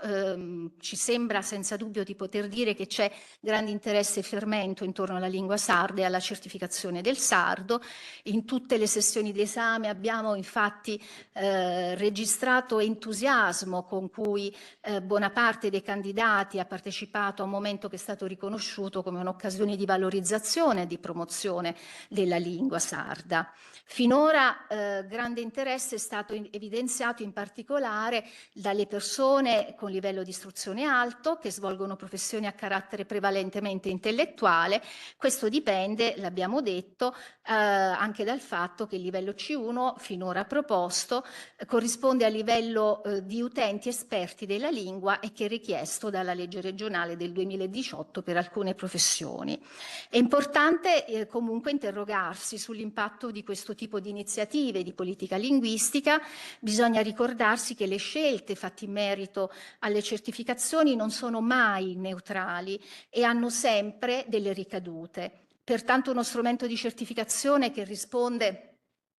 Ci sembra senza dubbio di poter dire che c'è grande interesse e fermento intorno alla lingua sarda e alla certificazione del sardo. In tutte le sessioni d'esame abbiamo infatti registrato entusiasmo con cui buona parte dei candidati ha partecipato a un momento che è stato riconosciuto come un'occasione di valorizzazione e di promozione della lingua sarda. Finora grande interesse è stato evidenziato in particolare dalle persone con livello di istruzione alto che svolgono professioni a carattere prevalentemente intellettuale. Questo dipende, l'abbiamo detto, anche dal fatto che il livello C1 finora proposto corrisponde al livello di utenti esperti della lingua e che è richiesto dalla legge regionale del 2018 per alcune professioni. È importante comunque interrogarsi sull'impatto di questo tipo di iniziative di politica linguistica. Bisogna ricordarsi che le scelte fatte in merito alle certificazioni non sono mai neutrali e hanno sempre delle ricadute. Pertanto uno strumento di certificazione che risponde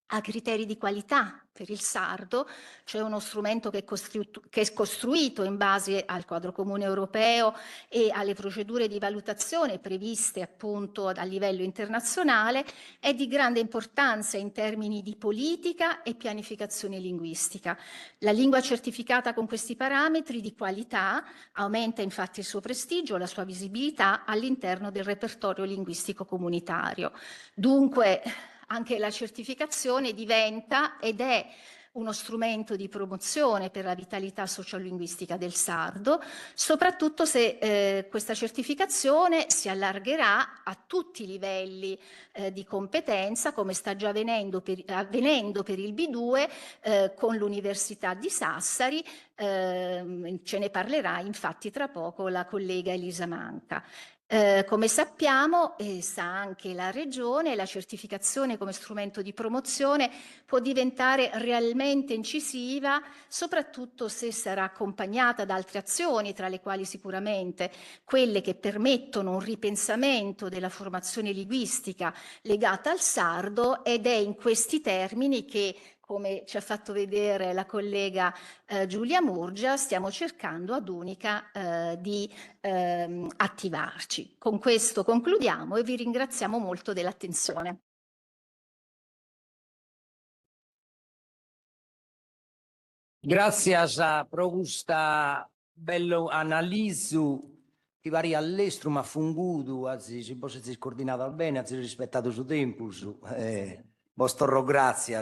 a criteri di qualità per il sardo, cioè uno strumento che è costruito in base al quadro comune europeo e alle procedure di valutazione previste appunto a livello internazionale, è di grande importanza in termini di politica e pianificazione linguistica. La lingua certificata con questi parametri di qualità aumenta infatti il suo prestigio, la sua visibilità all'interno del repertorio linguistico comunitario. Dunque, anche la certificazione diventa ed è uno strumento di promozione per la vitalità sociolinguistica del sardo, soprattutto se questa certificazione si allargherà a tutti i livelli di competenza, come sta già avvenendo per il B2 con l'Università di Sassari. Ce ne parlerà infatti tra poco la collega Elisa Manca. Come sappiamo, e sa anche la Regione, la certificazione come strumento di promozione può diventare realmente incisiva, soprattutto se sarà accompagnata da altre azioni, tra le quali sicuramente quelle che permettono un ripensamento della formazione linguistica legata al sardo, ed è in questi termini che, come ci ha fatto vedere la collega Giulia Murgia, stiamo cercando ad Unica di attivarci. Con questo concludiamo e vi ringraziamo molto dell'attenzione. Grazie pro questa bella analisi di vari all'estero, ma funguto, si può essere coordinato bene, si rispettato su tempo, vostro grazie.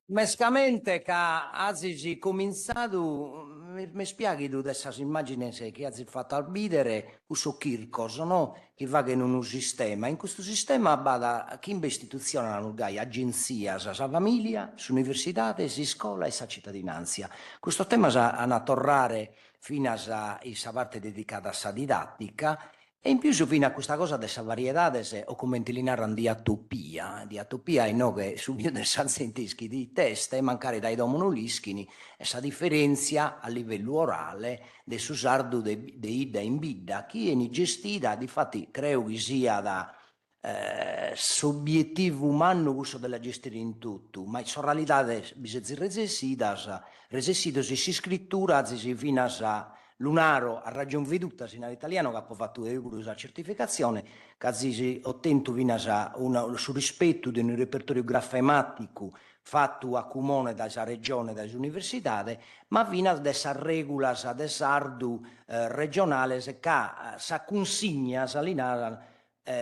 Mescamente che ha cominciato, mi spieghi tu questa immagine che hai fatto al bidere, questo Kirkos, no? Che va in un sistema. In questo sistema vada chi in istituzione hanno agenzia, sa famiglia, università, si scuola e sa cittadinanza. Questo tema ha a tornare fino a questa parte dedicata alla didattica. E in più fino a questa cosa della varietà o come intelinar di atopia è no che subito del sanzentischi di testa e mancare dai domonulischini essa differenza a livello orale del susardo de ida in bidda chi è gestita difatti credo che sia da s'obiettivo umano questo della gestire in tutto ma in realtà bisogna resessita si scrittura si fino a Lunaro ha ragione veduta in italiano che ha fatto la certificazione, che si ottenuto sul rispetto di un repertorio grafematico fatto a comune dalla regione e dalle università, ma fino a questa regola del sardo regionale che sa consigna salinara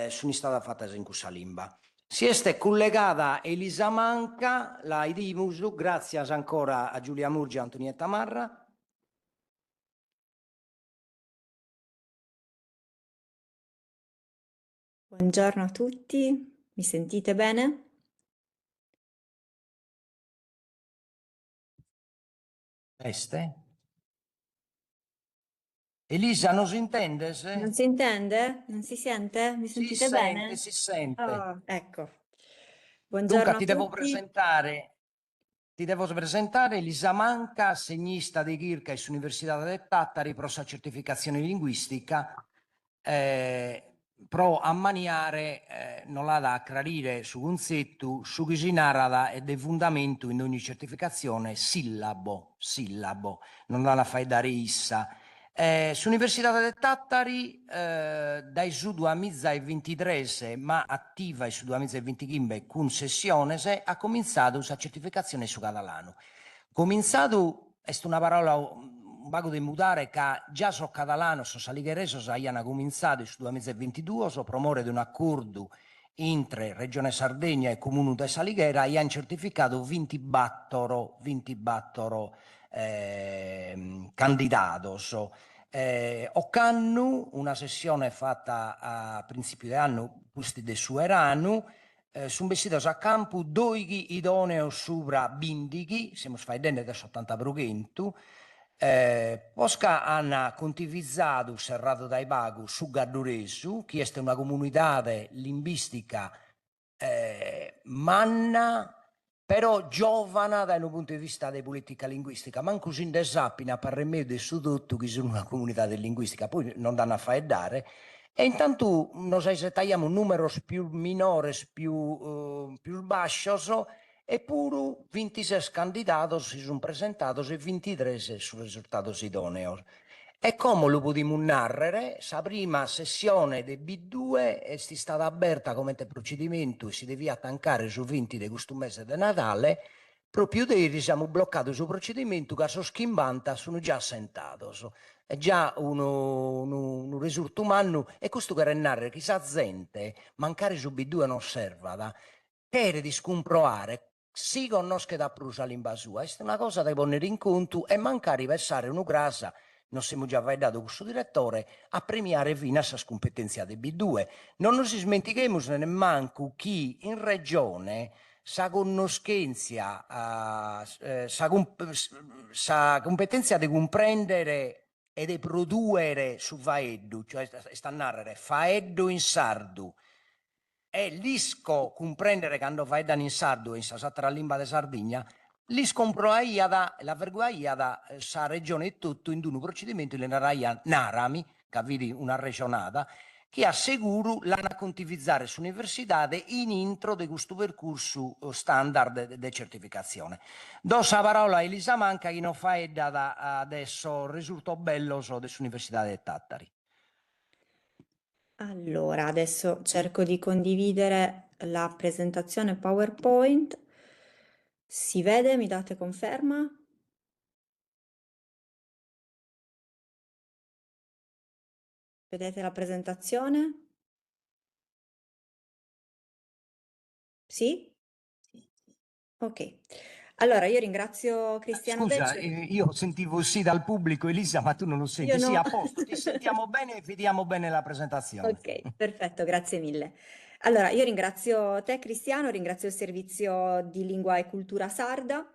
sono stata fatta in questa lingua. Si è collegata Elisa Manca, la IDIMUS, grazie ancora a Giulia Murgia e Antonietta Marra. Buongiorno a tutti, mi sentite bene? Teste? Elisa, non si intende? Non si intende? Non si sente? Mi Si sentite sente, bene? si sente. Oh, ecco. Dunque, Buongiorno a ti devo tutti. presentare Elisa Manca, assegnista di Kirka sull'Università del Tattari, pro sa certificazione linguistica, pro ammaniare, non la da acclarire su conzetto, su chi si narra e del fondamento in ogni certificazione, sillabo, non la fai dare issa. Sull'Università del Tattari, dai su 2023, ma attiva su 2025 con sessione, ha cominciato la certificazione su catalano. Cominciato è una parola un vago di mutare che già so catalano, so salighereso, hanno cominciato su 2022, so promore di un accordo entre Regione Sardegna e Comune di Salighera e hanno certificato 20 candidatos. Occannu, una sessione fatta a principio di anno, questi del suo erano, sono vestiti a campo doighi idoneo sopra bindighi, siamo sfaidendo da 80%, Posca hanno contivizzato, serrato dai Bagu, su Garduresu, che è una comunità linguistica manna, però giovane dal punto di vista di politica linguistica, manco si sappia per me del sudotto che sono una comunità linguistica, poi non danno a fare. E intanto noi se tagliamo numeri più minori, più bassi, eppure 26 candidati si sono presentati e 23 sono risultati idonei. E come lo potremmo narrare? La prima sessione del B2 è stata aperta come procedimento e si deve attaccare su 20 di questo mese di Natale. Proprio ieri siamo bloccati sul procedimento che sono schimbanta, sono già assentati. È già un risultato umano e questo che narrare che sa gente mancare su B2 non serve per di scomprovare si conosce da prusa l'imba sua. È una cosa da ponere in conto e mancare versare una grasa. Non siamo già dato questo direttore a premiare fino a questa competenza di B2. Non ci dimentichiamo nemmeno chi in regione sa conoscenza, sa competenza di comprendere e di produrre su faeddo, cioè sta a narrare faeddo in sardo. E l'isco comprendere quando fai in sardo, in sa lingua di Sardegna, la vergogna da sa regione e tutto in un procedimento in raia Narami, che vedi una regionata, che assicuro l'hanno contivizzare sull'università in intro di questo percorso standard di certificazione. Do la parola a Elisa Manca che non fa adesso risultato bello dell'Università del Tattari. Allora, adesso cerco di condividere la presentazione PowerPoint. Si vede? Mi date conferma? Vedete la presentazione? Sì? Ok. Allora, io ringrazio Cristiano Scusa, Becci. io sentivo sì dal pubblico, Elisa, ma tu non lo senti. Io Sì, no. a posto, ti sentiamo bene e vediamo bene la presentazione. Ok, perfetto, grazie mille. Allora, io ringrazio te, Cristiano, ringrazio il servizio di lingua e cultura sarda.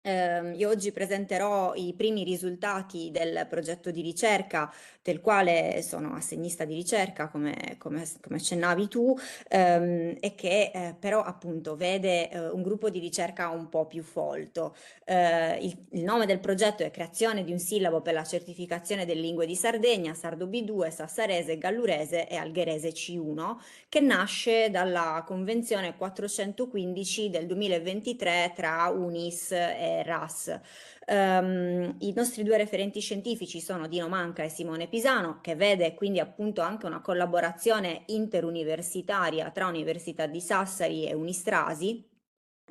Io oggi presenterò i primi risultati del progetto di ricerca del quale sono assegnista di ricerca, come accennavi tu, e che però appunto vede un gruppo di ricerca un po' più folto. Il nome del progetto è Creazione di un sillabo per la certificazione delle lingue di Sardegna, Sardo B2, Sassarese, Gallurese e Algherese C1, che nasce dalla Convenzione 415 del 2023 tra UNIS e RAS. I nostri due referenti scientifici sono Dino Manca e Simone Pisano, che vede quindi appunto anche una collaborazione interuniversitaria tra Università di Sassari e Unistrasi,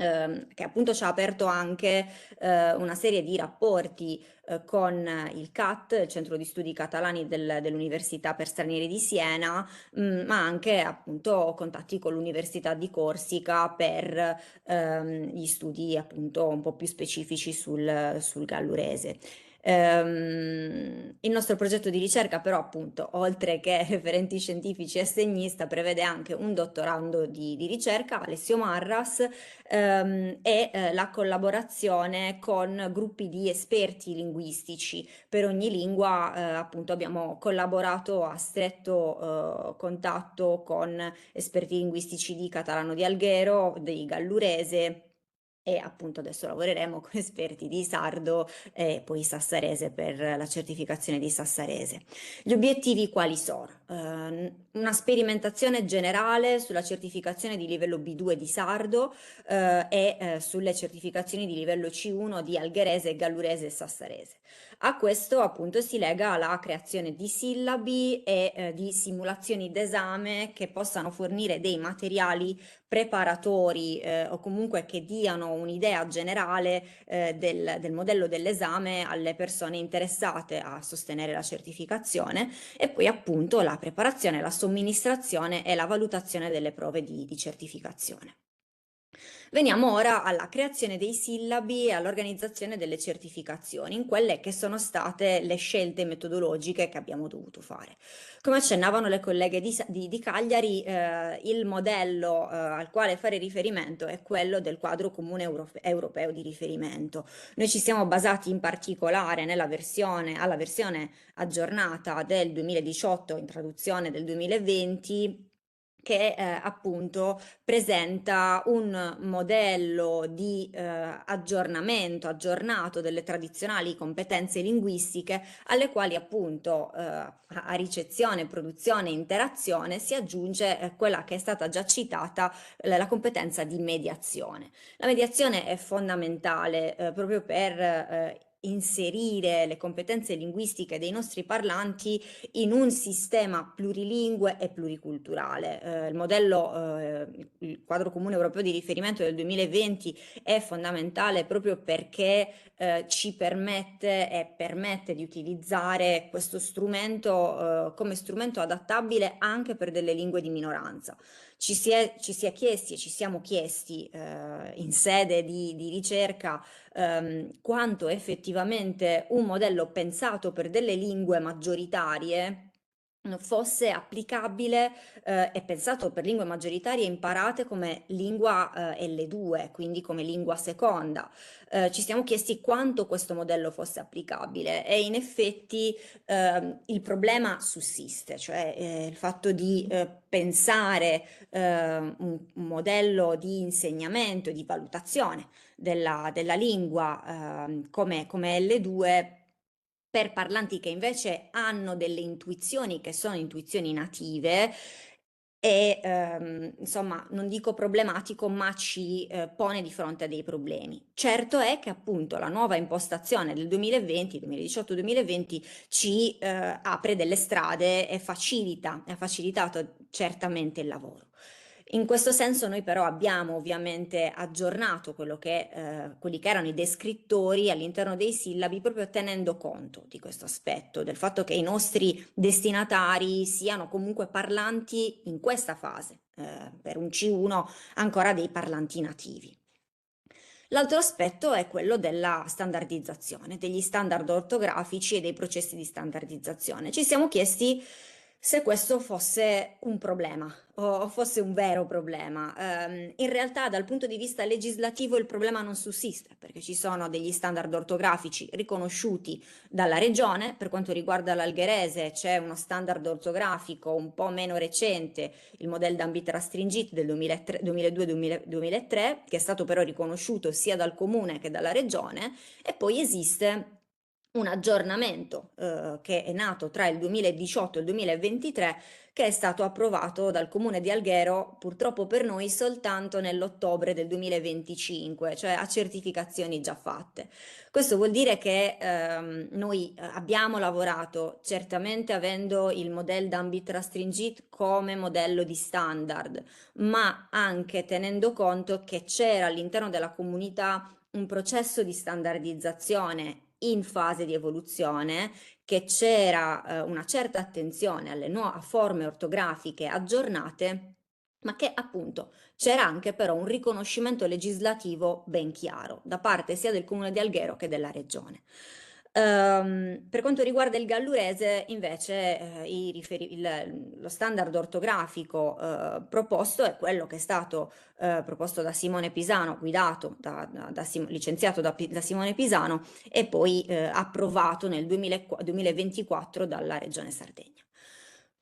che appunto ci ha aperto anche una serie di rapporti con il CAT, il Centro di Studi Catalani dell'Università per Stranieri di Siena, ma anche appunto contatti con l'Università di Corsica per gli studi appunto un po' più specifici sul gallurese. Il nostro progetto di ricerca però appunto, oltre che referenti scientifici e assegnista, prevede anche un dottorando di ricerca, Alessio Marras, e la collaborazione con gruppi di esperti linguistici. Per ogni lingua appunto abbiamo collaborato a stretto contatto con esperti linguistici di catalano di Alghero, di gallurese, e appunto adesso lavoreremo con esperti di sardo e poi sassarese per la certificazione di sassarese. Gli obiettivi quali sono? Una sperimentazione generale sulla certificazione di livello B2 di sardo e sulle certificazioni di livello C1 di algherese, gallurese e sassarese. A questo appunto si lega la creazione di sillabi e di simulazioni d'esame che possano fornire dei materiali preparatori o comunque che diano un'idea generale del modello dell'esame alle persone interessate a sostenere la certificazione, e poi appunto la preparazione, la somministrazione e la valutazione delle prove di certificazione. Veniamo ora alla creazione dei sillabi e all'organizzazione delle certificazioni, in quelle che sono state le scelte metodologiche che abbiamo dovuto fare. Come accennavano le colleghe di Cagliari, il modello al quale fare riferimento è quello del quadro comune europeo di riferimento. Noi ci siamo basati in particolare alla versione aggiornata del 2018, in traduzione del 2020, che appunto presenta un modello di aggiornato delle tradizionali competenze linguistiche, alle quali appunto a ricezione, produzione e interazione si aggiunge quella che è stata già citata, la competenza di mediazione. La mediazione è fondamentale proprio per inserire le competenze linguistiche dei nostri parlanti in un sistema plurilingue e pluriculturale. Il modello, il quadro comune europeo di riferimento del 2020 è fondamentale proprio perché ci permette e permette di utilizzare questo strumento come strumento adattabile anche per delle lingue di minoranza. Ci si è chiesti e ci siamo chiesti in sede di ricerca quanto effettivamente un modello pensato per delle lingue maggioritarie fosse applicabile e pensato per lingue maggioritarie imparate come lingua L2, quindi come lingua seconda. Ci siamo chiesti quanto questo modello fosse applicabile e in effetti il problema sussiste, cioè il fatto di pensare un modello di insegnamento e di valutazione della lingua come L2 per parlanti che invece hanno delle intuizioni che sono intuizioni native e insomma non dico problematico, ma ci pone di fronte a dei problemi. Certo è che appunto la nuova impostazione del 2018-2020 ci apre delle strade e ha facilitato certamente il lavoro. In questo senso noi però abbiamo ovviamente aggiornato quelli che erano i descrittori all'interno dei sillabi, proprio tenendo conto di questo aspetto, del fatto che i nostri destinatari siano comunque parlanti in questa fase, per un C1 ancora dei parlanti nativi. L'altro aspetto è quello della standardizzazione, degli standard ortografici e dei processi di standardizzazione. Ci siamo chiesti se questo fosse un problema o fosse un vero problema. In realtà dal punto di vista legislativo il problema non sussiste, perché ci sono degli standard ortografici riconosciuti dalla regione. Per quanto riguarda l'algherese c'è uno standard ortografico un po' meno recente, il modello d'ambit restringit del 2002-2003, che è stato però riconosciuto sia dal comune che dalla regione, e poi esiste un aggiornamento che è nato tra il 2018 e il 2023, che è stato approvato dal Comune di Alghero, purtroppo per noi soltanto nell'ottobre del 2025, cioè a certificazioni già fatte. Questo vuol dire che noi abbiamo lavorato certamente avendo il modello d'ambit restringit come modello di standard, ma anche tenendo conto che c'era all'interno della comunità un processo di standardizzazione in fase di evoluzione, che c'era una certa attenzione alle nuove forme ortografiche aggiornate, ma che appunto c'era anche però un riconoscimento legislativo ben chiaro da parte sia del Comune di Alghero che della Regione. Per quanto riguarda il gallurese, invece, lo standard ortografico proposto è quello che è stato proposto da Simone Pisano, guidato, licenziato da Simone Pisano e poi approvato nel 2024 dalla Regione Sardegna.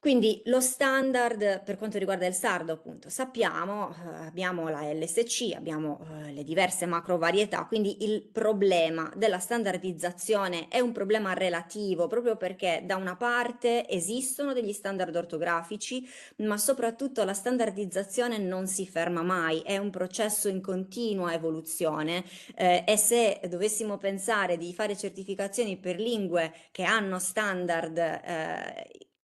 Quindi lo standard per quanto riguarda il sardo, appunto, sappiamo, abbiamo la LSC, abbiamo le diverse macrovarietà, quindi il problema della standardizzazione è un problema relativo, proprio perché da una parte esistono degli standard ortografici, ma soprattutto la standardizzazione non si ferma mai, è un processo in continua evoluzione e se dovessimo pensare di fare certificazioni per lingue che hanno standard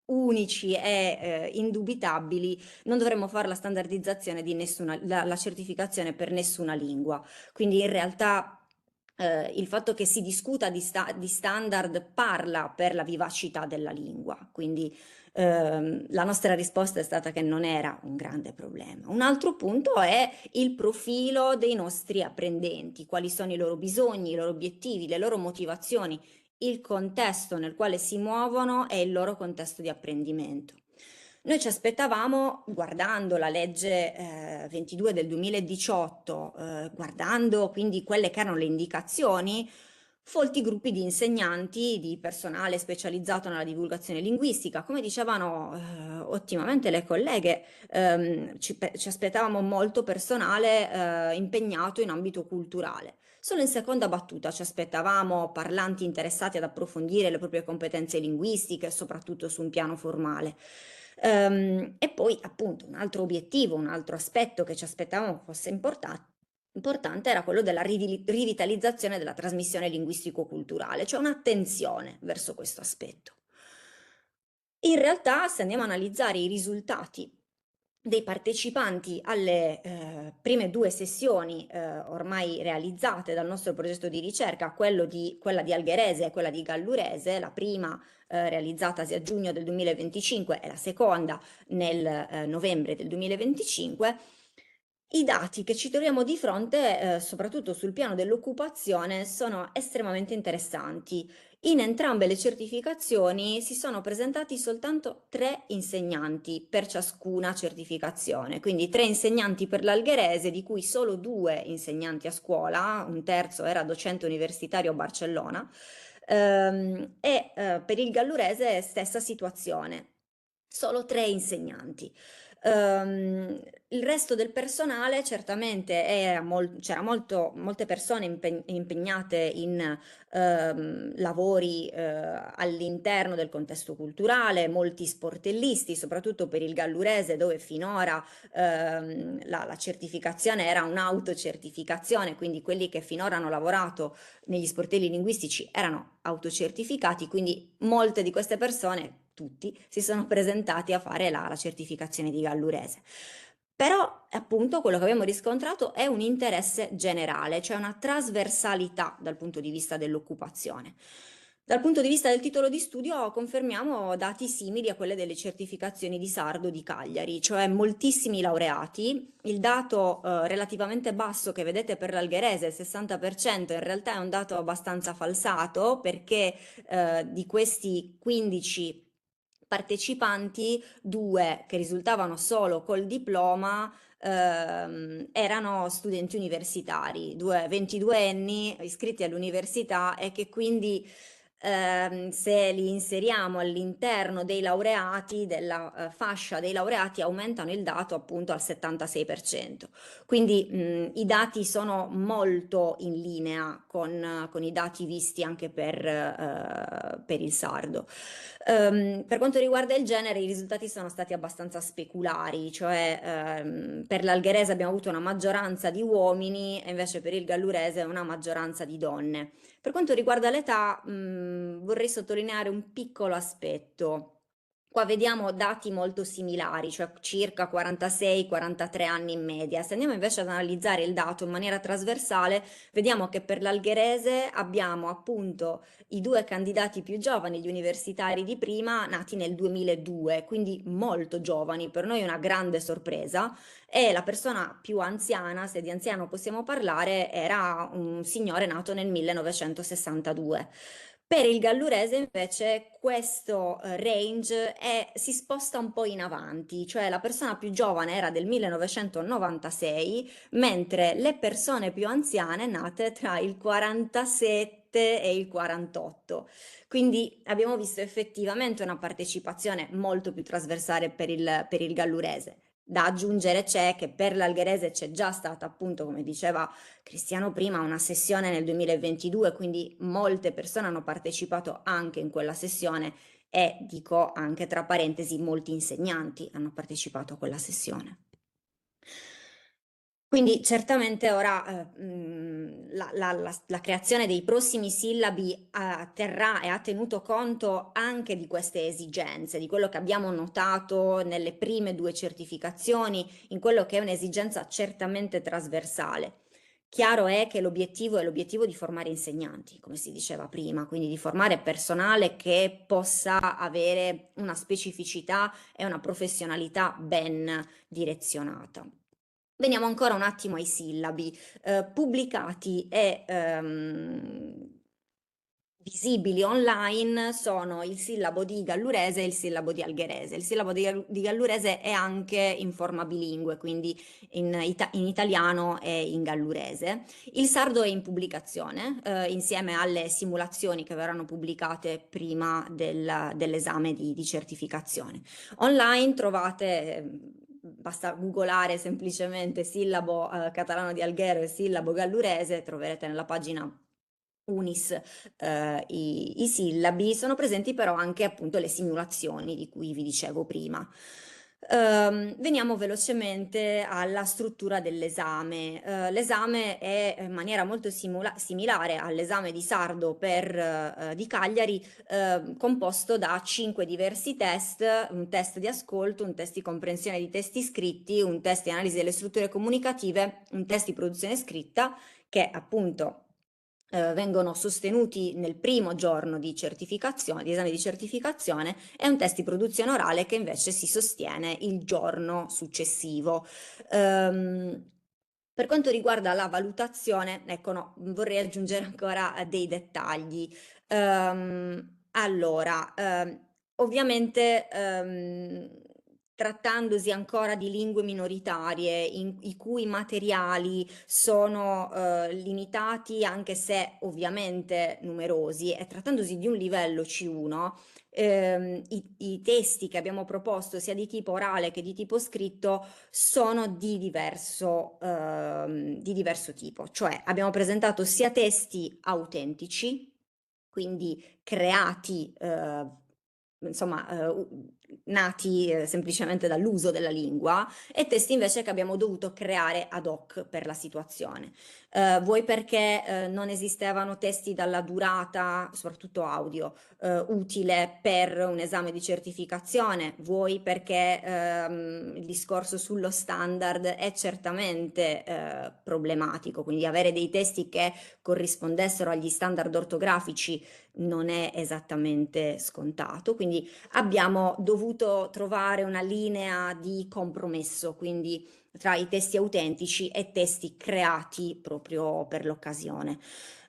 unici e indubitabili, non dovremmo fare la standardizzazione di la certificazione per nessuna lingua. Quindi in realtà il fatto che si discuta di standard parla per la vivacità della lingua, quindi la nostra risposta è stata che non era un grande problema. Un altro punto è il profilo dei nostri apprendenti, quali sono i loro bisogni, i loro obiettivi, le loro motivazioni, il contesto nel quale si muovono e il loro contesto di apprendimento. Noi ci aspettavamo, guardando la legge 22 del 2018, guardando quindi quelle che erano le indicazioni, folti gruppi di insegnanti, di personale specializzato nella divulgazione linguistica. Come dicevano ottimamente le colleghe, ci aspettavamo molto personale impegnato in ambito culturale. Solo in seconda battuta ci aspettavamo parlanti interessati ad approfondire le proprie competenze linguistiche, soprattutto su un piano formale. E poi appunto un altro obiettivo, un altro aspetto che ci aspettavamo fosse importante era quello della rivitalizzazione della trasmissione linguistico-culturale, cioè un'attenzione verso questo aspetto. In realtà, se andiamo a analizzare i risultati dei partecipanti alle prime 2 sessioni ormai realizzate dal nostro progetto di ricerca, quella di algherese e quella di gallurese, la prima realizzatasi a giugno del 2025 e la seconda nel novembre del 2025, i dati che ci troviamo di fronte, soprattutto sul piano dell'occupazione, sono estremamente interessanti. In entrambe le certificazioni si sono presentati soltanto 3 insegnanti per ciascuna certificazione, quindi 3 insegnanti per l'algherese, di cui solo 2 insegnanti a scuola, un terzo era docente universitario a Barcellona, e per il gallurese stessa situazione, solo 3 insegnanti. Il resto del personale certamente c'era molte persone impegnate in lavori all'interno del contesto culturale, molti sportellisti, soprattutto per il gallurese, dove finora la certificazione era un'autocertificazione, quindi quelli che finora hanno lavorato negli sportelli linguistici erano autocertificati, quindi molte di queste persone, tutti, si sono presentati a fare la certificazione di gallurese. Però appunto quello che abbiamo riscontrato è un interesse generale, cioè una trasversalità dal punto di vista dell'occupazione. Dal punto di vista del titolo di studio confermiamo dati simili a quelle delle certificazioni di Sardo di Cagliari, cioè moltissimi laureati. Il dato relativamente basso che vedete per l'algherese, il 60%, in realtà è un dato abbastanza falsato, perché di questi 15 partecipanti, 2 che risultavano solo col diploma erano studenti universitari, 22enni iscritti all'università e che quindi se li inseriamo all'interno dei laureati, della fascia dei laureati, aumentano il dato appunto al 76%. Quindi i dati sono molto in linea con i dati visti anche per il sardo. Per quanto riguarda il genere, i risultati sono stati abbastanza speculari, cioè per l'algherese abbiamo avuto una maggioranza di uomini e invece per il gallurese una maggioranza di donne. Per quanto riguarda l'età, vorrei sottolineare un piccolo aspetto. Qua vediamo dati molto similari, cioè circa 46-43 anni in media. Se andiamo invece ad analizzare il dato in maniera trasversale, vediamo che per l'algherese abbiamo appunto i 2 candidati più giovani, gli universitari di prima, nati nel 2002, quindi molto giovani, per noi una grande sorpresa, e la persona più anziana, se di anziano possiamo parlare, era un signore nato nel 1962. Per il gallurese invece questo range si sposta un po' in avanti, cioè la persona più giovane era del 1996, mentre le persone più anziane nate tra il 47 e il 48. Quindi abbiamo visto effettivamente una partecipazione molto più trasversale per il gallurese. Da aggiungere c'è che per l'algherese c'è già stata, appunto, come diceva Cristiano prima, una sessione nel 2022, quindi molte persone hanno partecipato anche in quella sessione e, dico anche tra parentesi, molti insegnanti hanno partecipato a quella sessione. Quindi certamente ora la creazione dei prossimi sillabi terrà e ha tenuto conto anche di queste esigenze, di quello che abbiamo notato nelle prime 2 certificazioni, in quello che è un'esigenza certamente trasversale. Chiaro è che l'obiettivo è l'obiettivo di formare insegnanti, come si diceva prima, quindi di formare personale che possa avere una specificità e una professionalità ben direzionata. Veniamo ancora un attimo ai sillabi. Pubblicati e visibili online sono il sillabo di gallurese e il sillabo di algherese. Il sillabo di gallurese è anche in forma bilingue, quindi in italiano e in gallurese. Il sardo è in pubblicazione insieme alle simulazioni che verranno pubblicate prima dell'esame di certificazione. Online trovate, basta googolare semplicemente sillabo catalano di Alghero e sillabo gallurese, troverete nella pagina UNIS i sillabi. Sono presenti però anche appunto le simulazioni di cui vi dicevo prima. Veniamo velocemente alla struttura dell'esame. L'esame è in maniera molto similare all'esame di sardo di Cagliari, composto da 5 diversi test: un test di ascolto, un test di comprensione di testi scritti, un test di analisi delle strutture comunicative, un test di produzione scritta, che appunto vengono sostenuti nel primo giorno di certificazione, di esame di certificazione, e un test di produzione orale che invece si sostiene il giorno successivo. Per quanto riguarda la valutazione, ecco, no, vorrei aggiungere ancora dei dettagli. Allora, ovviamente trattandosi ancora di lingue minoritarie i cui materiali sono limitati, anche se ovviamente numerosi, e trattandosi di un livello C1, i testi che abbiamo proposto sia di tipo orale che di tipo scritto sono di diverso tipo, cioè abbiamo presentato sia testi autentici, quindi creati nati semplicemente dall'uso della lingua, e testi invece che abbiamo dovuto creare ad hoc per la situazione. Vuoi perché non esistevano testi dalla durata, soprattutto audio, utile per un esame di certificazione, vuoi perché il discorso sullo standard è certamente problematico, quindi avere dei testi che corrispondessero agli standard ortografici non è esattamente scontato, quindi abbiamo dovuto trovare una linea di compromesso, quindi tra i testi autentici e testi creati proprio per l'occasione.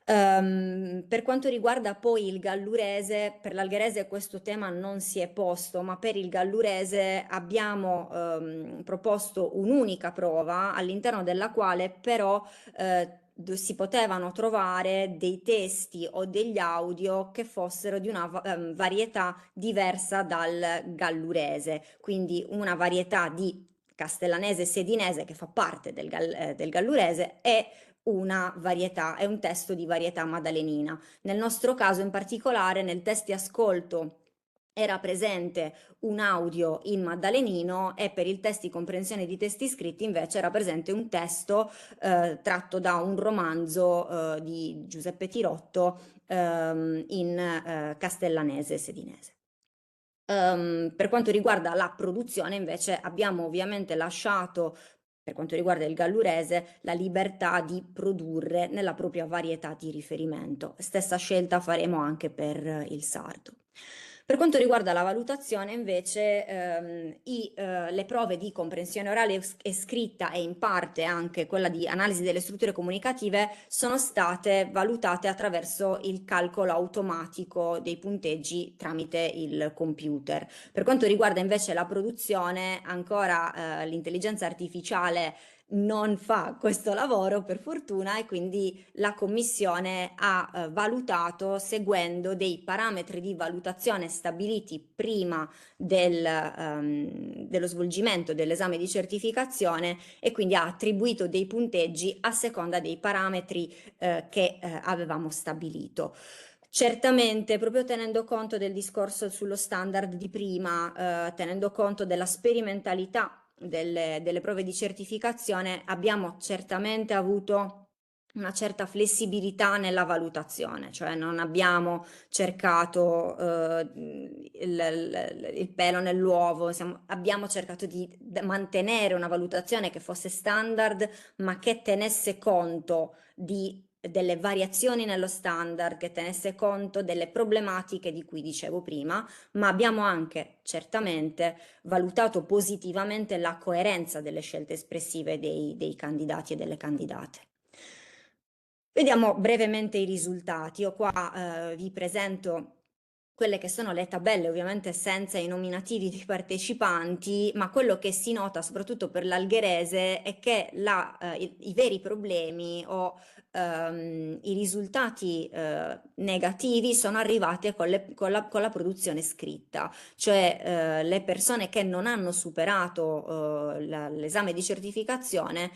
Per quanto riguarda poi il gallurese, per l'algherese questo tema non si è posto, ma per il gallurese abbiamo proposto un'unica prova all'interno della quale però si potevano trovare dei testi o degli audio che fossero di una varietà diversa dal gallurese, quindi una varietà di castellanese sedinese che fa parte del gallurese e una varietà, è un testo di varietà maddalenina. Nel nostro caso in particolare, nel test di ascolto era presente un audio in maddalenino, e per il test di comprensione di testi scritti invece era presente un testo tratto da un romanzo di Giuseppe Tirotto in castellanese sedinese. Per quanto riguarda la produzione invece abbiamo ovviamente lasciato, per quanto riguarda il gallurese, la libertà di produrre nella propria varietà di riferimento. Stessa scelta faremo anche per il sardo. Per quanto riguarda la valutazione, invece, le prove di comprensione orale e scritta e in parte anche quella di analisi delle strutture comunicative sono state valutate attraverso il calcolo automatico dei punteggi tramite il computer. Per quanto riguarda invece la produzione, ancora l'intelligenza artificiale non fa questo lavoro, per fortuna, e quindi la commissione ha valutato seguendo dei parametri di valutazione stabiliti prima dello svolgimento dell'esame di certificazione, e quindi ha attribuito dei punteggi a seconda dei parametri che avevamo stabilito. Certamente, proprio tenendo conto del discorso sullo standard di prima, tenendo conto della sperimentalità delle prove di certificazione, abbiamo certamente avuto una certa flessibilità nella valutazione, cioè non abbiamo cercato il pelo nell'uovo, abbiamo cercato di mantenere una valutazione che fosse standard, ma che tenesse conto delle variazioni nello standard, che tenesse conto delle problematiche di cui dicevo prima, ma abbiamo anche certamente valutato positivamente la coerenza delle scelte espressive dei candidati e delle candidate. Vediamo brevemente i risultati. Io qua vi presento quelle che sono le tabelle, ovviamente senza i nominativi dei partecipanti, ma quello che si nota soprattutto per l'algherese è che i veri problemi o i risultati negativi sono arrivati con la produzione scritta, cioè le persone che non hanno superato l'esame di certificazione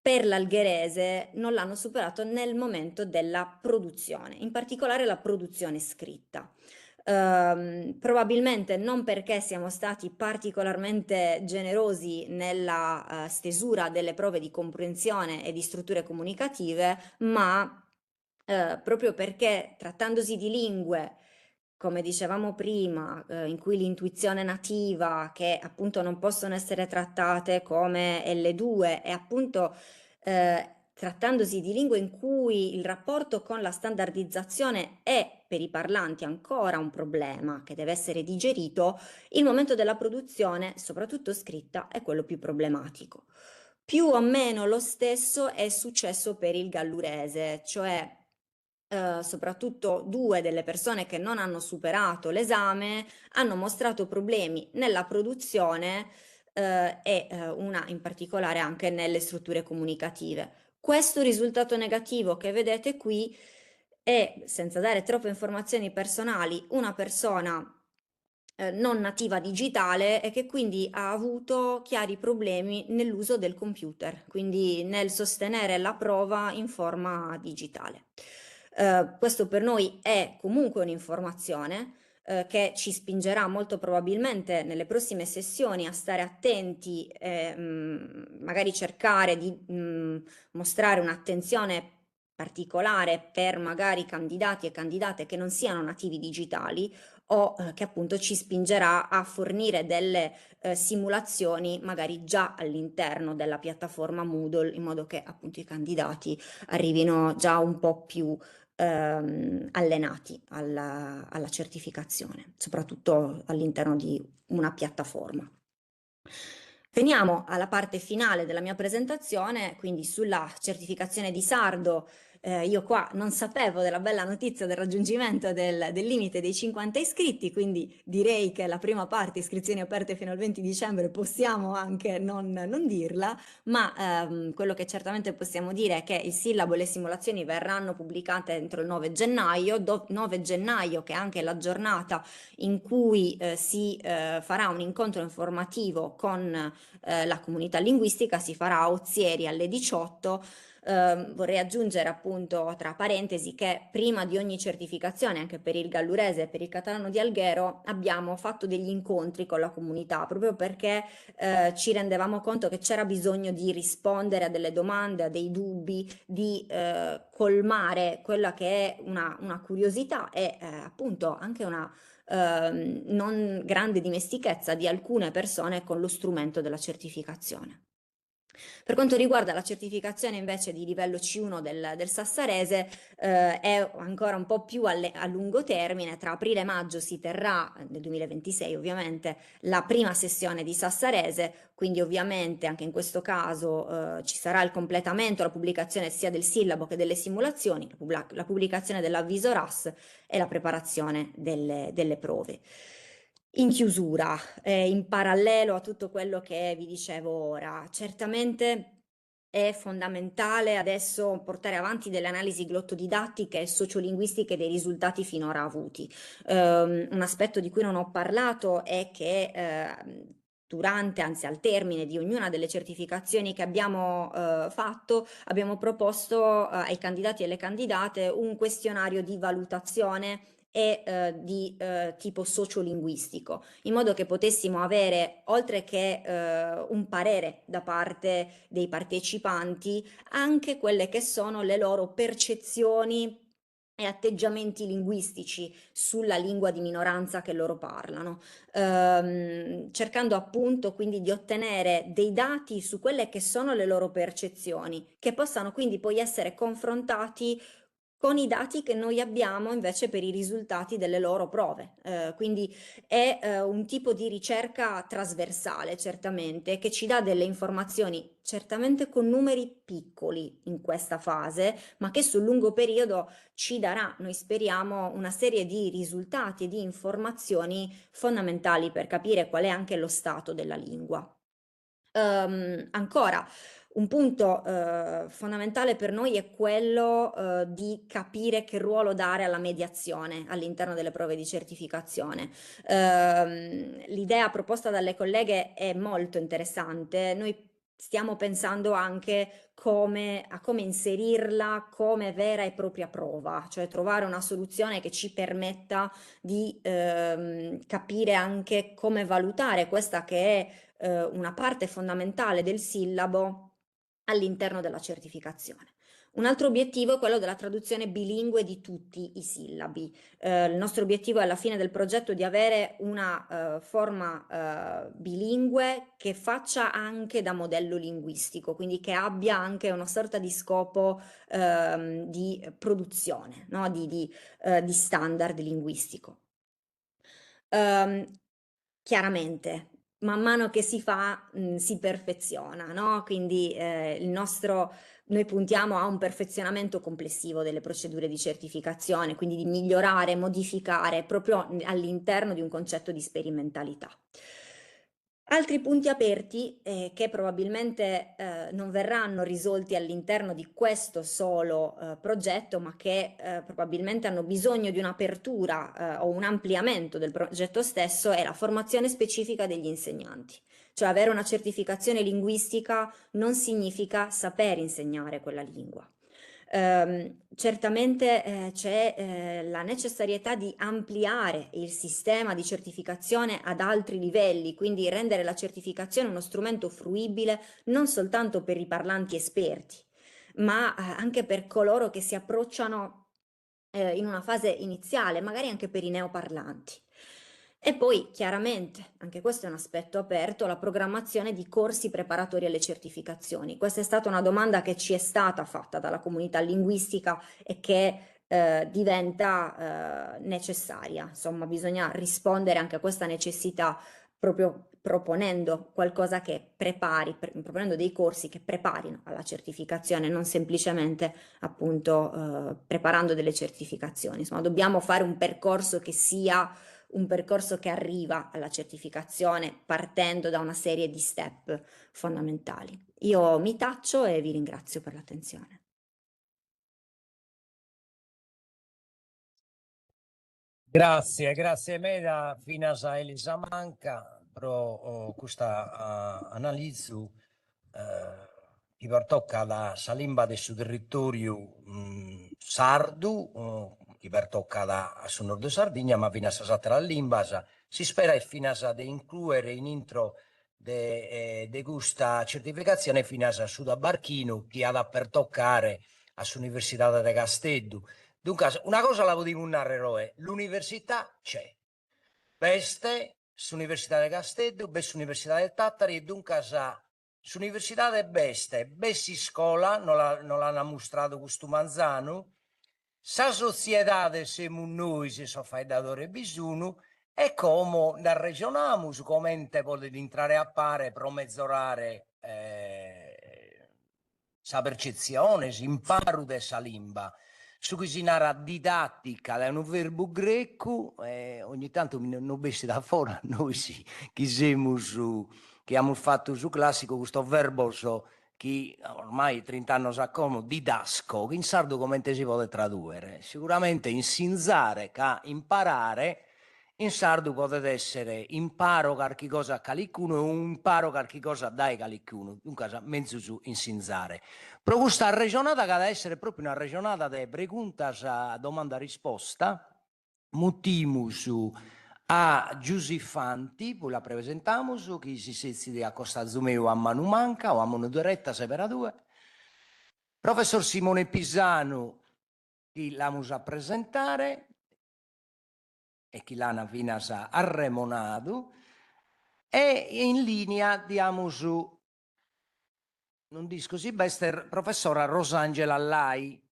per l'algherese non l'hanno superato nel momento della produzione, in particolare la produzione scritta. Probabilmente non perché siamo stati particolarmente generosi nella stesura delle prove di comprensione e di strutture comunicative, ma proprio perché, trattandosi di lingue, come dicevamo prima, in cui l'intuizione nativa, che appunto non possono essere trattate come L2, e appunto trattandosi di lingue in cui il rapporto con la standardizzazione è per i parlanti ancora un problema che deve essere digerito, il momento della produzione, soprattutto scritta, è quello più problematico. Più o meno lo stesso è successo per il gallurese, cioè soprattutto 2 delle persone che non hanno superato l'esame hanno mostrato problemi nella produzione e una in particolare anche nelle strutture comunicative. Questo risultato negativo che vedete qui è, senza dare troppe informazioni personali, una persona non nativa digitale e che quindi ha avuto chiari problemi nell'uso del computer, quindi nel sostenere la prova in forma digitale. Questo per noi è comunque un'informazione che ci spingerà molto probabilmente nelle prossime sessioni a stare attenti e magari cercare di mostrare un'attenzione particolare per magari candidati e candidate che non siano nativi digitali, o che appunto ci spingerà a fornire delle simulazioni magari già all'interno della piattaforma Moodle, in modo che appunto i candidati arrivino già un po' più allenati alla certificazione, soprattutto all'interno di una piattaforma. Veniamo alla parte finale della mia presentazione, quindi sulla certificazione di sardo. Io qua non sapevo della bella notizia del raggiungimento del limite dei 50 iscritti, quindi direi che la prima parte, iscrizioni aperte fino al 20 dicembre, possiamo anche non dirla, ma quello che certamente possiamo dire è che il sillabo e le simulazioni verranno pubblicate entro il 9 gennaio, 9 gennaio che è anche la giornata in cui si farà un incontro informativo con la comunità linguistica, si farà a Ozieri alle 18. Vorrei aggiungere appunto tra parentesi che prima di ogni certificazione, anche per il gallurese e per il catalano di Alghero, abbiamo fatto degli incontri con la comunità, proprio perché ci rendevamo conto che c'era bisogno di rispondere a delle domande, a dei dubbi, di colmare quella che è una curiosità e appunto anche una non grande dimestichezza di alcune persone con lo strumento della certificazione. Per quanto riguarda la certificazione invece di livello C1 del sassarese, è ancora un po' più a lungo termine. Tra aprile e maggio si terrà, nel 2026 ovviamente, la prima sessione di sassarese, quindi ovviamente anche in questo caso ci sarà il completamento, la pubblicazione sia del sillabo che delle simulazioni, la pubblicazione dell'avviso RAS e la preparazione delle prove. In chiusura, in parallelo a tutto quello che vi dicevo ora, certamente è fondamentale adesso portare avanti delle analisi glottodidattiche e sociolinguistiche dei risultati finora avuti. Un aspetto di cui non ho parlato è che durante, anzi al termine di ognuna delle certificazioni che abbiamo fatto, abbiamo proposto ai candidati e alle candidate un questionario di valutazione e di tipo sociolinguistico, in modo che potessimo avere, oltre che un parere da parte dei partecipanti, anche quelle che sono le loro percezioni e atteggiamenti linguistici sulla lingua di minoranza che loro parlano, cercando appunto quindi di ottenere dei dati su quelle che sono le loro percezioni, che possano quindi poi essere confrontati con i dati che noi abbiamo invece per i risultati delle loro prove. Quindi è un tipo di ricerca trasversale, certamente, che ci dà delle informazioni, certamente con numeri piccoli in questa fase, ma che sul lungo periodo ci darà, noi speriamo, una serie di risultati e di informazioni fondamentali per capire qual è anche lo stato della lingua. Ancora, un punto fondamentale per noi è quello di capire che ruolo dare alla mediazione all'interno delle prove di certificazione. L'idea proposta dalle colleghe è molto interessante. Noi stiamo pensando anche a come inserirla come vera e propria prova, cioè trovare una soluzione che ci permetta di capire anche come valutare questa che è una parte fondamentale del sillabo all'interno della certificazione. Un altro obiettivo è quello della traduzione bilingue di tutti i sillabi. Il nostro obiettivo è alla fine del progetto di avere una forma bilingue che faccia anche da modello linguistico, quindi che abbia anche una sorta di scopo di produzione, no? di standard linguistico. Chiaramente, man mano che si fa, si perfeziona, no? Quindi noi puntiamo a un perfezionamento complessivo delle procedure di certificazione, quindi di migliorare, modificare proprio all'interno di un concetto di sperimentalità. Altri punti aperti che probabilmente non verranno risolti all'interno di questo solo progetto, ma che probabilmente hanno bisogno di un'apertura o un ampliamento del progetto stesso, è la formazione specifica degli insegnanti. Cioè avere una certificazione linguistica non significa saper insegnare quella lingua. Certamente c'è la necessarietà di ampliare il sistema di certificazione ad altri livelli, quindi rendere la certificazione uno strumento fruibile non soltanto per i parlanti esperti, ma anche per coloro che si approcciano in una fase iniziale, magari anche per i neoparlanti. E poi chiaramente, anche questo è un aspetto aperto, la programmazione di corsi preparatori alle certificazioni. Questa è stata una domanda che ci è stata fatta dalla comunità linguistica e che diventa necessaria. Insomma, bisogna rispondere anche a questa necessità proprio proponendo qualcosa che prepari, proponendo dei corsi che preparino alla certificazione, non semplicemente appunto preparando delle certificazioni. Insomma, dobbiamo fare un percorso che sia un percorso che arriva alla certificazione partendo da una serie di step fondamentali. Io mi taccio e vi ringrazio per l'attenzione. Grazie Meda, finas a Elisa Manca pro questa analisi che tocca la limba del suo territorio sardo, che tocca sul nord di Sardegna, ma fino a la limba si spera fino a includere in intro de questa certificazione fino a Suda Barchino che ha da per toccare all'Università di Castello. Dunque, una cosa la volevo narrare, l'università c'è, veste l'Università di Castello, veste l'Università del Tattari e dunque S'università de Beste, bessi scola, non l'hanno mostrato questo manzano, sa società siamo noi, se so fai datore bisogno, e come da ragionamus, come potete entrare a pare, pro mezz'orare sa percezione, imparo de sa limba. Su cucinare didattica è un verbo greco, ogni tanto non bessi da fuori, noi sì, che abbiamo fatto su classico questo verbo che ormai 30 anni sa come didasco, che in sardo come si può tradurre? Sicuramente insinzare, che imparare, in sardo potete essere imparo qualche cosa a qualcuno o imparo qualche cosa dai qualcuno, dunque mezzo su insinzare. Però questa ragionata che deve essere proprio una ragionata di preguntas a domanda-risposta, mutimus a Giusiffanti, poi la presentiamo, che si sezzi a Costa Zumeo a mano manca o a mano diretta se per a due. Professor Simone Pisano, che l'amo a presentare, e che l'hanno finas arremonato, e in linea diamo su, non dico così, beste, professora Rosangela Lai.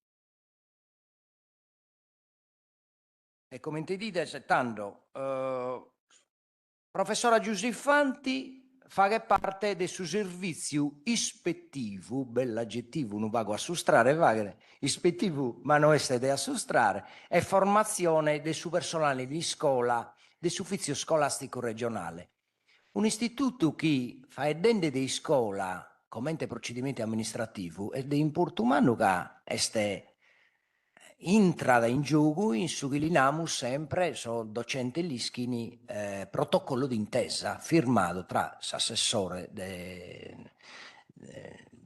E come ti dite, settando, professora Giusiffanti fa che parte del suo servizio ispettivo, bell'aggettivo, non vago a sostrarre, ispettivo, ma non è da sostrarre, e formazione del suo personale di scuola, del suo ufficio scolastico regionale. Un istituto che fa dende di scuola, commente procedimenti amministrativi, ed è importante che este entrada in gioco in su che linamus sempre so docente Lischini protocollo d'intesa firmato tra l'assessore de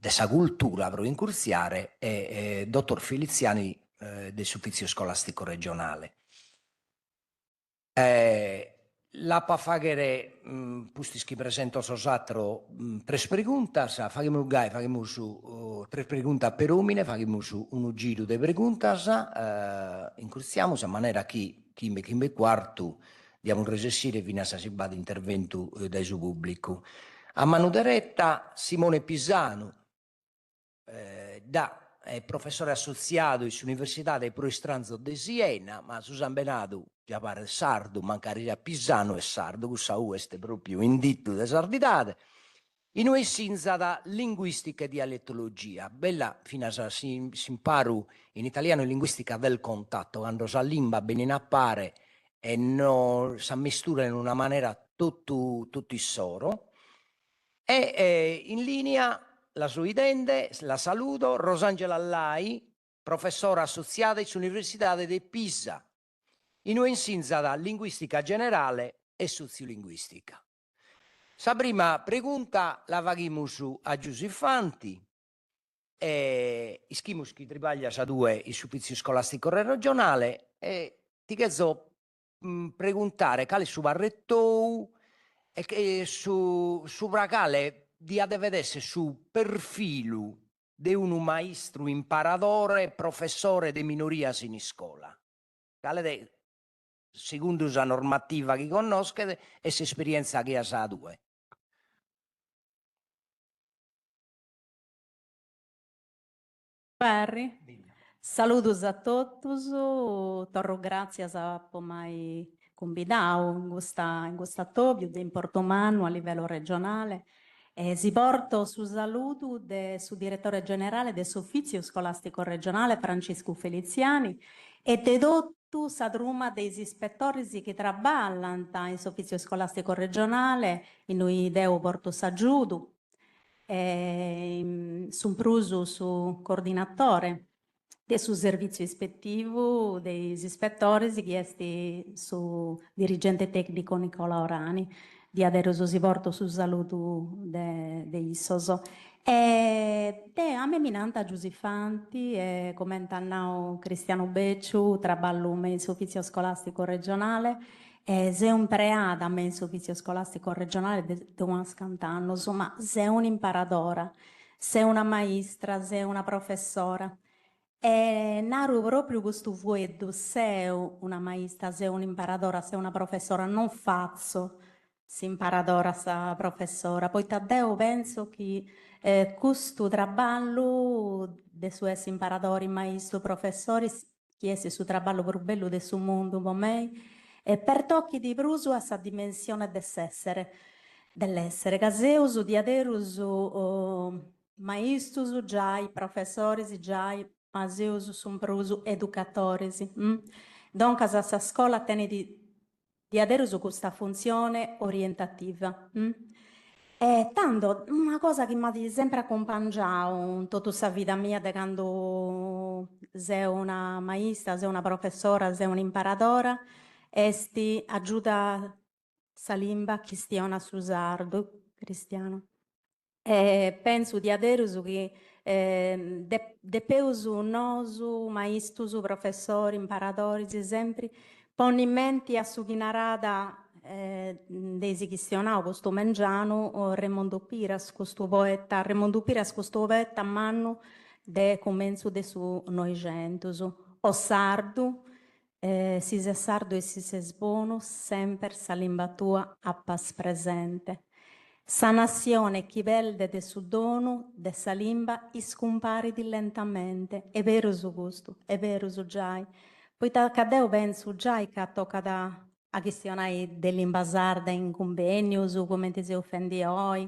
sa cultura proprio incursiare e dottor Filiziani del Suffizio Scolastico Regionale. La pa faghere pustis chi presento sosatro tres preguntas, faghiamo gai, faghiamo su tres preguntas per omine, faghiamo su un giro de preguntas, incursiamo a maniera che chimbe quarto diamo un resessire fino a si va di intervento dai suo pubblico. A mano diretta Simone Pisano, professore associato all'Università del Proestranzo di Siena, ma Susan Benado già pare sardo, mancare a Pisano e sardo, questa è proprio inditto di sardità. In noi si insada linguistica e dialettologia, bella fino a si imparu in italiano linguistica del contatto, quando sa lingua ben appare e non si mistura in una maniera tutto il soro. E in linea la sua idente, la saluto, Rosangela Lai, professora associata all'Università di Pisa, in noi insada linguistica generale e sociolinguistica. La prima pregunta la faghimus a Giusiffanti, ischimus chi tribaglia a due il Suffizio Scolastico Regionale e ti chiedo preguntare quale su barrettou e su bracale di vedesse su perfilo di un maestro imparatore professore di minoria in scuola. Quale secondo la normativa che conosca e l'esperienza che ha sa due. Perry, saludos a todos, torro gracias a pomai convidado in questa tobio de Portomano a livello regionale. Si porto su saluto del suo direttore generale del Suffizio Scolastico Regionale Francesco Feliziani e te dotto sadruma dei ispettori che traballano in Suffizio Scolastico Regionale in cui devo porto s'aggiudo. Sono pruso su coordinatore del suo servizio ispettivo dei ispettori che su dirigente tecnico Nicola Orani di adesso si porto su saluto degli soso e a me minanta Giusiffanti e commentano Cristiano Becciu traballo in Suffizio Scolastico Regionale. Se un preada me in Suffizio Scolastico Regionale di un scantano, insomma, se un imparadora, se una maestra, se una professora. Naru proprio questo vuoto, se una maestra, se un imparadora, se una professora, non faccio si imparadora sa professora. Poi Taddeo penso che questo traballo de su essere imparadori, maestro, professori, che è su traballo più bello del suo mondo, per me, e per tocchi di bruso a sa dimensione dell'essere. Caseuso di aderuso maestros già, professori già, maseuso sun bruso educatori. Dunque, questa scuola tiene di avere su questa funzione orientativa. E tanto, una cosa che mi ha sempre accompagnato in tutta questa vita mia, da quando sei una maestra, sei una professora, sei un'imparadora, è di aiuta Salimba Cristiana Susardo, Cristiano. E penso di avere su che depeuso nosu, maestros, professori, imparatori, sempre, pone in mente a su chinarada desi chistionau questo mengiano Raimondo Piras, questo poeta, Raimondo Piras, questo poeta manno de comenzo de su noicentos. O sardo, si se sardo e si se sbono, sempre sa limba tua appas presente. Sa nazione chi velde de su dono, de sa limba, iscumpari di lentamente. È vero su gusto, è vero su giai. Poi cadeo penso giai che tocca da a questionare dell'limba sarda in convegno, su come ti si offendi oi,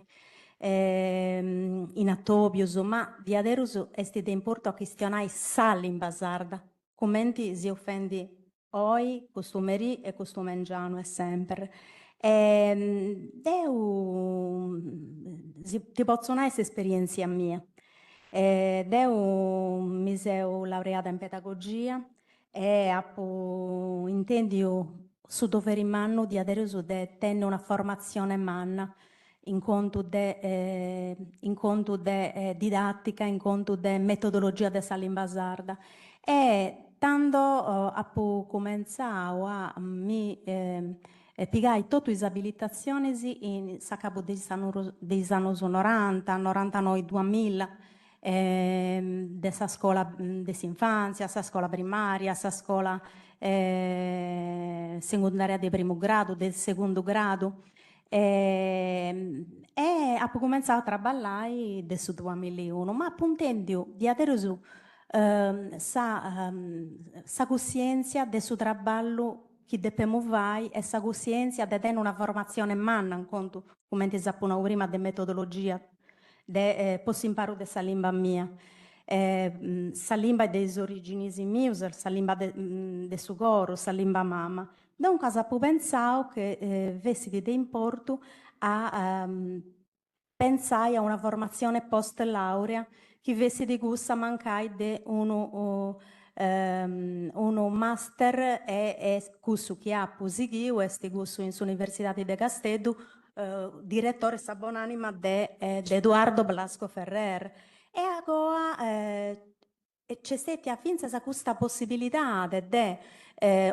in attobius, ma di aderuso esti de importo a questionare sa limba sarda, come ti si offendi oi, costumeri e costumengiano è sempre. Ti possono essere esperienze mie. Deu mi sono laureata in pedagogia e intendo su dovere manno di adesso de tenere una formazione manna in conto de didattica, in conto de metodologia della lingua sarda. E tanto ho cominciato a mi pigai tutte le abilitazioni in capo degli anni 90, 99, 2000, della scuola dell'infanzia, della scuola primaria, della scuola secondaria di primo grado, del secondo grado. E ho cominciato a lavorare nel 2001, ma puntendo di adesso sa coscienza del suo lavoro che dobbiamo fare e sa coscienza di tenere una formazione manna, in conto, come ti sappiamo prima, di metodologia, posso imparare questa lingua mia. Sa lingua delle origini mie, sa lingua del suo coro, sa lingua mamma. Dunque, ho pensato che avessi di importo a pensare a una formazione post laurea che avessi di gusto mancare di uno master e curso che ha positivo e sti curso in Università di Castello, direttore sabonanima di Edoardo Blasco Ferrer. E agora c'è stata a finza questa possibilità di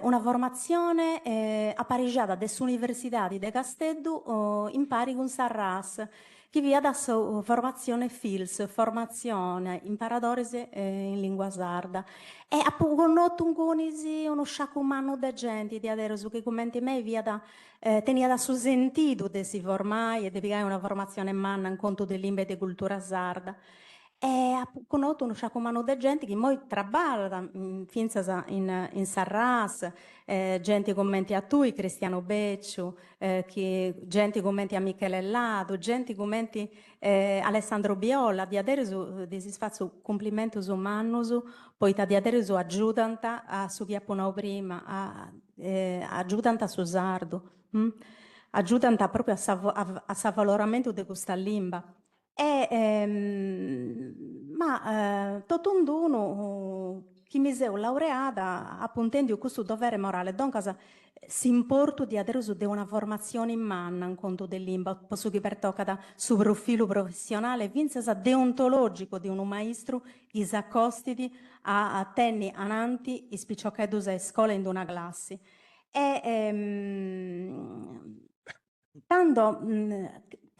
una formazione apparigiata dall'Università di Castello in pari con Sarras, che vi ha dato formazione FILS, formazione imparadori in lingua sarda. E ha conosciuto uno sciacco umano di gente di adesso che commenti me tenia da suo sentito di si formare e di piegare una formazione manna in conto di lingua e di cultura sarda. E ha conosciuto uno sciacco umano di gente che poi trabalha in Sarras, gente commenti a tu, Cristiano Beccio, gente commenti a Michele Lado, gente commenti Alessandro Biola, di adesso si faccio complimenti su Mannusu, poi di adesso aggiudanta a su che appunto prima, aggiudanta su Sardo, aggiudanta proprio a valoramento di questa lingua. Ma tutto un dono che mi sono laureata appuntendo questo dovere morale, dunque si importa di adesso di una formazione in manna in conto dell'imba, posso che per tocca sul profilo professionale, vince deontologico di un maestro che si accostidi a tenni ananti e spicciocchedo a scuola in una classe.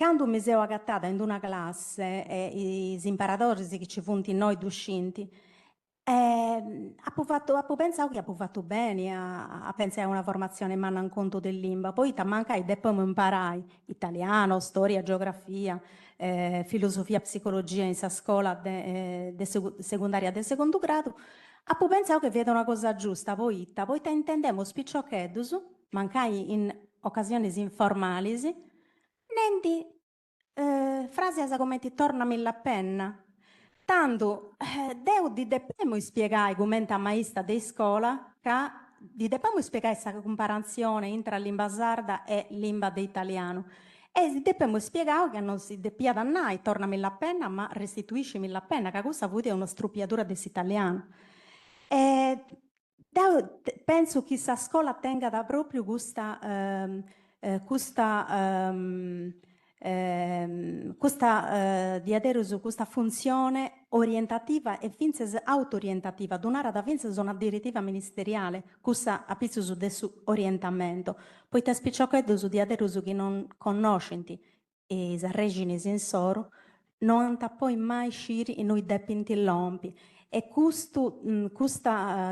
Quando mi sono agattata in una classe, i imparatori che ci furono noi docenti, Ho pensato che ha fatto bene a pensare a una formazione ma non conto del lingua. Poi mancai, dopo mi imparai italiano, storia, geografia, filosofia, psicologia in scuola secondaria del secondo grado. Ho pensato che vedo una cosa giusta, poi intendiamo spicciocheddus, mancai in occasioni informali, nendi frasi come ti tornami la penna. Tanto, deu di depemo spiegare come maestra di scuola che di depemo spiegare questa comparazione tra lingua sarda e lingua di italiano. E di depemo spiegare che non si deppia dannare, tornami la penna, ma restituiscimi la penna, che questa è una strupiatura dell'italiano. E penso che questa scuola tenga da proprio questa questa funzione orientativa e finzes auto-orientativa, donare da finzes una direttiva ministeriale, questa a pizzo su del orientamento. Poi te spicciocchedo su di aderuso che non conoscenti e regine sensoro, non poi mai sciri e noi depinti lompi. E questo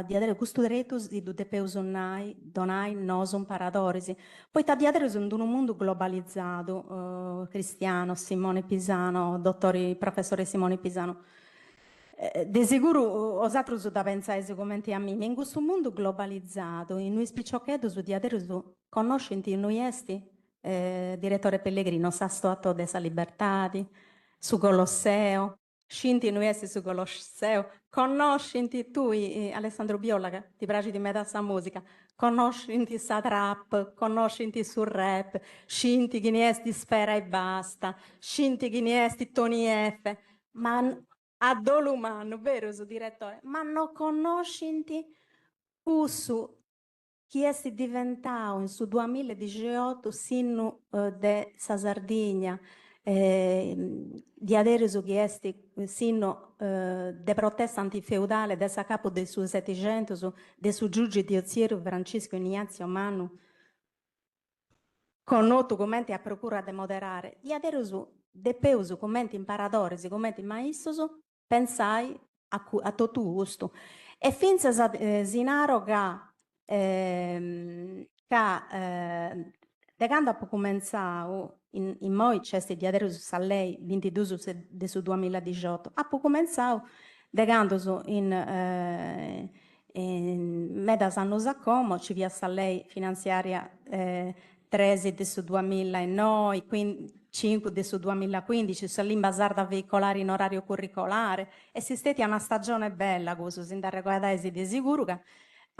diretus di depeus donai noson paradorisi. Poi ta diaderos in un mondo globalizzato, Cristiano, Simone Pisano, professore Simone Pisano. De sicuro osatros da pensare commenti a me, in questo mondo globalizzato, in noi spicciocchedos diaderos conoscenti noi esti, direttore Pellegrino, sa stoato dessa libertadi, su Colosseo, scinti noi esti su Colosseo, conoscenti tu, Alessandro Biola, che ti piace di me da sta musica, conoscenti sa trap, conoscenti sul rap, scinti chi ne esti Sfera e basta, scinti chi ne esti Tony F, ma a dolumano, vero su direttore, ma non conoscenti su chi è diventato in su 2018 sino de sa Sardegna, di adesso che è sino de protesta antifeudale del capo del suo 700 del suo giudice dioziero Francesco Ignazio Manu, con noto commenti a procura de moderare, di adesso de peuso commenti in paradoresi, commenti maistoso, pensai a tutto gusto. E finza Zinaro da quando ho cominciato in moi c'è di adesso a lei 22 del 2018 ho cominciato da quando in medas annos a como ci via a lei finanziaria 13 del 2009 5 del 2015 su Limba Sarda veicolare in orario curricolare e si stati a una stagione bella questo sin da riguardare di sicuro che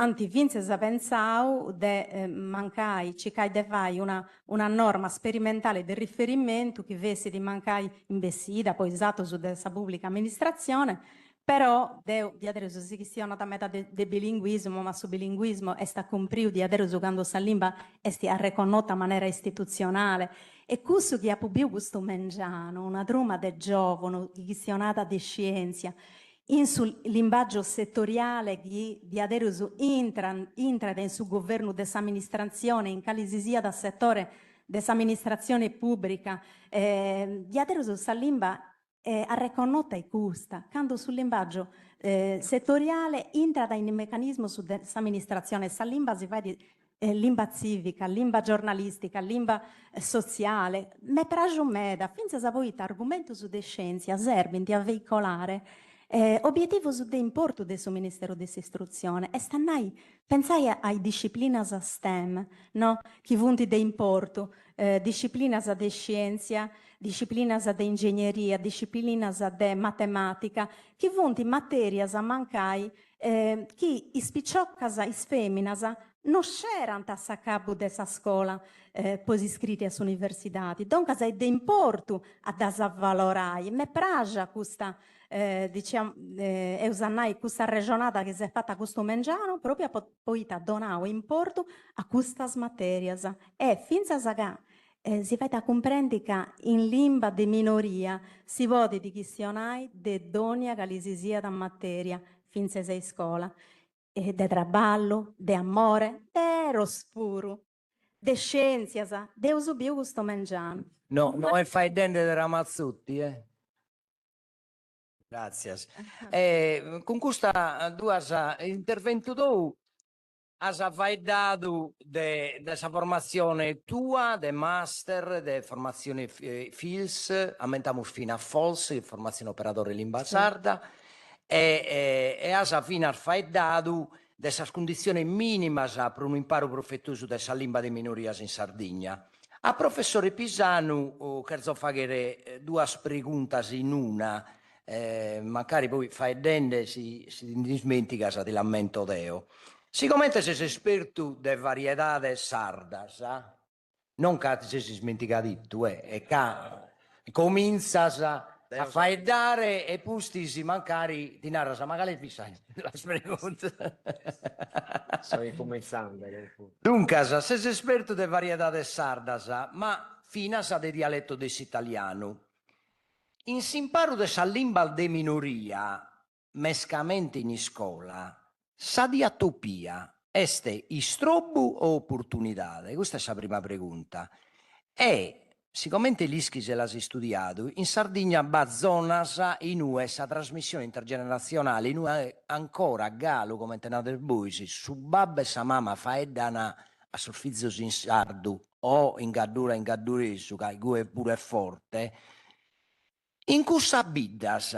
antivinze sa pensau de mancai cicai de fai una norma sperimentale di riferimento che vesse di mancai investita poi usato su dessa pubblica amministrazione però di adesso si questiona da metà del bilinguismo ma su bilinguismo è sta compriu di adesso quando sa limba è sta riconosciuta in maniera istituzionale e questo che ha pubblicato questo mengiano una truma de giovane questionata di scienza in sul linguaggio settoriale di adesso entra in sul governo dell'amministrazione in calisi sia da settore dell'amministrazione pubblica di adesso sta limba a riconosciuta e custa quando sul linguaggio settoriale entra in meccanismo su dell'amministrazione sta limba si fa di limba civica, limba giornalistica, limba sociale me pragio meda finza sa poi argomento su de scienze serve di veicolare obiettivo su de importo del suo Ministero dell'Istruzione e stannai, pensai ai disciplinas a STEM, no? Chi vunti de importo, disciplinas de scienza, disciplinas de ingegneria, disciplinas de matematica, chi vunti materias a mancai, chi ispicciocas is feminas non c'erano a capo dessa scuola poi iscritti all'università, dunque è de importo a avvalorare, me pragia questa diciamo, usannai questa regionata che si è fatta questo mengiano proprio poi donare importo a queste materie e finza a si fa da comprendere che in lingua di minoria si vuole di questionare de donia che si sia da materia finza sei scuola de traballo, de amore, de rospuro, de scienza, de usubiu questo mengiano. No, non fai dente da Ramazzotti, Grazie. Con questa due intervento tu hai dato della formazione tua, de master, de formazione FILS, aumentiamo fino a FOLS, formazione operatore lingua sarda, e hai fino a dato delle condizioni minime per un imparo profettoso della lingua delle minorie in Sardegna. A professore Pisanu, cherzo fare due pregunte in una, magari poi faedende si dimentica se ti lamento deo. Siccome sei esperto di varietà sardas, non che si smentica di tu, e che comincia a faeddare e pusti magari ti narra, magari ti sai la pregunta. Sto incominciando. Dunque, sei esperto di varietà sardas, ma fino a di dialetto dell'italiano. In s'imparo della lingua de minoria, mescamente in scuola, sa diatopia este istrobu o opportunità? Questa è la prima pregunta. E, siccome l'ISCI se l'hai studiato, in Sardegna va zonas in questa trasmissione intergenerazionale, in ancora galo, come tenato il buisi, su babba e sa mamma faeddana a sul in sardu o in gaddurisu, che è pure forte, in cussa biddas,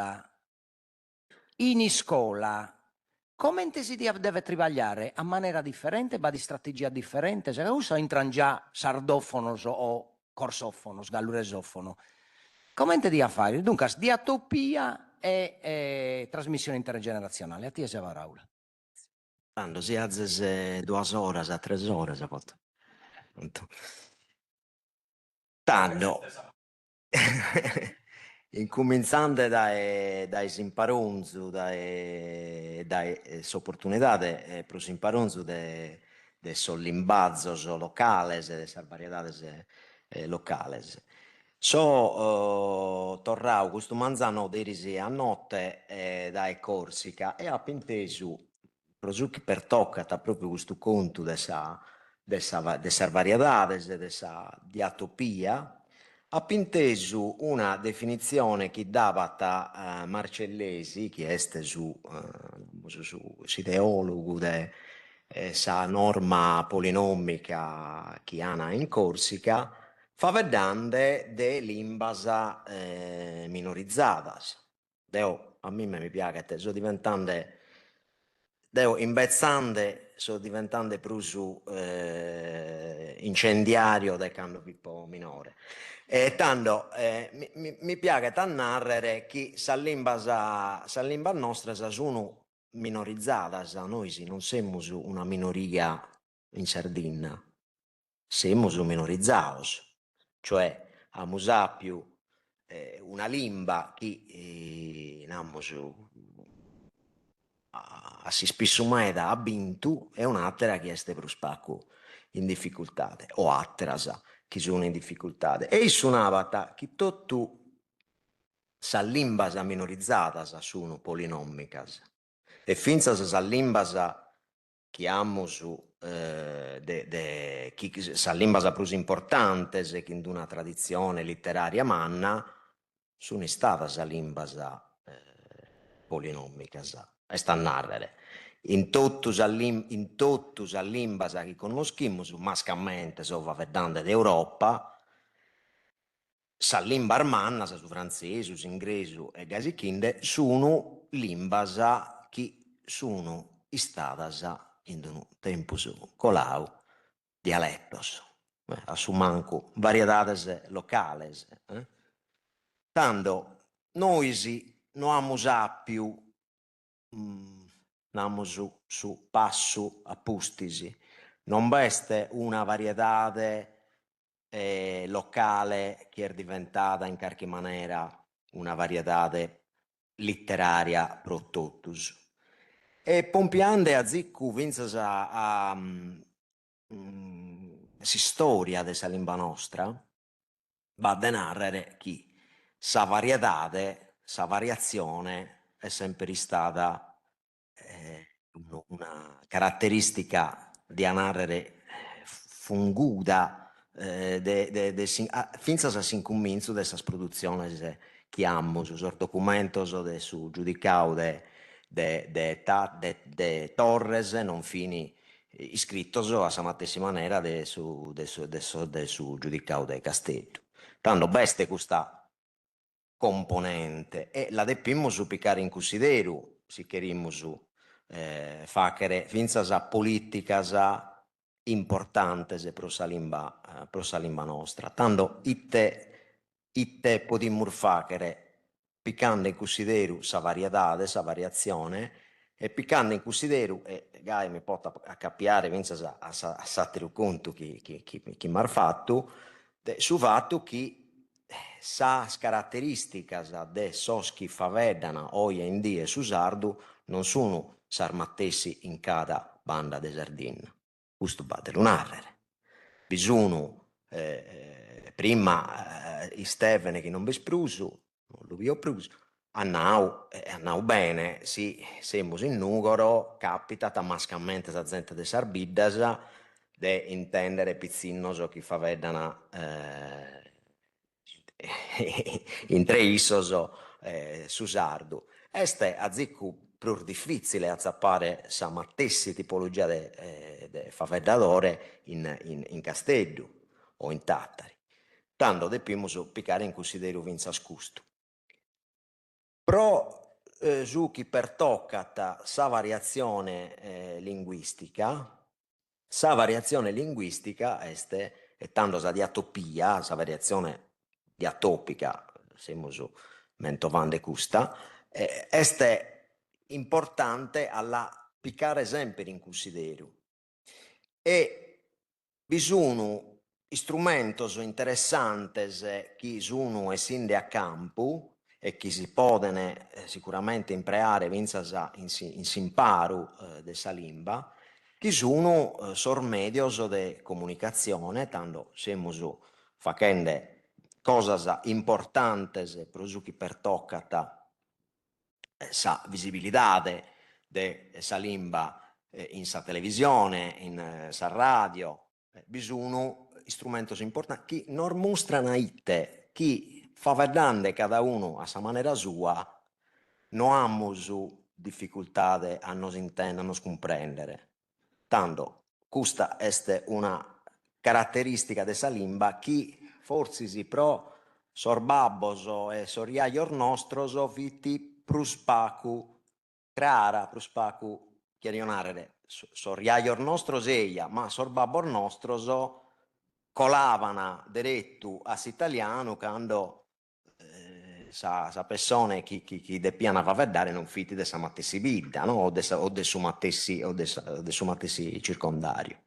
in scuola, come si deve travagliare a maniera differente, va di strategia differente? Se usa entrano già sardofonos o corsofonos, galluresofono. Come devi fare? Dunque, diatopia e trasmissione intergenerazionale. A te se va Raul. Quando si alza 2 ore, 3 ore, si può. Tanto. Incominciando dai simparunzu, dai opportunità per simparunzu de sollimbazzos locales, de sas variedades locales. Torrau questo manzano derisi a notte dai Corsica e a Pintesu, prosucchi per toccata proprio questo conto de sa variedades, de sa diatopia. Ha pintesu una definizione che dava Marcellesi, che è su ideologo de sa norma polinomica che ha in Corsica, favedande de limbas minorizzadas. A me mi piace, sono diventando imbezzande, sono diventando più incendiario del canto più minore. Tanto mi piace narrare che sa lingua nostra sono minorizzate, noi non siamo una minoria in Sardegna, siamo minorizzati, cioè abbiamo più una lingua che si spesso mai da abintu e un'altra che è per spacco in difficoltà o altre che sono in difficoltà e suonava che tutto sa limbas minorizzata sono polinomicas e finza sa limbas che amo su sa limbas più importante che in una tradizione letteraria manna sono state sa limbas polinomicas e sta a narrare. In tutto sa limbas che conosciamo, mascamente, vedendo d'Europa, sa limba armanna, su francese, su inglese e gasichinde, sono limbas che sono state in un tempo colau dialettos, a su manco variedades locales. Tanto noi non abbiamo più andiamo su passo a pustisi, non veste una varietà locale che è diventata in qualche maniera una varietà letteraria pro totus. E pompiande a ziccu vinzas si storia della lingua nostra, va a narrare che sa varietà, sa variazione è sempre stata una caratteristica di narrare funguda finza sa si incominzo dessas produzioni chiammus sos documentos de su giudicau de Torres non fini iscrittos a sa matessi manera de su giudicau de Casteddu. Tanto beste custa componente e la deppimus piccare in consideru si cherimus facere finzas politicas importantes pro sa limba nostra. Tanto itte podimus facere piccando in consideru sa variedade, sa variazione e piccando in consideru, e gai mi pot accappiare finzas a s'atteru contu chi m'ha fatto, su fatto chi sas caratteristicas de sos chi faveddana oia in die su sardu non sono s'armattessi in cada banda de Sardegna. Questo battere narrere. Bisogna prima Stefane che non vi spruso, non lo vi ho pruso, annau bene, sì, siamo in Nugoro, capita tamascamente sa gente de Sarbiddas de intendere pizzinnos chi faveddana in tre issos su sardu. Este a ziccu più difficile a zappare sa mattessi tipologia de faveddadore in Casteddu o in Tattari. Tanto deppimus piccare in consideru vinzas custu. Pro su chi pertoccat sa variazione linguistica este, e tanto sa diatopia, sa variazione diatopica, semus mentovande custa, este importante alla piccare sempre in consideru. E bisogna istrumentos interessantes chi sono essinde a campo e chi si poden sicuramente impreare vinzas in s'imparu de sa limba, chi sono sos medios de comunicazione, tanto semus facende cosas importantes pro su chi pertoccat sa visibilidade de sa limba in sa televisione, in sa radio, bisogna istrumentos importanti chi non mostrano itte, chi faveddande cada uno a sa maniera sua, non amus difficoltà a nos intendere, a nos comprendere. Tanto questa è una caratteristica de sa limba chi forse si pro sorbabbos e soriaior nostros viti pruspacu crara, pruspacu chiarionare, soriaior nostros eia, ma sorbabbor nostros colavana diretto a s'italiano quando sa persone chi deppiana faveddare non fiti de sa mattessi vidda, no? o de su mattessi circondario.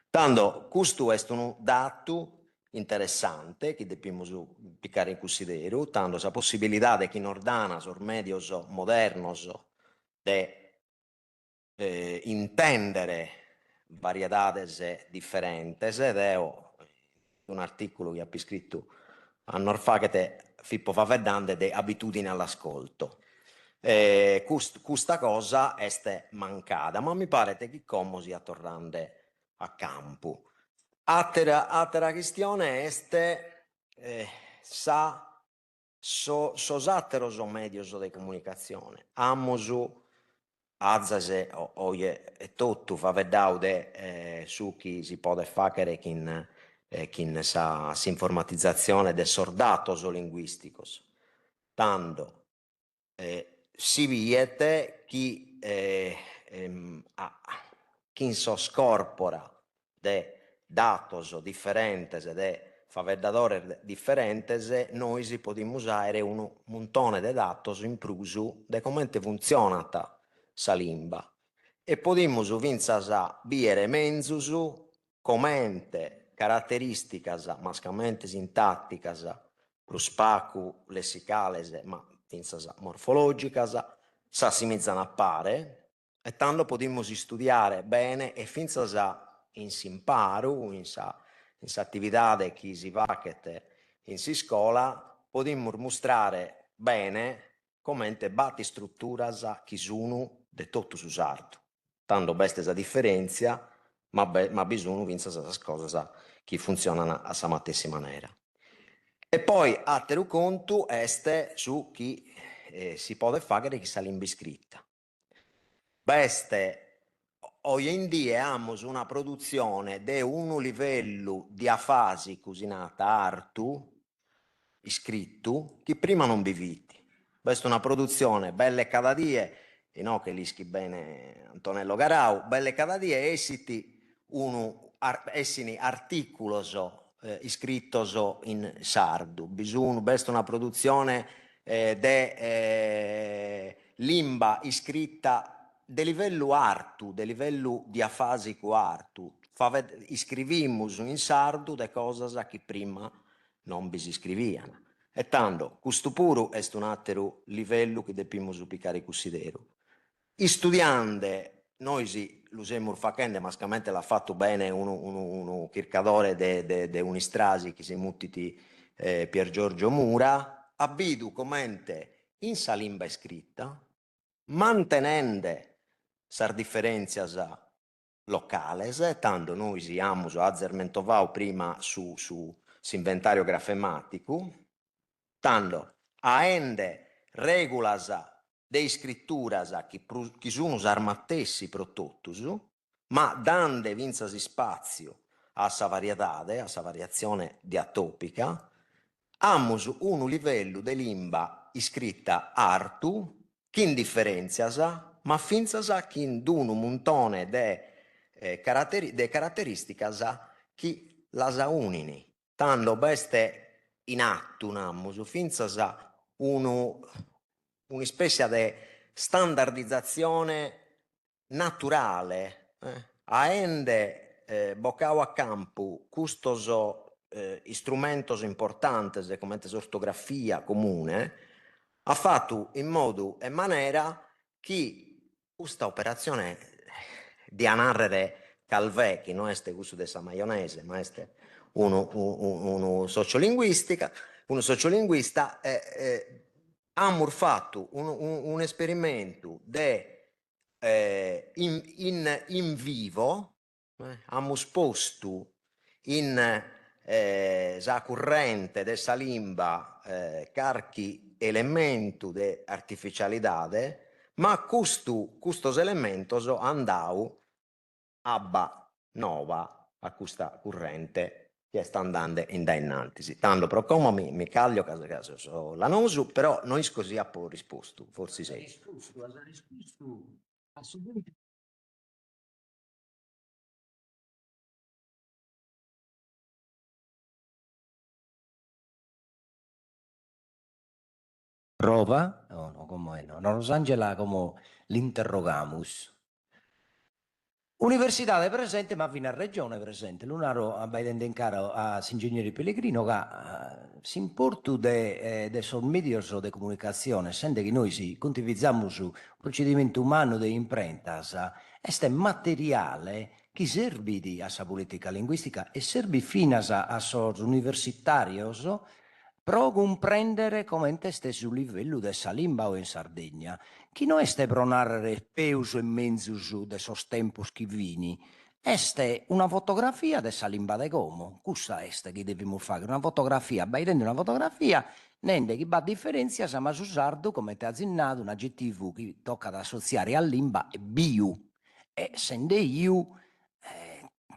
Tanto questo è un dato interessante che dobbiamo piccare in consideru, tanto sa possibilità di chi ordana sos medios modernos de intendere variedades differentes ed è un articolo che ha scritto anno fa che te Fippo faveddande de abitudine all'ascolto. Questa cosa è mancata, ma mi pare che chi como sia tornando a campo. Altra questione è sos atteros medios de comunicazione. Amus azzase oie e tutto faveddau de su chi si può fare chin sa informatizzazione de sordatos linguisticos. Tanto si viete chi so scorpora de datos differentes de faveddadores differentes, noi si podiamo usare un montone de datos in prusu de commente funzionata sa limba e podimus vinzas a biere menzus commente caratteristicas mascamente sintatticas pruspacu lessicales ma vinzas morfologicas s'assimizzano a pare e tanto podimus studiare bene e finzas a in s'imparu, in s'attividade chi si fachet in si scola, podimus mostrare bene commente batti strutturas chi sono de tutto su sardu. Tanto beste sa differenzia, ma bisogna vinzas sas cosas chi funzionano a sa mattessi maniera. E poi altro conto est su chi si può fare chi sa limba iscritta. Beste, oggi in dia abbiamo una produzione di un livello di afasi cusinata artu iscritto che prima non viviti. Questa è una produzione bella cada dia, e no che lischi bene Antonello Garau, belle cada dia essiti essini articulos iscrittos in sardu. Bisogna, questa è una produzione de limba iscritta de livello artu, de livello diafasico artu. Iscrivimus in sardu de cose che prima non vi si iscriviano. E tanto, questo puro è un altro livello che dobbiamo piccare considero. I studianti, noi sì, lo siamo facendo, ma sicuramente l'ha fatto bene uno cercatore di unistrasi che si muttiti Pier Giorgio Mura, abbidu commente in sa limba scritta, mantenendo sar differenzias locales, tanto noi siamo azzermentovau prima su inventario grafematico, tanto aende regulas de scritturas che sono armattessi protottus, ma dande vinzasi spazio a sa varietade, a sa variazione diatopica, amus un livello de limba iscritta artu, che indifferenzias, ma finzas che in un montone de caratteristicas che las unini. Tanto beste in atto, namus, finzas un'especie di standardizzazione naturale, aende boccao a campo custos istrumentos importantes come ortografia comune, ha fatto in modo e maniera che questa operazione di anarrere Calvé, che non è questo della maionese, ma è uno sociolinguista, ha fatto un esperimento in vivo, abbiamo sposto in la corrente della limba carchi elementi di artificialità, ma questi elementi andau abba nova a questa corrente che sta andando innanzi. Tanto però come mi caglio caso so la nosu, però non è così a po' risposto, forse sì. Prova? No, come no. Rosangela come l'interrogamus. Università è presente, ma fino a regione presente. Lunaro abbaidendo in caro a Ingegneri Pellegrino che si importa de sul medios de comunicazione, essendo che noi si condividiamo su procedimento umano de imprentas, este materiale che serve a sa politica linguistica e serve fino a sos universitarios pro comprendere come ste sul livello de sa limba o in Sardegna. Chi non este pro narrare peus e menzus de sos tempos chi vini, este una fotografia de sa limba de Como. Cussa este che dobbiamo fare, una fotografia, baidendo una fotografia, nende che va differenzia ma su sardo, come te ha zinnato, un aggettivo che tocca da associare a limba è biu. E sende iu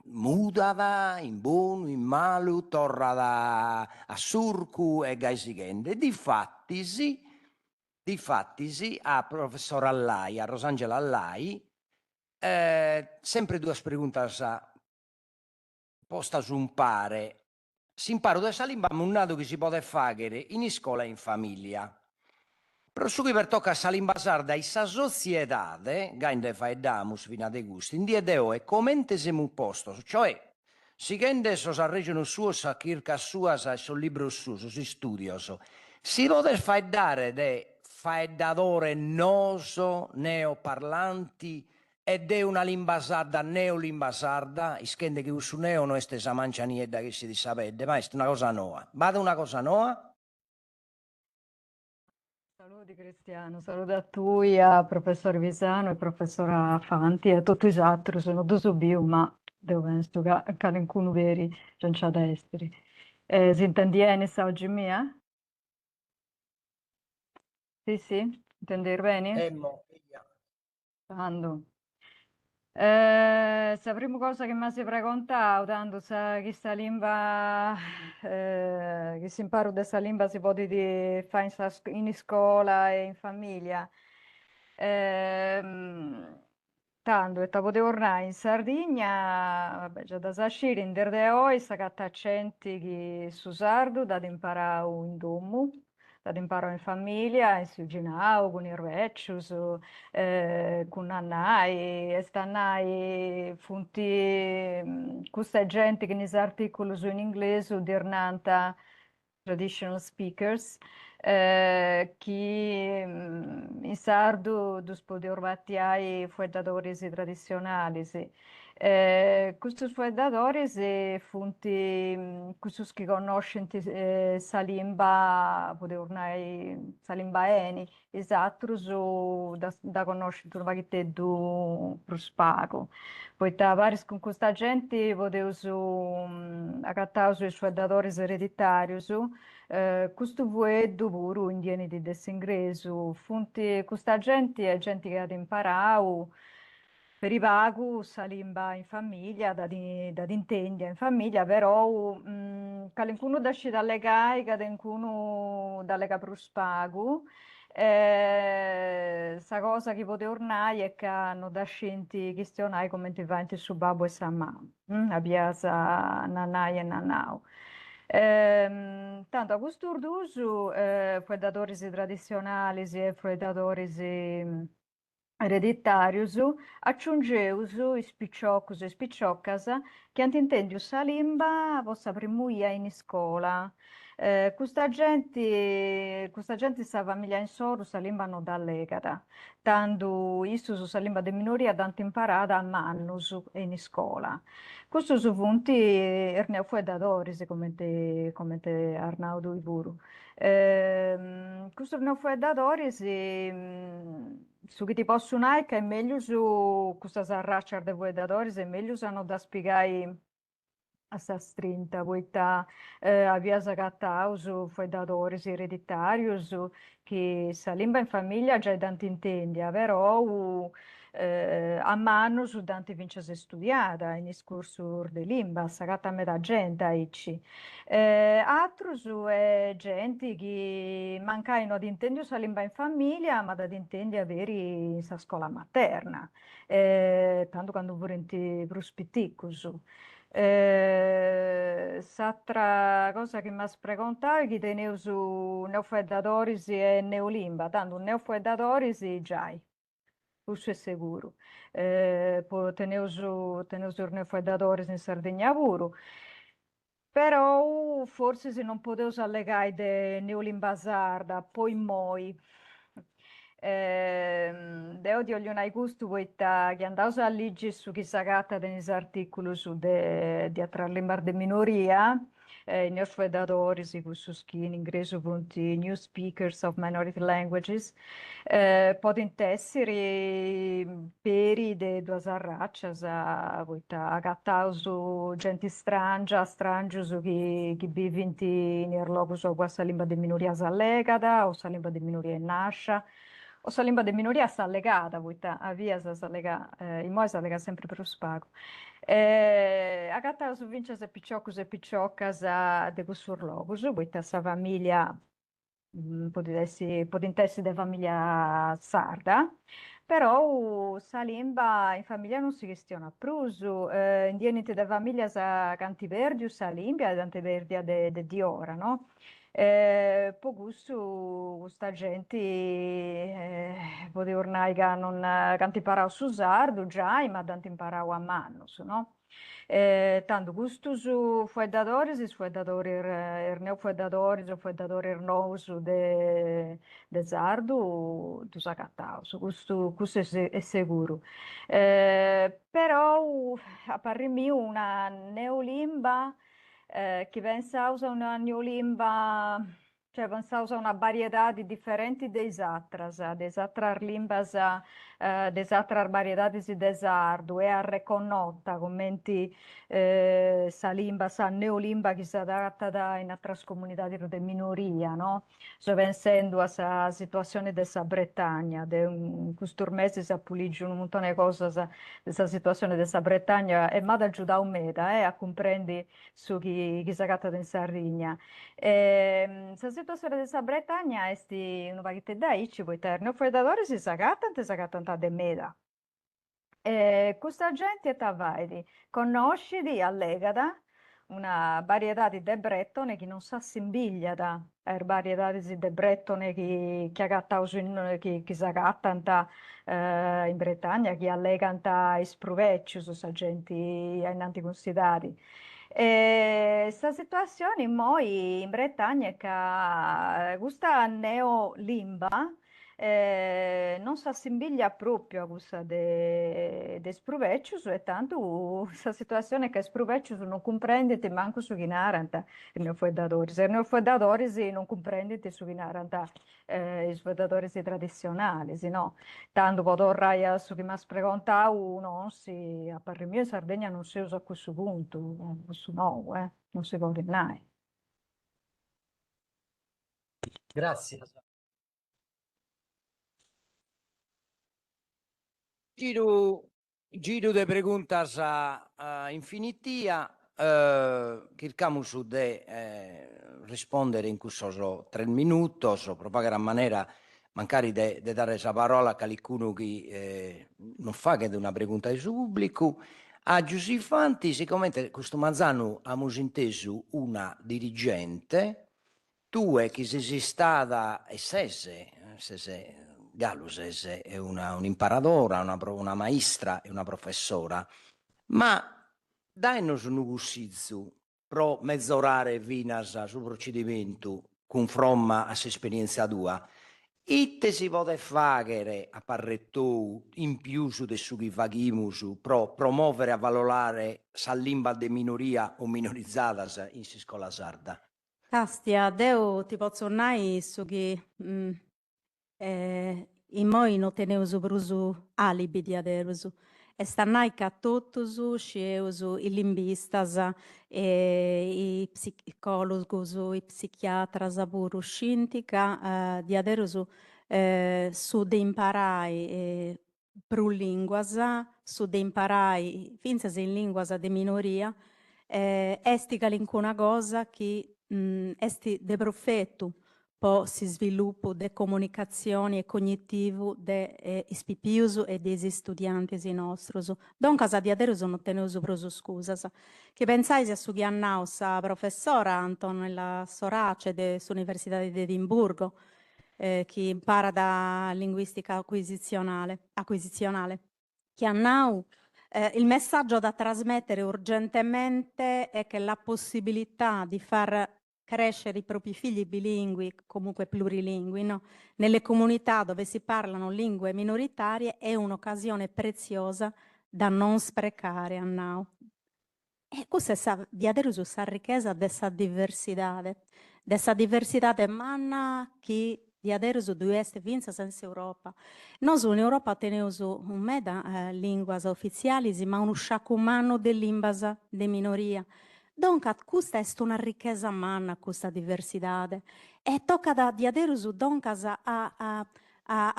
mudada, in buono, in malu, torra a surcu e gaisighende. Difatti sì, a professor Allai, a Rosangela Allai, sempre due preguntas posta su un pare. Si impara da sa limba munnato che si può fare in scuola e in famiglia. Però su che per tocca sa limba sarda e sa società, gainde faedamus fino a de gusti, in die deo e commente siamo posto, cioè si gende sos a regione suos, a circa suas, a sul libro suo, si studios, si può faedare de faedatore noso, neoparlanti, ed è una limba sarda, neolimba sarda, ischende che su neo non è stessa mancia niente che si sapete, ma è una cosa nuova. Vada una cosa nuova. Saluti Cristiano, saluto a tu, a professor Visano e professora Fanti e a tutti gli altri, sono due subiu, ma devo penso che qualcuno veri non c'è da essere. Si intendi oggi mia? Sì, intendi bene? Emmo, Quando? La prima cosa che mi si preguntava, tanto questa lingua, che si impara questa lingua si può fare in scuola e in famiglia. Tanto, e potevo tornare in Sardegna, vabbè, già da Sasciri, in Derde Oi, sta accenti che su sardo, da imparare in domo, da imparare in famiglia, in suginao, con il vecchius, con Annai, e stannai funti questa gente che ne articoli in inglese, dirnanta traditional speakers, che in sardo dus poter battiai fuedatori tradizionali. Questi fuedatori funti, questi che conoscono sa lingua, potevano sa lingua eni, esatto, da conoscere un vaghetto più spago. Poi tavares con questa gente potevo accattare i suoi datori ereditari, questo vuedo pure indieni di desingreso, funti, questa gente è gente che ha imparato per i vagu salimba in famiglia, da intendere in famiglia, però qualcuno da sci dalle gai, qualcuno dalle capruspagu, sa cosa che poteva ornare è che hanno da scinti questionari come ti va su babbo e sa mamma, a biasa nanai e nanau. Tanto a questo urdusu, predatori tradizionali e predatori ereditarius, aggiungeus i spicciocus e spicciocas che antintendius sa limba vostra primuia in scuola. Questa gente sa famiglia in soro, sa limba non da legata, tanto istus sa limba de minoria tanto imparata a mannus in scuola. Questo su punti erneu fuedadoris, come te Arnaudo Iburu. Questo erneu fuedadoris, su che ti posso dire che è meglio su questa sarraccia de fuedadoris, è meglio hanno da spiegare a sta strinta, poiché aveva cattauso fuedadoris ereditarius, che sa limba in famiglia già è tanto intendia, però a mano su Dante vince se studiata in discorso de limba, sagata a metà gente aici. Altro su gente che mancano ad intendere sa limba in famiglia, ma da intendere avere sa scuola materna, tanto quando vorrenti prospetticus. S'altra cosa che mi ha preguntato è che tenevo su neofedatoris e neolimba, tanto un neofedatoris già, questo è sicuro. Poi tenevo su neofedatoris in Sardegna pure, però forse se non potevo allegare de neolimba sarda, poi moi. Deo di oglionai gusto poitta che andavo a leggere su chissà gatta tenis articoli su di attrarre de minoria, i nostri datori si questo in inglese punti new speakers of minority languages, poten essere peri de due arraccias a poitta agattau su gente strangia su che vive in luogo su questa lingua de minoria allegata o sa lingua de minoria nascia. O sa lingua de minoria sta legata, poiché a via sa legata, in moi sa legata sempre per lo spago. Agattau su vince se picciocus e picciocas de questo logos, poiché sa famiglia, potente essere de famiglia sarda, però sa lingua in famiglia non si questiona prusu, in dienite de famiglia sa canti verdi, sa lingua, tante verdi di ora, no? Poi questo, questa gente poteva ormai che non canti imparavo su sardo già, ma tanto imparavo a mano, no? Tanto questo su fuedadoris, fuedatori neofuedadoris o fuedatori nous de sardo, tu sa cattao, questo è sicuro. Però a parer mio una neolimba che pensa usa una neolimba Cioè, pensavo a una varietà di differenti desatras, desatrar limbas, desatrar variedades de sardo, e a reconnota, commenti sa limba, sa neolimba che si adatta in altre comunità di minoria, no? Sto pensando a sa situazione della Bretagna, in questo mese si appuliggiano un montone di cose della situazione della Bretagna, e ma da giudà un meta, a comprendi su chi si adatta in Sardegna. La situazione della Bretagna è una paghetta da ci poi terno fredatori si sagattano de meda. Questa gente tavali conosci allegata una varietà di debrettone che non sa simbiglia da varietà di debrettone che agattano che si agattano in Bretagna, che allegano i spruvecci su sa gente innanti considerati. Questa situazione in Bretagna è che questa neolimba non si assimiglia proprio a questa de spruveccius, e tanto questa situazione che spruveccius non comprendete manco su chi naranta i neofeudatori. Se i neofeudatori non comprendete su chi naranta i feudadori tradizionali, no? Tanto potrà su chi mi ha preguntato, no, sì, a parere mio in Sardegna non si usa a questo punto, questo no, non si può mai. Grazie. Giro de preguntas infinitia, cercamos de rispondere in questo 3 minuti, proprio a maniera magari di dare la parola a qualcuno che non fa che una pregunta al suo pubblico. A Giusiffanti, siccome questo Mazzano abbiamo inteso una dirigente, tu che sei stata e sei Gallus è un'imparadora, una maestra e una professora, ma dai-nos un gusizzo pro mezz'orare vinas sul procedimento confronta a esperienza tua. Ite si può fare a parretto in più su de su che faghimus pro promuovere a valorare sa lingua de minoria o minorizzata in si scuola sarda? Castia, deu ti posso nai su che in moi non teneus brusu alibi di aderusu. E stannai ca totusu sceusu i limbistas, i psicologus, i psichiatras buru scintica di aderusu su de imparai pro linguas, su de imparai finzas in linguas de minoria, esti calincuna cosa che esti de profetu po si sviluppo de comunicazione e cognitivo de ispipiusu e desi studiantes nostros. Doncas di aderusu non teneusu prosu scusas. Che pensais a su che annau sa professora Antonella Sorace de s'Università di Edimburgo, che impara da linguistica acquisizionale, che annau il messaggio da trasmettere urgentemente è che la possibilità di far crescere i propri figli bilingui, comunque plurilingui, no? Nelle comunità dove si parlano lingue minoritarie è un'occasione preziosa da non sprecare, Annau. E questa di avere questa ricchezza dessa diversità manna che di avere su due est vinza senza Europa. Noi in Europa teniamo un meda linguas ufficiali, ma uno sciacumano de limbas de minoria. Dunque, questa è una ricchezza manna, questa diversità. E tocca di avere su doncas a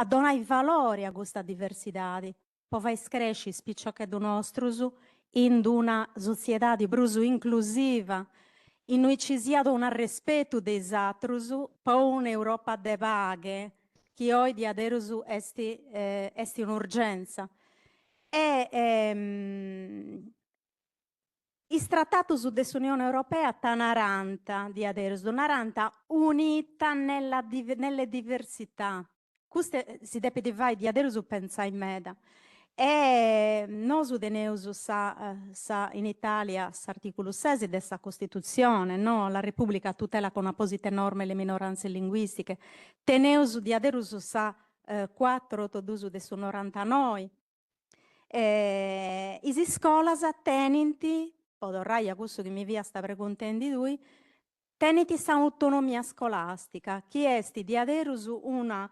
donare valore a questa diversità. Poi vai cresci spiccio che do nostro in una società di bruso inclusiva, in cui ci sia un rispetto dei altri, per un'Europa de vaghe, che oggi adesso è un'urgenza. Il trattato dell'Unione Europea tanaranta di adesso, naranta unita nelle diversità. Questo si deve dire di adesso pensare in meda. E noi teneus in Italia l'articolo 6 della Costituzione, no? La Repubblica tutela con apposite norme le minoranze linguistiche. Teneus di aderus sa 4 d'uso del 99. Is scolas tenenti, podorrai a questo che mi via sta preguntando lui, teniti sa autonomia scolastica, chiesti di aderere su un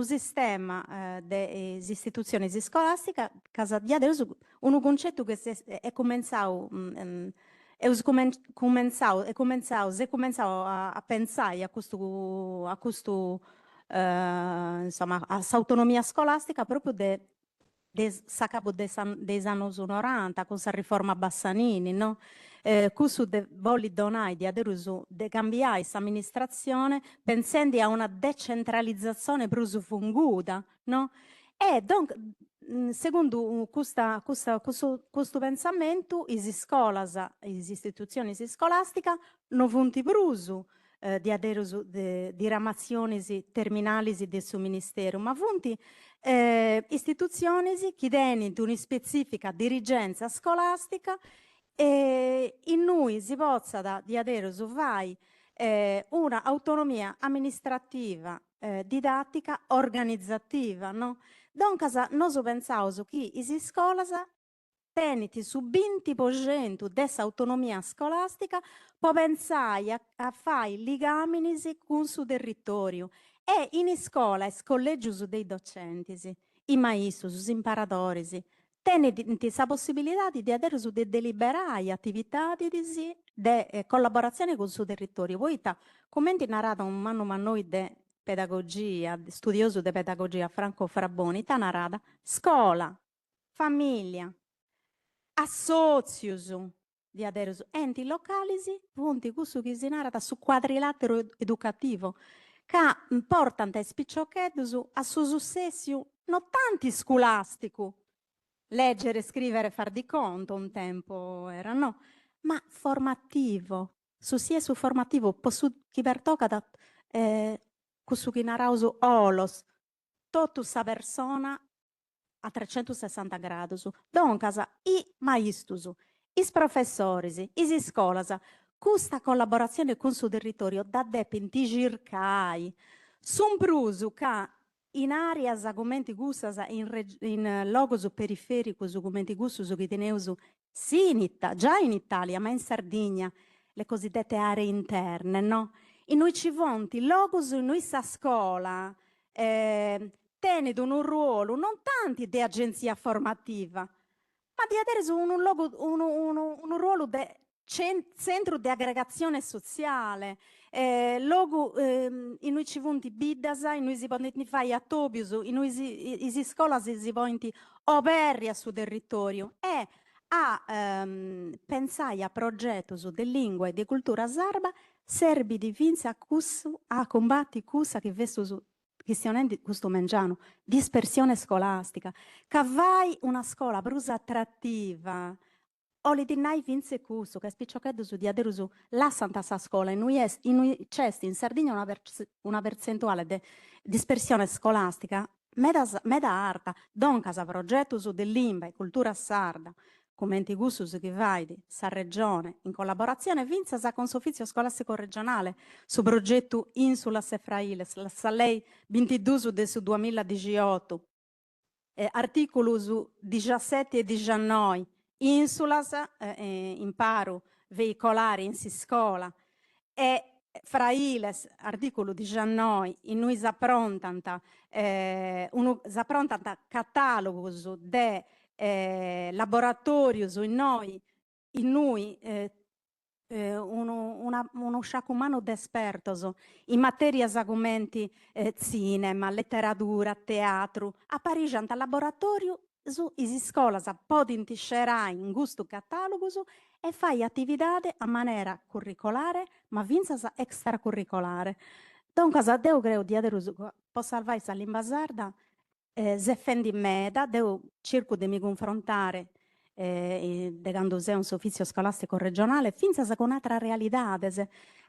sistema di istituzioni scolastiche, casa di aderere su un concetto che è cominciato a pensare a questo insomma, a questa autonomia scolastica proprio sa capo dei anni 90, con la riforma Bassanini, no? Questo vuole donare di aderire di cambiare questa amministrazione pensando a una decentralizzazione più funguta, no? E dunque, secondo questo pensamento, le istituzioni scolastiche non fanno più di aderire di ramazioni terminali del suo ministero, ma fanno istituzioni che danno una specifica dirigenza scolastica e in noi si possa di aderire su una autonomia amministrativa, didattica, organizzativa, no? Dunque, noi pensiamo che le scuole teniti su 20% dessa autonomia scolastica può pensare a fare legami con il suo territorio e in scuola e collegio dei docenti, i maestri, gli imparatori, teniti la possibilità di aderire su deliberare attività di collaborazione con il suo territorio. Voi commenti narrato un anno ma noi di pedagogia, studioso di pedagogia Franco Fraboni, narrata scuola, famiglia, assozius di aderire enti locali, punti questo che si narra su quadrilatero educativo, che portano a spicciochetti a suo successo non tanto scolastico, leggere, scrivere, far di conto un tempo era, no, ma formativo, su formativo, chi pertocca da questo che narra su olos, tutta sa persona a 360 gradi. Dunque, i maestri, i professori, i scuole, questa collaborazione con il suo territorio da depende circai. Sono prusu che in aree come questa, in logos periferici come questa che teniamo già in Italia, ma in Sardegna, le cosiddette aree interne, no? In noi ci vonti, logos in noi sa scuola, tengono un ruolo non tanto di agenzia formativa, ma di avere un ruolo di centro di aggregazione sociale, luogo in cui ci sono bidas, in cui si possono fare autobus, in cui le scuole si possono operare sul territorio e a pensare a progetti di lingua e di cultura sarda serve di vincere a combattere questa che vesto su questionando questo mangiano, dispersione scolastica, che vai una scuola più attrattiva, o le dinai vince questo, che spicciocchedo su di aderu su la santa sa scuola, in cui c'è in Sardegna una percentuale di dispersione scolastica meda alta, donca sa progetto su dell'Imba e cultura sarda, come in gustus che vai di sa regione, in collaborazione vinza sa con Sofizio Scolastico Regionale, su progetto Insula Sefrailes, la lei 22 del 2018, articolo su 17 e 19, Insulas, imparo veicolare in si scuola, e Frailes, articolo 19, in cui si approntano catalogos de laboratorios in noi uno sciacco umano d'espertos in materie argomenti cinema, letteratura, teatro. A Parigi al laboratorio in scuola possono scegliere in gusto catalogos e fare attività a maniera curricolare, ma vinza extracurricolare. Dunque, devo credo di adesso posso salvare questa lingua sarda. Se fendi meda, devo cerco di mi confrontare quando sei un ufficio scolastico regionale, finza con un'altra realtà.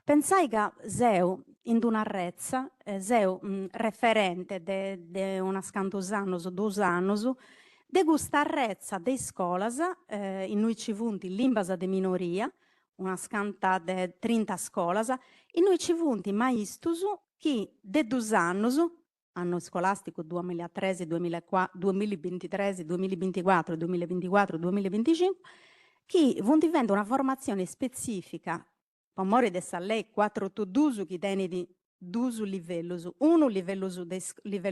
Pensai che sei in una rezza, sei un referente di una scantos annos, 2 anni, de questa rezza di scuola in cui ci funti limbas de minoria, una scanta di 30 scuole, in cui ci funti maestri che de 2 anni, anno scolastico 2013, 2023, 2024, 2025, che vanno diventando una formazione specifica pomori de sa lei 4 tu dusu chi teni di dusu livellos. Uno livello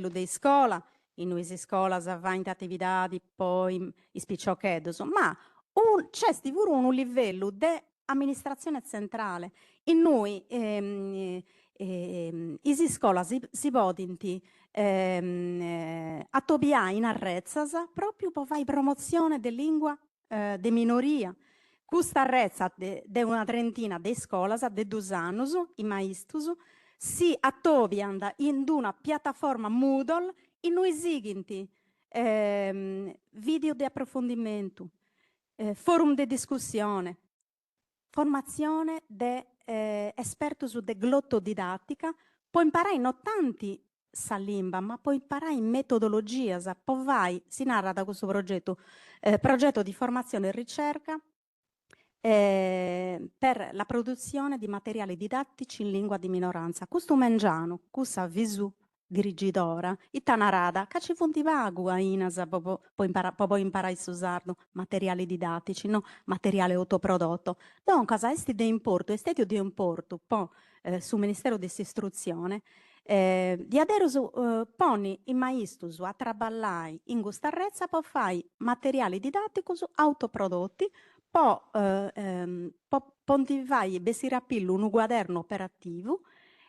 de scola, in nuisi scola va in attività poi ispicciocchedos, ma c'è pure un livello de amministrazione centrale. In noi isi scola si podinti attobiare in arrezzas proprio per fare promozione de lingua de minoria. Questa arrezza de una trentina de scolas de 2 annos, i maistus, si attobian in una piattaforma Moodle in cui seguenti video di approfondimento, forum di discussione, formazione di esperti de glottodidattica, puoi imparare non tanti sa lingua, ma puoi imparare in metodologia, poi vai, si narra da questo progetto di formazione e ricerca per la produzione di materiali didattici in lingua di minoranza. Questo mangiano, questa visu dirigidora, itanarada, che ci fonti vagu a Inasa, poi imparare a usare materiali didattici, no? Materiale autoprodotto. Dunque, questo di importo, estedio di importo, poi sul Ministero dell'Istruzione, di adesso poni i maistus a traballare in questa arrezza, poi fai materiali didattici autoprodotti, poi vai besirapillo un quaderno operativo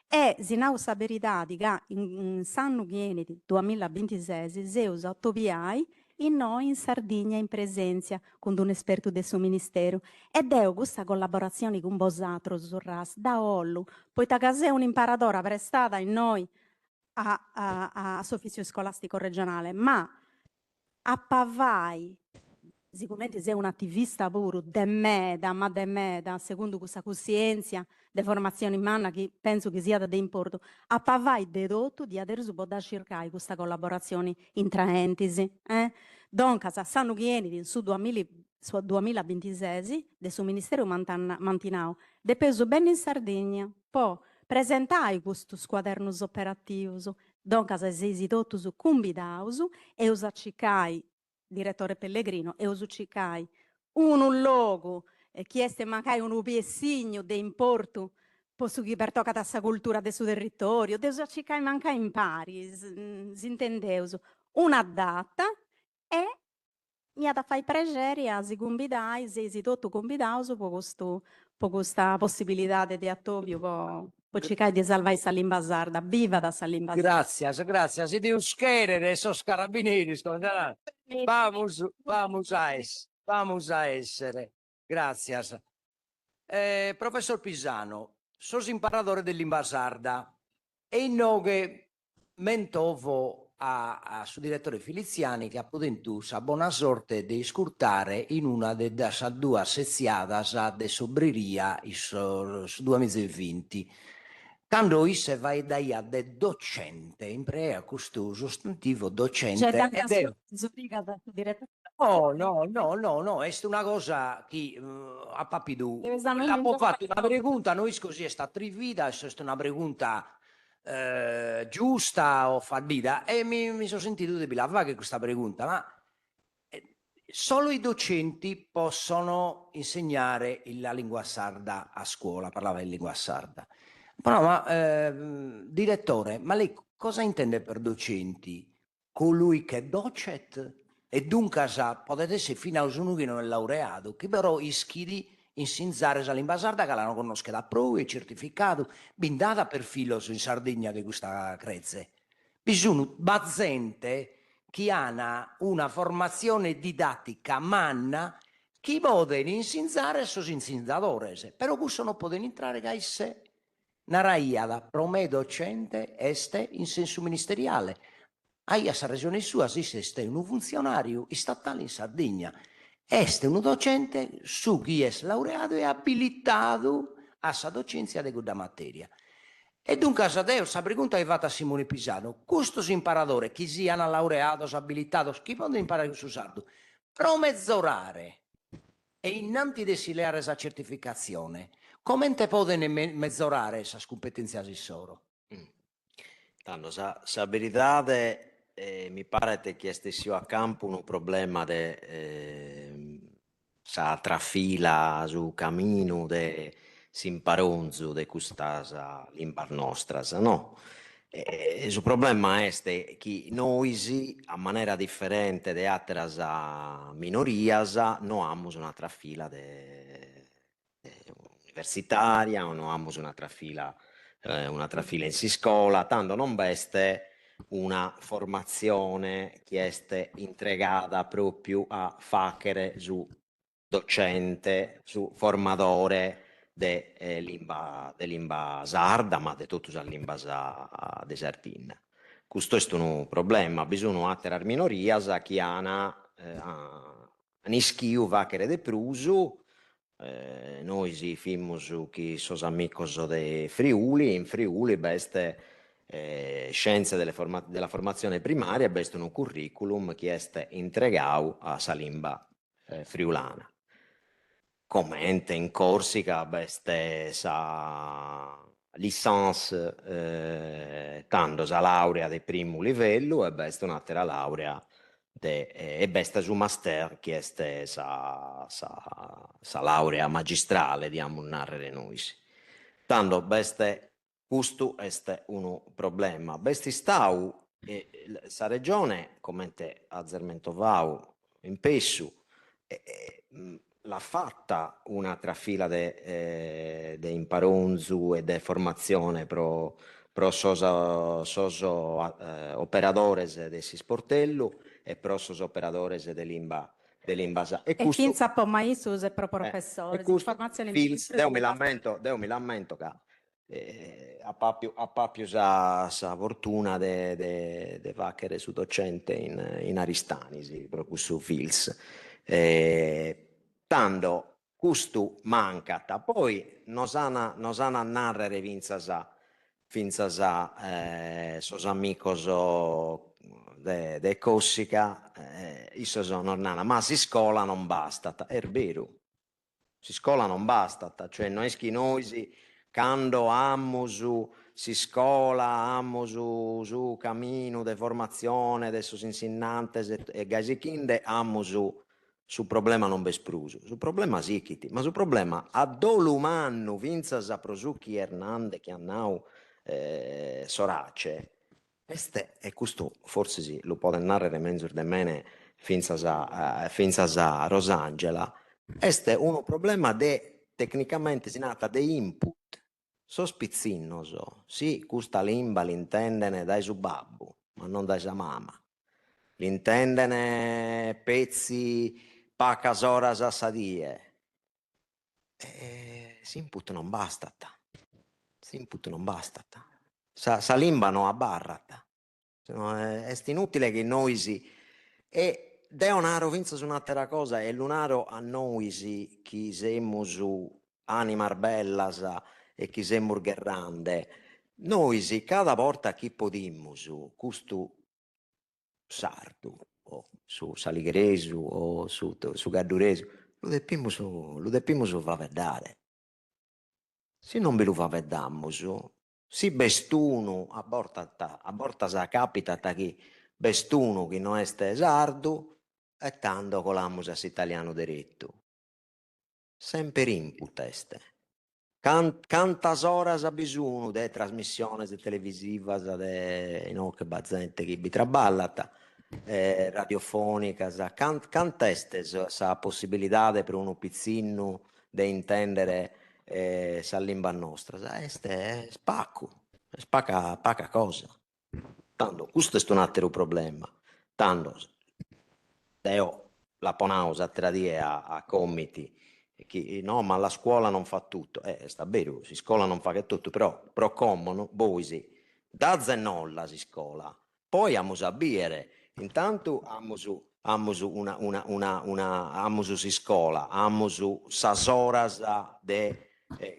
e sinau saberità che in Sanno Vieni 2026 si usa 8 BI in noi in Sardegna in presenza con un esperto del suo ministero ed è questa collaborazione con Bosatro Zurras da Ollu poi è un imparatore prestata in noi a Sofficio Scolastico Regionale ma a Pavai sicuramente sei un attivista puro de meda, secondo questa coscienza di formazione umana che penso che sia da importo, a pavai dedotto di adesso può da cercare questa collaborazione intraentisi. Dunque, sanno che in su 2026 del suo ministero mantinau, de peso bene in Sardegna, poi presentai questo squaderno operativo, dunque, se esitotto su cumbidaus e usacicai direttore Pellegrino e usucicai un logo chieste mancai un ubiessigno de importo posso che per tocca da cultura del suo territorio de usucicai mancai impari si intendeus una data e mi ha da fai pregeri a si combidai se esitotto combidaus po questa possibilità di attobio po cercare di salvare sa lingua sarda viva da sa lingua sarda. Gracias. Si Dios quiere, esos carabineros, vamos a essere. Gracias. Professor Pisano, sos imparatore de lingua sarda e in noghe mentovo a suo direttore Filiziani che ha potuto sa buona sorte di scurtare in una delle due seziadas de sobriria su 2020. Quando isse vai da ia de docente, imprea questo sostantivo docente. No, è una cosa che a Papidù ha fatto una pregunta, noi così è stata trivida, è una pregunta giusta o fallita e mi sono sentito di pilava che questa pregunta, ma solo i docenti possono insegnare la lingua sarda a scuola, parlava in lingua sarda. Direttore, ma lei cosa intende per docenti? Colui che è docet? E dunque potete essere fino a uno che non è laureato, che però ischidi insinzare la lingua sarda che la conosce da prove, certificato, bindata per filo in Sardegna di questa crezze. Bisogna bazzente che ha una formazione didattica manna che possono insinzare sos insinzadores, però questo non possono entrare che esse naraiada prome docente este in senso ministeriale. Aia sa regione sua esiste un funzionario statale in Sardegna, este un docente su chi è laureato e abilitato a sa docenza di quella materia. E dunque sa pregunta è fatta a Simone Pisano, questo imparatore, chi siano laureato, abilitato, chi può imparare su sardo? Pro mezz'orare e innanti di sileare sa certificazione, come te possono mezz'orare questa competenza di solo? Tanto sa verità mi pare che stessimo a campo un problema sa trafila su cammino s'imparonzu de custas limbar nostras, no? Il problema è che noi, a maniera differente de atteras minorias, non abbiamo un'altra fila universitaria, non abbiamo un'altra fila in si scuola, tanto non veste una formazione che è entregata proprio a facere su docente, su formatore de limba sarda, ma de tutte le limba de Sardegna. Questo è un problema, bisogna atterare minorias che hanno ischiu facere de prusu. Noi si fimos che sos amigos de Friuli, in Friuli beste scienze della formazione primaria, beste un curriculum che è entregato a Salimba friulana. Commente in Corsica beste sa licenza tanto sa laurea di primo livello e beste un'altra laurea e besta su master che è sa laurea magistrale, diamo un narrere noi. Tanto beste questo è un problema. Besti stau sa regione, come a Zermentovau, in Pessu, l'ha fatta una trafila de imparonzu e de formazione pro soso operadores de si sportello e pro sos operadores de limba E finza po maisus e pro professores, informazione Deu mi lamento che a papiu sa fortuna de facere su docente in Aristanisi, proprio su Fils. Tanto questo mancata, poi nos ana narrere finzas sos amigos de Corsica, issos non nana, ma si scuola non basta, è vero, si scuola non basta, cioè noi schinoisi quando si scuola, amo su cammino de formazione de sos insegnantes e gaisichinde, amo su problema non bespruso, su problema sichiti, ma su problema a dolumannu vinzas a Prosucchi Hernande che hanno Sorace, e questo forse sì, lo può narrare menzur de mene finzas a Rosangela, è un problema tecnicamente si nata de input, sospizzinnoso, sì, questa limba l'intendene dai su babbu, ma non dai sa mamma, l'intendene pezzi pacas horas a sadie. S'input non basta. S'input non basta. Sa limba non abbarrata. È inutile che noi e deonaro vinza su un'altra cosa e lunaro a noi chi siamo su animar bellas e chi siamo gerrande. Noi cada volta chi podimmo su questo sardu o su Saligresu o su Gadduresu, lo deppiamo su faveddare. Se non ve lo faveddammo su, si bestuno a borta sa capita che bestuno che non è sardu e tanto colamos a italiano diritto. Sempre input este. Cantas horas ha bisogno de trasmissioni televisive che bazente che vi traballata radiofonica, cant'este sa possibilità per uno pizzino di intendere sa limba nostra, è spacca cosa. Tanto questo è un altro problema. Tanto io la ponausa tradie a comiti no, ma la scuola non fa tutto, sta vero, si scuola non fa che tutto, però pro commono, voi da zenolla si scuola, poi amo sapere, intanto amo su si scuola, amo su sasoras de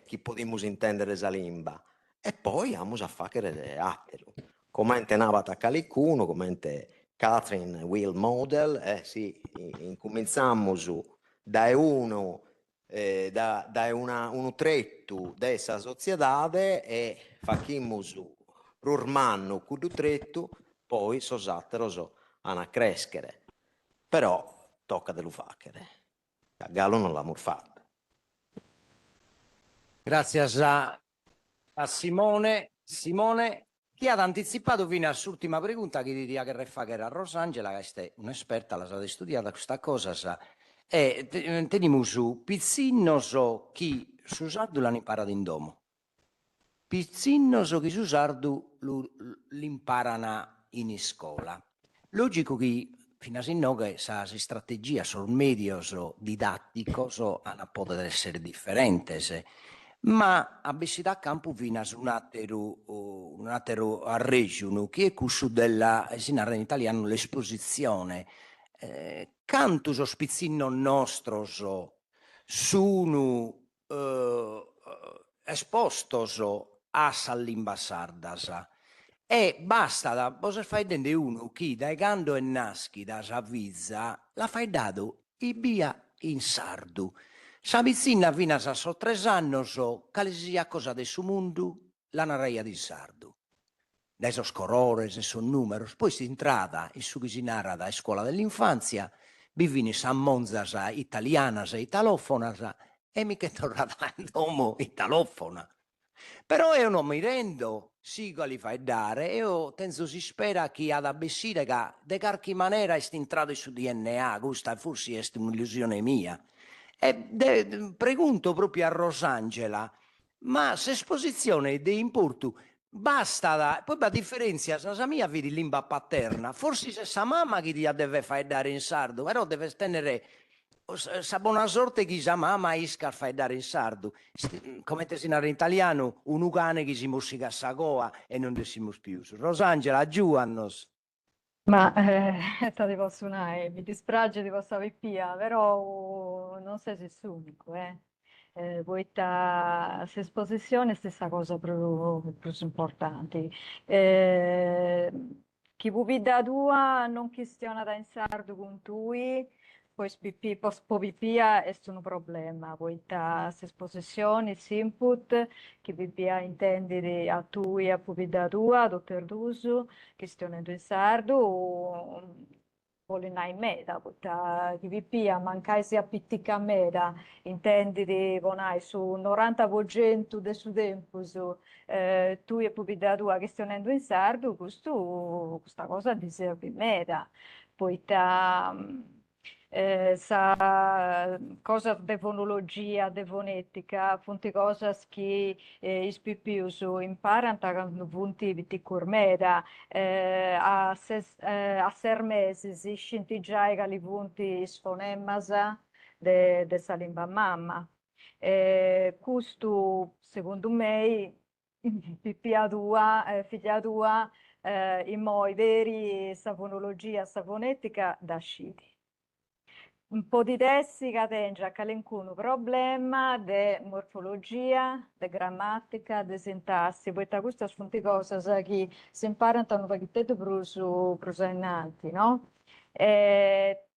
chi podemos intendere sa limba, e poi amo a fare altro, commente navata calicuno, commente Catherine Will Model, sì, incominciamo da uno da un tretto dessa società e facciamo rurmanno questo tretto, poi sosatteros a crescere. Però tocca de lo facere. A Gallo non l'ha fatto. Grazie a Simone. Simone, chi ha anticipato fino all'ultima pregunta che ti dica che refa che era Rosangela, che è un'esperta, la sa studiata questa cosa, sa. E teniamo su pizzinnoso chi su sardu l'hanno imparato in domo. Pizzinnoso chi su sardu l'imparano in scuola. Logico che fino a sinno che sa strategia sul medio so didattico so hanno potuto essere differenti, ma a Bessida Campo fino a un altro arreggio che è questo della si narra in italiano l'esposizione. Canto so spizzino nostro sono espostos a sa lingua sarda e basta da poter fare dentro uno che dai quando è nasci da sa vizza la fai dato i via in sardo sa pizzina fino a so 3 anni quale sia cosa del suo mondo la narraia di sardo dai so scorore se sono numeri poi si entrata in su che si narra da scuola dell'infanzia bivini sa monzas italianas e italofonas e mica è tornata in domo italofona. Però io non mi rendo, sì che li fai dare, io penso si spera che ad abbessire che de qualche maniera è entrato su DNA, questa forse è un'illusione mia. E pregunto proprio a Rosangela, ma se esposizione di importo basta, poi la differenza, sa mia vedi lingua paterna, forse se sa mamma che ti deve fare dare in sardo, però deve tenere sa buona sorte che sa mamma isca fai dare in sardo, come te si narra in italiano, un ucane che si musica sa goa e non decimos più. Rosangela, giù a nos. Ma ti posso mi dispiace di questa vipia, però non sei il unico, poi se esposizione stessa cosa più importante. Chi vuoi da tua non questiona da in sardo con tui, poi spipì, pipia è un problema, poi se esposizione, si input, che pipia intendi a tui a pupi da tua, dottor Dusu, questione in sardo, volena in meda, che vi pia mancaisi a pittica meda, intendi di vonai su 90% del suo tempo, tu e pupi da tua questione in sardo, questa cosa deserve meda, poi sa cosa de fonologia, de fonetica, fonti cosas che ispipius imparano quando punti viti curmeda, a ser mesi si scintigiai che li punti sfonemasa de sa lingua mamma. Questo, secondo me, figlia tua, i moi veri sa fonologia, sa fonetica da sciti. Un po' di tessica tenga calencuno problema de morfologia, de grammatica, de sintassi, poi da queste sono cose che si imparano un pochettino più innanti, no?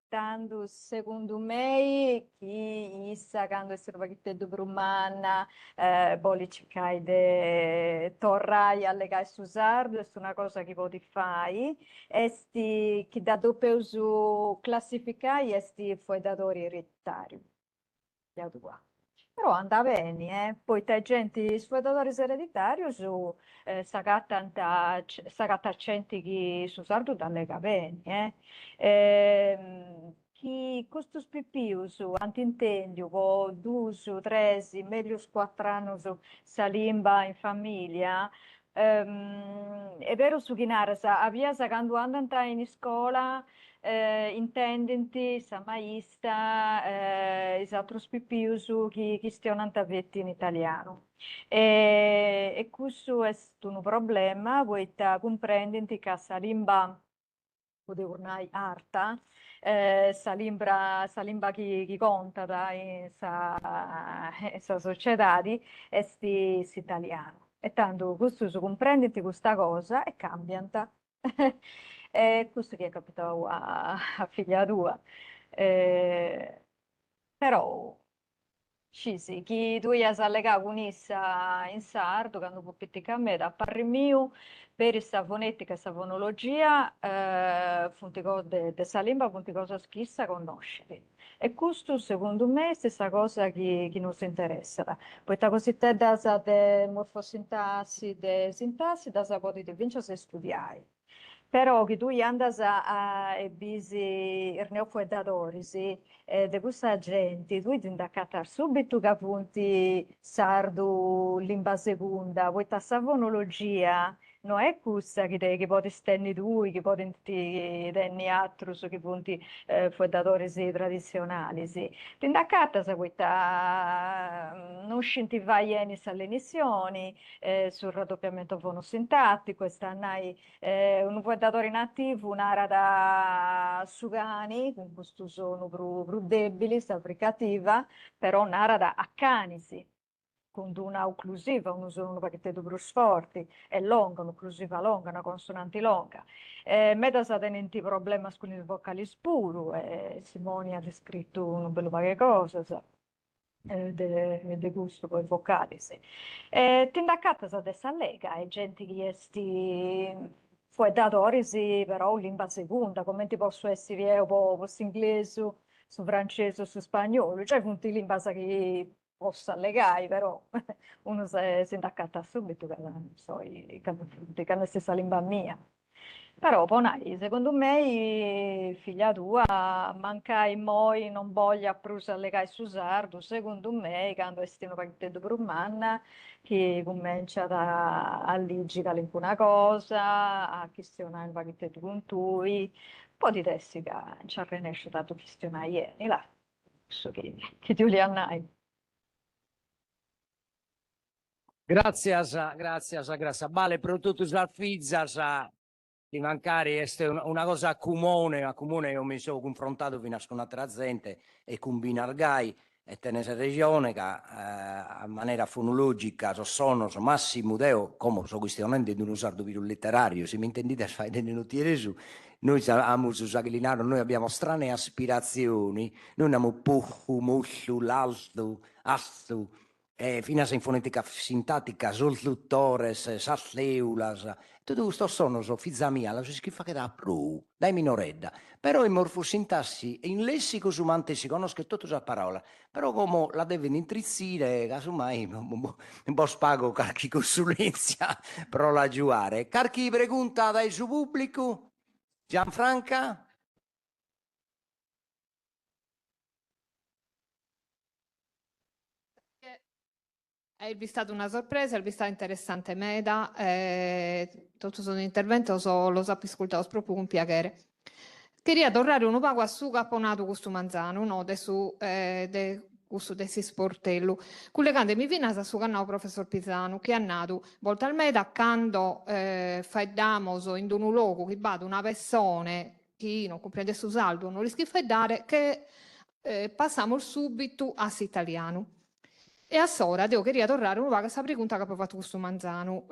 Tanto secondo me chi sa quando è un pochettino più manna, poi cercare di tornare alle case su sardo, è una cosa che puoi fare. Esti che da dopo su classificare esti foi datori ereditari. Però anda bene, poi te gente sfodatori ereditari su sagatta accenti che su sardo dalle bene, chi questo pipiu su antintendio co 2, 3, meglio 4 anni su salimba in famiglia, è vero su Chinarasa, avvia quando andano in scuola, intendenti, sa maista, altri pipiusu che stiano antavetti in italiano. E questo è un problema, voi comprendenti che sa limba ormai arta, sa limba chi conta in sa società è italiano. E tanto questo su comprendenti questa cosa e cambiano. E questo che è capitato a figlia tua. Però sì, chi tu hai allegato con essa in sardo, quando può pittare a me, da parri mio, per questa fonetica e questa fonologia, fonti de sa lingua, fonti cosa schissa conoscere. E questo, secondo me, è stessa cosa che non si interessa. Poi ta cosiddetta de morfosintassi, de sintassi, da sa potete vincere se studiare. Però che tu andas e bisi il neofuedatori, sì, di questa gente, tu ti indacata subito che punti sardo, lingua seconda, poi ta sa fonologia, non è questa che poi stenni tu, che poi tenni altro, che punti fuedatori sì, tradizionali, sì. Ti indacata sa questa, non scintivai alle emissioni, sul raddoppiamento fonosintattico, e stanno un guardatore inattivo, un'area da sugani, con questo sono più debili, sta applicativa, però un'area da accanisi, con una occlusiva, uno sono pacchetto più forti, è longa, un'occlusiva longa, una consonante longa. Meta sta tenendo problemi con i vocali spuru, Simoni ha descritto un bello paio cosa, de gusto poi vocali, sì. Tindaccata sa dessa lega, e gente che esti fuedatori, sì, però lingua seconda, come ti posso essere io, posso inglese, su francese, su spagnolo, cioè punti lingua che possa legare, però uno si indaccatta subito, che non so, che è la stessa lingua mia. Però, Ponai, secondo me, figlia tua, manca in moi, non voglia prusa legare su sardo, secondo me, quando è stato partito per un anno, che comincia a leggere alcuna cosa, a questionare il pacchetto con tui, poi di testi che non ci arrenesce dato questionare ieri, là, so che ti li annai. Gracias, gracias. Vale, per tutto il fizzas, di mancare è una cosa comune, a comune io mi sono confrontato fino a con un'altra gente e con Binargai e tenese regione che a maniera fonologica sono massimo deo, come so questionando di un sardo più letterario, se mi intendete fai delle notiere su, noi siamo su Saghlinaro, noi abbiamo strane aspirazioni, noi abbiamo puhu, mushu, l'alto, astu, fino a fonetica sintatica, soltuttores, sasleulas, tutto questo sono fizza mia, la si scrive che da pro, dai minoredda, però in morfosintassi, in lessico sumante si conosce tutta la parola, però come la deve intrizzire, casomai un po' spago qualche consulenza per la giuare. Carchi pregunta dai su pubblico? Gianfranca? È stata una sorpresa, è stata interessante Meda, tutto sono intervento, lo so ascoltato proprio con piacere. Queria tornare un poco a su caponato questo manzano, no, de questo desi sportello. Collegandomi fino a su canale professor Pisano, che è nato volta al Meda, quando faddamos in un luogo che vada una persona che non comprende su saldo, non riesce a dare, che passiamo subito all'italiano. E a Sora devo queria tornare un po' a questa pregunta che avevo fatto questo manzano,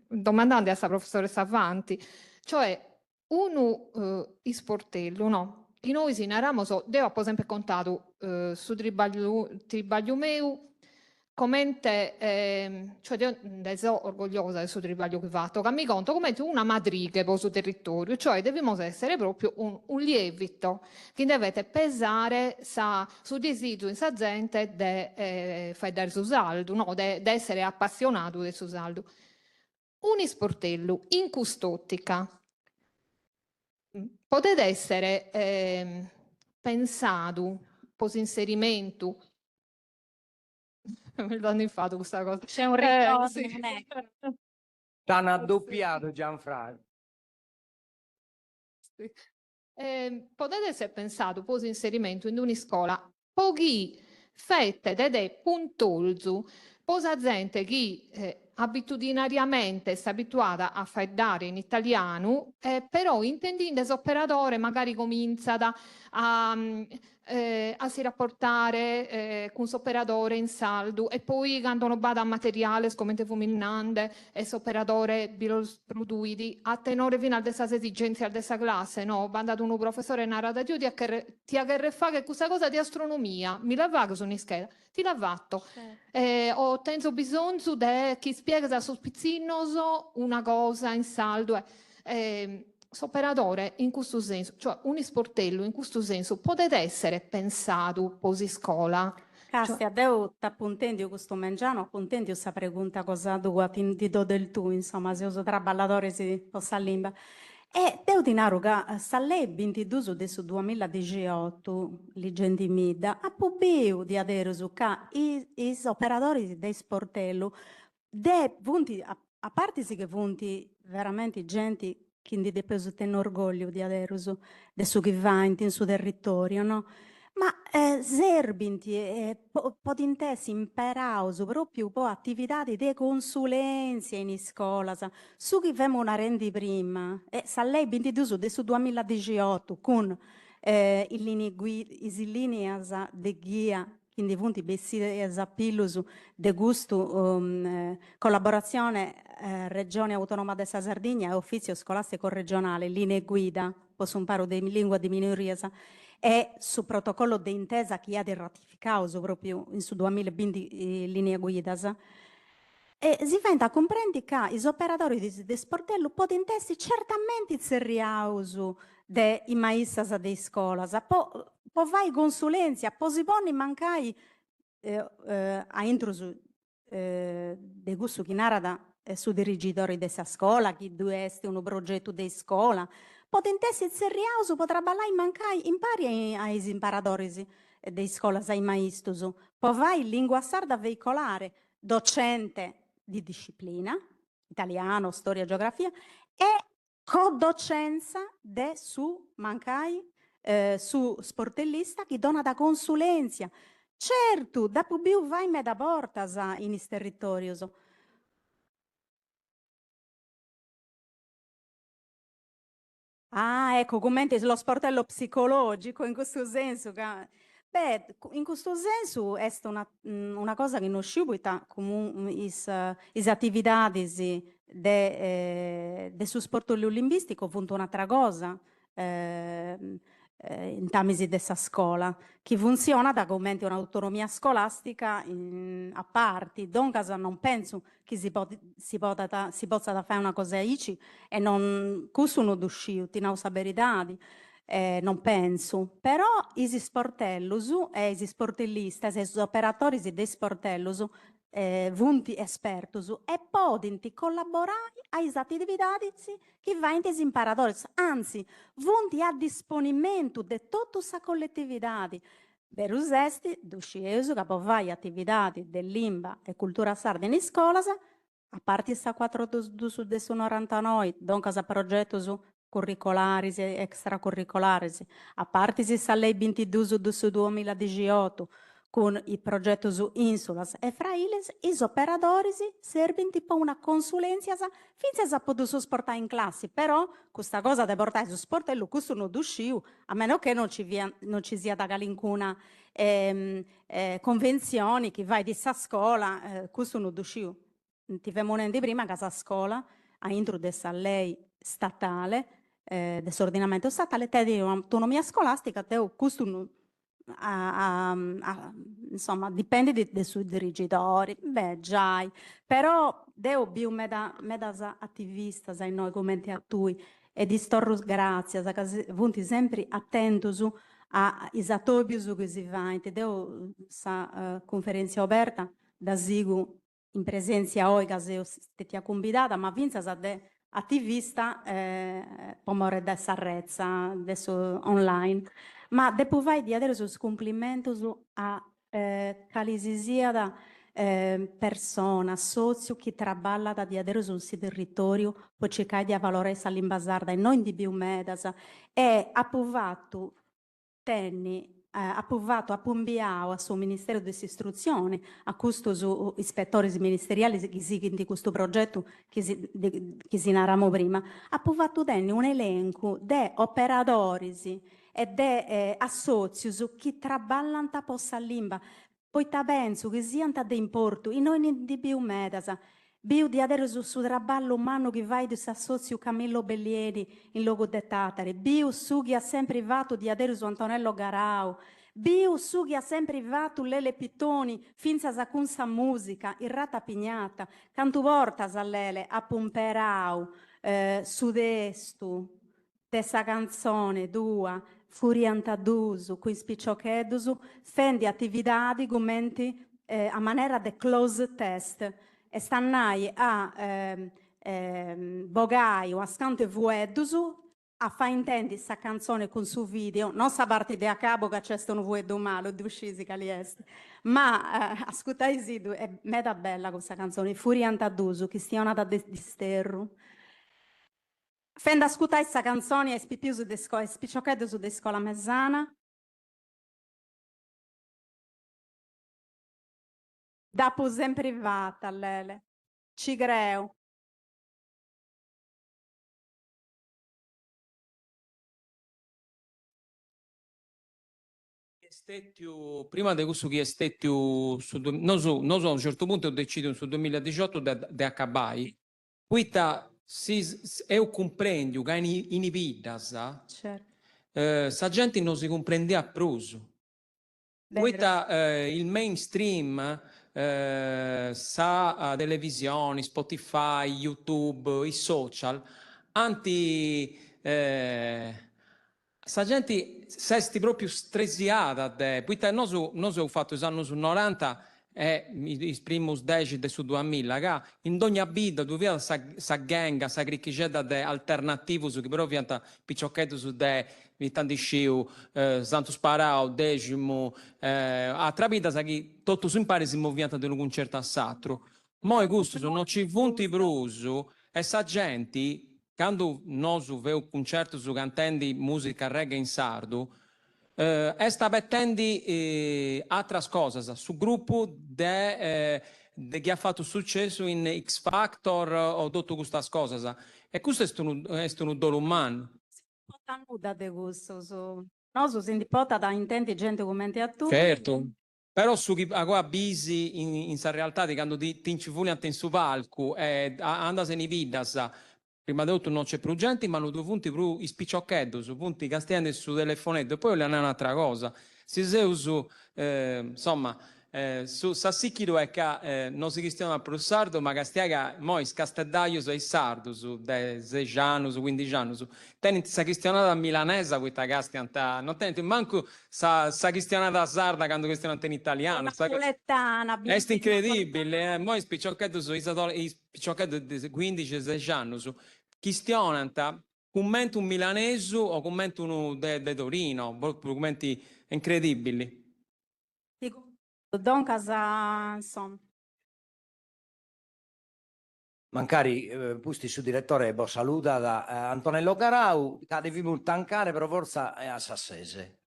domandando a questa professoressa Avanti, cioè uno sportello, no? Che noi si narramo, devo per esempio contato su tribaglio meu, commente, cioè io sono orgogliosa del suo tribaglio che ho fatto, che mi conto come una matrice per il suo territorio, cioè dobbiamo essere proprio un lievito che dovete pesare su desiderio in sa gente di fare dare su saldo, no? di essere appassionato del suo saldo. Un sportello in quest'ottica potete essere pensato, posto inserimento. Me l'hanno fatto questa cosa. C'è un ritorno, sì. non è? T'hanno addoppiato Gianfranco. Sì. Potete essere pensato, posto inserimento in una scuola, pochi fette ed puntolzu, posa gente che abitudinariamente si è abituata a fare dare in italiano, però intendendo operatore magari comincia a si rapportare con l'operatore in saldo e poi quando non vada a materiale scomente fuminante e l'operatore produiti a tenore fino a questa esigenza di questa classe, no? Vanda uno professore narrata ti ha che fa che questa cosa di astronomia mi la va che sono in scheda ti l'ha fatto ho tenso bisogno di chi spiega da sospizzinoso una cosa in saldo s'operatore in questo senso, cioè un sportello in questo senso, potete essere pensato posi scuola? Castia, devo t'appuntendi questo mangiano, appuntendi questa pregunta cosa tu ti do del tu, insomma, se uso tra balladore si possa limba. E devo dinaro che sta lei 22 adesso 2018, leggendi mida, a pubblico di adere su ca i operatori dei sportello, de punti, a parte sì che punti veramente gente che di peso ten orgoglio di adere su, adesso che va in suo territorio, no? Ma serbinti potintessi imparauso proprio po' attività di consulenza in scuola, su che vemo una rendi prima, e sa lei 22 adesso 2018 con i linee de guia, quindi punti bessi esapilus de gusto collaborazione Regione Autonoma della Sardegna e Ufficio Scolastico Regionale, linee guida, posso un paro di lingua di minoria, e su protocollo di intesa che ha di ratificato proprio in su 2020 linee guida. E si fa comprendere che gli operatori di sportello possono intesi certamente seriausu dei maestri di scuola, può fare consulenza, può si pone mancai a intrusu de gusto che narra su dirigidori della scuola, che deve essere un progetto di scuola, potentessi seriauso potrà ballare mancai impari ai imparatori dei scuola ai maestri, può fare in lingua sarda veicolare, docente di disciplina, italiano, storia, geografia, e co-docenza de su mancai su sportellista che dona da consulenza. Certo, da più vai me da portas in is territorios. Ah, ecco, commenti lo sportello psicologico in questo senso. Beh, in questo senso è una cosa che non sciubita comunque is attività de su sport olimpistico, appunto un'altra cosa. In tamisi dessa scuola, che funziona da commenti un'autonomia scolastica a parte. Dunque non penso che si possa fare una cosa ici e non questo non uscito, non verità, non penso. Però i sportellos e i sportellistas e gli operatori dei sportellos vunti espertos e podenti collaborare ai attività che va in imparatori, anzi, vunti a disponimento di tutta la collettività. Verus est, dusciesu, che può fare attività dell'Imba e cultura sarda in scuola, a parte sta 4 su 99, donca sa progettos curricolares e extracurricolares, a parte si sta lei 22 su 2018, con i progetti su Insulas e fra iles, i operatori servono tipo una consulenza finché si può sportare in classe, però questa cosa di portare su sportello questo non usciu, a meno che non ci sia da alcuna convenzione che vai di sa scuola, questo non usciu. Ti vemonendo prima che sa scuola ha introdotto a lei statale, desordinamento statale, te di un'autonomia scolastica, te questo non insomma, dipende dai suoi dirigitori, beh, già, però devo più meda attivista, sai noi commenti a tui, e di storrus grazie, che vunti sempre attento su a isatopius che si va, devo sa conferenza aperta da Sigu in presenza oggi, che ti ha convidata, ma vinza sa de attivista pomore da Sarrezza, adesso online. Ma dopo vai di avere sul complimento a calisisia da persona, socio che traballa da di avere sul territorio, poi cercare di valore sa l'imbasarda e non di più medasa e ha provato tenni ha provato a pombiare al suo Ministero dell'Istruzione, a questo su ispettori ministeriali che si di questo progetto che si narramo prima, ha provato tenni un elenco di operatori e di associati che traballano a possa limba, poi penso che siano di importo, e noi di più medasa, biu di adere su traballo umano che vai di s'assozio Camillo Bellieri in logo de Tatari, biu su che ha sempre vato di adere su Antonello Garau, biu su che ha sempre vato Lele Pittoni, finza sa con sa musica, il rata pignata, cantu porta sa Lele a Pomperau, sudestu, dessa canzone tua, furiantadusu, qui spicciochedusu, fendi attività commenti a maniera de close test. E stannai a bogai o a scante vuedusu, a fa intendi sta canzone con su video, non sa parte de a cabo che c'è sto un vuedo malo, di uscisi che li est, ma ascoltai sidu, è meda bella questa canzone, furiantadusu, che stia una da disterru. Fenda ascoltai questa canzone e spipiusu de scuola, spicciocchedo su de scuola mesana. Dopo sempre privata, Lele. Ci creo. Prima di questo che è stato, non so, a un certo punto ho deciso sul 2018 di accabai. Questa io comprendo che in vidas, sa gente non si comprende più. Questa il mainstream, sa televisioni, Spotify, YouTube, i social, sa gente sesti proprio stresiata de, poi noi ho fatto esame su 90 e i primi 10 de su 2000, che in ogni vita tu vedi sa gang, sa cricchicetta de alternativo su che però vianta picciochetto su de tanti sciu, santo sparao, decimo, a trapita sa che tutto su impari si muovianta di un concerto a satro. Moi gusto sono ci punti brusu e sa gente quando noi vediamo concerti su cantendi musica reggae in sardo, sta mettendo altre cose, su gruppo che ha fatto successo in X Factor o tutte queste cose. E questo è un dolo umano. Non nuda de gusto, noi si indipota da intenti gente commenti a tutti. Certo. Però su chi ha bisi in realtà di quando ti incivuli in su palco e andas in vidas. Prima di tutto non c'è più gente, ma non due punti più spicciocchetti, su punti che stiano su telefonetto, e poi è un'altra cosa. Si usa, insomma, su Sassicchido è che non si cristiano più sardo, ma che stiaga, moi scasteddaio su sardo, su 10 anni, su 15 anni, tenenti sa cristianata milanese, questa castianta, non tenenti manco sa cristianata sarda quando cristianata in italiano. Napoletana, È incredibile, moi spicciocchetti su i spicciocchetti di 15-16 anni, su cristianata, commenti un milanese o commenti uno de Torino, commenti incredibili. Don Casa, insomma. Mancari, pusti su direttore, bo saluta da Antonello Carau, che devi tancare, però forse è a Sassese.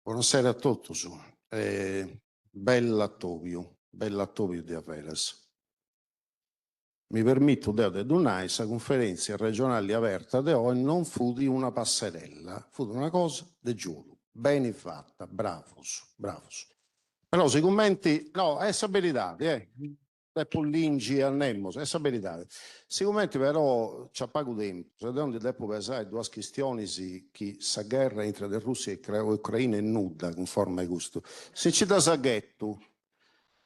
Buonasera a tutti. Bella Tovio di Averes. Mi permetto di donare questa conferenza regionale aperta di oggi non fu di una passerella, fu di una cosa di giuro, ben fatta, bravos. Però se commenti, no, è stabilità, è Pollingi e Annemmos, è stabilità. Se commenti però c'è poco tempo, se devono devo pensare due questioni che la guerra tra la Russia e l'Ucraina è nuda, conforme a questo. Se ci da saghetto,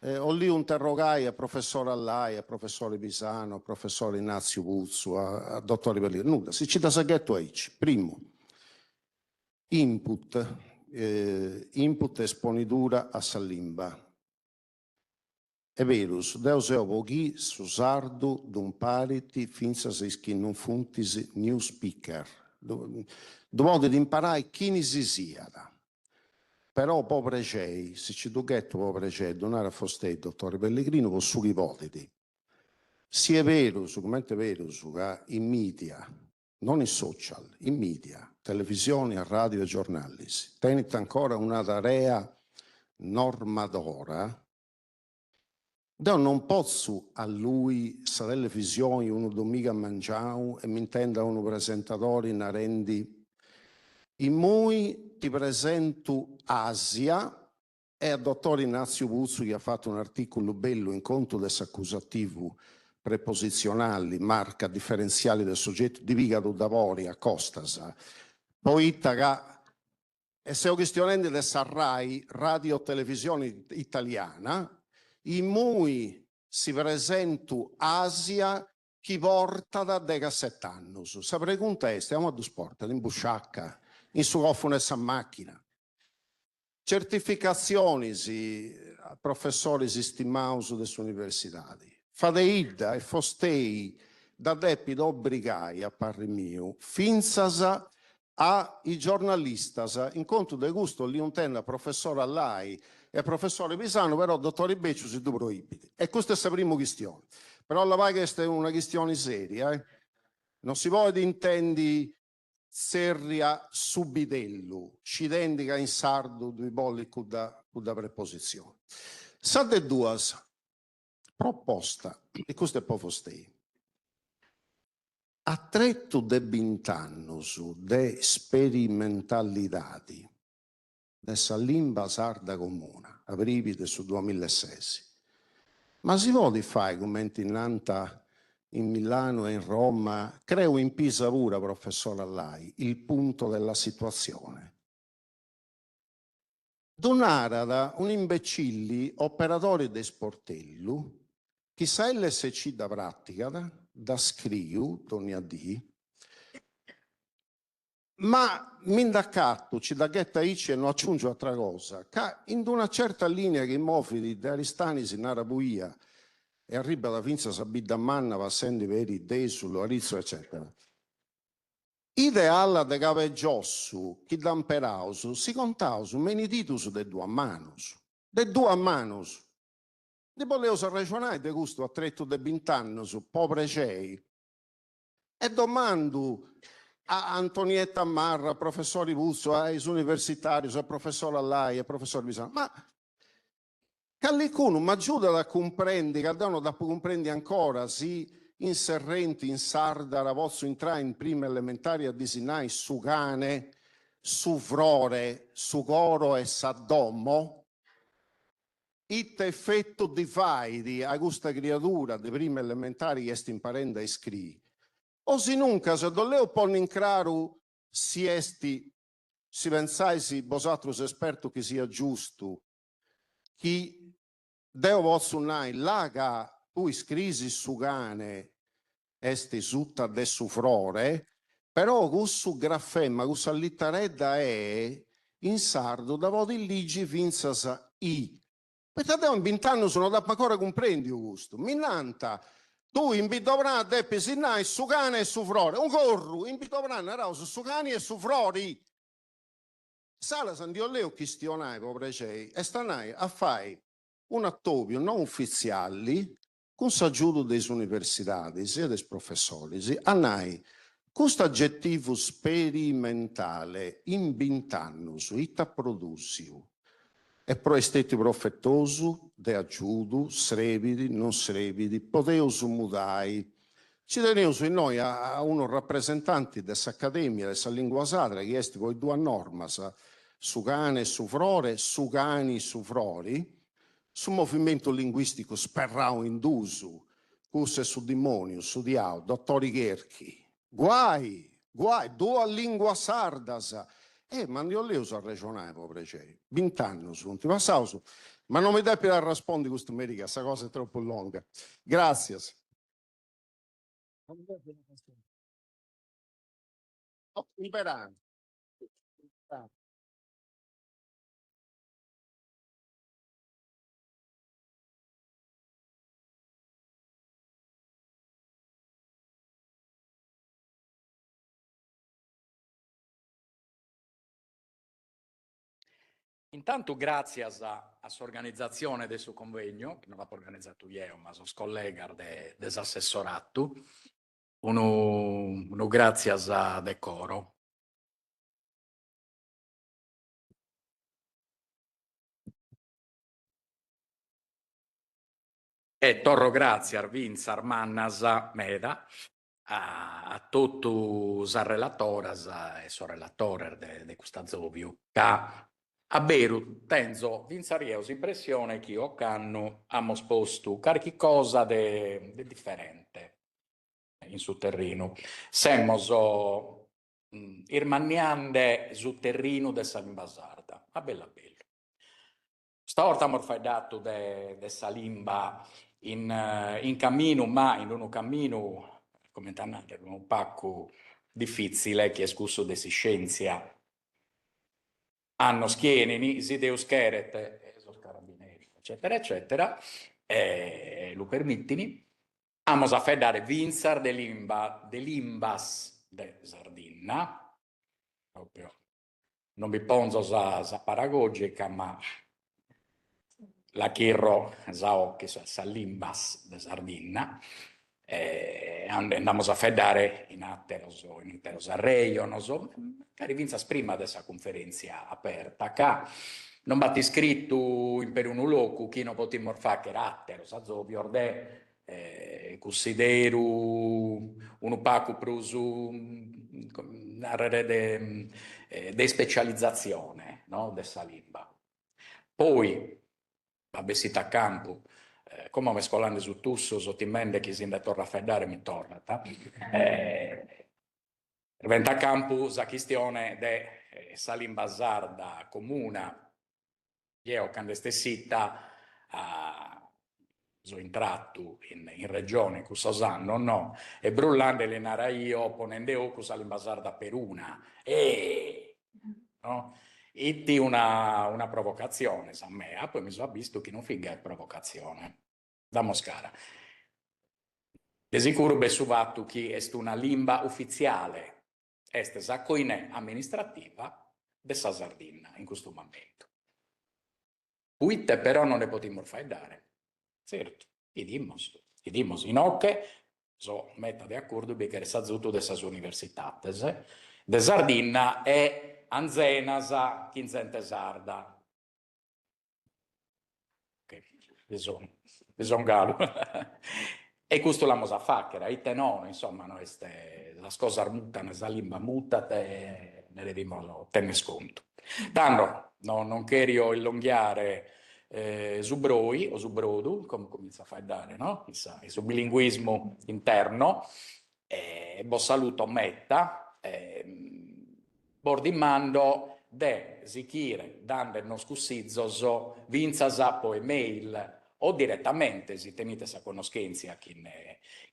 ho lì interrogai a professore Allai, a professore Pisano, a professore Ignazio Puzzo, a dottore Pellegrini. Nuda, se ci da saghetto è primo, input esponitura a Salimba. È vero, Deus è pochi su sardo d'un pariti finza se che non funtis new speaker. Dovete imparare chi si sia. Però poi precei, se ci duchetto poi precei, donare a Fostei, dottore Pellegrino, con su ipotesi. Si è vero, sicuramente è vero, su in media, non in social, in media, televisione, radio e giornali, tenete ancora una tarea normatora. Io non posso a lui, sa televisione, uno domenica mangiamo e mi intenda uno presentatore in rendi. In moi ti presento Asia e al dottor Ignazio Puzzo che ha fatto un articolo bello in conto dell'accusativo preposizionali, marca differenziali del soggetto di Vigado Davori a Costasa. Poi Itaca, e se ho questionando della RAI, radio televisione italiana, in cui si presenta Asia chi porta da 17 anni. Se pregunta è, stiamo a due sport, in busciacca, in su cofone e macchina. Certificazioni, professori stimaus delle università. Fadeida e fostei da depi d'obbligai a parri mio, finzas a i giornalistas, in conto de gusto li untenna professore Allai e professore Pisano, però dottori Becciu si tu proibiti. E questa è la prima questione. Però la vai questa è una questione seria, Non si può intendi seria subitello, ci indica in sardo due bolli con da preposizione. Sa de due proposta, e questo è poco stei. A tretto de 20 anni de sperimentalità dessa lingua sarda comune, a brivide su 2006. Ma si può fare come in Milano e in Roma, creo in Pisa pure, professore Allai, il punto della situazione. Donare da un imbecilli operatori di sportello, chissà l'SC da pratica, da scriu, torni a di, ma mindacatto ci da ghetta ici e non aggiungo altra cosa, che in una certa linea che mofidi da Aristanis in Arabuia e arriva da Vinza Sabida Manna, va sendo veri Desulo, Arizzo, eccetera. Ideale de cave giossu, chi damperaus, si contaus meniditus de due manus. De due manus. Di voleus ragionare de gusto a tretto de 20 anni, povere cei. E domando a Antonietta Marra, professori Busso, ai universitari, al professore Allai, al professore Bisano, ma qualcuno mi aiuta a comprendere, che devono da comprendere ancora, sì, inserrenti in sarda, la posso entrare in prima elementare a disegnare su cane, su frore, su coro e saddomo, it effetto di faidi a questa creatura di prima elementare che sta imparando a scrivere. O se nunca, se dolleo ponno in claro si esti, si pensaisi, vosotros esperto che sia giusto, chi deo posso nai, laga poi scrisi su cane, esti sutta de sufrore, però questo graffemma, questa littaredda è in sardo, da vodi ligi finzas i. Perché devo in 20 anni sono da ancora comprendi questo. Minanta, tu in Bitovran deppi sinai su cane e su frore. Un corru, in Bitovran erano su cani e su frori. Sala San Dioleo questionai, povere cei, e stanai a fare un attopio non ufficiali con s'aggiuto delle università, sia dei professori, annai questo aggettivo sperimentale in 20 anni su ita produzione e pro esteti profettoso, de aggiuto, srevidi, non srevidi, poteus mudai. Ci teneus in noi a uno rappresentanti dell'Accademia, della lingua sarda, che è poi due normas, su cane e su frore, su cani e su frori, su movimento linguistico sperrao induso, curse su demonio, su diao, dottori Gherchi. Guai, due lingua sardas. Ma io lì uso a ragionare, povere cei. 20 anni sono ti passavo, ma non mi dai per rispondere questa America, questa cosa è troppo lunga. Grazie. Imperando. Intanto grazie a organizzazione del suo convegno, che non l'ha organizzato io, ma sono collega dell'assessorato, uno grazie a decoro. E torro grazie a Vinza, Armannas, Meda, a tutti i relatori e sorrelatori di questa Zovio, che a Beirut tenzo Vinzarieus impressione che io hanno sposto qualche cosa di differente in sul terreno. Semmos irmaniande sul terreno del Salimba Sarda, a bella bello. Stavolta abbiamo fatto dato dessa limba in cammino, ma in un cammino, come t'annate, un pacco difficile, che è scusso di scienza. Hanno schienini, si deus cheret, esos carabinieri, eccetera, eccetera, lo permittini. Amos a fare vinsar de limbas de Sardegna, proprio non vi ponzo sa paragogica, ma la chirro sa occhi sa limbas de Sardegna. Andiamo a fare in atteros arreio, non so, cari vinzas prima dessa conferenza aperta, ca non batti scritto in per un loco, chi non potimmo fare che atteros, a vi ordè, considero un paco prusu de specializzazione, no? Dessa limba. Poi, la bessita a campo, come mescolando su tusso, sottimende che si ne torna a feddare, mi torna. Venta a campo la questione de salimba sarda comuna, io quando stessita sono entrato in regione con Sosanno, no, e brullando le naraio ponendo con salimba sarda per una, no? Itti una provocazione, sa me, poi mi sono visto che non figa è provocazione, da Moscara. De sicuro besuvatto che è una limba ufficiale, est sa coinè amministrativa de sa Sardegna in questo momento. Puite però non ne potremmo fare dare. Certo, i dimos in ocche, so metta di accordo perché è sazuto de sas universitates, de Sardegna e Anzenasa, Chinzente Sarda. Ok, bisogna galo. E questo la mosa facchera, ite no, insomma, no, la cosa mutano, la limba muta, ne dobbiamo tenere sconto. Tanto, non chiedo illunghiare su broi o su brodu, come comincia a fare dare, no? Il bilinguismo interno, bo saluto metta, bordimando de sichire, dando non scussizzoso, vinzasa poi mail, o direttamente, se tenete sa conoscenza chi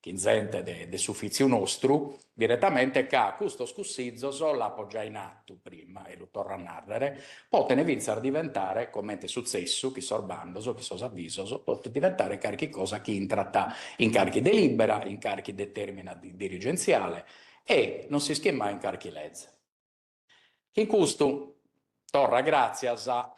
gente de suffizio nostro, direttamente che questo scussizzo l'ha già in atto prima e lo torna a narrare, potene vinzare diventare, come è successo, chi sorbandoso, chi sos avvisoso, potete diventare carichi cosa chi intratta incarichi delibera, incarichi determina dirigenziale e non si schema incarichi legge. In questo, torna grazie a